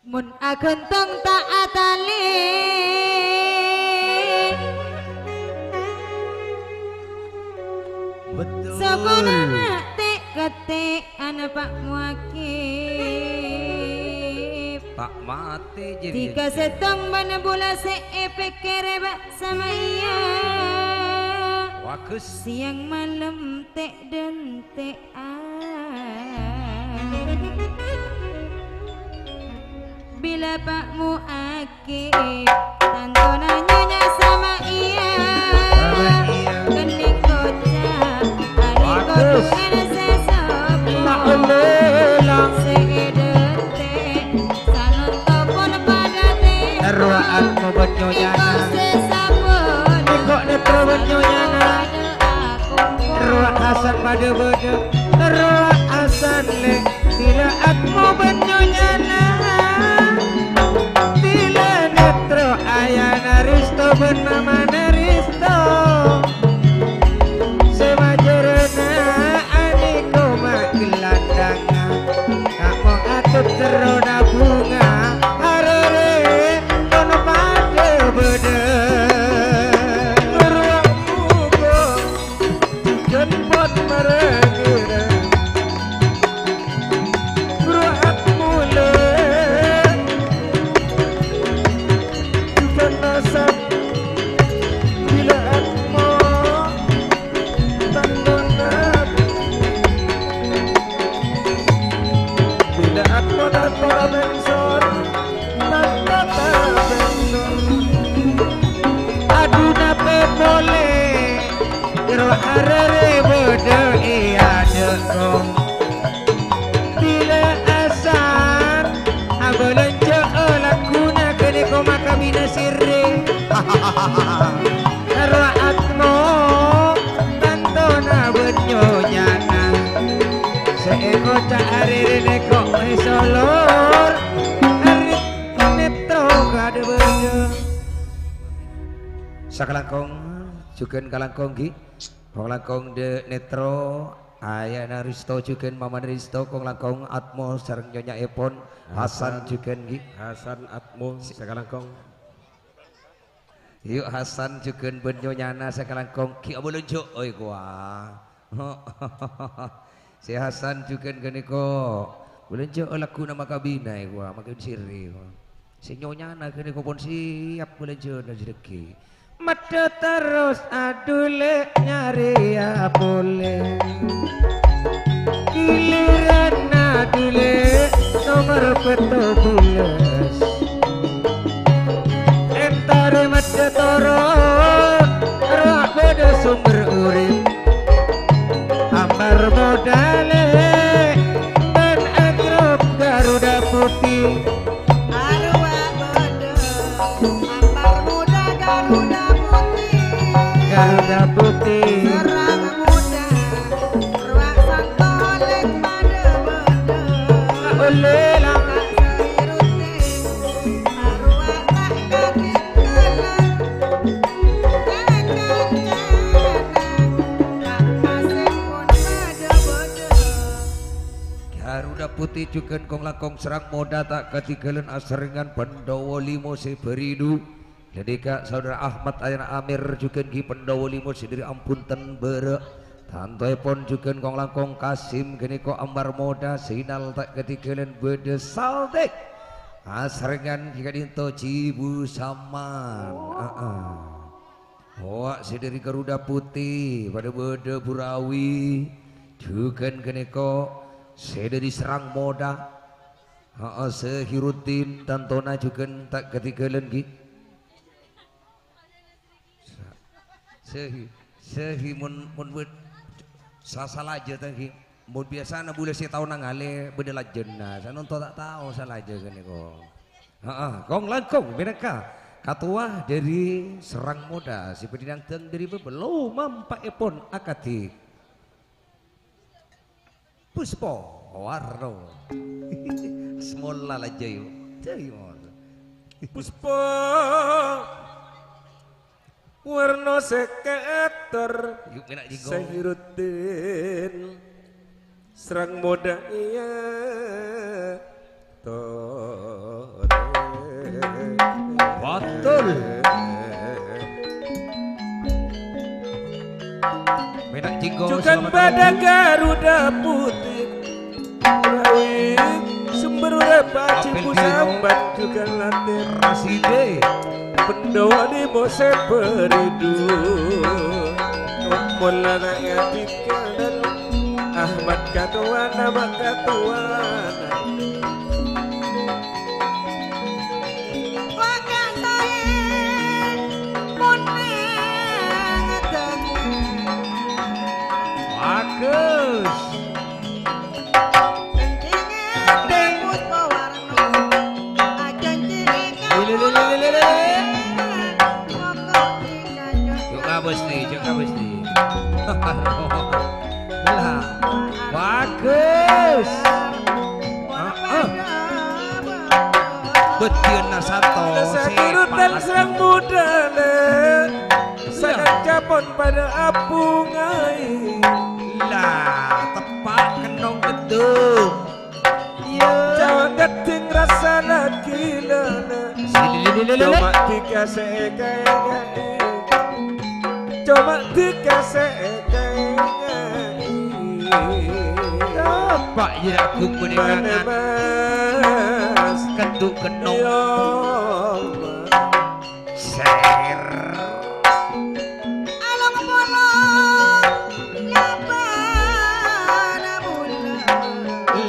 Mun agentong tak atali Betul. Sekolah tek ketik anak Pak Muakib Tak mati jadi. Tiga setong mana bola pikir sama iya Wakus. Siang malam tek dan tek Bila Pak Muakib Tanto nanya sama iya Kening kocak Ali kodungan sesopo Lelang Seedetek Salon topon pada te Arwah atmo banyonyana Kok netro banyonyana Arwah asan pada bodoh Arwah asan le Bila atmo banyonyana Bila netro ayana Risto bernama Naristo Semajarana aniko magelandanga Kamu atut terona bunga Harere kono pada bodoh Ruangmu jemput merengira Ruangmu le Juga nasab Bila atmo Tandonat Bila atmo tanpa bensor Tanpa bensor Aduna pe boleh Jero harere bodoh iya dekong Bila asan Abolonjo lakuna kene ko makamina sirre Karo atmo Tantona benyonyana Seeko tak harere neko solor Harit netro kada bodoh Sakalangkong juken kalangkong gi. Kong langkong de netro ayana Risto juken Mama Risto kong langkong atmo sareng nyonya Epon Hasan juken gi. Hasan Atmo Sakalangkong. Yuk Hasan juga benyonyana sekarang kongki abu lunjuk oi gua. Si Hasan juga gini kok belunjuk laku nama kabina gua makin siri gua. Si nyonyana gini kok pun siap belunjuk dan sedeki. Mata terus adule nyari ya boleh. Giliran adule nomor petubulas. Entare mata turun roh beda sumber urip. Ambar modale dan agrop Garuda Putih. Arwah bodo ambar muda Garuda Putih. Garuda Putih. Serang muda Arwah santo lek pada bodo. Oleh lang Arwah tak ketinggalan. Garuda Putih juga kong lakong serang moda tak ketinggalan aseringan Pandawa limo si beridu. Jadi kak saudara Ahmad Ayana Amir juga ki Pandawa limo sendiri ampunten bere. Tantoi pon juga kong lakong Kasim gini kok ambar moda sinal tak ketinggalan bede saltek. Aseringan jika dinto Cibu Saman. Wak sendiri Garuda Putih pada bede Burawi. Juga gini kok saya dari serang moda Sehiruddin Tantona juga tak ketinggalan ki sehi mun salah aja tadi mun biasa na boleh saya tahu nangale beda lajena saya nonton tak tahu salah aja kan kok kong langkong mereka katua dari serang moda si pedidang teng dari belum mampak epon akati Puspo warno semola aja yuk jadi mau Puspa warna sekater yuk enak jigo Sehiruddin serang moda iya betul enak jigo Jukan pada Garuda Putih Rawi sumber urep Cipu Sambat juga latir Raside Pendawa di Mose Peridu Mula rakyat dikanan Ahmad Katuan nama Katuan Wakang saya muneng bagus juga mesti bagus betul nasato Sehiruddin serang muda sangat capon pada apungai lah tepat kenong gedung Jawa keting rasa lagi lana Coba dikasih kayaknya Coba dikasih kayaknya Pak jiraku peningangan Mas keduk kenong Yoma ser Along bolong Labana mula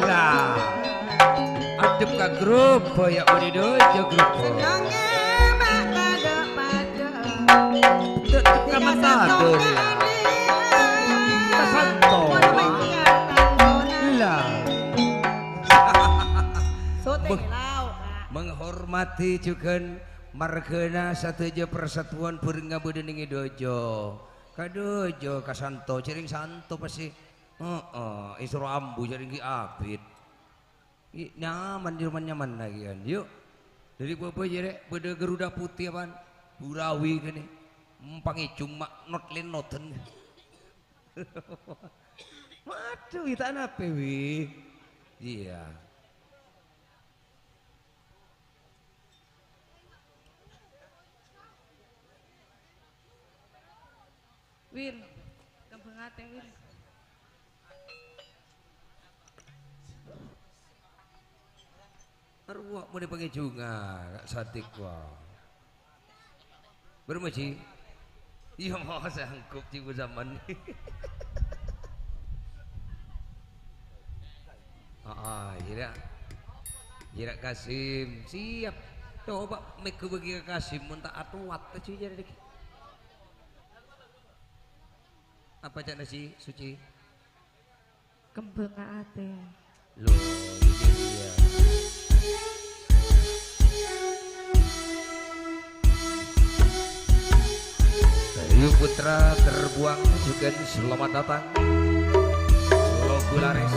lah adep ka grup ya udi dojo grup Nangge pada pada tetep ka matado dia kasanto lah menghormati juga margana sateja persatuan puringa bedeningi dojo kadojo kasanto cering santo pasti isro ambu cering ki abid nyaman di rumah nyaman lagi kan yuk dari bapak jere beda Garuda Putih apaan Burawi gini empangi cuma not lenoten waduh itu apa wi iya Wir, kembang ateng wir. Arwah mau dipanggil juga, kak satik wah. Bermaci, iya mau sanggup cipu zaman. Jira Kasim siap. Coba make bagi Kasim muntah atuat cuy jadi dek. Apa cak nasi suci? Kembang ateng. Loh, ini dia. Ayu Putra terbuang juga selamat datang. Logulares.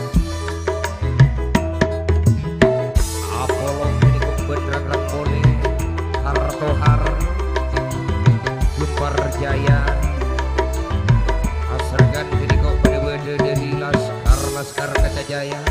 Apollo ini kumbendrang rambone. Hartohar. Gumpar Jaya. Asarkan ini kok pada dari Laskar Kaca Jaya.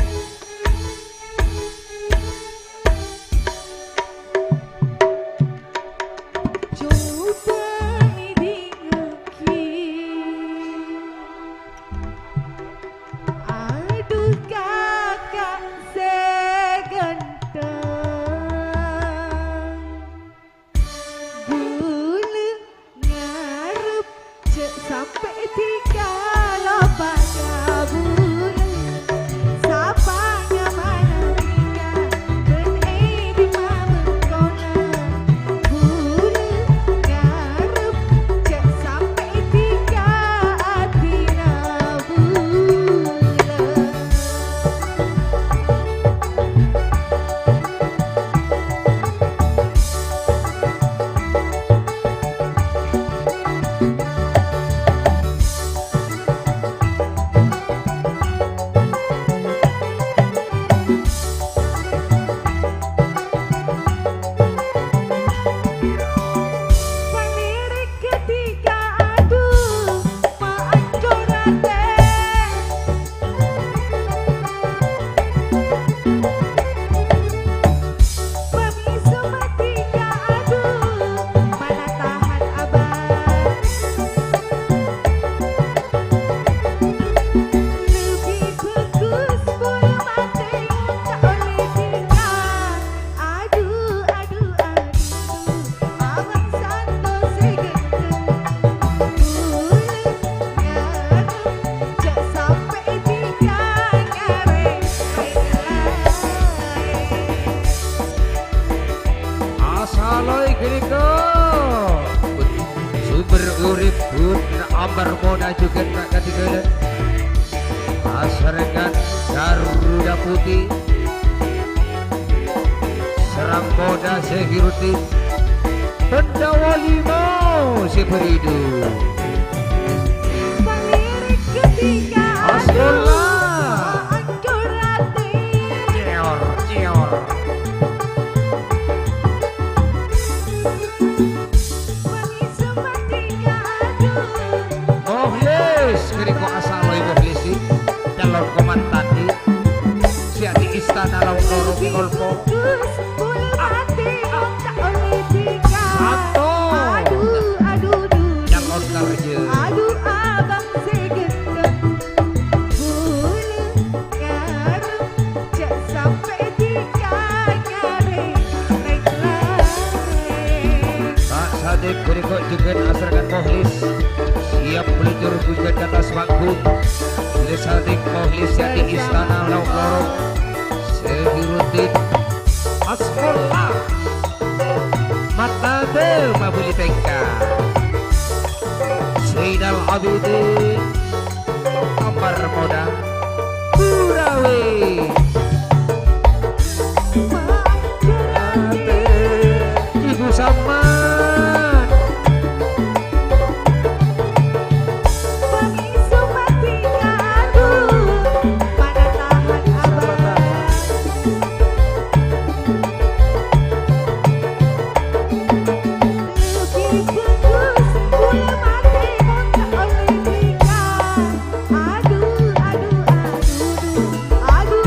Ambar Moda juga tak ketiga Asarkan Garuda Putih Serang Moda Segiruti Pendawa Limo Siperidu Pemilik ketiga Asgullah Angkurati Cior Keriko asal ibu polisi calon komandani siap di istana laut loro kolpo satu calon kerja aduh abang segendeng bulu garam cek sampai tiga nyari tak sadek keriko juga asarkan pohlis siap meluncur bujan ke atas panggung Lesadik Mohlis yang di istana laut lorong Sehiruddin Asgullah Mata Del Mabuli Tengka Zainal Abidin Ambar Moda Burawi Ibu Saman aduh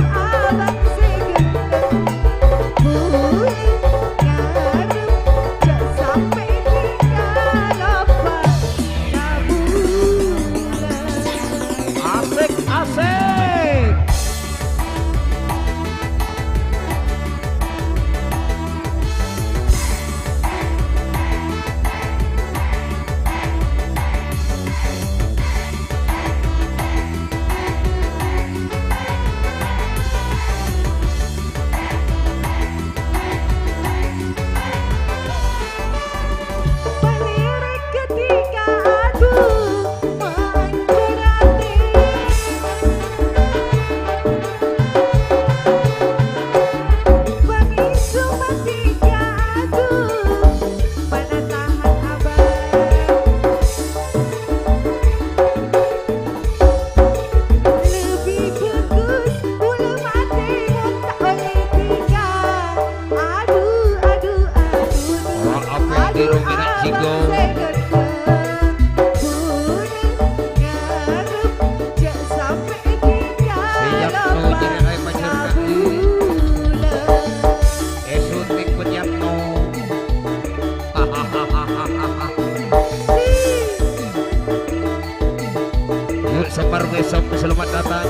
besok selamat datang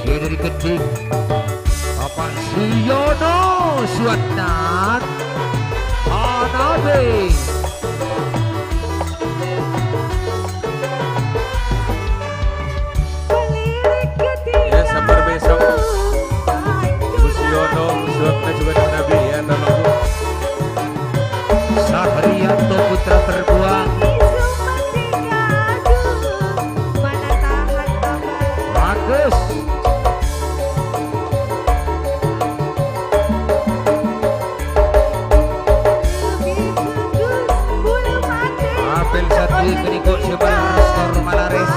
si dari Keding Bapak Suyono Suatnan Hanabe. Ya sabar besok Bu Siono suapnya juga Nabi ya tolong Bu. Sabrianto putra terbuang bagus. Apel satu keniko sebar skor Malares.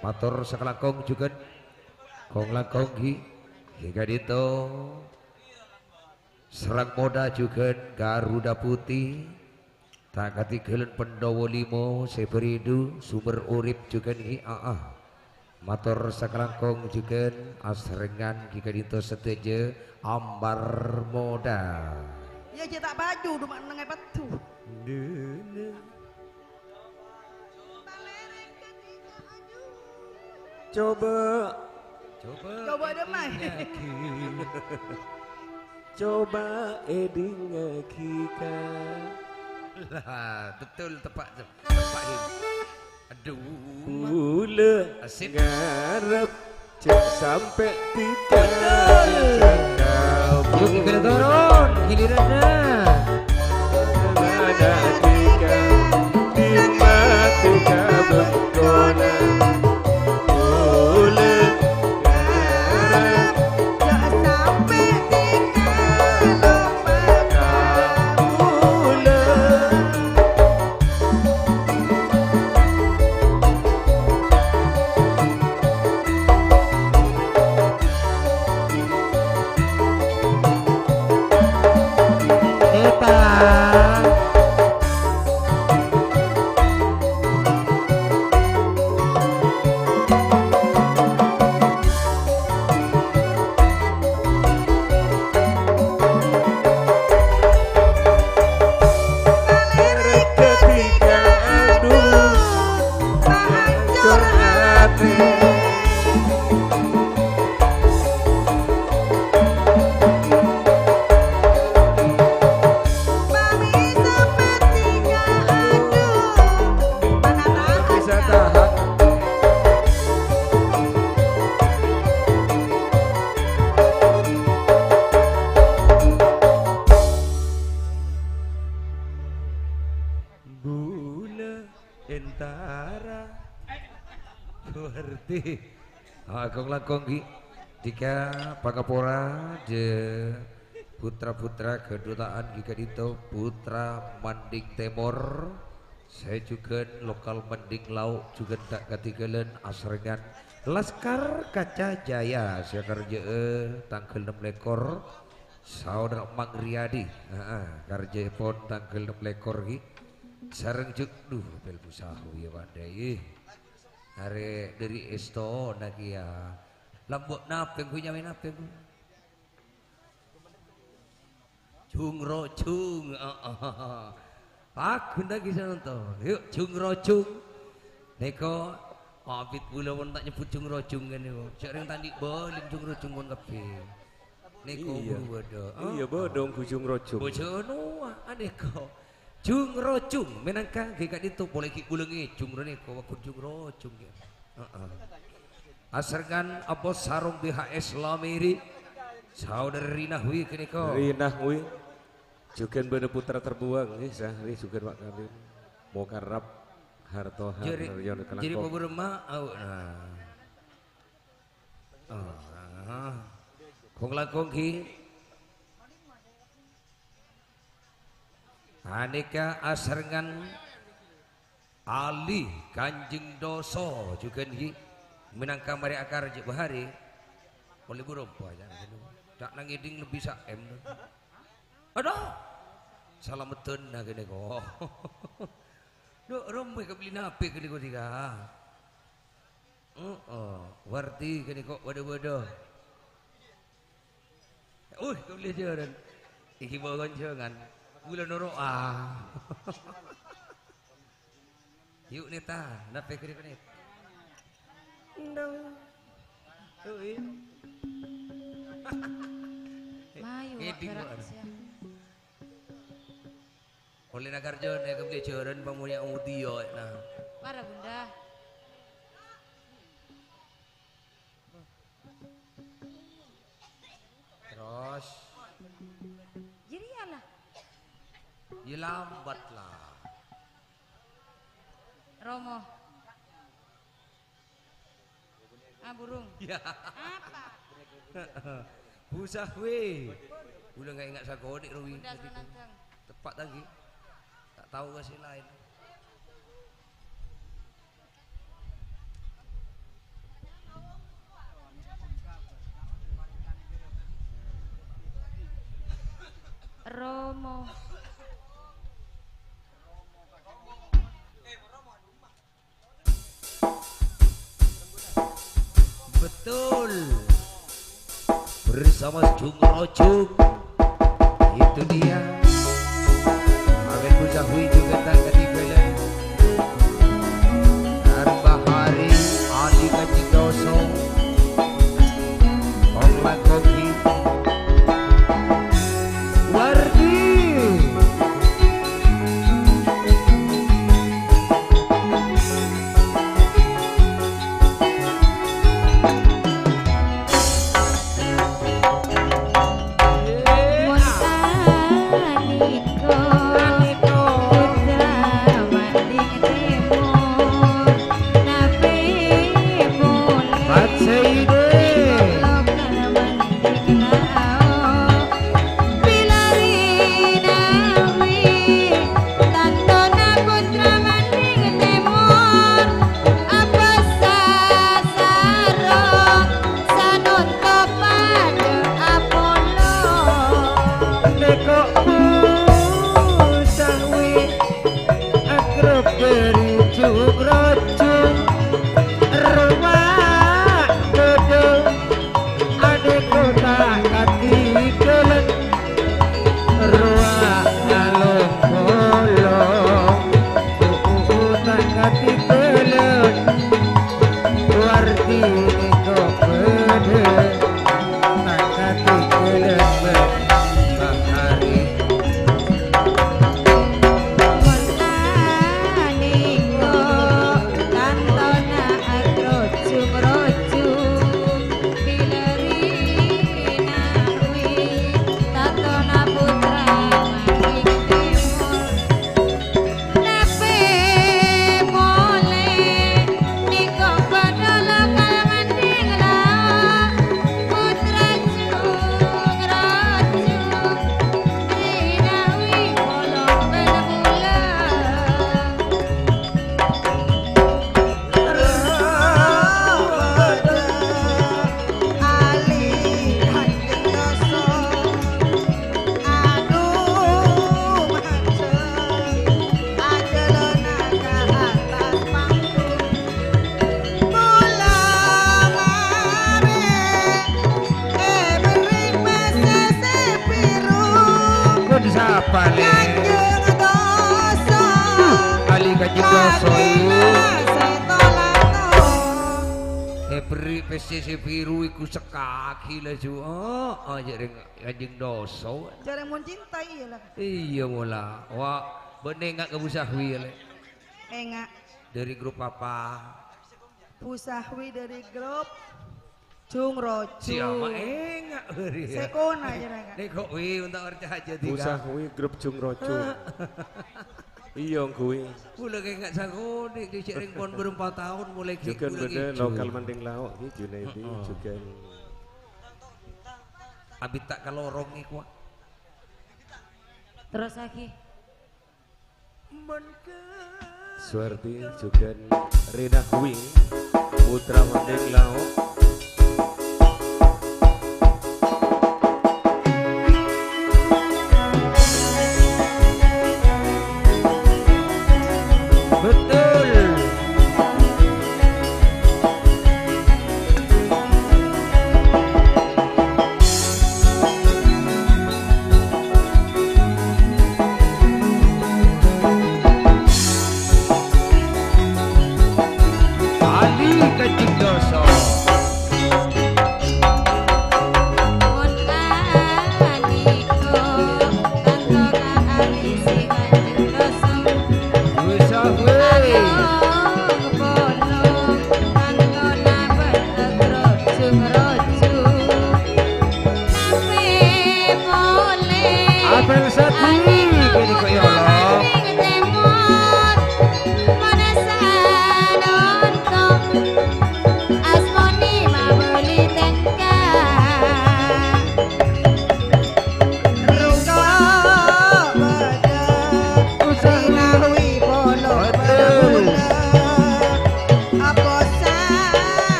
Matur sakalangkong juga kong langkong hingga dito serang moda juga Garuda Putih tak katigelen Pendowo Limo Seberidu sumber urip juga matur sakalangkong juga asrengan hingga dito seteje ambar moda ya cetak baju rumah nengai petu Coba demai. Coba eding kika. Lah, betul tepat him. Aduh. Bule Asip. ngarep cek sampai tiga. Yuk kita turun gilirannya. Ada tiga di matiga bengkona. Entara berarti Agung langkong jika Pakapora je putra-putra kedutaan jika itu putra Manding Timur saya juga lokal Manding Laut juga tak ketinggalan asrengan Laskar Kaca Jaya saya kerja tanggal 6 lekor saudara Mang Riyadi kerja pun tanggal 6 lekor sareng juk duh bel busahu ya wadai are dari esto nakia lambok napeng punya main napeng Cung Rocung. Aku ndak bisa nonton. Yuk Cung Rocung. Neko Abit pula pun tak nyebut Cung Rocung kan niku. Sering tadi balik Cung Rocung pun kabeh. Neko bodo. Iya bodong Cung Rocung. Bojono aneko. Cung Rocung menangka gikat itu boleh ki bulengi Cung Neko waktu Cung Rocung ya. Asarkan apa sarung BHS Lamiri. Saudara Rinahwi keniko. Rinahwi. Juga benda putra terbuang nih sahri juga Pak Kalim. Mau karap harto haryono kelakon. Jadi beberapa kong lakong ki aneka asrengan Ali Kanjeng Doso juga nih menangka mari akar je bahari oleh berapa aja tak nangiding lebih saem aduh salameteun na gini kok duh rombe kebeli nape gini kok tiga warti gini kok waduh kebeli jalan iki bawa gonjongan bulan noro yuk neta nape gini kok nih Mayu gerak siang. Oleh nagarjo nek kebeli jaran pamunya audio nah. Para Bunda. Terus Jadi yalah. ya lambat lah. Romo. Burung. Ya. Apa? Usah we. Udah nggak ingat sakodik Ruwi. Bunda senantang. Tepat lagi. Tak tahu kasih lain. Romo. Betul. Bersama Cung Rocung. Itu dia. Amin Buzahui juga tak ketinggalan. Bahari Ali Kanjeng Doso. Ongla Koki. Wardi. Montaniko. siapa le? Kanjeng dosa Ali kanjeng dosa. Beri PCC biru iku sekaki lah ju. Oh, jadi kanjeng dosa. Jarang mau cinta iya lah. Iya mula. Wah, bener nggak kebusahwi le? Enggak. Dari grup apa? Pusahwi dari grup Cung Rocu. Siapa enggak beri? Sekona aja enggak. Nek wi untuk arca aja tiga. Usah kuwi grup Cung Rocu. Iya kuwi. Kula kayak nggak sakone di sering pon berempat tahun mulai Juga beda lokal Manding Laok iki Junaidi juga. Abis tak kalorong iku. Terus lagi. Suarti juga Rina Wing putra Manding Laok.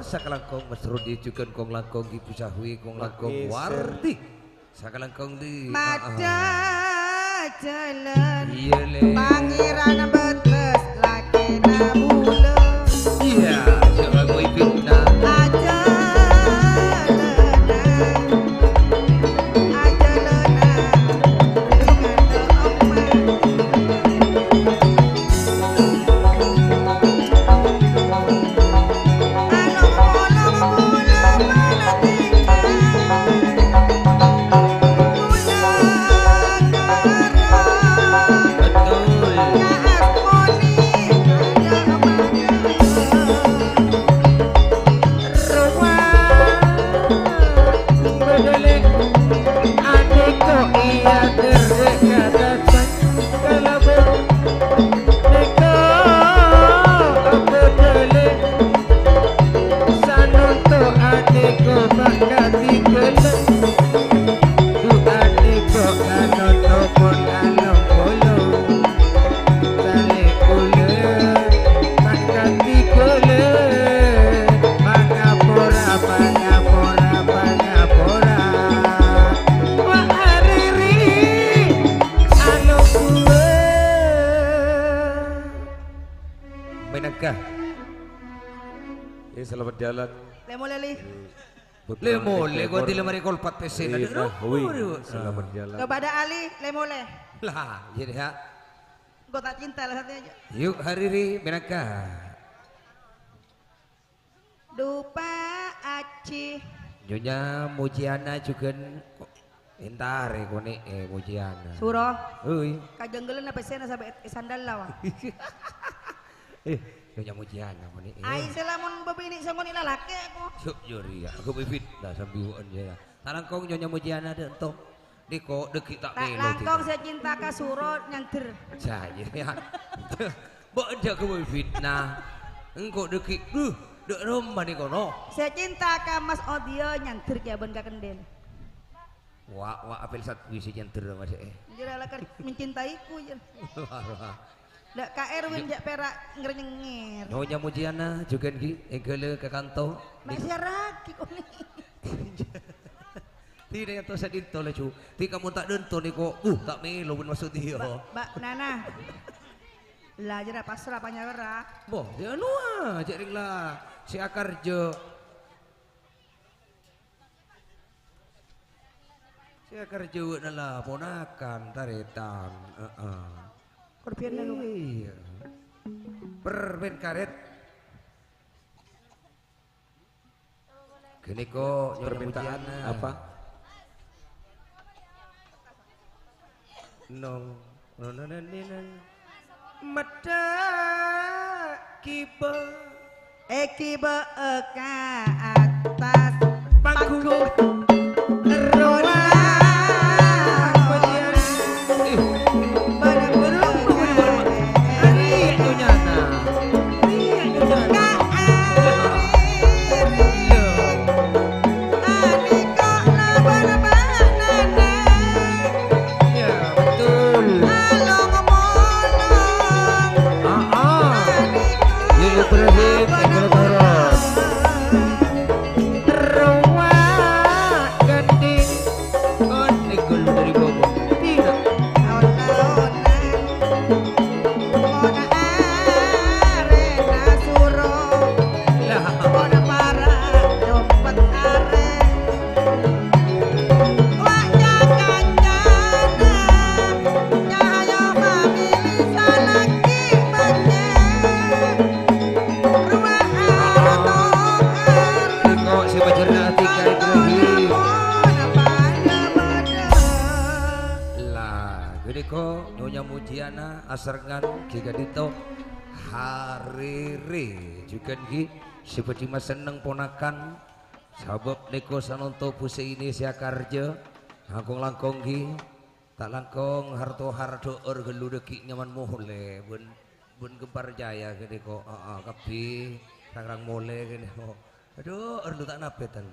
Sakalangkong Mas Rudi juga kong langkong Ibu Sahwi kong langkong Warti sakalangkong di Mada jalan iya le Pangeran betes laki nabula iya jangan gue fitnah aja selamat jalan. Lemo leli. Lemo le kok dilemari kolpat pesen ada. Selamat jalan. Kepada Ali lemo le. Lah, jadi ya. Gue tak cinta lah satunya aja. Yuk Hariri Benaka. Dupa aci. Nyonya Mujiana juga entar kone Mujiana. Suro. Uy. Kajenggelan apa sena sampai sandal lawa. Nyonya Mujiana kone. Ai selamun bebini sangoni lalaki aku. Yuk juri ya, aku bibit dah sambiwan ya. Tarangkong Nyonya Mujiana de entok. Diko dekik tak Tak melo. langkong saya cinta ka suro nyanter. Saya ya. Mbok aja aku fitnah. Engko dekik dek rumah ni kono. Saya cinta ka Mas Odio nyanter ki aben ka kenden. Wah apel sat wisi nyanter Mas Jira lah kan mencintaiku je. Dak ka Erwin jak perak ngrenyengir. Nyonya Mujiana juga ki egele ke kanto. Masyarakat kok ni. Tidak yang tahu saya dinto lah cu. Ti kamu tak dinto ni kok. Tak melo pun maksud dia. Mbak Nana. Lah jera pasrah panyawara. Boh, dia nua cek lah. Si Akarjo. Si Akarjo adalah ponakan taretan. Korpian lalu. Iya. Perben karet. Gini kok Permintaan apa? No mata kiba Kiba ke atas pangku roda asarngan giga dito Hariri juga gi seperti mas seneng ponakan sabab neko sanonto puse ini sia karja langkong langkong gi tak langkong harto hardo gelu deki nyaman mohole bun gempar jaya gini kok kapi rangrang mole gini kok aduh erlu tak napetan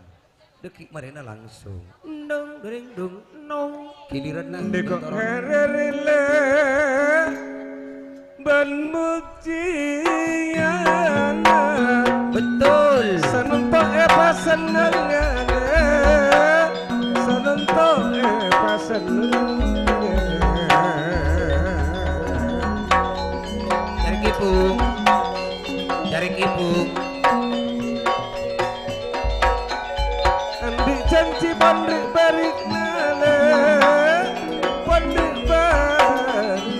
deki marina langsung dong dering dong nong giliran nanti Neko hererile ban mujiana betul sanentok pasenengane sanentok pasenengane jaring ibu andi janji pandi barik nale pandi barik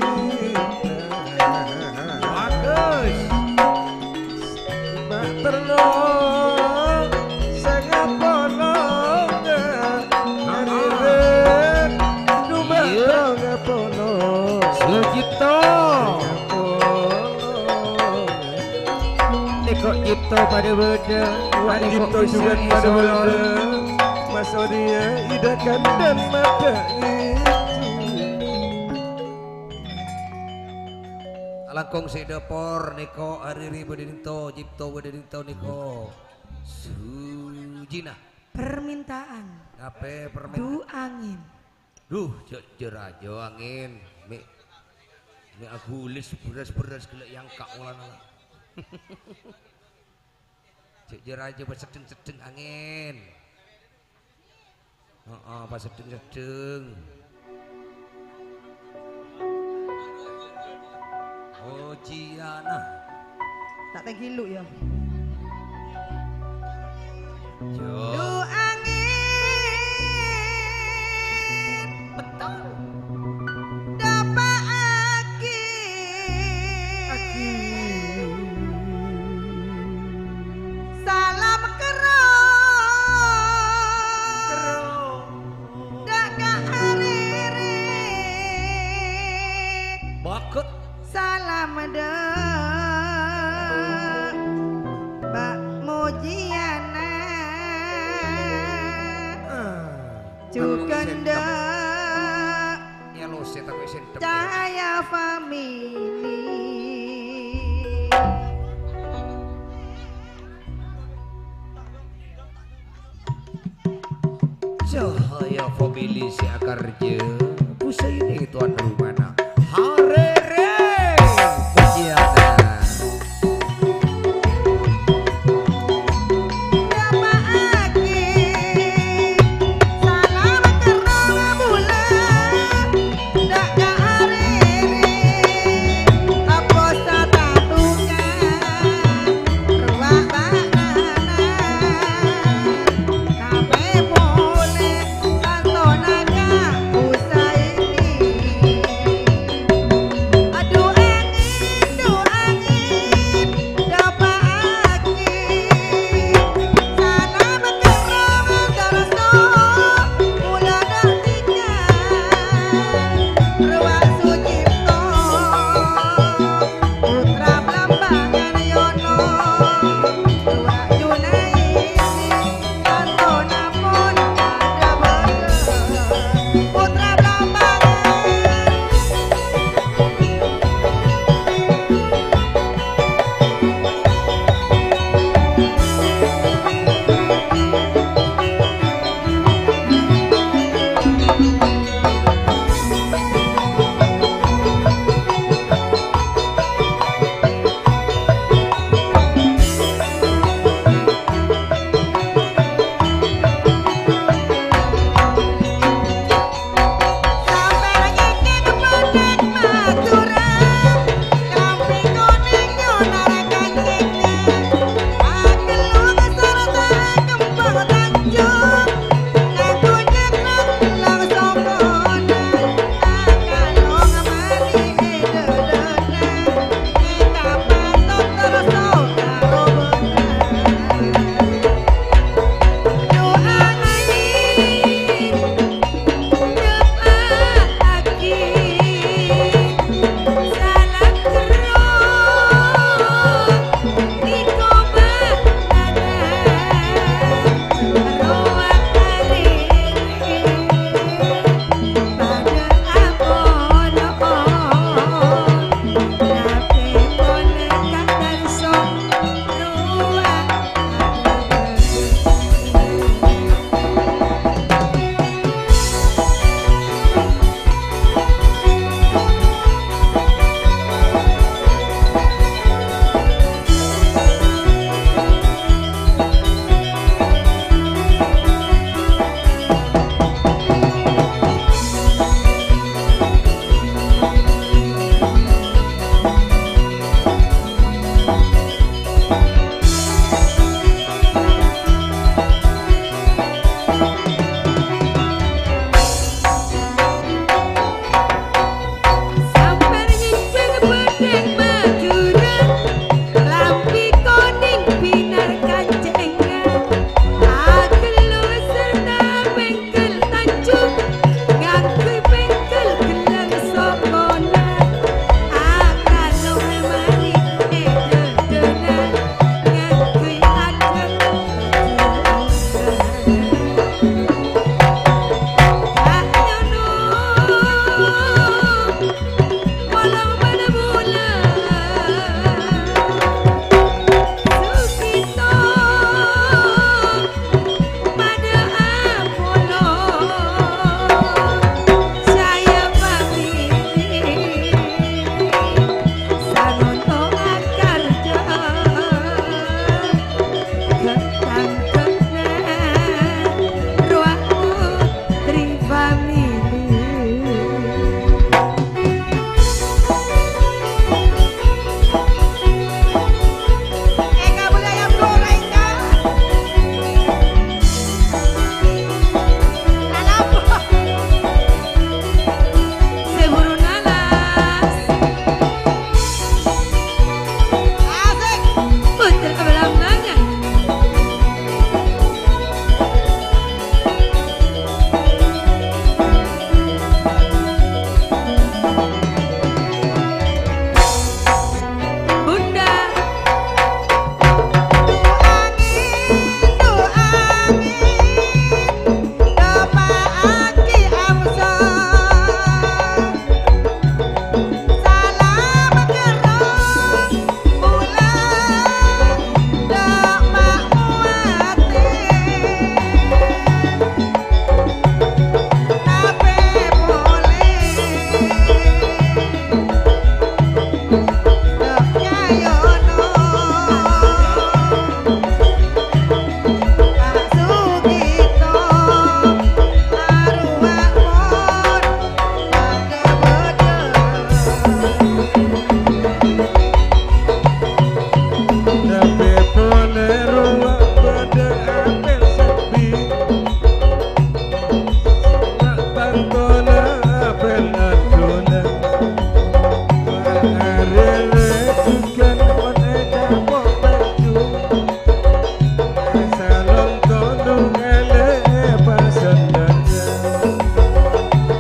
bagus mbak terno saya polong hariren dumah dong polong Sujito Neko Cipto pada beda Cipto juga pada beda Mas Odia idakan dan mata langkong si depor Neko Hariri Badinto Cipto Badinto Neko Sujina permintaan ngape permen du angin jerajo angin mi aku lis beras gelek yang kak ulana jerajo bersedeng angin pas sedeng oh Ciana tak tengkilu ya Du angin betul dapat salam kerong dak ariri Bakut salam de Mbak Mujiana Cukende ya lo sih tapi sentem. Cahaya family Cahaya family si akarja Busa ini tuan rumana Harere Pujiana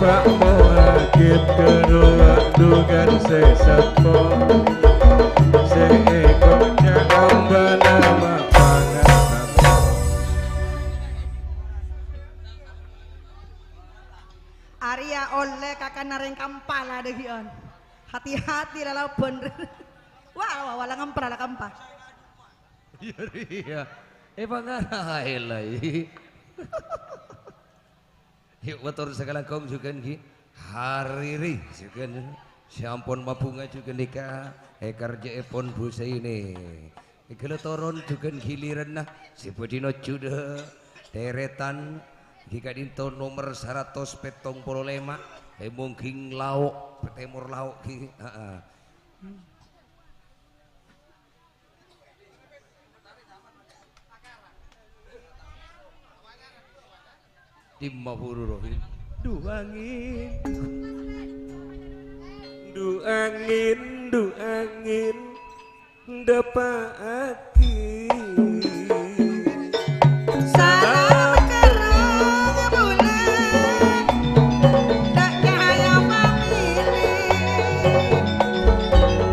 Pak Mohakib kedua dugan sesepo seekoknya hamba nama panganan. Arya oleh kakak nareng kampala deh on. Hati-hati lah bener. Wah, walang ngempra lah kampah. Iya. Pangarai lai. Yuk motor segala kong juga ki hariri juga siampun mabunga juga nikah kerja epon busa ini kalau toron juga giliran nah si bedino juda deretan jika dinto nomor 175 mungkin lauk petemur lauk ki timah huru Du angin, du angin, du angin, dapati. Salam kerana bulan, tak cahaya pamili.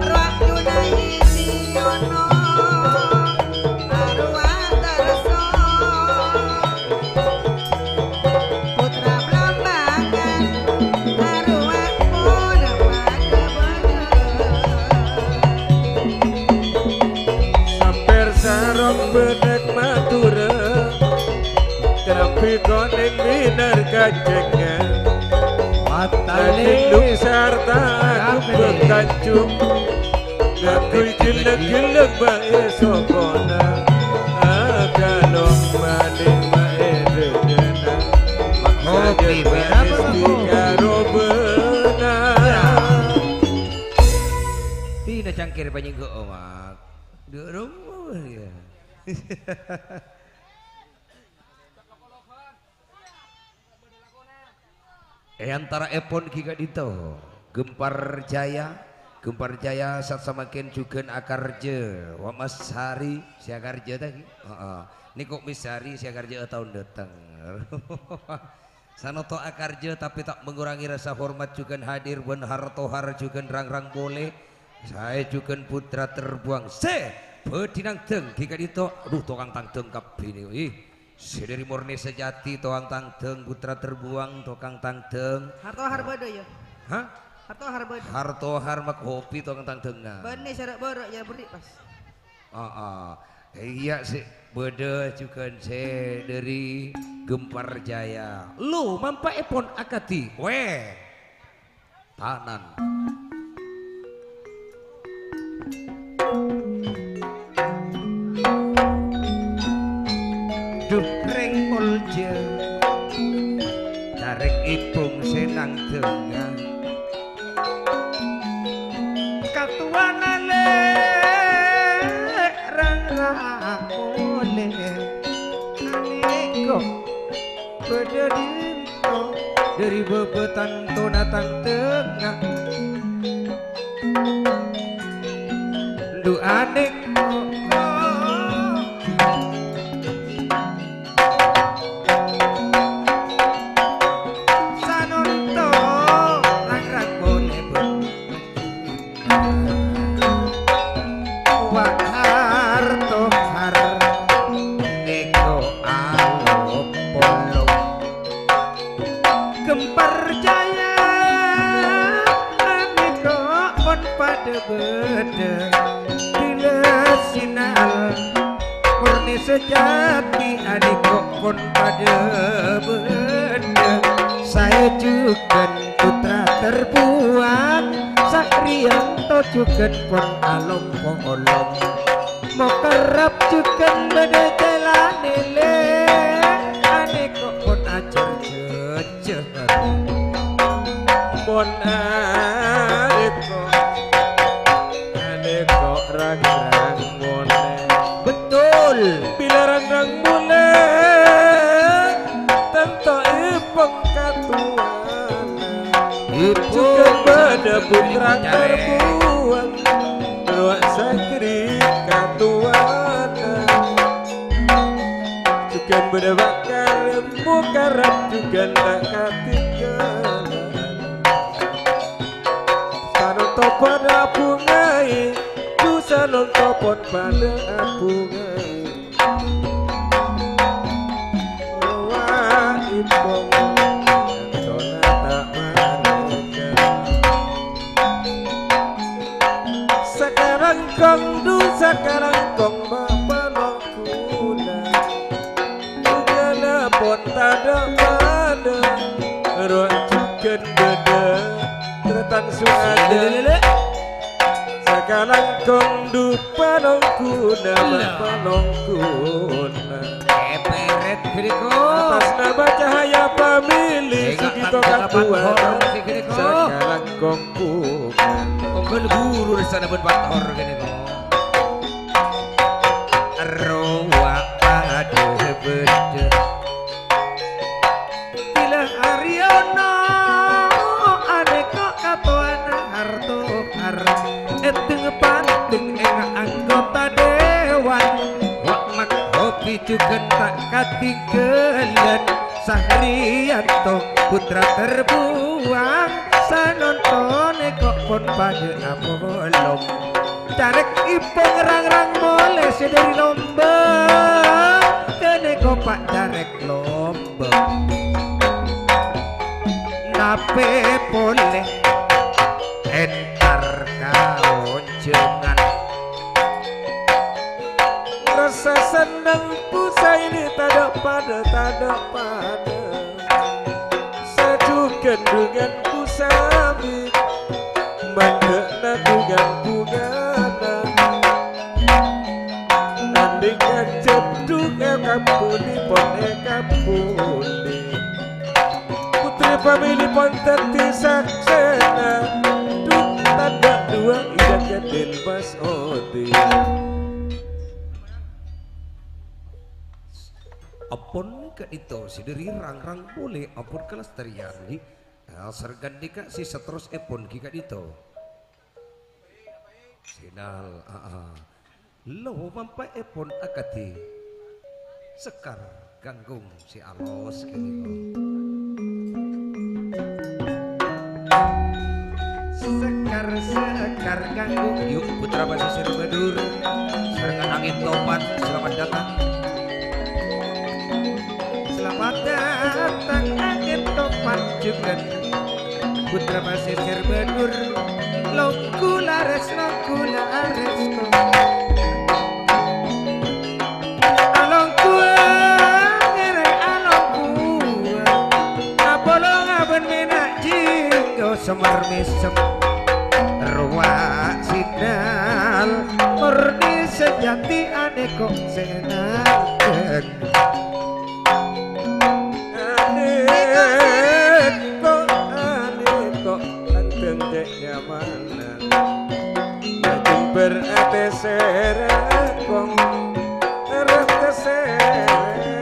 Rakyu naisi yono, arwah darso. Putra belambangan, arwah pun pada Samper sarong benek Madura, tapi koneng minar kacengnya. Matane sarta aku bertancung, ngakui gilek-gilek bae sokona. Akalong maning bae degena, maksaja bae karo benar. Tina cangkir banyak ke omak dua rumah ya. Antara epon kika dito Gempar Jaya saat samakin juga akarja wa Mas Hari si akarja tadi ini kok Mas Hari si akarja tahun datang sanoto akarja tapi tak mengurangi rasa hormat juga hadir wan hartohar juga rang-rang boleh saya juga putra terbuang bedinang teng kika dito aduh tukang tang teng kabini sedari murni sejati toang tang teng putra terbuang tokang tang teng Harto harbodo ya. hah Harto harbodo. harto harmak hopi tokang tang teng nah Bani syarat borok ya beri pas. iya sih beda juga saya dari Gempar Jaya lu mampa epon akati weh tanan duh reng polje tarik ipung senang tengah katuanale rang-rang oleh aneko beda dinto dari bebetan to datang tengah du anek Gempar Jaya aniko on pada beda bila sinal murni sejati aniko on pada beda saya juga putra terbuang Sakrianto juga pon alom polong mau kerap juga beda jalan nile aniko pon ajar Mon adeko rang-rang mone betul bila rang-rang mone tentu ipeng katuan juga pada putra terbuang ruak sakri katuan juga pada bakar mukarab juga tak katikan Jugen beda tretan suada Sakalang kong dupa nongku nama panongkuna Eperet Griko Atas nama cahaya pamili Sugito katuan Sakalang kong pungan Kongkol guru di sana berbator gini kok Arwah pada beda Bila Aryono Adeko katuan harto harap Eteng panteng enga anggota dewan Wak mak hobi juga tak katinggalan Sahrianto putra terbuang Sanonton kok pun pada apolong Carek ipong rang-rang boleh sedari lomba Kene kopak carek lomba Nape boleh entar kaoncengan Rasa senang pusat ini tak pada Sajukan dengan pusami Mandekna dengan bungana Nanding ngeceduk kapuli pon kapuli Putri pamili pon teti saksena Duk tanda dua idak kedil pas odi Apun ke itu si dari rang-rang boleh apun kelestarian di sergan dika si seterus epon kika itu sinal lo mampai epon akati sekar ganggung si alos kini Sekar ganggung yuk putra basisir bedur serangan angin topan selamat datang Selamat datang angin topan juga Putra pasisir bedur Longku lares ko Alongku ngere alongku Apolong aben minak jinggo semar misem Ruwak sidal Murni sejati aneko senang berate serekong rete serekong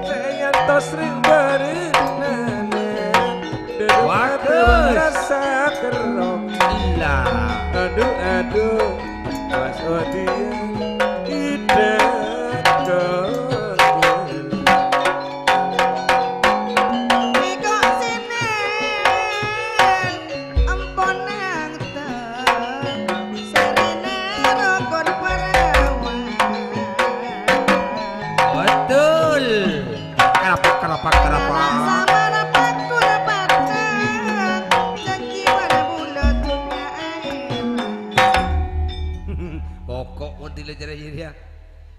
saya tos ring barinane dewata rasa kerong aduh pas odia ide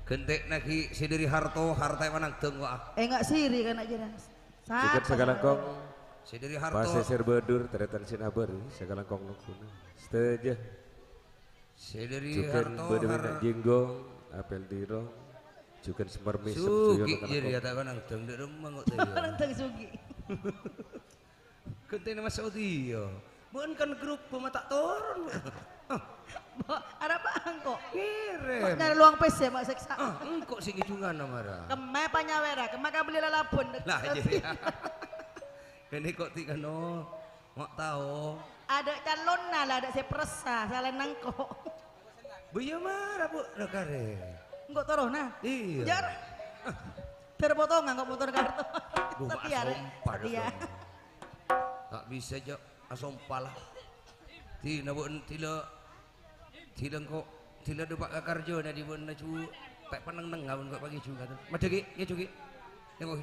Gentek naki si dari harto harta manang tengok enggak siri kan aja dah. Ikat segalangkong si dari harto pasisir bedur teretan sinabar segalangkong nukuna setuju si dari Jukan harto bedewinak jinggong apel diro Jukan semar misem sugi jadi kata manang teng di rumah nggak tahu Teng sugi. gentek nama Saudi yo bukan kan grup pemata turun Ada apa kok? kirim Nyari luang PC mak seksa. engkau sing hidungan namara Kemai panyawera, kemai kau beli lalapun. lah jadi ini kok tiga no mak tahu Ada calon lah, ada saya perasa, salah nangkok. buya marah bu rekare Enggak taruh nah. iya Jar. Terpotongan kok motor kartu. duh Setia. asompa Setia. tak bisa aja asompa lah tina bu tila kok tila do pak karjo na di bon na cu tak panang nang ngawon kok pagi juga tuh madegi ya cugi nengok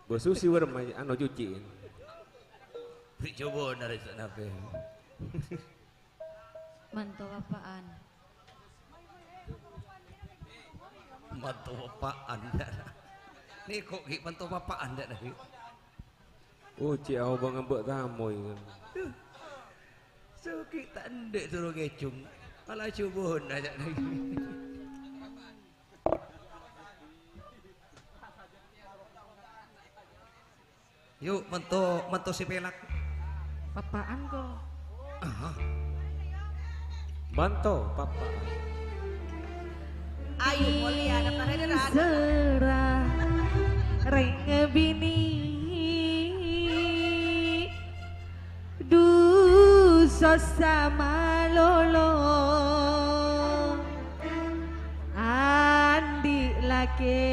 bos susi warem anu cuci beri coba dari sana pe Mantap apaan? Mantu bapak anda. Nih kok ki mantu bapak anda dah. Oh, cik awak bang ngembek tamu kan. So kita ndek suruh ngecung. Malah cubuhun aja lagi. Yuk mantu si pelak. Papaan kok. Manto papa. Ayo mulia daftar aja dah. Serah reng bini duso sama lolo andi laki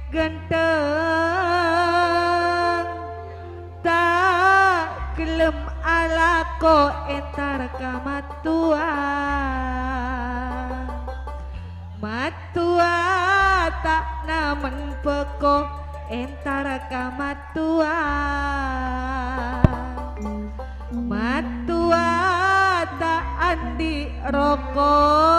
ganteng tak gelem alako entar kamatua matua tak namen peko entar kamatua matua tak andi rokok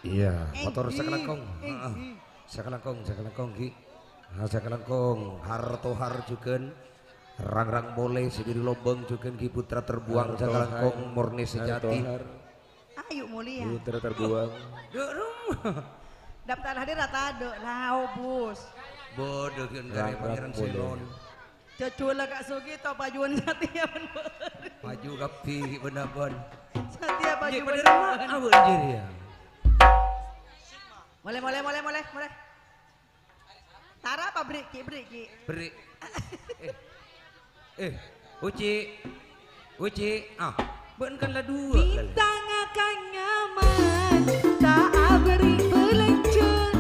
Iya, motor sakalangkong. Sakalangkong ki. Sakalangkong harto harjukeun. Rang-rang boleh sendiri lombong jukeun ki putra terbuang sakalangkong murni sejati. Ayo mulia. Putra terbuang. Daftar hadir rata ada lah obus. Bodoh keun kare pangeran Silon. Cocula Kak Sugi to pajuan Satya bener. Maju kapi bener-bener. Satya paju bener. Awe anjir ya. Boleh. Tara apa briki? Beri. Uci, beunkanlah dua. Bintang akan nyaman, tak beri pelencun,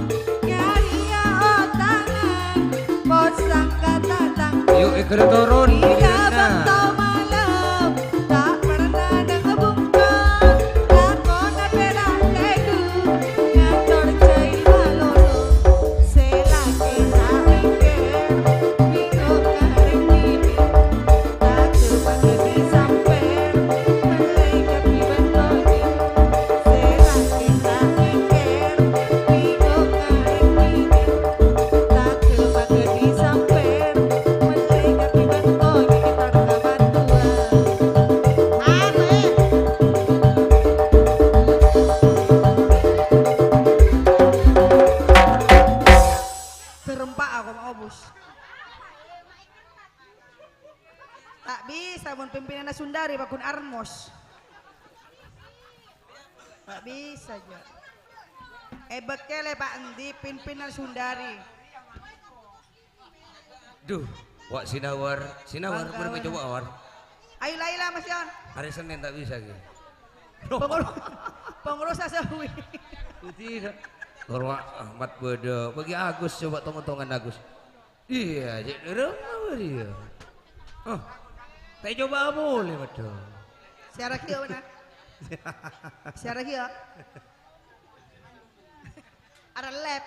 nyaria otangan, posang kata tanggung. Yuk ikut turun. Hingga bentau malam, tak pernah dengebungkang, lakona perang tedu, ngator cai malolo, selaki tak mikir, bingung ngaring ini, tak terpanggil di samper, malaikat di bentoni, selaki tak mikir, bingung ngaring ini, tak terpanggil di samper, malaikat di bentoni, kita rekaman tua. Serempak aku mau obus. Tak bisa mun pimpinan Sundari bakun Armos. Tak bisa aja. Bekele Pak Endi pimpinan Sundari. Duh, Wak sinawar boleh mencoba awar. Ayo Laila Mas Yon. Hari Senin tak bisa gitu. Pengurus asawi. Tidak. Korwak Ahmad Bodo. Bagi Agus coba tong-tongan Agus. Iya, jadi rumah dia. Oh, tak coba boleh betul. Siara kia mana? Siara kia. Ada lab.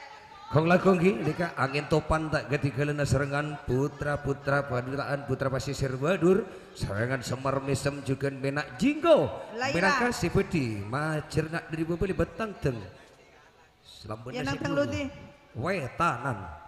Kong lakong dika angin topan tak ketinggalan serangan putra-putra padulaan putra pasisir Badur serangan Semar Mesem juga benak jinggo benaka seperti macernak dari bebeli betang teng selambun nasi dulu wetanan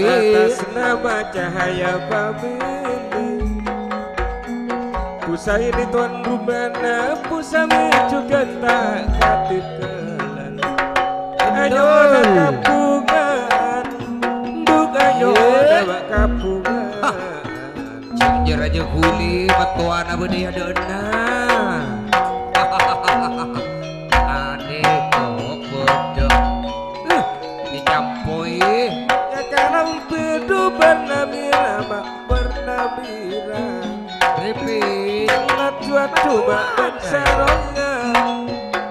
atas nama cahaya pamili pusai di tuan rumana pusami juga tak katitelan ayo kapungan bukanyo nama kapungan cincir aja kuli batuana benih ada aneh kok bodoh dicampoi Bernamira mak bernamira repeat laju atu mak bensaronga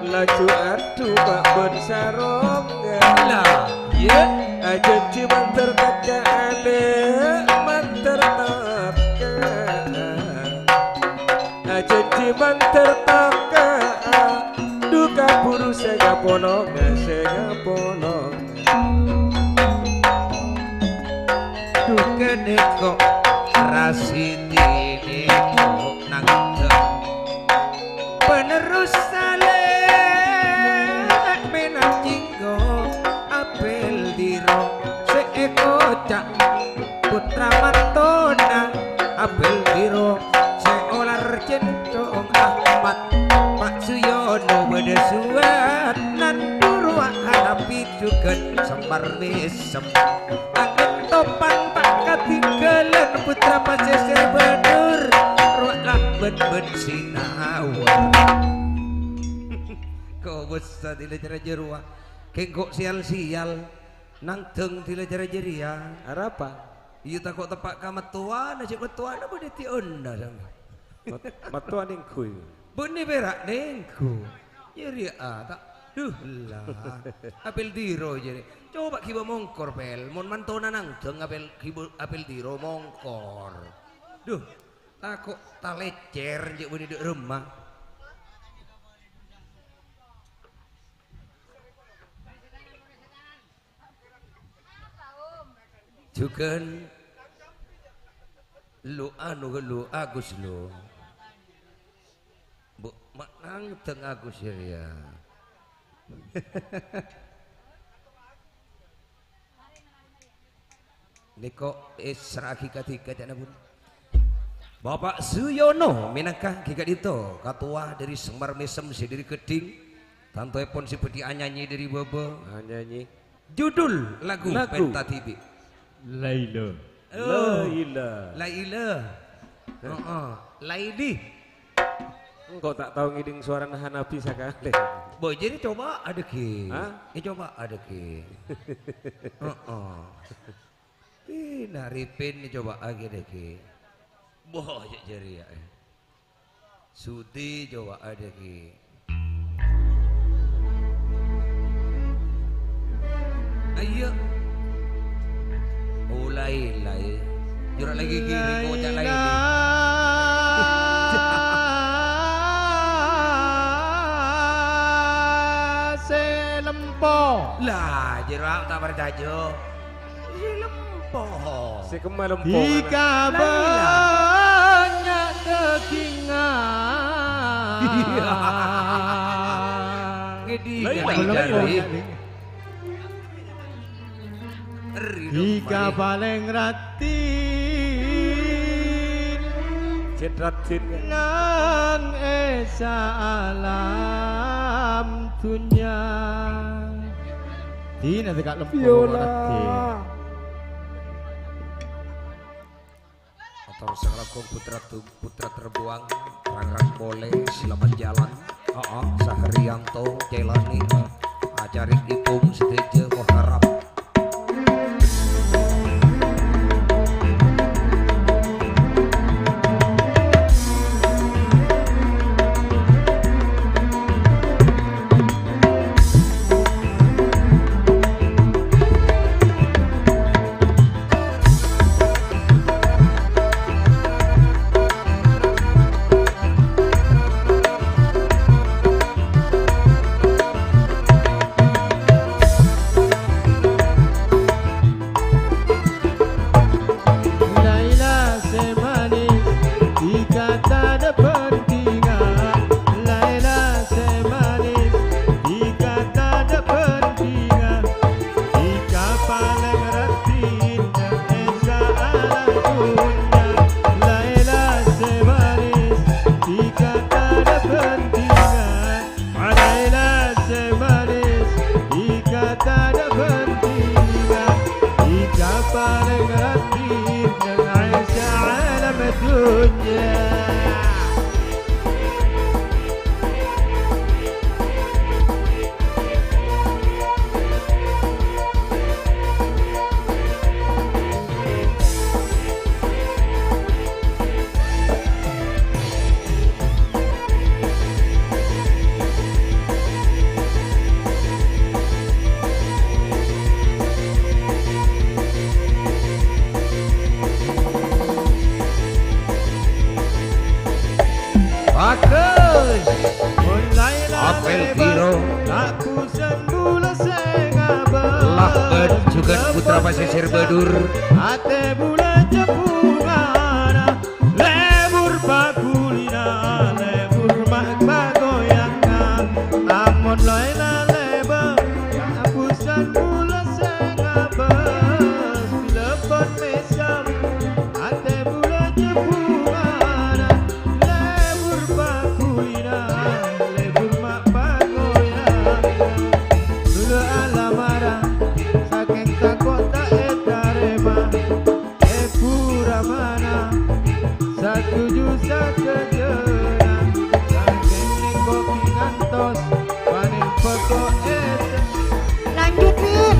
laju atu mak bensaronga lah ya janji manter kakak ane manter taka janji manter taka duka buru sega pononga neko rasidi neko nangteng penerus saleh menang jinggo apel diro seeko cak putra mantona apel diro seolar centong Ahmad Pak Suyono bedesuat nan durwa hanapi juga Semar Mesem topan tak ketinggalan putra pasisir Badur ruaklah ben sinawar kau besar di lejar jerua kengkok sial-sial nang teng di lejar jeria apa? iya takut tepak kamat tua nasi betua na boleh tiunda sama matua ningkui buni berak ningku jeria tak duh lah apel diro jadi coba kiba mongkor pel mon mantona nang teng apel diro mongkor duh takut tak lecer je buni di rumah juga lu Agus lu bu mak nang teng Agus ya Niko seraki ketika jana bun Bapak Suyono minangkah kikat itu ketua dari Semar Mesem sediri Keding tantoy pon seperti anyanyi dari Bobo anyanyi judul lagu Penta TV Laila Laili engkau tak tahu ngiding suara Hanafi sekali boy jadi coba ada ki coba ada ki naripin coba lagi deh ki boh jadi ya Suti coba ada ki ayo mulai jurak lagi kiri kocak lagi lah jerak tak bertajo lempoh si kemal lempoh jika banyak kekingan jika paling ratin Radin Nang esa alam dunya Di nanti kak lempur Yola Atau Sangragong putra terbuang Rangkas boleh selamat jalan Sahrianto Celani Ajarin Ipung Seteja Muharram Putra Pasisir Badur Ate bulan jepungana Lebur bakulina Lebur mak bagoyana Amon loina leba Kapusan bulan sengabas Lepon mesam Ate bulan jepungana Lebur bakulina Lebur mak bagoyana Dulu alamara Saking takota etarema Epura mana Satu juta kejena Saking ni kopi ngantos Paling pokok eta Lanjutin.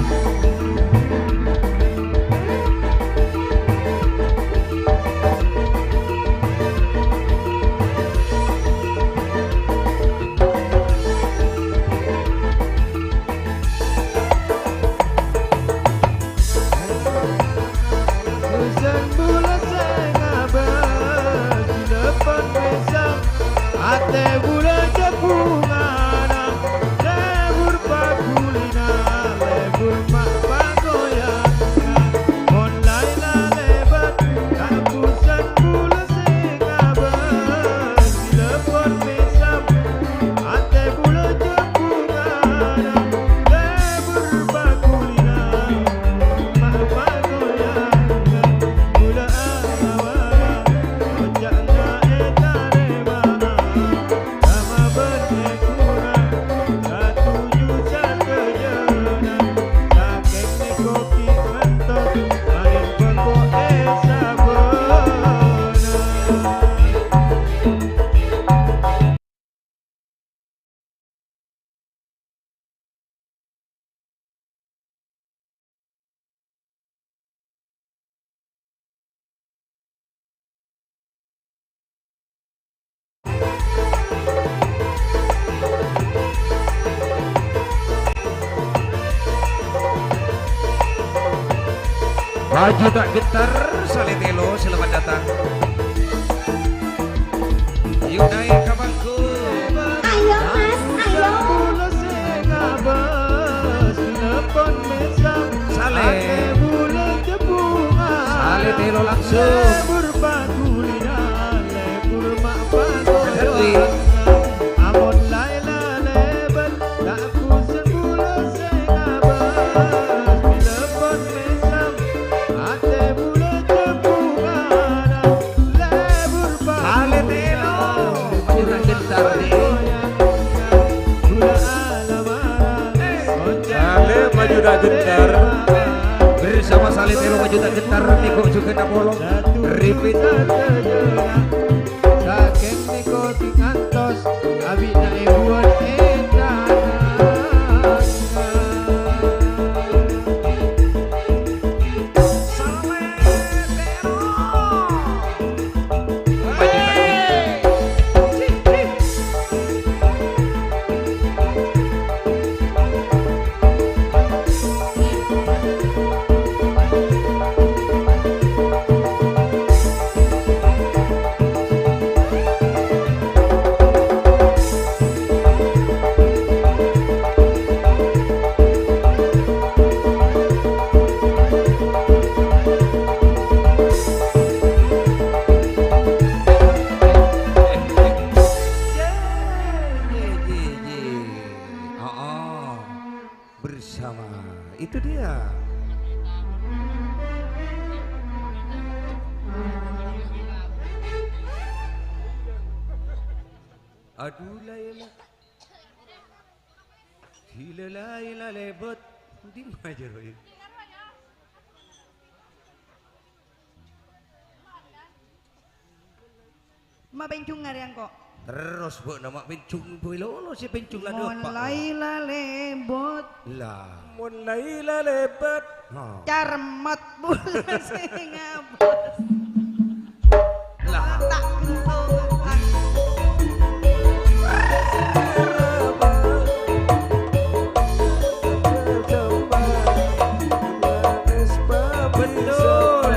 Hujan bulan sengabas Lepan mesam Ate bulan jepungana Lebur bakulina Lebur mak bagoyana Mon laila lebat Kapusan bulan sengabas Lepan mesam Ate bulan jepungana Lebur bakulina Mak bagoyana Gula awara Ojana etarema Sama bernekuna Satu juta kejena Saking ni kopi mentok Paling pokok esabona Maju tak getar Saletelo selamat datang Yuk naik ke bangku Ayo mas, ayo. Bulan sengabas Lepon mesam Sale. Ate bulan jepungana Saletelo langsung Lebur bakulina Lebur mak Kedui. bagoyana Amon laila lebat Kapusan bulan sengabas Lepon mesam Ate bulan jepungana Lebur bakulina Gula ala marang Saleh maju dak gentar. Bersama Saleh Telo maju tak gentar Niko juga nak bolong. Repeat. Saking nikotin ngantos abi na ibuan Bersama itu dia. Aduh Laila, gila Laila lebat, di mana Roy? Ma bencung ngarian kok. Terus bu nama pencung boilono si pencung lah apa? Laila lebot, Lah, Mun Laila lebat carmot bulan sing abot. lah. Tak kentung. Betul.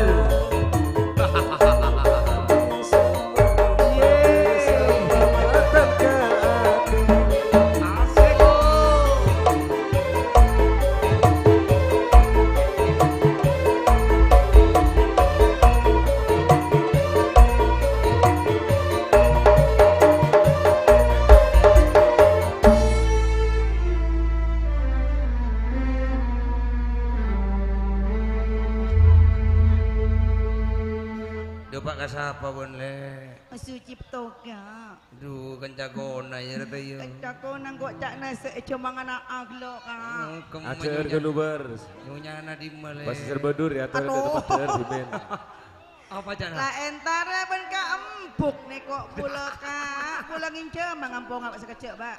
Pak kasapa bon le. Sucipto ka. Duh kencagona ya rata ya. Kencako nang kok cak nase cuma ngana aglo ka. Acer gelubar. Nyunyana di male. Pasir Badur ya atau ada pasir di Ben. Apa jana? Lah entara ben ka empuk nih kok pula ka. Pula ngince mangampo ngak sekecek, Pak.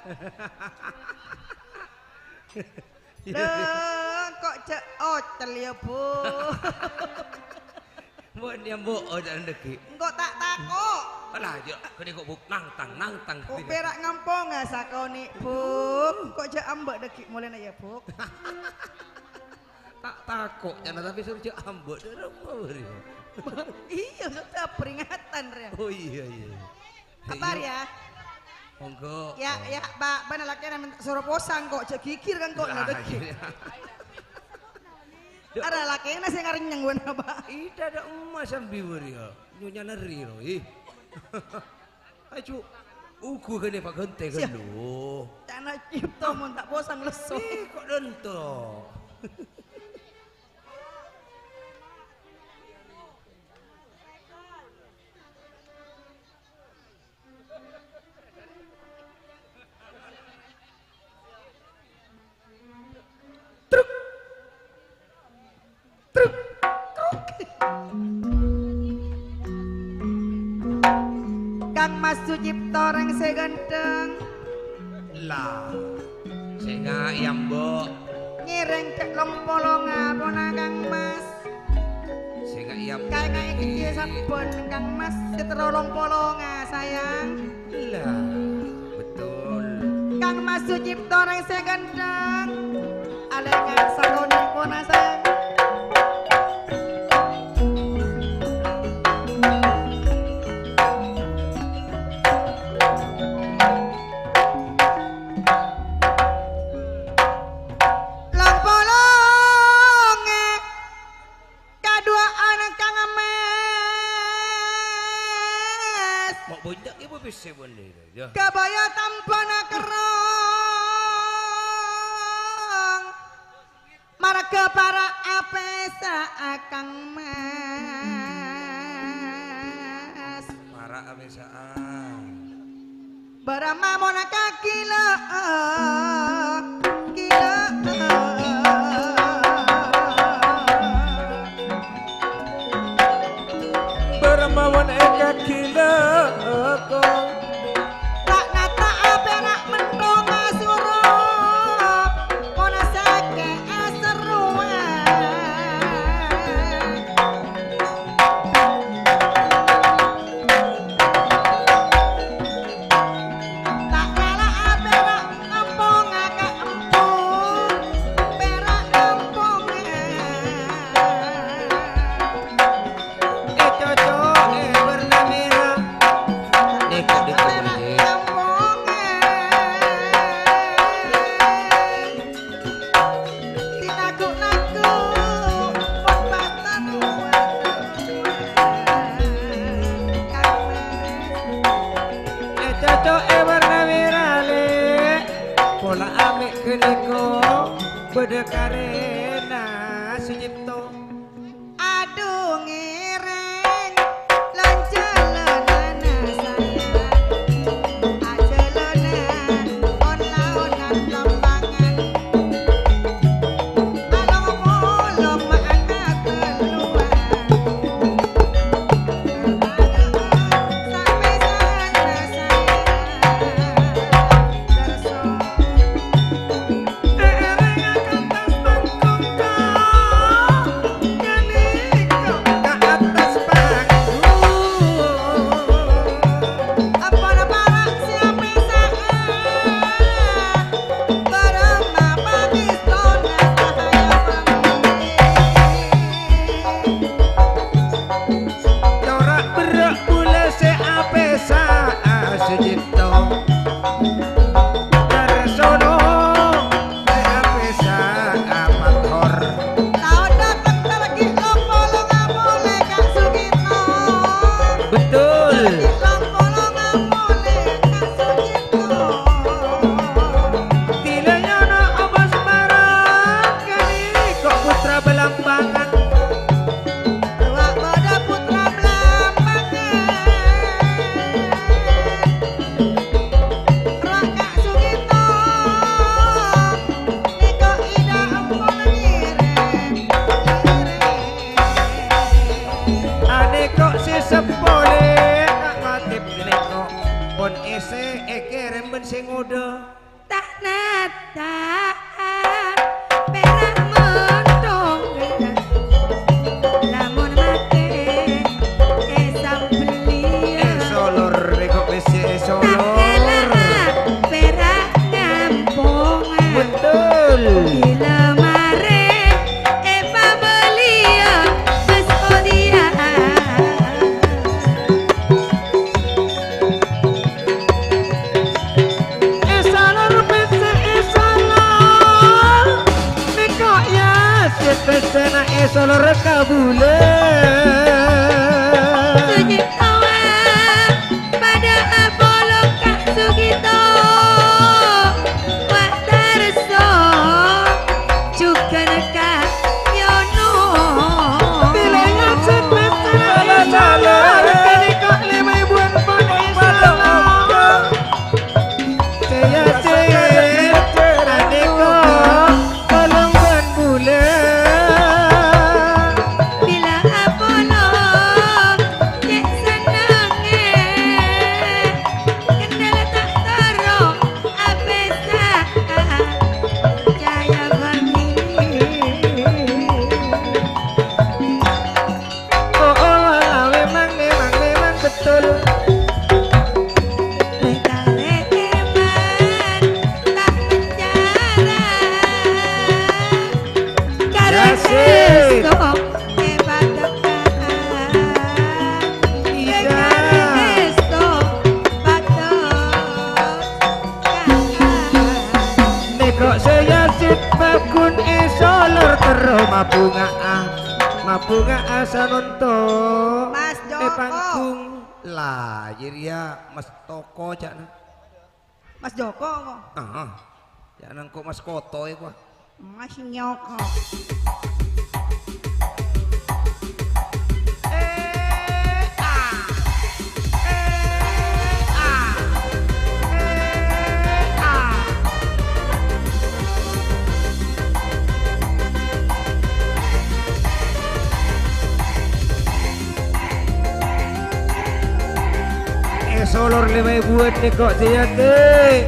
Duh, kok cek otel ya, Bu. Buat dia mbok oh jangan deki. Engko tak takok. Alah yo kene kok buk nangtang. Kok perak ngampo nggak sakoni, Bu. Kok cek ambek deki mulai na ya, Bu. Tak takok jangan tapi suruh cek ambek dari Iya, sudah peringatan Ria. Oh iya. Apa ya? Monggo. Ya, Pak, benar laki minta suruh posang kok cek kikir kan kok nggak deki. Ada laki yang nasi ngarinyang gue napa? Ida ada emas ambil ya, nyonya neri loh, Acu, uku kene pak gente kan lo. Cana cipto mau tak posang lesu. Kok dento? Kang Mas Sucipto orang seganteng Lah, saya yang mbok. nyireng cek lompolonga pona Kang Mas. Saya yang Kayak iki sampun Kang Mas setero lompolonga sayang. Lah, betul. Kang Mas Sucipto orang seganteng alengan sakone pona sayang. Kebaya tampana kerong marga para apesa Kang Mas Para apesa Barama monaka kila kila Bermawan eka kila tak nata aperak mentong asuro kona sake aseruan tak kala aperak empong agak empong perak empong pola ame keniko bedekarena sujipto aduh ngereng lanjalan sayang ajalonan on-laonan lambangan along-olong makna keluar sampai sana sayang darso sing udah tak nata perak mentong lamun mate esam beli solor reko besi solor perak ngampung betul bila mare eva belia besodia Pesena solor kabule Sujipto pada Apollo Kak Sugito Wak Darso juga Kak Yono Bilanya sepesena solor kenikah 5.000-an pun saya adiko kolong ban bulan bila Apollo cek senenge kendala tak taro apesa jaya bagi memang betul Nekok saya sit bakun solor kero mabunga asa nonton Mas Joko. panggung lah jiria mas toko cak Mas Joko kok jangan kok mas koto ya Mas Nyoko lemai buat nih kok jayate.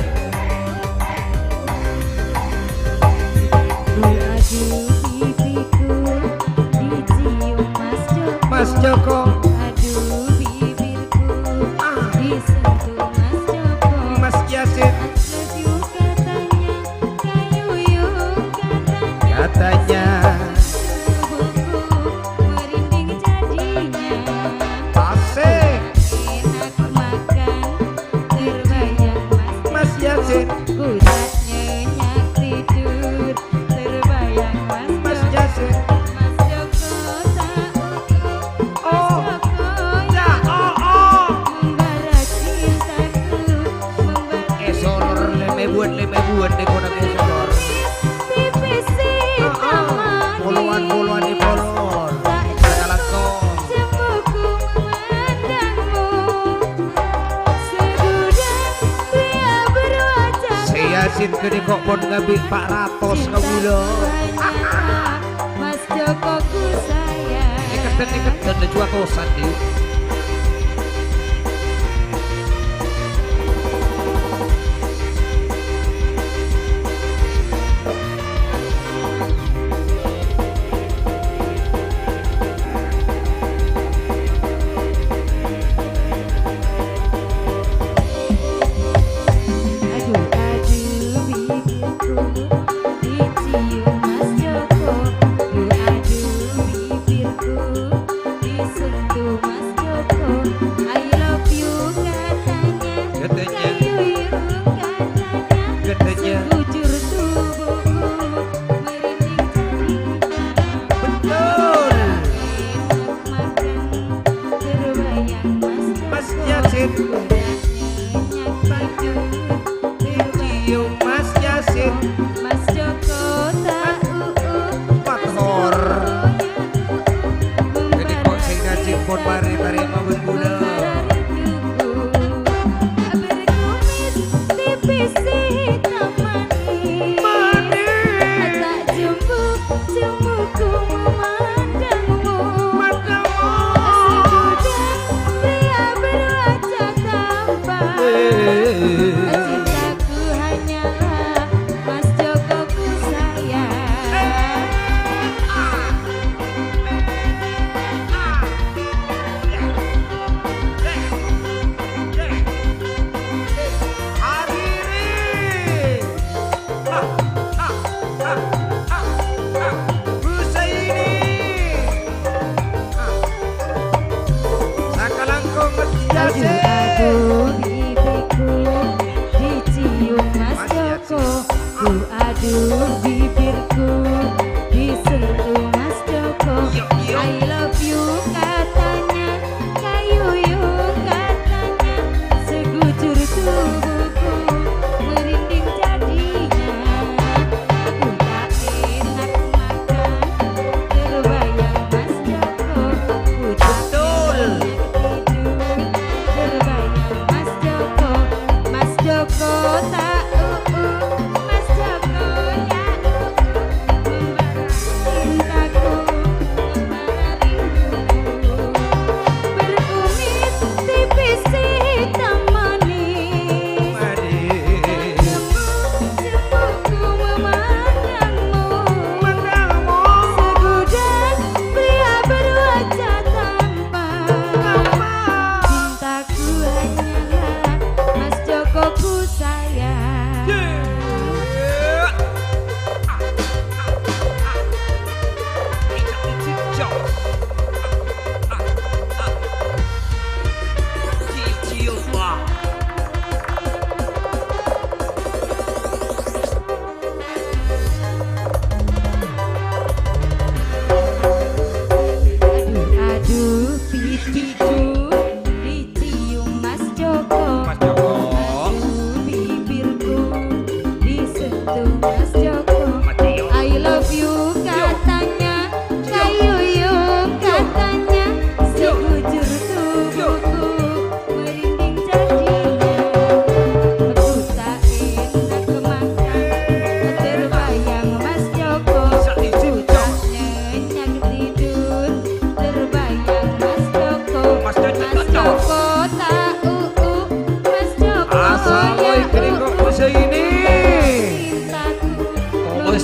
Mas Joko, aduh bibirku disentuh Mas Joko, Mas Yasin, love katanya, kayuyung katanya, tubuhku merinding jadinya, asik, enak makan terbayang Mas Yasin, ku tak nyenyak tidur terbayang Mas Yasin. Buat nih konak solor. Poluan di polor. Salah kong. Saya sin kene kok pon ngabik Pak Ratos ngawula. Mas Joko ku sayang. Iketen jua tosan di.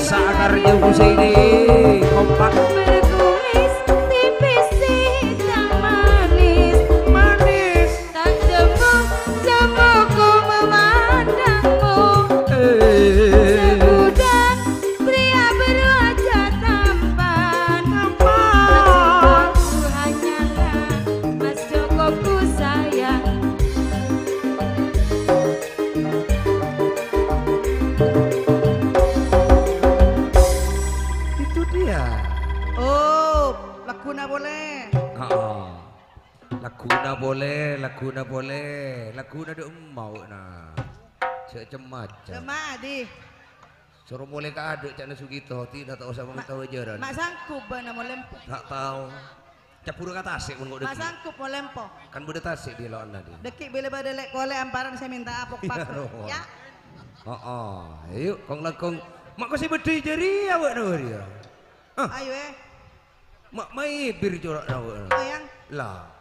sakar jeung Husaini kompak Berkuis tipis tak manis Manis tak jemu-jemuku memandangmu semudah pria berwajah tampan maksudku hanyalah Mas Jokoku sayang itu dia. Oh, laguna boleh. Laguna boleh, laguna de mau nah. Secemacan. Semadi. Suruh mulai ke adek cak Sugito, tidak tahu sama minta wajaran. Mak sangkup bana mau lempo. Tak tahu. Capur kata asik pun kok Mak deki. sangkup mau lempo. Kan beda tasik di lawan tadi. Dekik bila badelek kole amparan saya minta apok pak. Ya. Ayo kong lakong. Mak kau si bedi jari awak nawa dia. Ayo Mak mai bir corak nawa. Ayang. Lah.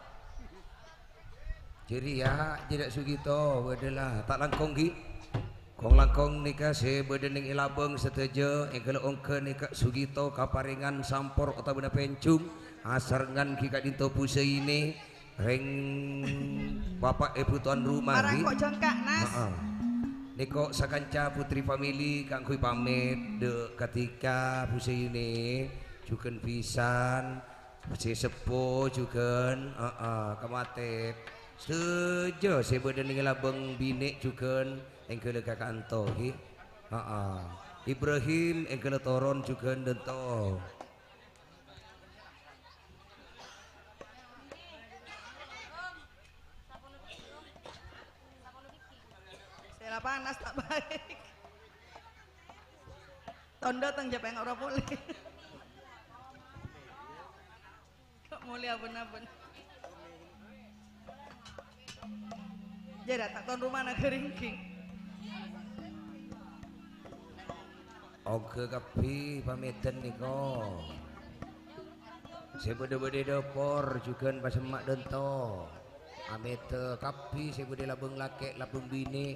Jadi ya, tidak Sugito, bedelah tak langkong gi. Kong langkong nikah se bedening ilabeng seteja, engkelo ongke nikah Sugito kaparingan sampor kota benda pencung, asarengan kika dinto puse ini, reng bapak putuan rumah Marang gi. kok jengkak nas. Niko sakanca putri family kangkui pamit de ketika puse ini, juken pisan, masih sepo juken, kemate. Seja saya berdening labeng binek juken engkele kakak anto hi. Ibrahim engkele toron juken dento. Saya panas tak baik. Tondo teng jepeng ora boleh. Kok mulia benar-benar. Jadi tak tahun rumah nak keringking. Oke kapi pamitan niko. Saya bede-bede dopor juken pas emak dento. Amete kapi saya bede labeng laki labeng bini.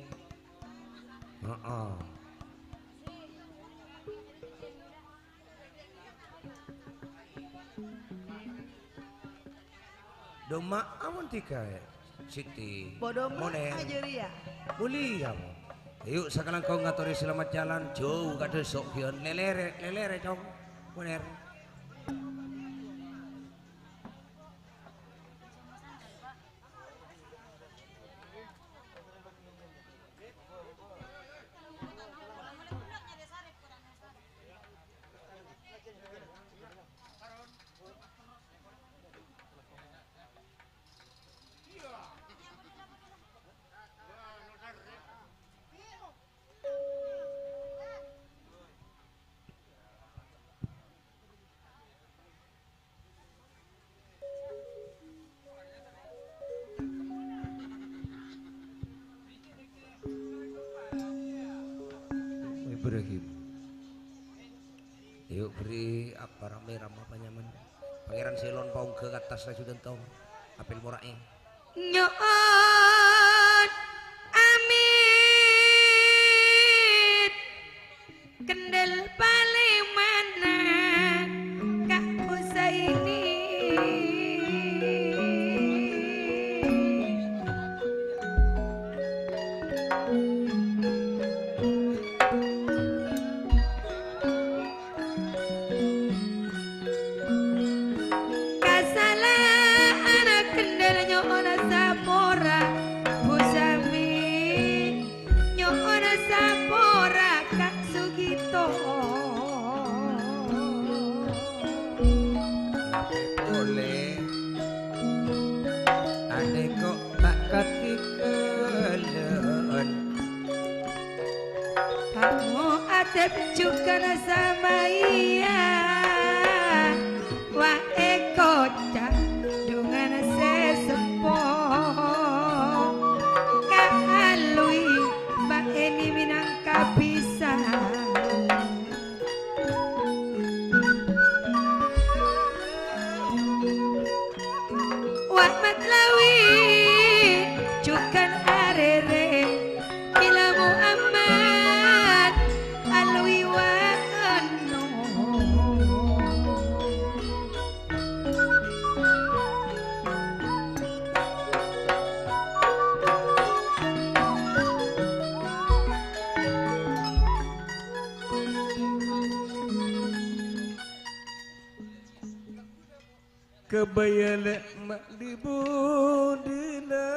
Doma amun tika ya. Siti Bodoh mah Moner aja ria. mulia mo. Yuk sekarang kau ngatori selamat jalan jauh kata sok kian lelere cong Moner. Ibrahim. Yuk beri apa rame ramah panyaman. Pangeran Selon paung ke atas laju dentong. Apel moraknya. Nyoon amit kendel paling mana Kak Husaini juga sama iya wah kocak dengan sesepo kahalui mbak ini minangka bisa wah matlawi juga arere bila Muhammad alwi wan kebayalek mak di budina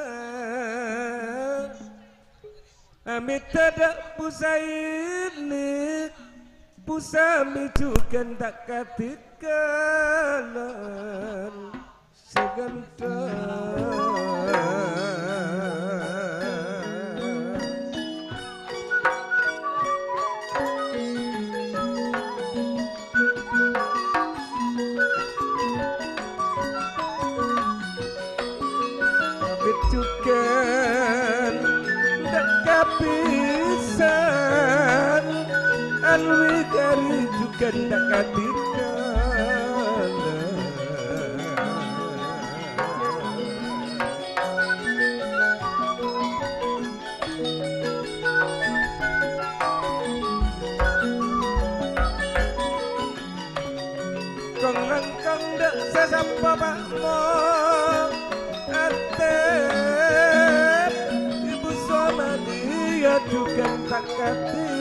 amit tadak pusaini pusami cukan tak katikalan segentar cukan dak kapisan alwi kari cukan dak katikan kong langkang dak sasampa bakmo ibu sama dia juga tak katikan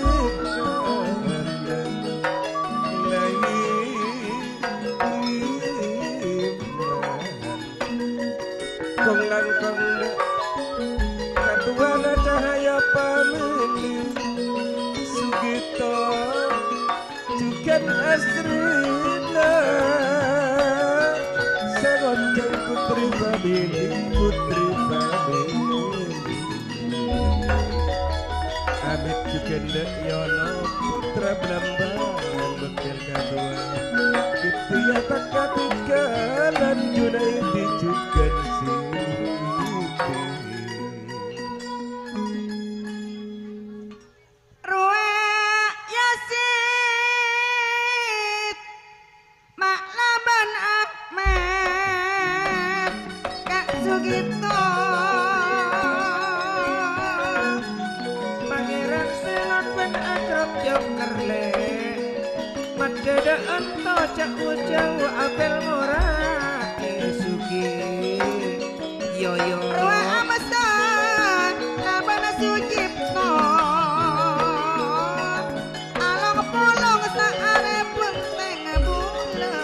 kong langkang katuana cahaya pamili sugito juga astrina segonceng putri famili putri famili amit juga ndak yono putra belambangan bekal kadua itu ya tak katikalan Junaidi juga siti Ruwe Yasid Maklaban Ahmad Kak Sugito Pangeran Selot ben akrab jokerle Madada ento cak ujau apel morati sugi Yoyo Ruwe Amasan Nabana Sujipto Along polong saare penteng bulan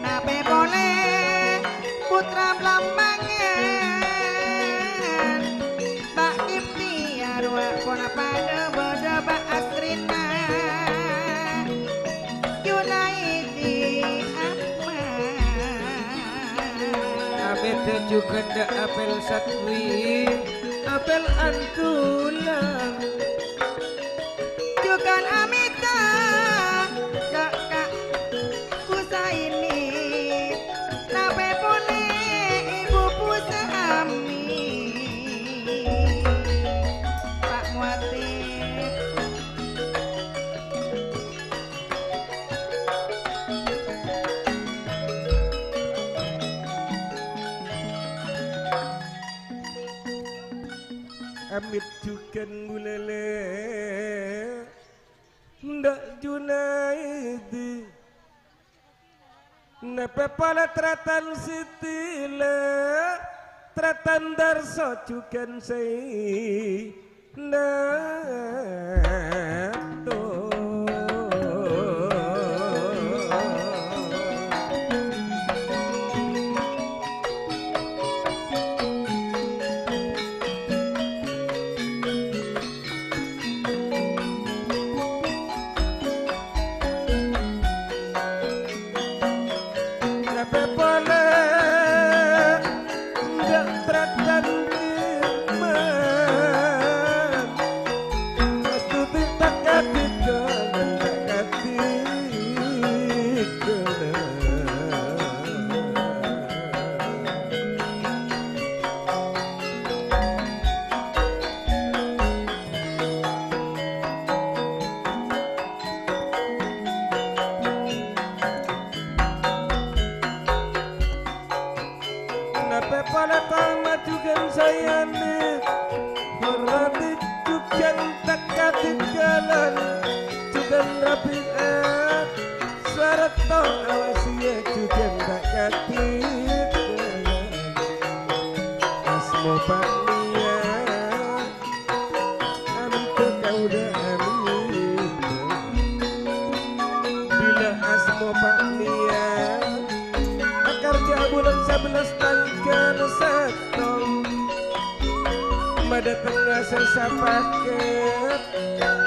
Nape boleh putra Blambangan Bak Ikhtiar wa pona pada boda Bak Asrina Junaidi Ahmad Abet juga ndak apel satwi apel antulang Jukan Amita Kak Kak Kusaini Nape boleh ibu pusami Pak Muatir amit cukan bulele ndak Junaidi nepe pala tratan sitile tratan darso cukan sei ndak Palatama juga sayane Horati juga tak katigalan Juga rapiat Suara tong awasiya juga tak katik budak amin bila asmo Pak Nia akar jabulan 11 tangkan setong pada tengah sesa paket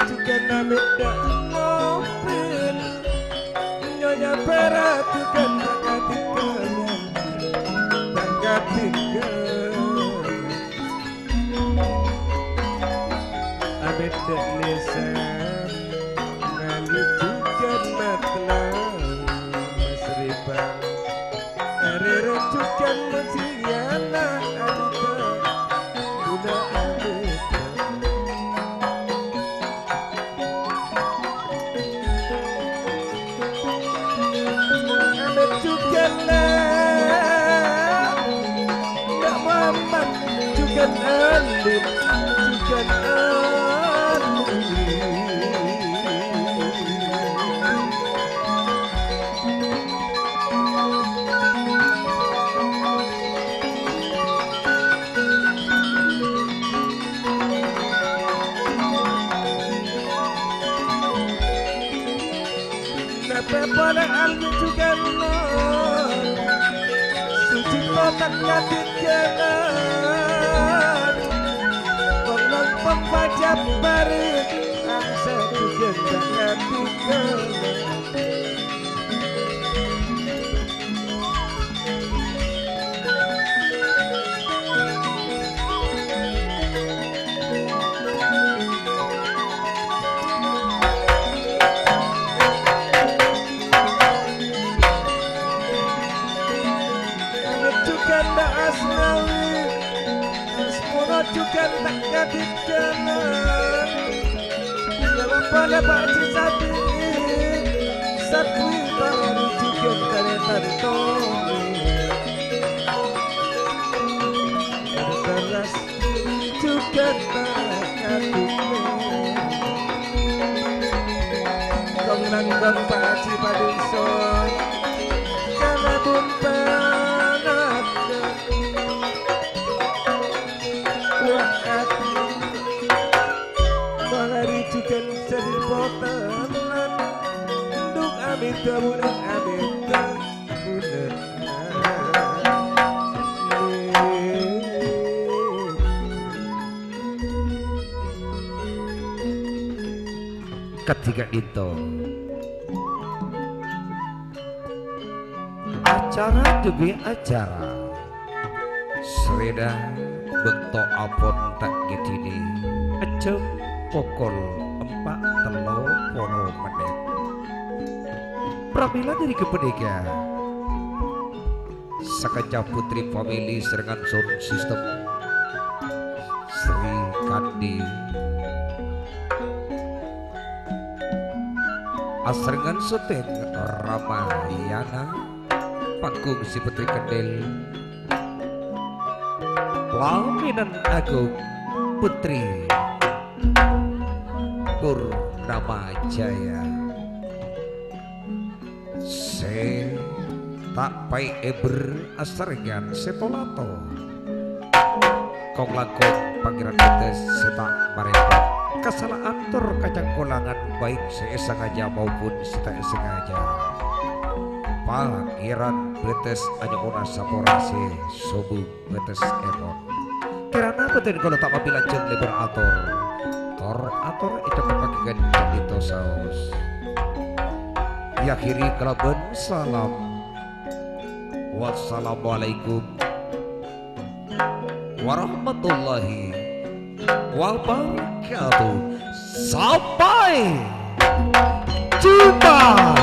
juga namit dak mobil nyonya perhatikan tak tiga abet dak lisan ngali juga matlah mas ribang arere juga mesiana adita udah adita abet juga lah ndak mamat juga alit juga pada almi juga suci kotak katik jalan pengang pembajak barik angsa juga tak katik juga tak katik jalan dalam pada pakcik satu sakwi baru juga karetan tomi balas juga tak katik kong langgong pakcik padison karena bumpanat Mangari juga jadi potongan Nduk amit kebunan amit kebunan Ketika itu acara demi acara Sereda bentuk apon tak gitini ecep pukul 4:30 menit pramila dari kepedega Sakaja putri family serengan sound system Sri Kandi Asrengan syuting Ramayana panggung si Putri Kendil Pelaminan Agung Putri Purnama Jaya Se tak pai eber asrengan setolato kong langkong pangeran Betes setak marepot kesalahan tur kacang kolangan baik sengaja maupun tidak sengaja Pangeran Betes anyona saporase sobung Betes emon kirana beten kalau tak mabilan jeng lebar ator itu kepakikan itu saus yakhiri kalaban salam wassalamualaikum warahmatullahi wabarakatuh sampai jumpa.